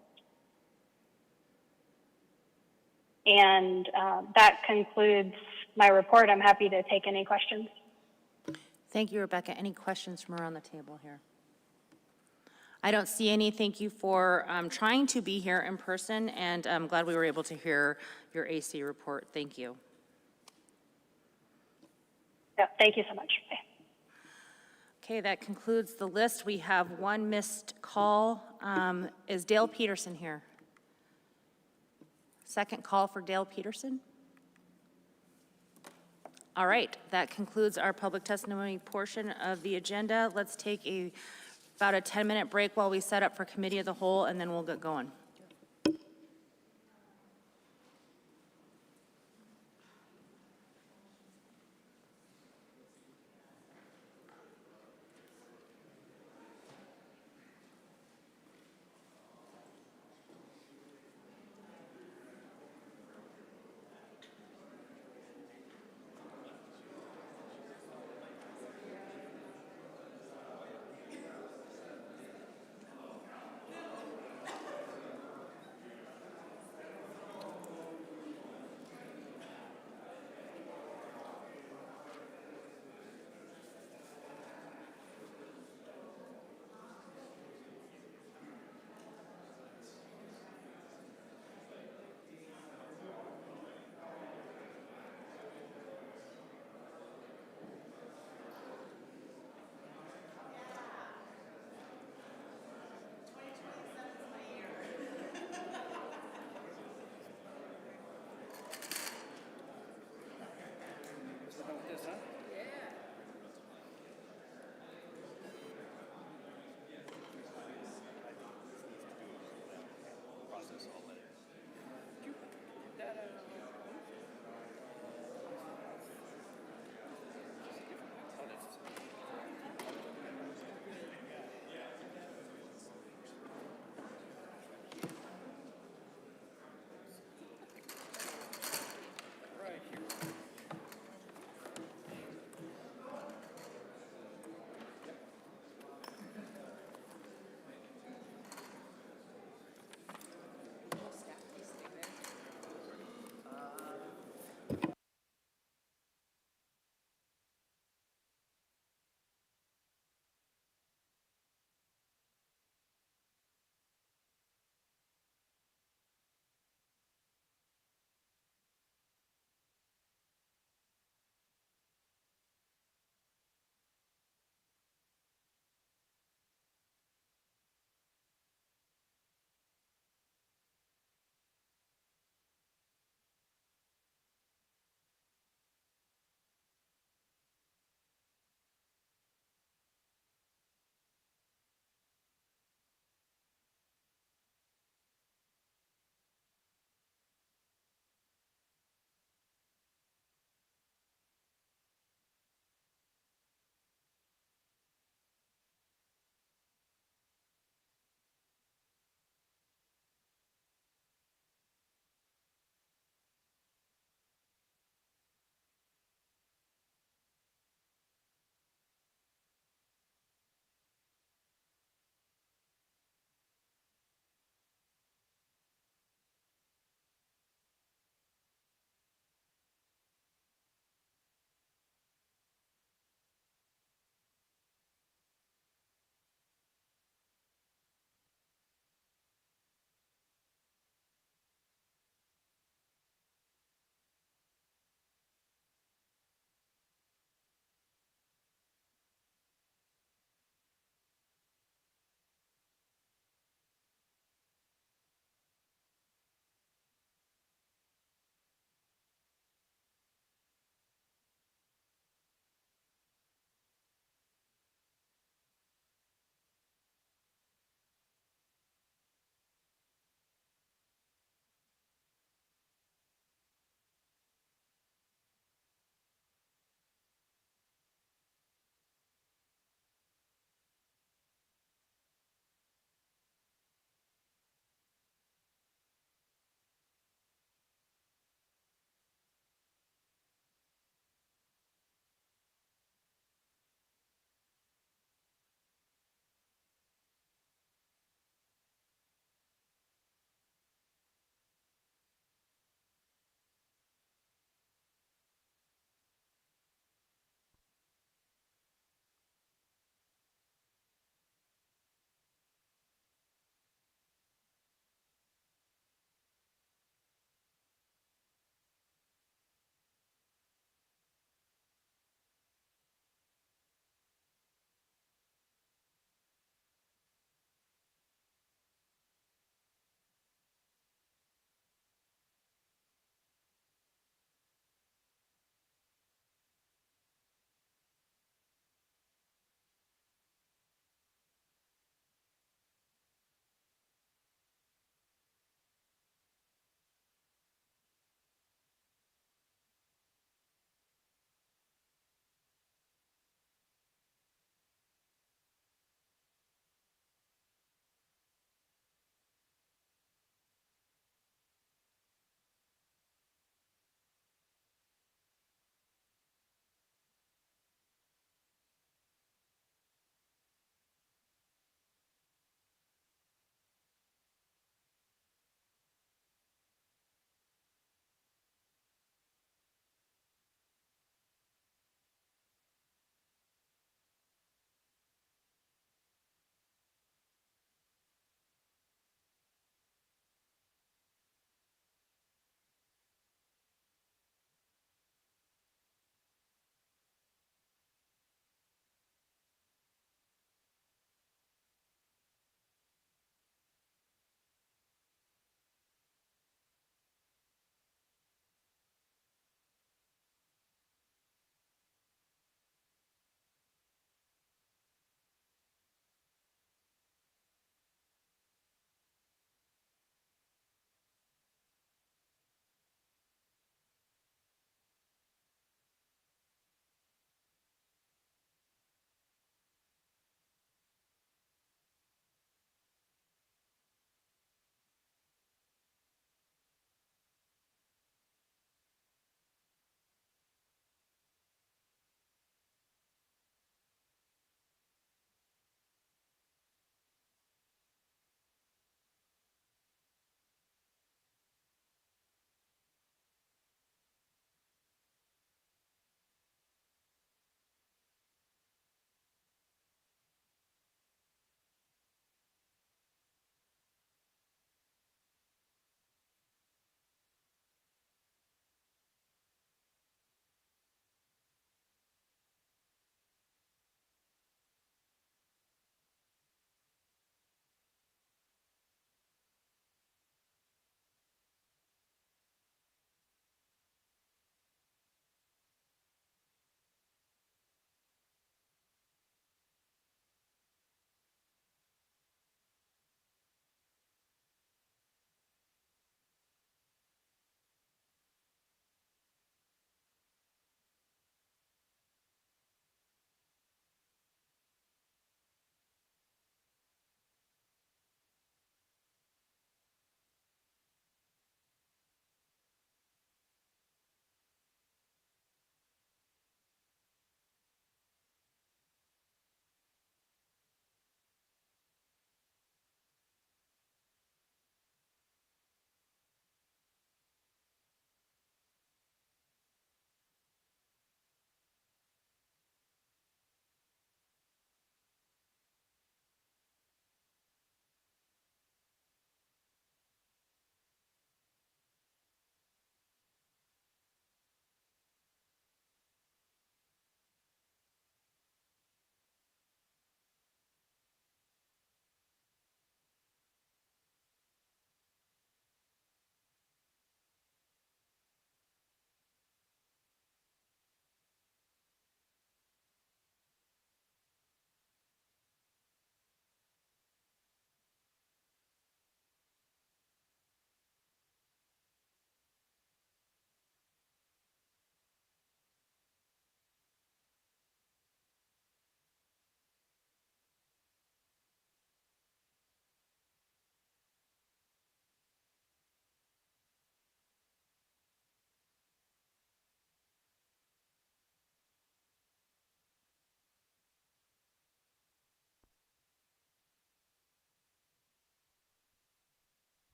[SPEAKER 9] And that concludes my report. I'm happy to take any questions.
[SPEAKER 1] Thank you, Rebecca. Any questions from around the table here? I don't see any. Thank you for trying to be here in person, and I'm glad we were able to hear your AC report. Thank you.
[SPEAKER 9] Yeah, thank you so much. Bye.
[SPEAKER 1] Okay, that concludes the list. We have one missed call. Is Dale Peterson here? Second call for Dale Peterson. All right, that concludes our public testimony portion of the agenda. Let's take about a 10-minute break while we set up for committee of the whole, and then we'll get going.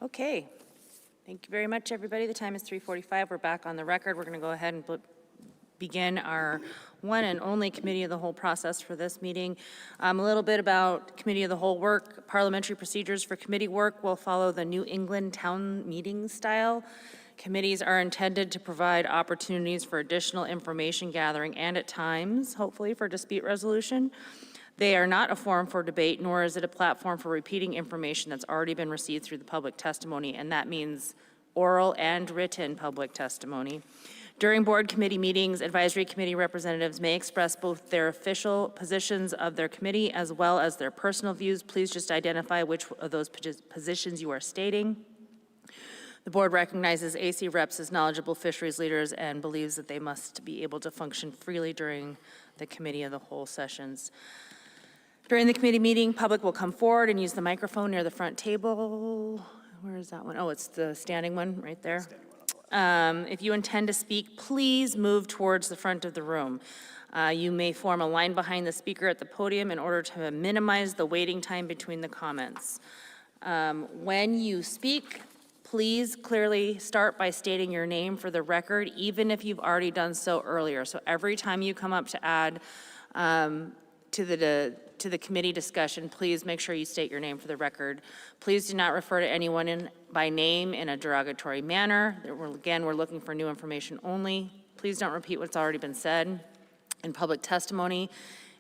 [SPEAKER 1] Okay. Thank you very much, everybody. The time is 3:45. We're back on the record. We're going to go ahead and begin our one and only committee of the whole process for this meeting. A little bit about committee of the whole work. Parliamentary procedures for committee work will follow the New England town meeting style. Committees are intended to provide opportunities for additional information gathering and at times, hopefully, for dispute resolution. They are not a forum for debate, nor is it a platform for repeating information that's already been received through the public testimony, and that means oral and written public testimony. During board committee meetings, advisory committee representatives may express both their official positions of their committee as well as their personal views. Please just identify which of those positions you are stating. The board recognizes AC reps as knowledgeable fisheries leaders and believes that they must be able to function freely during the committee of the whole sessions. During the committee meeting, public will come forward and use the microphone near the front table. Where is that one? Oh, it's the standing one right there. If you intend to speak, please move towards the front of the room. You may form a line behind the speaker at the podium in order to minimize the waiting time between the comments. When you speak, please clearly start by stating your name for the record, even if you've already done so earlier. So every time you come up to add to the committee discussion, please make sure you state your name for the record. Please do not refer to anyone by name in a derogatory manner. Again, we're looking for new information only. Please don't repeat what's already been said in public testimony.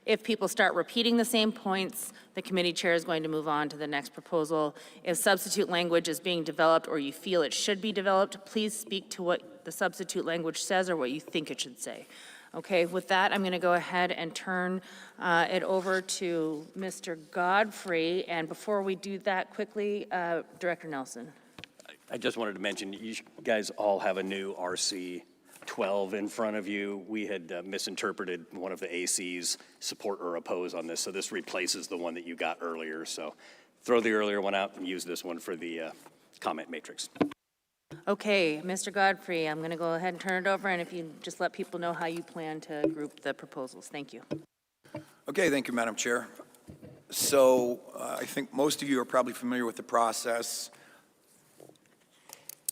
[SPEAKER 1] If people start repeating the same points, the committee chair is going to move on to the next proposal. If substitute language is being developed or you feel it should be developed, please speak to what the substitute language says or what you think it should say. Okay, with that, I'm going to go ahead and turn it over to Mr. Godfrey. And before we do that quickly, Director Nelson.
[SPEAKER 20] I just wanted to mention, you guys all have a new RC 12 in front of you. We had misinterpreted one of the AC's support or oppose on this, so this replaces the one that you got earlier. So throw the earlier one out and use this one for the comment matrix.
[SPEAKER 1] Okay, Mr. Godfrey, I'm going to go ahead and turn it over, and if you just let people know how you plan to group the proposals. Thank you.
[SPEAKER 15] Okay, thank you, Madam Chair. So I think most of you are probably familiar with the process.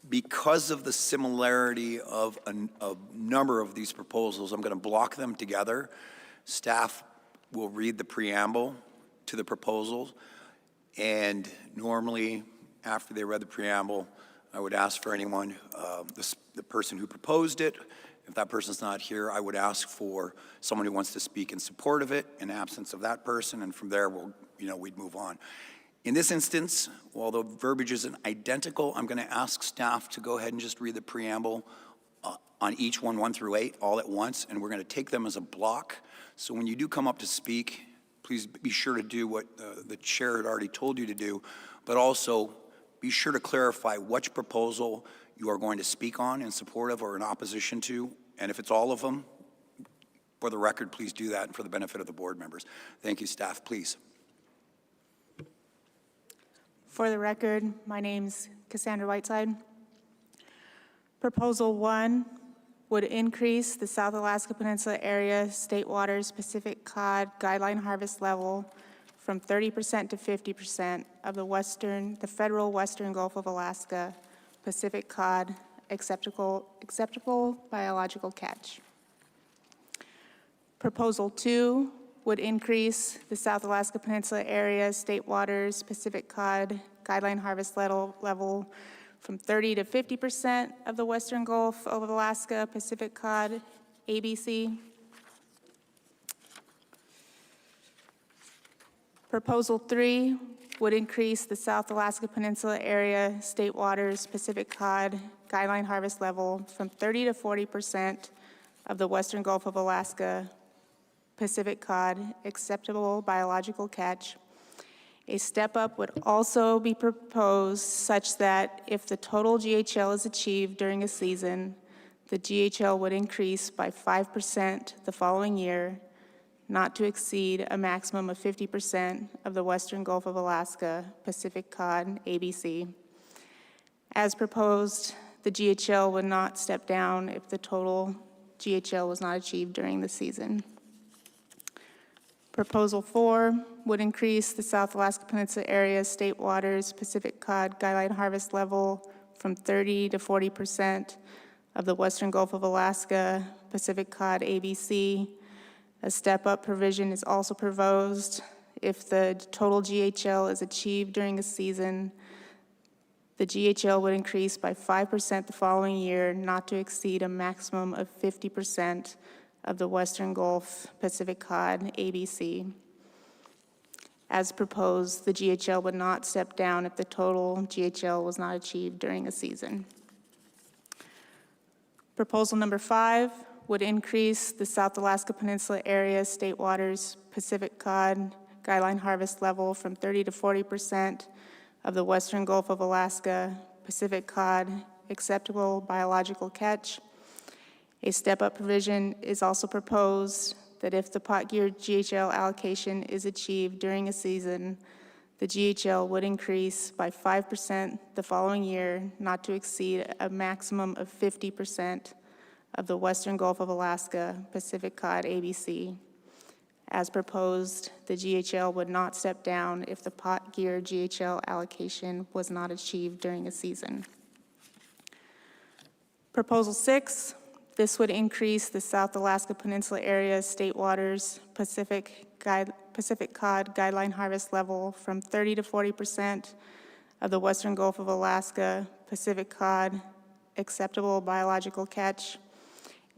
[SPEAKER 15] Because of the similarity of a number of these proposals, I'm going to block them together. Staff will read the preamble to the proposals, and normally after they read the preamble, I would ask for anyone, the person who proposed it. If that person's not here, I would ask for someone who wants to speak in support of it in absence of that person, and from there, we'd move on. In this instance, while the verbiage isn't identical, I'm going to ask staff to go ahead and just read the preamble on each one, 1 through 8, all at once, and we're going to take them as a block. So when you do come up to speak, please be sure to do what the chair had already told you to do, but also be sure to clarify which proposal you are going to speak on in support of or in opposition to, and if it's all of them, for the record, please do that for the benefit of the board members. Thank you, staff. Please.
[SPEAKER 21] For the record, my name's Cassandra Whiteside. Proposal 1 would increase the South Alaska Peninsula area state waters Pacific cod guideline harvest level from 30% to 50% of the federal Western Gulf of Alaska Pacific cod acceptable biological catch. Proposal 2 would increase the South Alaska Peninsula area state waters Pacific cod guideline harvest level from 30 to 50% of the Western Gulf of Alaska Pacific cod ABC. Proposal 3 would increase the South Alaska Peninsula area state waters Pacific cod guideline harvest level from 30 to 40% of the Western Gulf of Alaska Pacific cod acceptable biological catch. A step up would also be proposed such that if the total GHL is achieved during a season, the GHL would increase by 5% the following year, not to exceed a maximum of 50% of the Western Gulf of Alaska Pacific cod ABC. As proposed, the GHL would not step down if the total GHL was not achieved during the season. Proposal 4 would increase the South Alaska Peninsula area state waters Pacific cod guideline harvest level from 30 to 40% of the Western Gulf of Alaska Pacific cod ABC. A step-up provision is also proposed if the total GHL is achieved during a season. The GHL would increase by 5% the following year, not to exceed a maximum of 50% of the Western Gulf Pacific cod ABC. As proposed, the GHL would not step down if the total GHL was not achieved during a season. Proposal number 5 would increase the South Alaska Peninsula area state waters Pacific cod guideline harvest level from 30 to 40% of the Western Gulf of Alaska Pacific cod acceptable biological catch. A step-up provision is also proposed that if the pot gear GHL allocation is achieved during a season, the GHL would increase by 5% the following year, not to exceed a maximum of 50% of the Western Gulf of Alaska Pacific cod ABC. As proposed, the GHL would not step down if the pot gear GHL allocation was not achieved during a season. Proposal 6, this would increase the South Alaska Peninsula area state waters Pacific cod guideline harvest level from 30 to 40% of the Western Gulf of Alaska Pacific cod acceptable biological catch.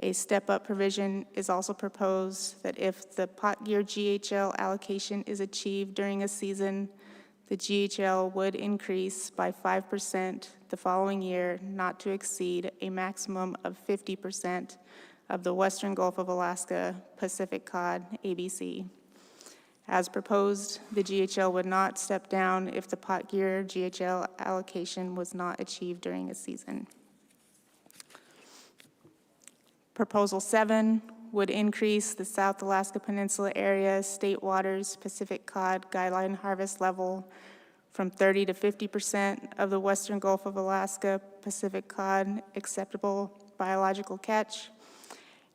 [SPEAKER 21] A step-up provision is also proposed that if the pot gear GHL allocation is achieved during a season, the GHL would increase by 5% the following year, not to exceed a maximum of 50% of the Western Gulf of Alaska Pacific cod ABC. As proposed, the GHL would not step down if the pot gear GHL allocation was not achieved during a season. Proposal 7 would increase the South Alaska Peninsula area state waters Pacific cod guideline harvest level from 30 to 50% of the Western Gulf of Alaska Pacific cod acceptable biological catch.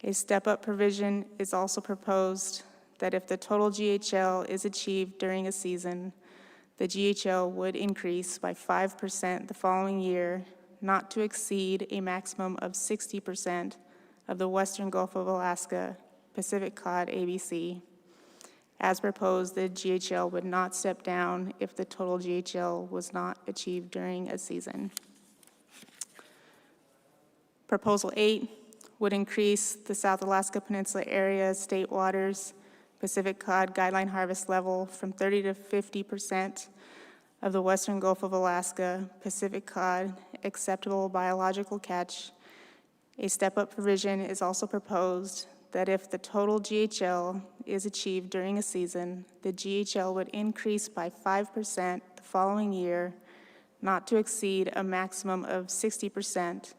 [SPEAKER 21] A step-up provision is also proposed that if the total GHL is achieved during a season, the GHL would increase by 5% the following year, not to exceed a maximum of 60% of the Western Gulf of Alaska Pacific cod ABC. As proposed, the GHL would not step down if the total GHL was not achieved during a season. Proposal 8 would increase the South Alaska Peninsula area state waters Pacific cod guideline harvest level from 30 to 50% of the Western Gulf of Alaska Pacific cod acceptable biological catch. A step-up provision is also proposed that if the total GHL is achieved during a season, the GHL would increase by 5% the following year, not to exceed a maximum of 60%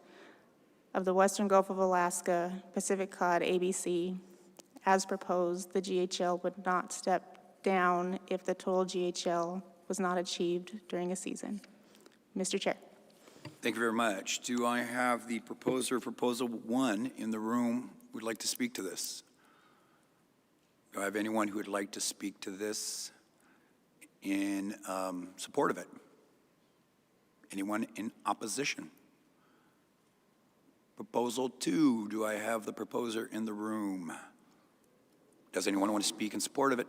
[SPEAKER 21] of the Western Gulf of Alaska Pacific cod ABC. As proposed, the GHL would not step down if the total GHL was not achieved during a season. Mr. Chair.
[SPEAKER 15] Thank you very much. Do I have the proposer of Proposal 1 in the room who would like to speak to this? Do I have anyone who would like to speak to this in support of it? Anyone in opposition? Proposal 2, do I have the proposer in the room? Does anyone want to speak in support of it?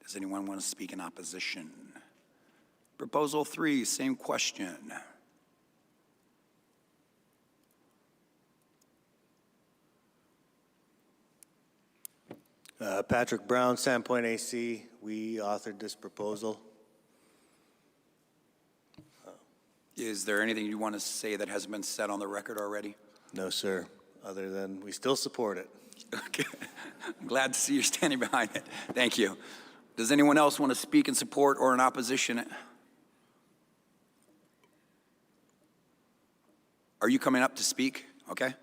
[SPEAKER 15] Does anyone want to speak in opposition? Proposal 3, same question.
[SPEAKER 13] Patrick Brown, Sandpoint AC. We authored this proposal.
[SPEAKER 15] Is there anything you want to say that hasn't been said on the record already?
[SPEAKER 13] No, sir, other than we still support it.
[SPEAKER 15] Okay. I'm glad to see you're standing behind it. Thank you. Does anyone else want to speak in support or in opposition? Are you coming up to speak? Okay.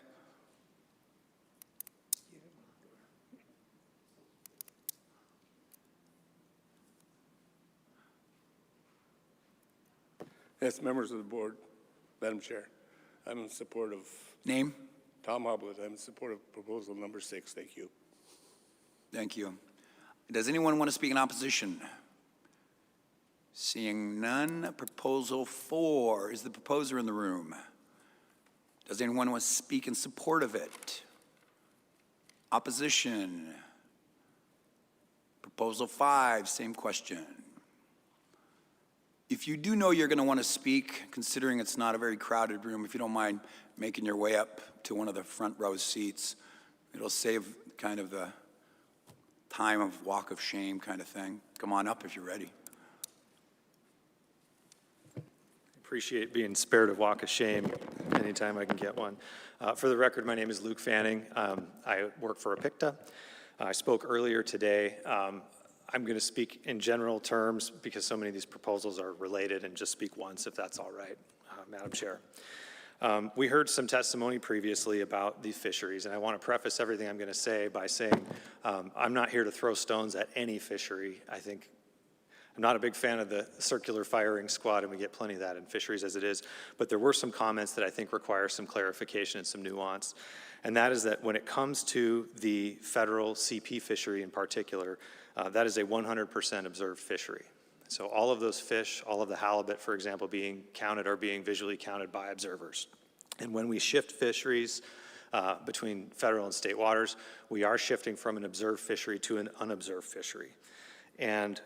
[SPEAKER 6] Yes, members of the board, Madam Chair, I'm in support of...
[SPEAKER 15] Name?
[SPEAKER 6] Tom Hoblet. I'm in support of proposal number 6. Thank you.
[SPEAKER 15] Thank you. Does anyone want to speak in opposition? Seeing none, Proposal 4. Is the proposer in the room? Does anyone want to speak in support of it? Opposition? Proposal 5, same question. If you do know you're going to want to speak, considering it's not a very crowded room, if you don't mind making your way up to one of the front row seats, it'll save kind of the time of walk of shame kind of thing. Come on up if you're ready.
[SPEAKER 19] Appreciate being spared a walk of shame anytime I can get one. For the record, my name is Luke Fanning. I work for APICTA. I spoke earlier today. I'm going to speak in general terms because so many of these proposals are related, and just speak once if that's all right, Madam Chair. We heard some testimony previously about the fisheries, and I want to preface everything I'm going to say by saying I'm not here to throw stones at any fishery. I'm not a big fan of the circular firing squad, and we get plenty of that in fisheries as it is, but there were some comments that I think require some clarification and some nuance, and that is that when it comes to the federal CP fishery in particular, that is a 100% observed fishery. So all of those fish, all of the halibut, for example, being counted are being visually counted by observers. And when we shift fisheries between federal and state waters, we are shifting from an observed fishery to an unobserved fishery. And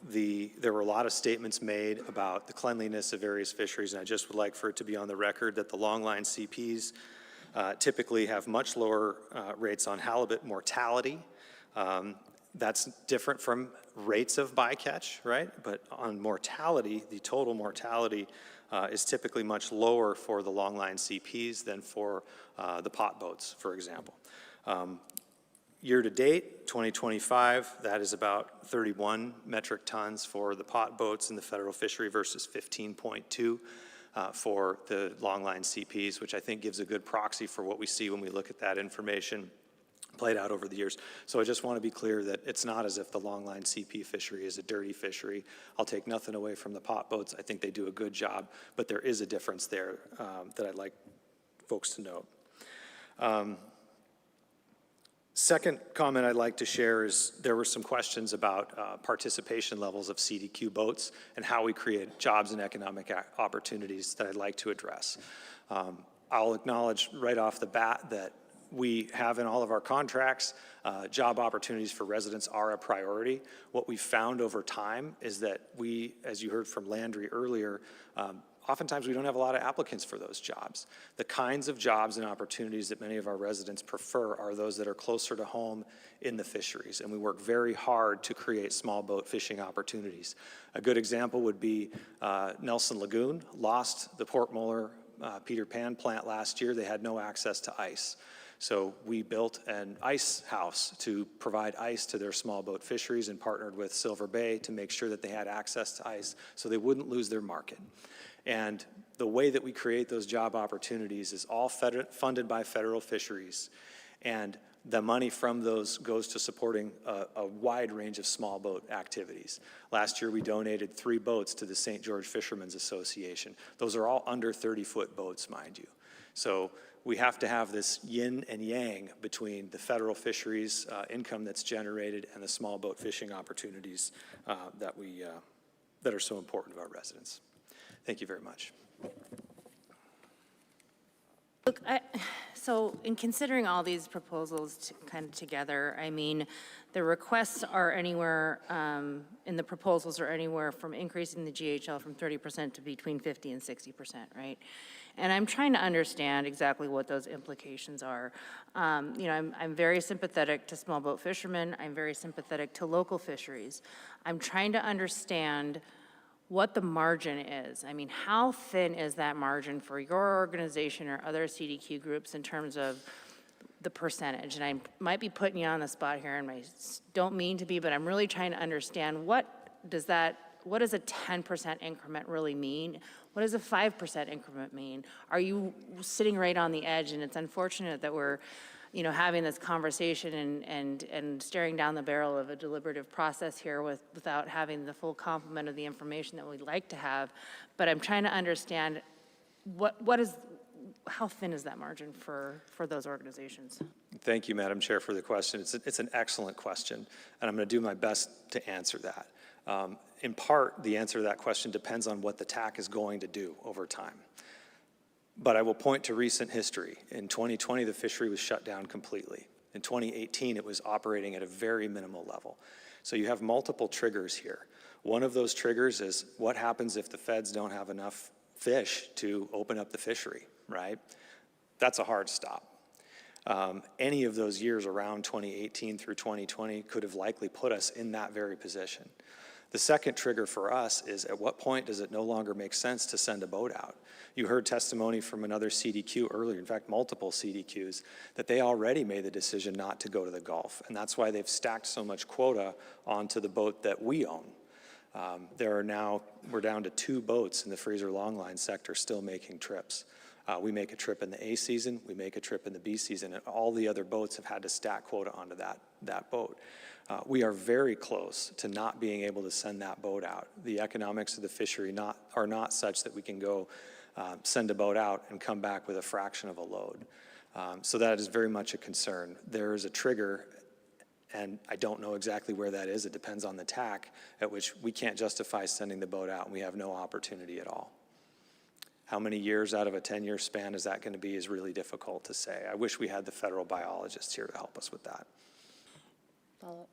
[SPEAKER 19] there were a lot of statements made about the cleanliness of various fisheries, and I just would like for it to be on the record that the longline CPs typically have much lower rates on halibut mortality. That's different from rates of bycatch, right? But on mortality, the total mortality is typically much lower for the longline CPs than for the pot boats, for example. Year to date, 2025, that is about 31 metric tons for the pot boats in the federal fishery versus 15.2 for the longline CPs, which I think gives a good proxy for what we see when we look at that information played out over the years. So I just want to be clear that it's not as if the longline CP fishery is a dirty fishery. I'll take nothing away from the pot boats. I think they do a good job, but there is a difference there that I'd like folks to note. Second comment I'd like to share is there were some questions about participation levels of CDQ boats and how we create jobs and economic opportunities that I'd like to address. I'll acknowledge right off the bat that we have in all of our contracts, job opportunities for residents are a priority. What we've found over time is that we, as you heard from Landry earlier, oftentimes we don't have a lot of applicants for those jobs. The kinds of jobs and opportunities that many of our residents prefer are those that are closer to home in the fisheries, and we work very hard to create small boat fishing opportunities. A good example would be Nelson Lagoon lost the Port Muller Peter Pan plant last year. They had no access to ice. So we built an ice house to provide ice to their small boat fisheries and partnered with Silver Bay to make sure that they had access to ice so they wouldn't lose their market. And the way that we create those job opportunities is all funded by federal fisheries. And the money from those goes to supporting a wide range of small boat activities. Last year, we donated 3 boats to the St. George Fishermen's Association. Those are all under 30-foot boats, mind you. So we have to have this yin and yang between the federal fisheries income that's generated and the small boat fishing opportunities that are so important to our residents. Thank you very much.
[SPEAKER 1] Look, so in considering all these proposals kind of together, I mean, the requests are anywhere, in the proposals are anywhere from increasing the GHL from 30% to between 50 and 60%, right? And I'm trying to understand exactly what those implications are. You know, I'm very sympathetic to small boat fishermen. I'm very sympathetic to local fisheries. I'm trying to understand what the margin is. I mean, how thin is that margin for your organization or other CDQ groups in terms of the percentage? And I might be putting you on the spot here, and I don't mean to be, but I'm really trying to understand what does a 10% increment really mean? What does a 5% increment mean? Are you sitting right on the edge? And it's unfortunate that we're, you know, having this conversation and staring down the barrel of a deliberative process here without having the full complement of the information that we'd like to have. But I'm trying to understand how thin is that margin for those organizations?
[SPEAKER 19] Thank you, Madam Chair, for the question. It's an excellent question, and I'm going to do my best to answer that. In part, the answer to that question depends on what the TAC is going to do over time. But I will point to recent history. In 2020, the fishery was shut down completely. In 2018, it was operating at a very minimal level. So you have multiple triggers here. One of those triggers is what happens if the feds don't have enough fish to open up the fishery, right? That's a hard stop. Any of those years around 2018 through 2020 could have likely put us in that very position. The second trigger for us is at what point does it no longer make sense to send a boat out? You heard testimony from another CDQ earlier, in fact, multiple CDQs, that they already made the decision not to go to the Gulf. And that's why they've stacked so much quota onto the boat that we own. We're down to 2 boats in the freezer longline sector still making trips. We make a trip in the A season, we make a trip in the B season, and all the other boats have had to stack quota onto that boat. We are very close to not being able to send that boat out. The economics of the fishery are not such that we can go send a boat out and come back with a fraction of a load. So that is very much a concern. There is a trigger, and I don't know exactly where that is. It depends on the TAC, at which we can't justify sending the boat out, and we have no opportunity at all. How many years out of a 10-year span is that going to be is really difficult to say. I wish we had the federal biologists here to help us with that.
[SPEAKER 8] Follow-up.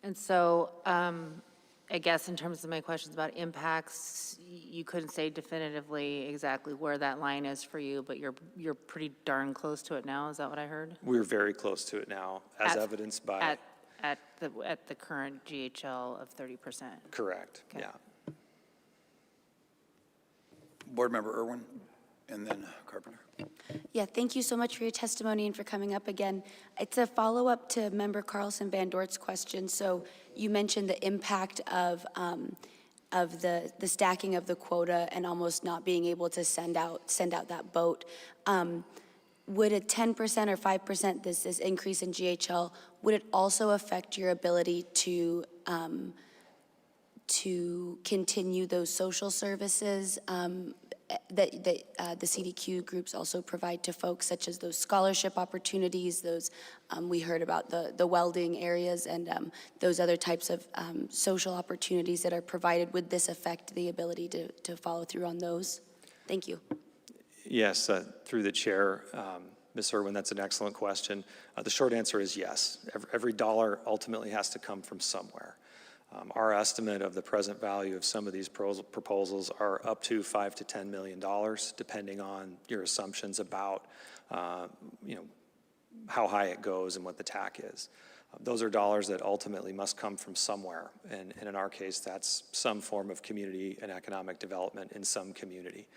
[SPEAKER 8] And so I guess in terms of my questions about impacts, you couldn't say definitively exactly where that line is for you, but you're pretty darn close to it now. Is that what I heard?
[SPEAKER 19] We're very close to it now, as evidenced by...
[SPEAKER 8] At the current GHL of 30%.
[SPEAKER 19] Correct,
[SPEAKER 8] Okay.
[SPEAKER 19] yeah.
[SPEAKER 15] Board Member Irwin, and then Carpenter.
[SPEAKER 2] Yeah, thank you so much for your testimony and for coming up again. It's a follow-up to Member Carlson Van Dort's question. So you mentioned the impact of the stacking of the quota and almost not being able to send out that boat. Would a 10% or 5% this increase in GHL, would it also affect your ability to continue those social services that the CDQ groups also provide to folks, such as those scholarship opportunities, those we heard about the welding areas and those other types of social opportunities that are provided? Would this affect the ability to follow through on those? Thank you.
[SPEAKER 19] Yes, through the chair, Ms. Irwin, that's an excellent question. The short answer is yes. Every dollar ultimately has to come from somewhere. Our estimate of the present value of some of these proposals are up to $5 to $10 million, depending on your assumptions about, how high it goes and what the TAC is. Those are dollars that ultimately must come from somewhere, and in our case, that's some form of community and economic development in some community.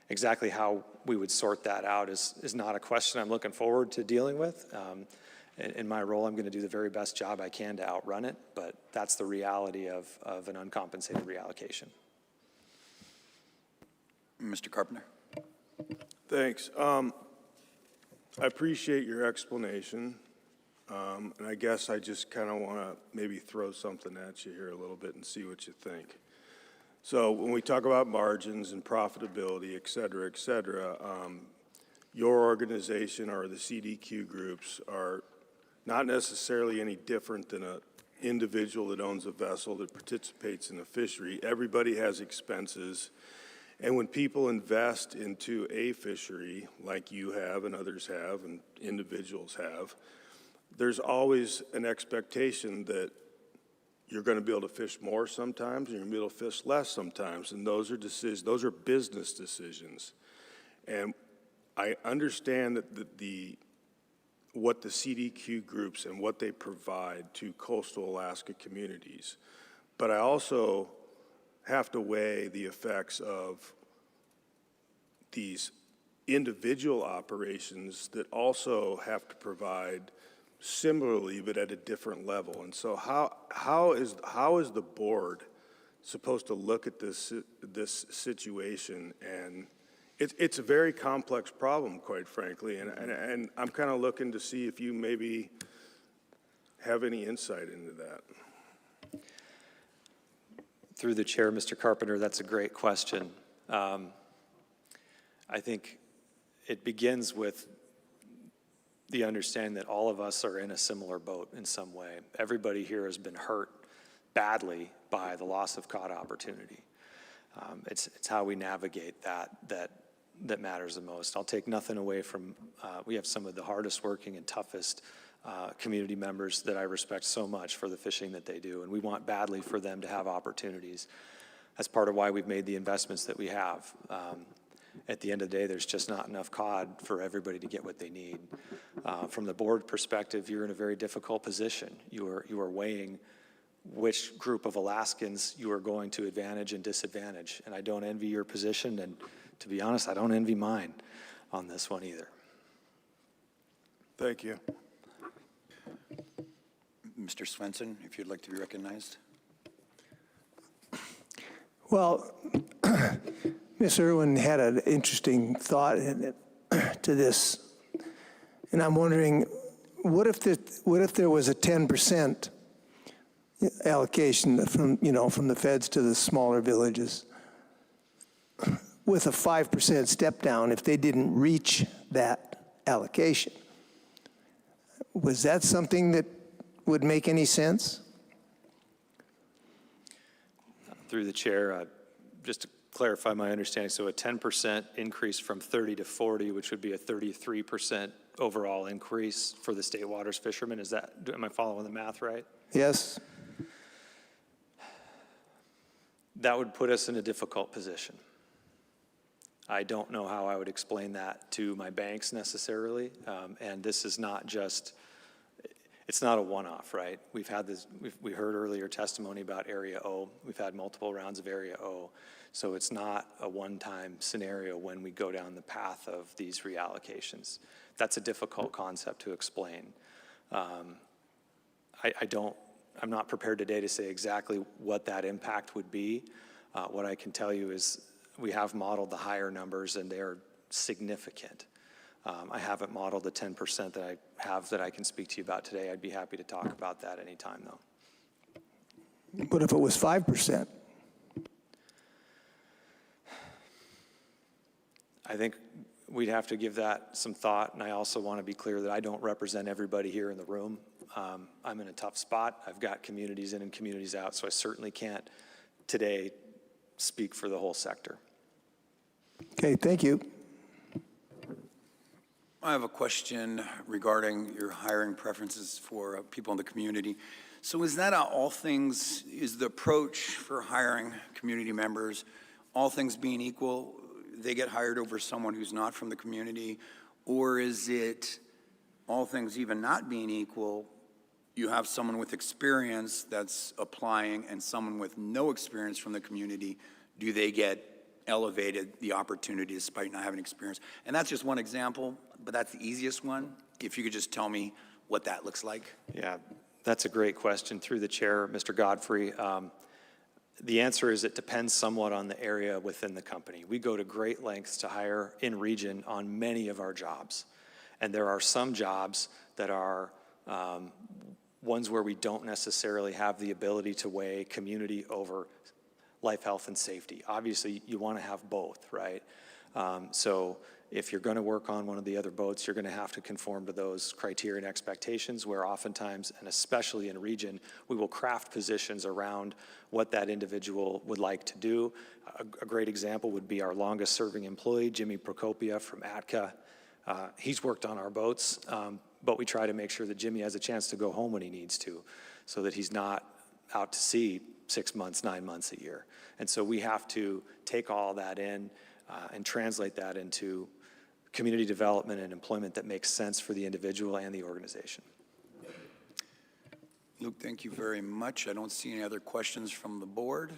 [SPEAKER 19] Exactly how we would sort that out is not a question I'm looking forward to dealing with. In my role, I'm going to do the very best job I can to outrun it, but that's the reality of an uncompensated reallocation.
[SPEAKER 15] Mr. Carpenter.
[SPEAKER 3] Thanks. I appreciate your explanation, and I guess I just kind of want to maybe throw something at you here a little bit and see what you think. So when we talk about margins and profitability, et cetera, your organization or the CDQ groups are not necessarily any different than an individual that owns a vessel that participates in the fishery. Everybody has expenses. And when people invest into a fishery, like you have and others have and individuals have, there's always an expectation that you're going to be able to fish more sometimes and you're going to be able to fish less sometimes. And those are decisions, those are business decisions. And I understand that what the CDQ groups and what they provide to coastal Alaska communities, but I also have to weigh the effects of these individual operations that also have to provide similarly but at a different level. And so how is the board supposed to look at this situation? And it's a very complex problem, quite frankly, and I'm kind of looking to see if you maybe have any insight into that.
[SPEAKER 19] Through the chair, Mr. Carpenter, that's a great question. I think it begins with the understanding that all of us are in a similar boat in some way. Everybody here has been hurt badly by the loss of cod opportunity. It's how we navigate that matters the most. I'll take nothing away from, we have some of the hardest working and toughest community members that I respect so much for the fishing that they do, and we want badly for them to have opportunities. That's part of why we've made the investments that we have. At the end of the day, there's just not enough cod for everybody to get what they need. From the board perspective, you're in a very difficult position. You are weighing which group of Alaskans you are going to advantage and disadvantage. And I don't envy your position, and to be honest, I don't envy mine on this one either.
[SPEAKER 3] Thank you.
[SPEAKER 15] Mr. Swenson, if you'd like to be recognized.
[SPEAKER 5] Well, Ms. Irwin had an interesting thought to this, and I'm wondering, what if there was a 10% allocation from the feds to the smaller villages, with a 5% step down if they didn't reach that allocation? Was that something that would make any sense?
[SPEAKER 19] Through the chair, just to clarify my understanding, so a 10% increase from 30 to 40, which would be a 33% overall increase for the state waters fishermen. Am I following the math right?
[SPEAKER 5] Yes.
[SPEAKER 19] That would put us in a difficult position. I don't know how I would explain that to my banks necessarily, and this is not just, it's not a one-off, right? We've had this, we heard earlier testimony about Area O. We've had multiple rounds of Area O. So it's not a one-time scenario when we go down the path of these reallocations. That's a difficult concept to explain. I'm not prepared today to say exactly what that impact would be. What I can tell you is we have modeled the higher numbers, and they're significant. I haven't modeled the 10% that I have that I can speak to you about today. I'd be happy to talk about that anytime, though.
[SPEAKER 5] What if it was 5%?
[SPEAKER 19] I think we'd have to give that some thought, and I also want to be clear that I don't represent everybody here in the room. I'm in a tough spot. I've got communities in and communities out, so I certainly can't today speak for the whole sector.
[SPEAKER 5] Okay, thank you.
[SPEAKER 15] I have a question regarding your hiring preferences for people in the community. So is that is the approach for hiring community members, all things being equal, they get hired over someone who's not from the community? Or is it all things even not being equal, you have someone with experience that's applying and someone with no experience from the community, do they get elevated the opportunity despite not having experience? And that's just one example, but that's the easiest one. If you could just tell me what that looks like.
[SPEAKER 19] Yeah, that's a great question. Through the chair, Mr. Godfrey, the answer is it depends somewhat on the area within the company. We go to great lengths to hire in region on many of our jobs. And there are some jobs that are ones where we don't necessarily have the ability to weigh community over life, health, and safety. Obviously, you want to have both, right? So if you're going to work on one of the other boats, you're going to have to conform to those criteria and expectations, where oftentimes, and especially in region, we will craft positions around what that individual would like to do. A great example would be our longest serving employee, Jimmy Procopia from ATCA. He's worked on our boats, but we try to make sure that Jimmy has a chance to go home when he needs to, so that he's not out to sea 6 months, 9 months a year. And so we have to take all that in and translate that into community development and employment that makes sense for the individual and the organization.
[SPEAKER 15] Luke, thank you very much. I don't see any other questions from the board.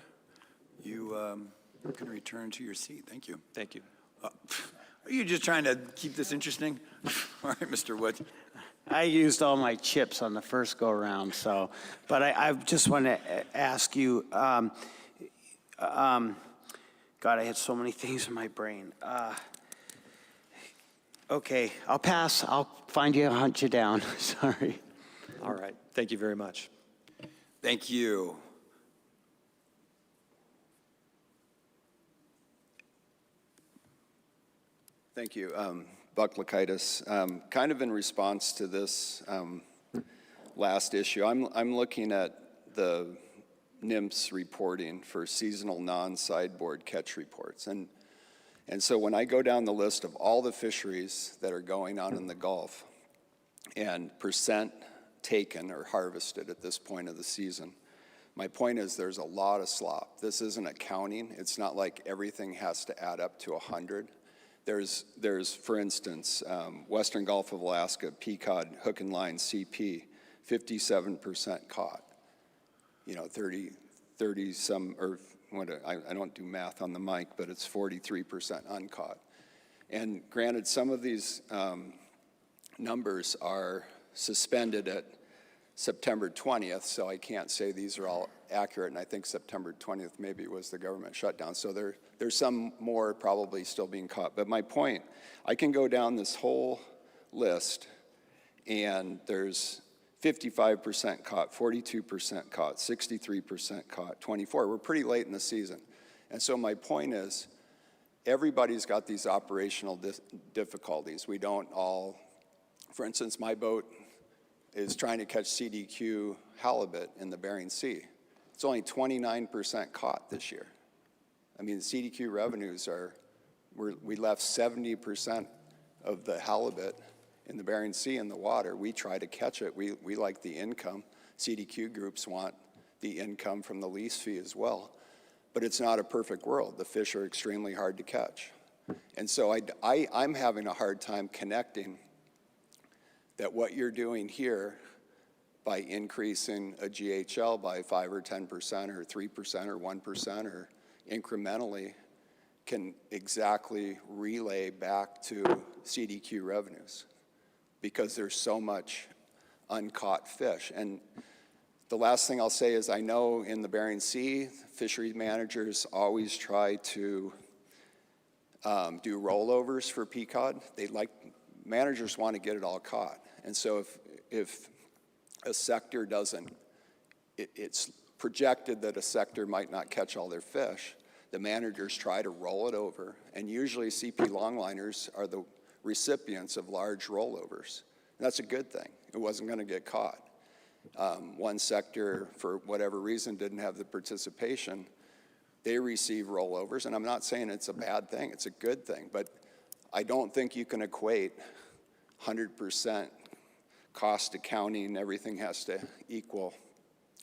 [SPEAKER 15] You can return to your seat. Thank you.
[SPEAKER 19] Thank you.
[SPEAKER 15] Are you just trying to keep this interesting? All right, Mr. Wood.
[SPEAKER 7] I used all my chips on the first go-around, so, but I just want to ask you, God, I had so many things in my brain. Okay, I'll pass. I'll find you and hunt you down. Sorry.
[SPEAKER 19] All right. Thank you very much.
[SPEAKER 15] Thank you.
[SPEAKER 22] Thank you.
[SPEAKER 12] Bucklekaitis. Kind of in response to this last issue, I'm looking at the NIMS reporting for seasonal non-sideboard catch reports. And so when I go down the list of all the fisheries that are going on in the Gulf and percent taken or harvested at this point of the season, my point is there's a lot of slop. This isn't accounting. It's not like everything has to add up to 100. There's for instance, Western Gulf of Alaska, peacod, hook and line, CP, 57% caught. 30 some, or what, I don't do math on the mic, but it's 43% uncaught. And granted, some of these numbers are suspended at September 20th, so I can't say these are all accurate, and I think September 20th maybe was the government shutdown. So there's some more probably still being caught. But my point, I can go down this whole list, and there's 55% caught, 42% caught, 63% caught, 24. We're pretty late in the season. And so my point is, everybody's got these operational difficulties. We don't all, for instance, my boat is trying to catch CDQ halibut in the Bering Sea. It's only 29% caught this year. I mean, the CDQ revenues we left 70% of the halibut in the Bering Sea in the water. We try to catch it. We like the income. CDQ groups want the income from the lease fee as well. But it's not a perfect world. The fish are extremely hard to catch. And so I'm having a hard time connecting that what you're doing here by increasing a GHL by 5 or 10% or 3% or 1% or incrementally can exactly relay back to CDQ revenues, because there's so much uncaught fish. And the last thing I'll say is I know in the Bering Sea, fishery managers always try to do rollovers for peacod. Managers want to get it all caught. And so if a sector doesn't, it's projected that a sector might not catch all their fish, the managers try to roll it over. And usually CP longliners are the recipients of large rollovers. And that's a good thing. It wasn't going to get caught. One sector, for whatever reason, didn't have the participation. They receive rollovers, and I'm not saying it's a bad thing. It's a good thing. But I don't think you can equate 100% cost accounting, everything has to equal,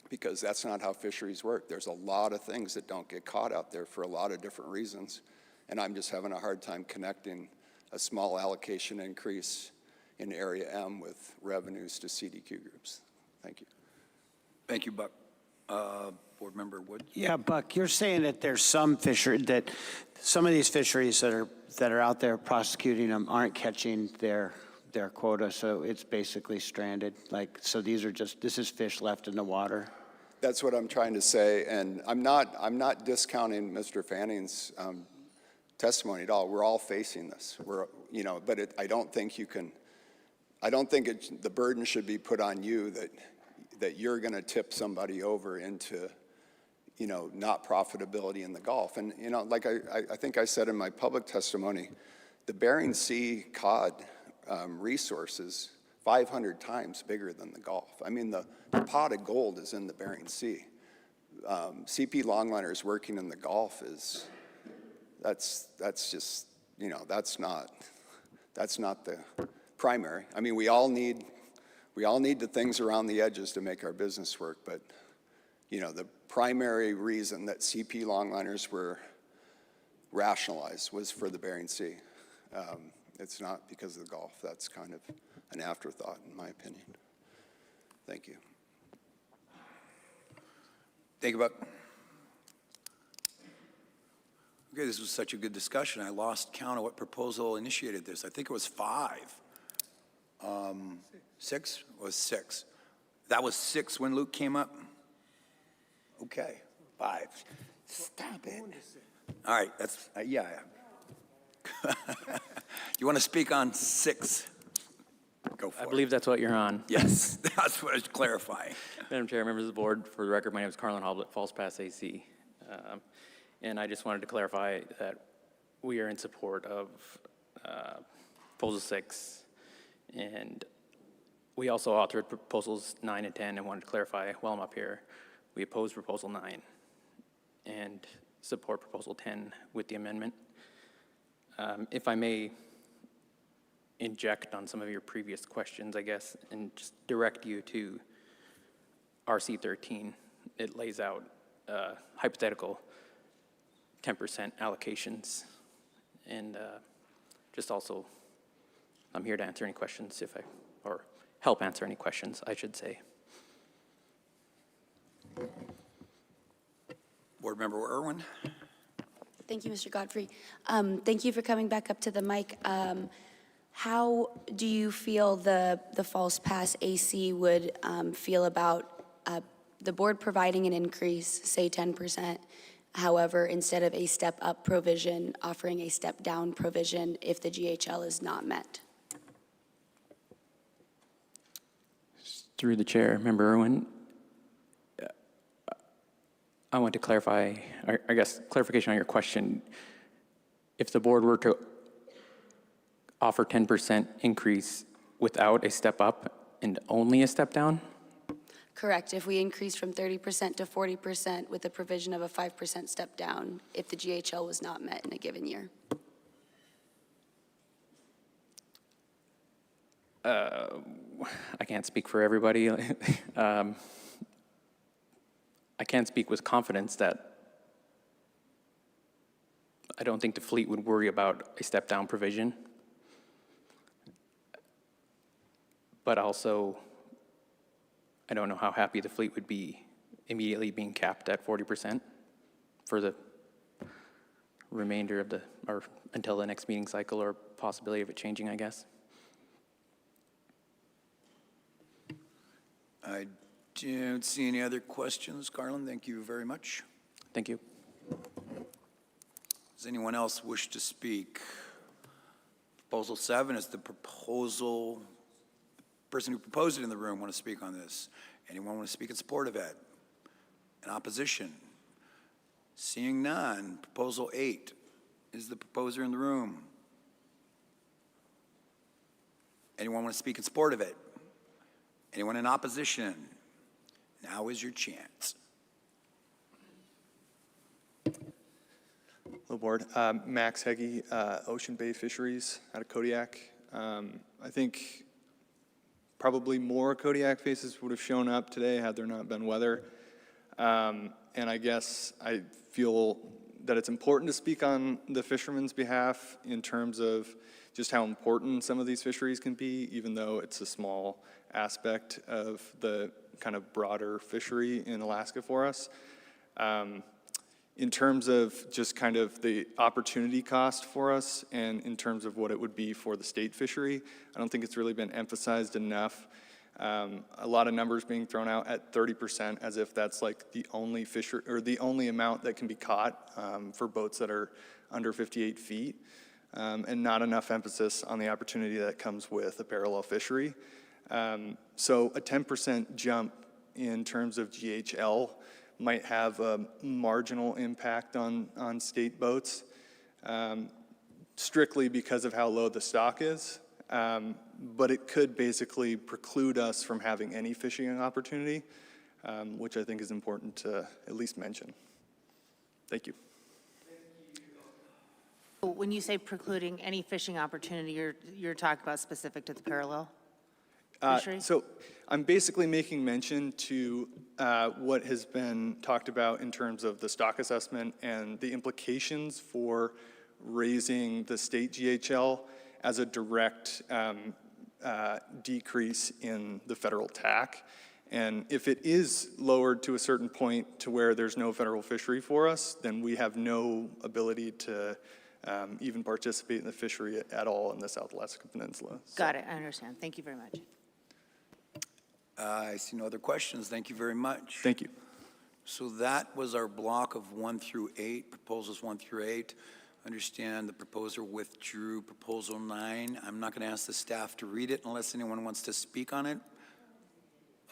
[SPEAKER 12] because that's not how fisheries work. There's a lot of things that don't get caught out there for a lot of different reasons, and I'm just having a hard time connecting a small allocation increase in Area M with revenues to CDQ groups. Thank you.
[SPEAKER 15] Thank you, Buck. Board Member Wood?
[SPEAKER 7] Yeah, Buck, you're saying that there's some of these fisheries that are out there prosecuting them aren't catching their quota, so it's basically stranded. So this is fish left in the water.
[SPEAKER 12] That's what I'm trying to say, and I'm not discounting Mr. Fanning's testimony at all. We're all facing this. But I don't think you can. I don't think the burden should be put on you that you're going to tip somebody over into, not profitability in the Gulf. And like I think I said in my public testimony, the Bering Sea cod resources 500 times bigger than the Gulf. I mean, the pot of gold is in the Bering Sea. CP longliners working in the Gulf that's just, that's not the primary. I mean, we all need the things around the edges to make our business work, but the primary reason that CP longliners were rationalized was for the Bering Sea. It's not because of the Gulf. That's kind of an afterthought, in my opinion. Thank you.
[SPEAKER 15] Thank you, Buck. Okay, this was such a good discussion. I lost count of what proposal initiated this. I think it was 5. 6? It was 6. That was 6 when Luke came up? Okay, 5. Stop it. All right, that's, yeah. You want to speak on 6? Go for it.
[SPEAKER 10] I believe that's what you're on.
[SPEAKER 15] Yes, that's what I was clarifying.
[SPEAKER 10] Madam Chair, members of the board, for the record, my name is Carlin Hoblet, Falls Pass AC. And I just wanted to clarify that we are in support of Proposal 6, and we also authored Proposals 9 and 10, and wanted to clarify while I'm up here, we oppose Proposal 9 and support Proposal 10 with the amendment. If I may inject on some of your previous questions, I guess, and just direct you to RC 13. It lays out hypothetical 10% allocations, and just also, I'm here to answer any questions or help answer any questions, I should say.
[SPEAKER 15] Board Member Irwin.
[SPEAKER 2] Thank you, Mr. Godfrey. Thank you for coming back up to the mic. How do you feel the false pass AC would feel about the board providing an increase, say 10%, however, instead of a step-up provision, offering a step-down provision if the GHL is not met?
[SPEAKER 10] Through the chair, Member Irwin, I want to clarify, I guess, clarification on your question. If the board were to offer 10% increase without a step up and only a step down?
[SPEAKER 2] Correct. If we increase from 30% to 40% with the provision of a 5% step down if the GHL was not met in a given year.
[SPEAKER 10] I can't speak for everybody. I can't speak with confidence that I don't think the fleet would worry about a step down provision. But also, I don't know how happy the fleet would be immediately being capped at 40% for the remainder of or until the next meeting cycle, or possibility of it changing, I guess.
[SPEAKER 15] I don't see any other questions. Carlin, thank you very much.
[SPEAKER 10] Thank you.
[SPEAKER 15] Does anyone else wish to speak? Proposal 7 is the proposal. The person who proposed it in the room want to speak on this. Anyone want to speak in support of it? In opposition? Seeing none, Proposal 8 is the proposer in the room. Anyone want to speak in support of it? Anyone in opposition? Now is your chance.
[SPEAKER 14] Hello, Board. Max Heggie, Ocean Bay Fisheries out of Kodiak. I think probably more Kodiak faces would have shown up today had there not been weather. And I guess I feel that it's important to speak on the fishermen's behalf in terms of just how important some of these fisheries can be, even though it's a small aspect of the kind of broader fishery in Alaska for us. In terms of just kind of the opportunity cost for us and in terms of what it would be for the state fishery, I don't think it's really been emphasized enough. A lot of numbers being thrown out at 30% as if that's like the only fishery or the only amount that can be caught for boats that are under 58 feet, and not enough emphasis on the opportunity that comes with a parallel fishery. So a 10% jump in terms of GHL might have a marginal impact on state boats, strictly because of how low the stock is. But it could basically preclude us from having any fishing opportunity, which I think is important to at least mention. Thank you.
[SPEAKER 8] When you say precluding any fishing opportunity, you're talking about specific to the parallel fishery?
[SPEAKER 14] So I'm basically making mention to what has been talked about in terms of the stock assessment and the implications for raising the state GHL as a direct decrease in the federal TAC. And if it is lowered to a certain point to where there's no federal fishery for us, then we have no ability to even participate in the fishery at all in the South Alaska Peninsula.
[SPEAKER 8] Got it, I understand. Thank you very much.
[SPEAKER 15] I see no other questions. Thank you very much.
[SPEAKER 14] Thank you.
[SPEAKER 15] So that was our block of 1 through 8, proposals 1 through 8. Understand the proposer withdrew proposal 9. I'm not going to ask the staff to read it unless anyone wants to speak on it.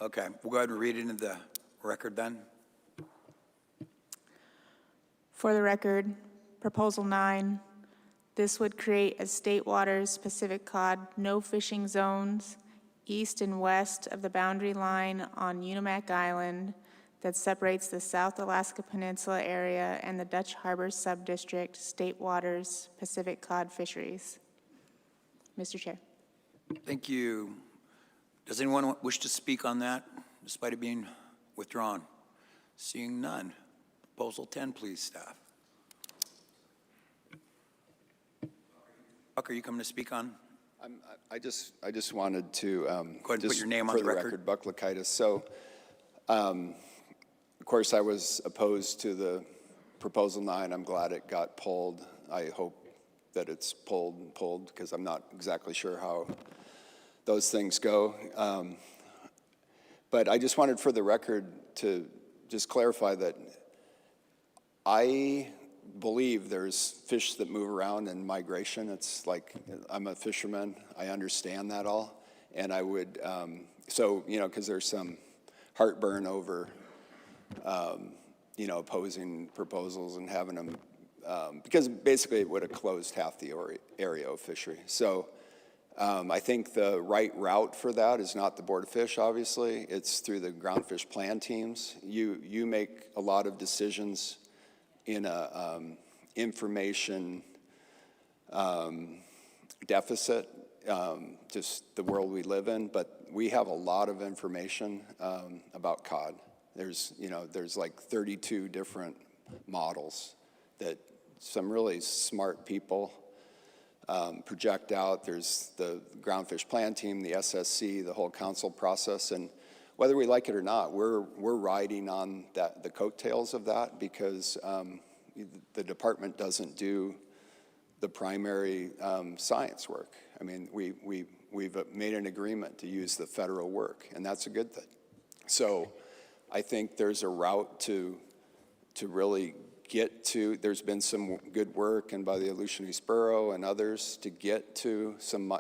[SPEAKER 15] Okay, we'll go ahead and read it into the record then.
[SPEAKER 21] For the record, Proposal 9, This would create a state waters Pacific cod no fishing zones east and west of the boundary line on Unimak Island that separates the South Alaska Peninsula area and the Dutch Harbor Subdistrict State Waters Pacific cod fisheries. Mr. Chair.
[SPEAKER 15] Thank you. Does anyone wish to speak on that, despite it being withdrawn? Seeing none. Proposal 10, please, staff. Buck, are you coming to speak on?
[SPEAKER 12] I just wanted to
[SPEAKER 15] go ahead and put your name on
[SPEAKER 12] for
[SPEAKER 15] the record.
[SPEAKER 12] Buck Lakaitis. So, of course, I was opposed to the proposal 9. I'm glad it got pulled. I hope that it's pulled because I'm not exactly sure how those things go. But I just wanted for the record to just clarify that I believe there's fish that move around in migration. It's like, I'm a fisherman, I understand that all. And I would, so, you know, because there's some heartburn over, you know, opposing proposals and having them, because basically it would have closed half the area of fishery. So I think the right route for that is not the Board of Fish, obviously. It's through the groundfish plan teams. You make a lot of decisions in a information deficit, just the world we live in, but we have a lot of information about cod. There's like 32 different models that some really smart people project out. There's the groundfish plan team, the SSC, the whole council process, and whether we like it or not, we're riding on the coattails of that because the department doesn't do the primary science work. I mean, we've made an agreement to use the federal work, and that's a good thing. So I think there's a route to really get to, there's been some good work and by the Aleutian East Borough and others to get to some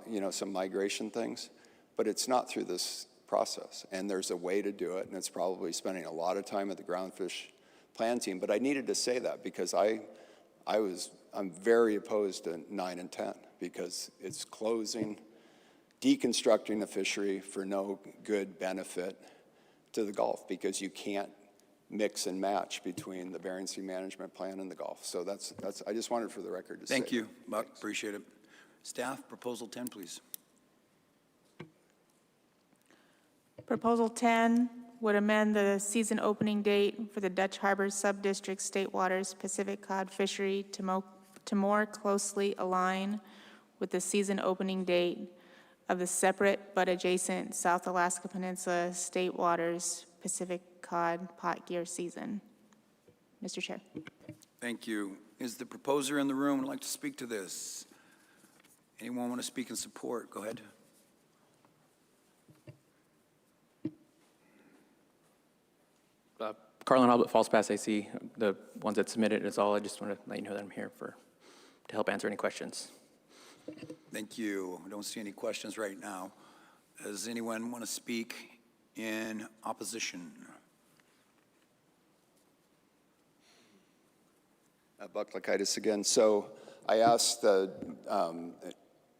[SPEAKER 12] migration things, but it's not through this process. And there's a way to do it, and it's probably spending a lot of time at the groundfish plan team. But I needed to say that because I'm very opposed to 9 and 10 because it's closing, deconstructing the fishery for no good benefit to the Gulf because you can't mix and match between the Bering Sea Management Plan and the Gulf. So that's I just wanted for the record to say.
[SPEAKER 15] Thank you, Buck. Appreciate it. Staff, proposal 10, please.
[SPEAKER 21] Proposal 10 would amend the season opening date for the Dutch Harbor Subdistrict State Waters Pacific cod fishery to more closely align with the season opening date of the separate but adjacent South Alaska Peninsula State Waters Pacific cod pot gear season. Mr. Chair.
[SPEAKER 15] Thank you. Is the proposer in the room would like to speak to this? Anyone want to speak in support? Go ahead.
[SPEAKER 10] Carlin Albert, Falls Pass AC, the ones that submitted is all. I just want to let you know that I'm here to help answer any questions.
[SPEAKER 15] Thank you. I don't see any questions right now. Does anyone want to speak in opposition?
[SPEAKER 12] Buck Lakaitis again. So I asked the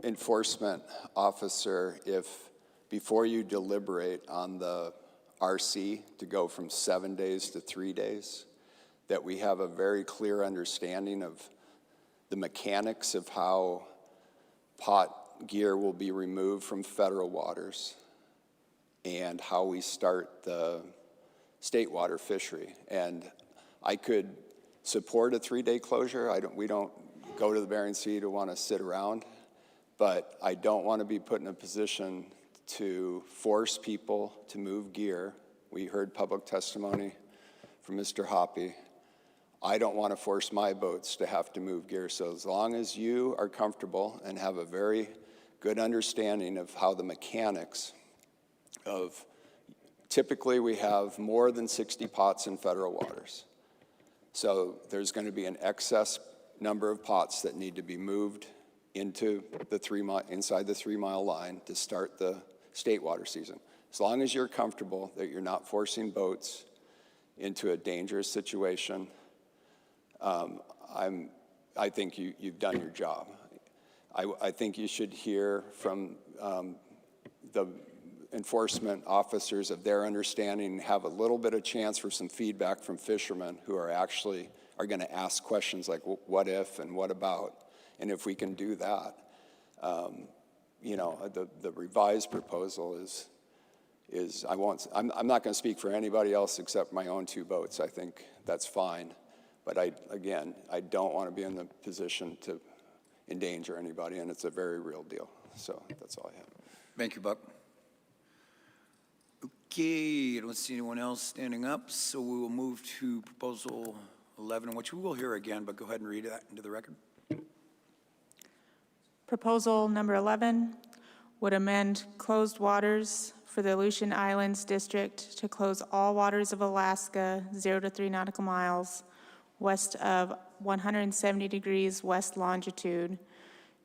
[SPEAKER 12] enforcement officer if before you deliberate on the RC to go from 7 days to 3 days, that we have a very clear understanding of the mechanics of how pot gear will be removed from federal waters and how we start the state water fishery. And I could support a 3-day closure. We don't go to the Bering Sea to want to sit around, but I don't want to be put in a position to force people to move gear. We heard public testimony from Mr. Hoppy. I don't want to force my boats to have to move gear. So as long as you are comfortable and have a very good understanding of how the mechanics of, typically we have more than 60 pots in federal waters. So there's going to be an excess number of pots that need to be moved into the inside the 3-mile line to start the state water season. As long as you're comfortable that you're not forcing boats into a dangerous situation, I think you've done your job. I think you should hear from the enforcement officers of their understanding, have a little bit of chance for some feedback from fishermen who are actually going to ask questions like what if and what about, and if we can do that. You know, the revised proposal is I'm not going to speak for anybody else except my own 2 votes. I think that's fine, but I don't want to be in the position to endanger anybody, and it's a very real deal. So that's all I have.
[SPEAKER 15] Thank you, Buck. Okay, I don't see anyone else standing up, so we will move to Proposal 11, which we will hear again, but go ahead and read that into the record.
[SPEAKER 21] Proposal number 11 would amend closed waters for the Aleutian Islands District to close all waters of Alaska 0 to 3 nautical miles west of 170 degrees west longitude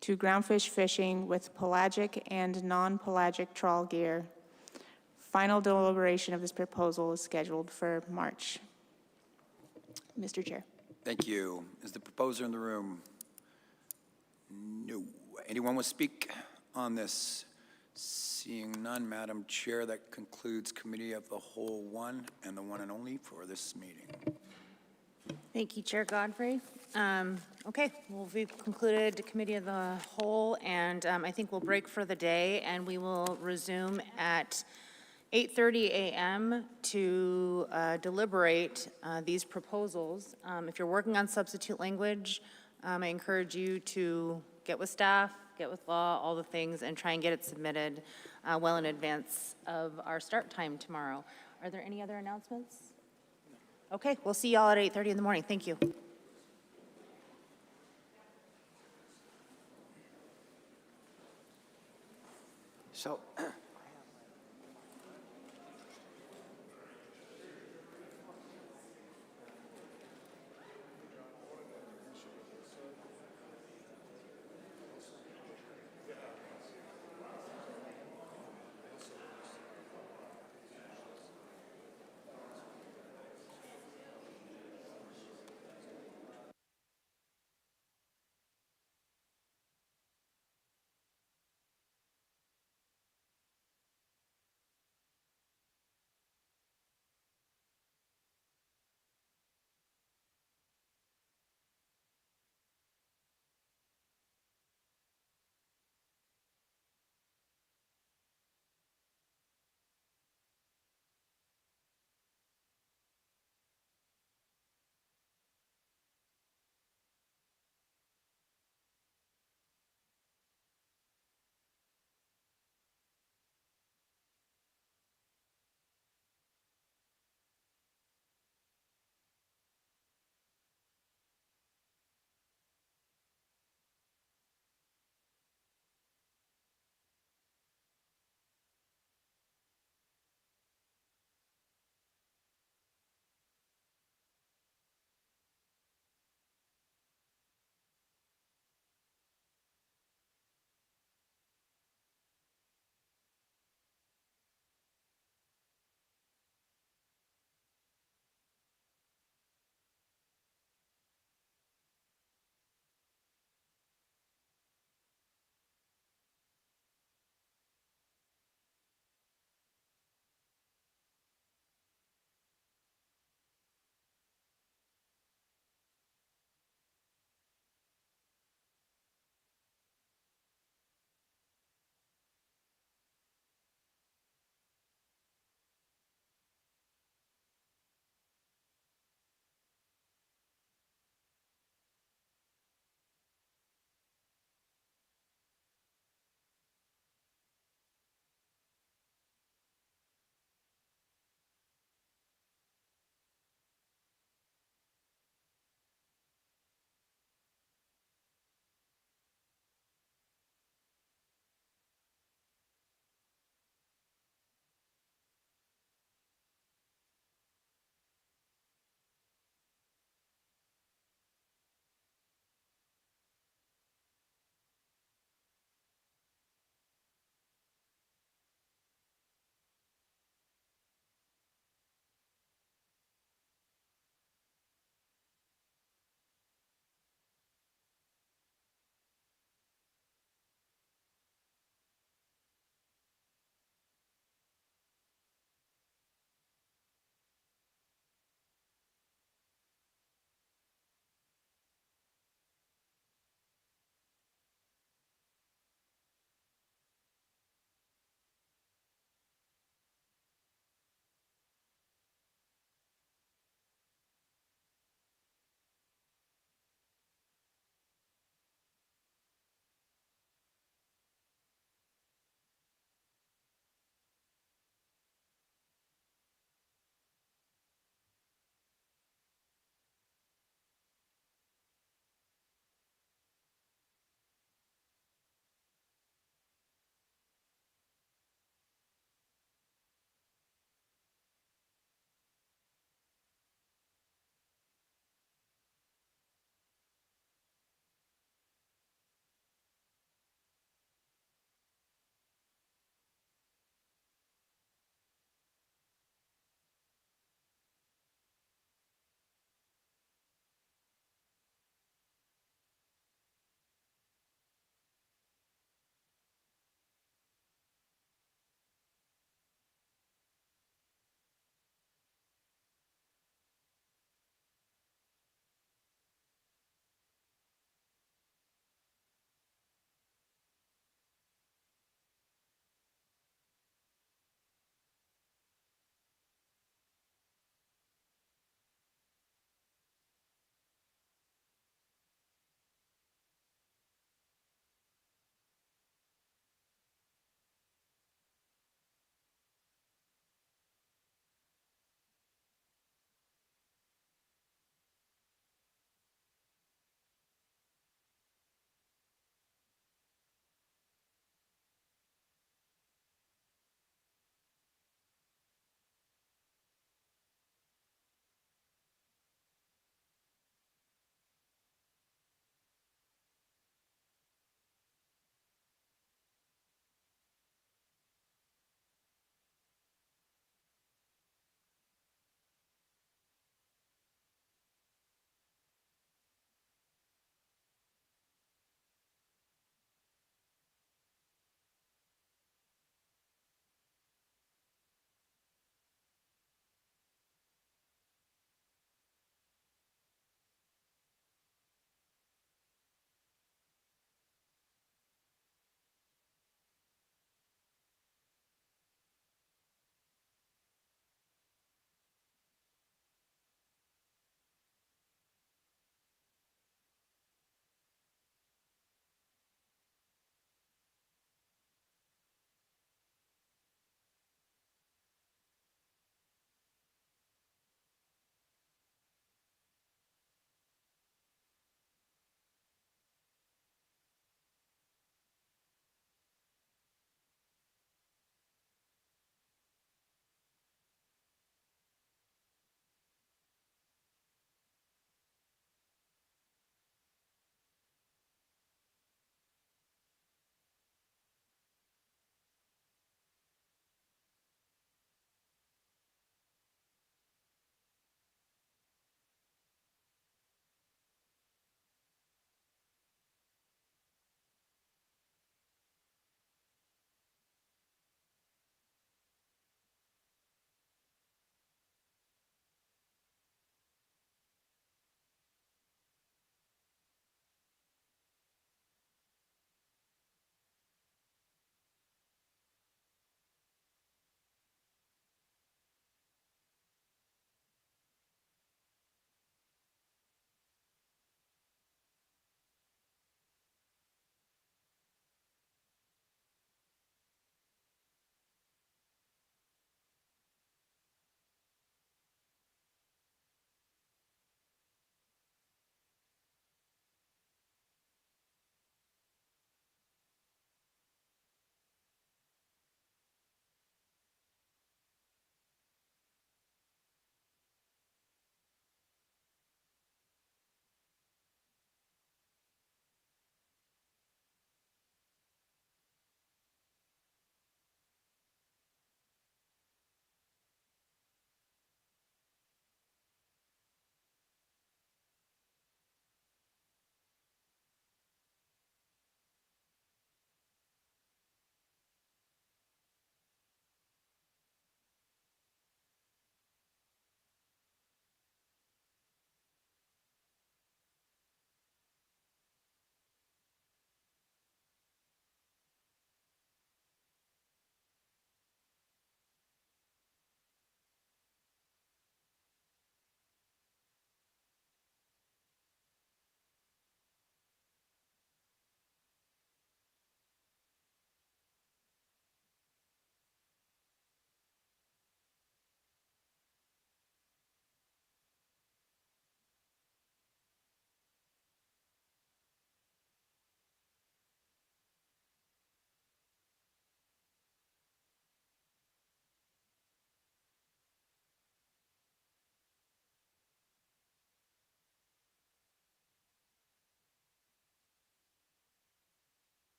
[SPEAKER 21] to groundfish fishing with pelagic and non-pelagic trawl gear. Final deliberation of this proposal is scheduled for March. Mr. Chair.
[SPEAKER 15] Thank you. Is the proposer in the room? No. Anyone will speak on this? Seeing none, Madam Chair, that concludes Committee of the Whole 1 and the one and only for this meeting.
[SPEAKER 1] Thank you, Chair Godfrey. Okay, well, we've concluded Committee of the Whole, and I think we'll break for the day, and we will resume at 8:30 a.m. to deliberate these proposals. If you're working on substitute language, I encourage you to get with staff, get with law, all the things, and try and get it submitted well in advance of our start time tomorrow. Are there any other announcements? Okay, we'll see y'all at 8:30 in the morning. Thank you.
[SPEAKER 7] So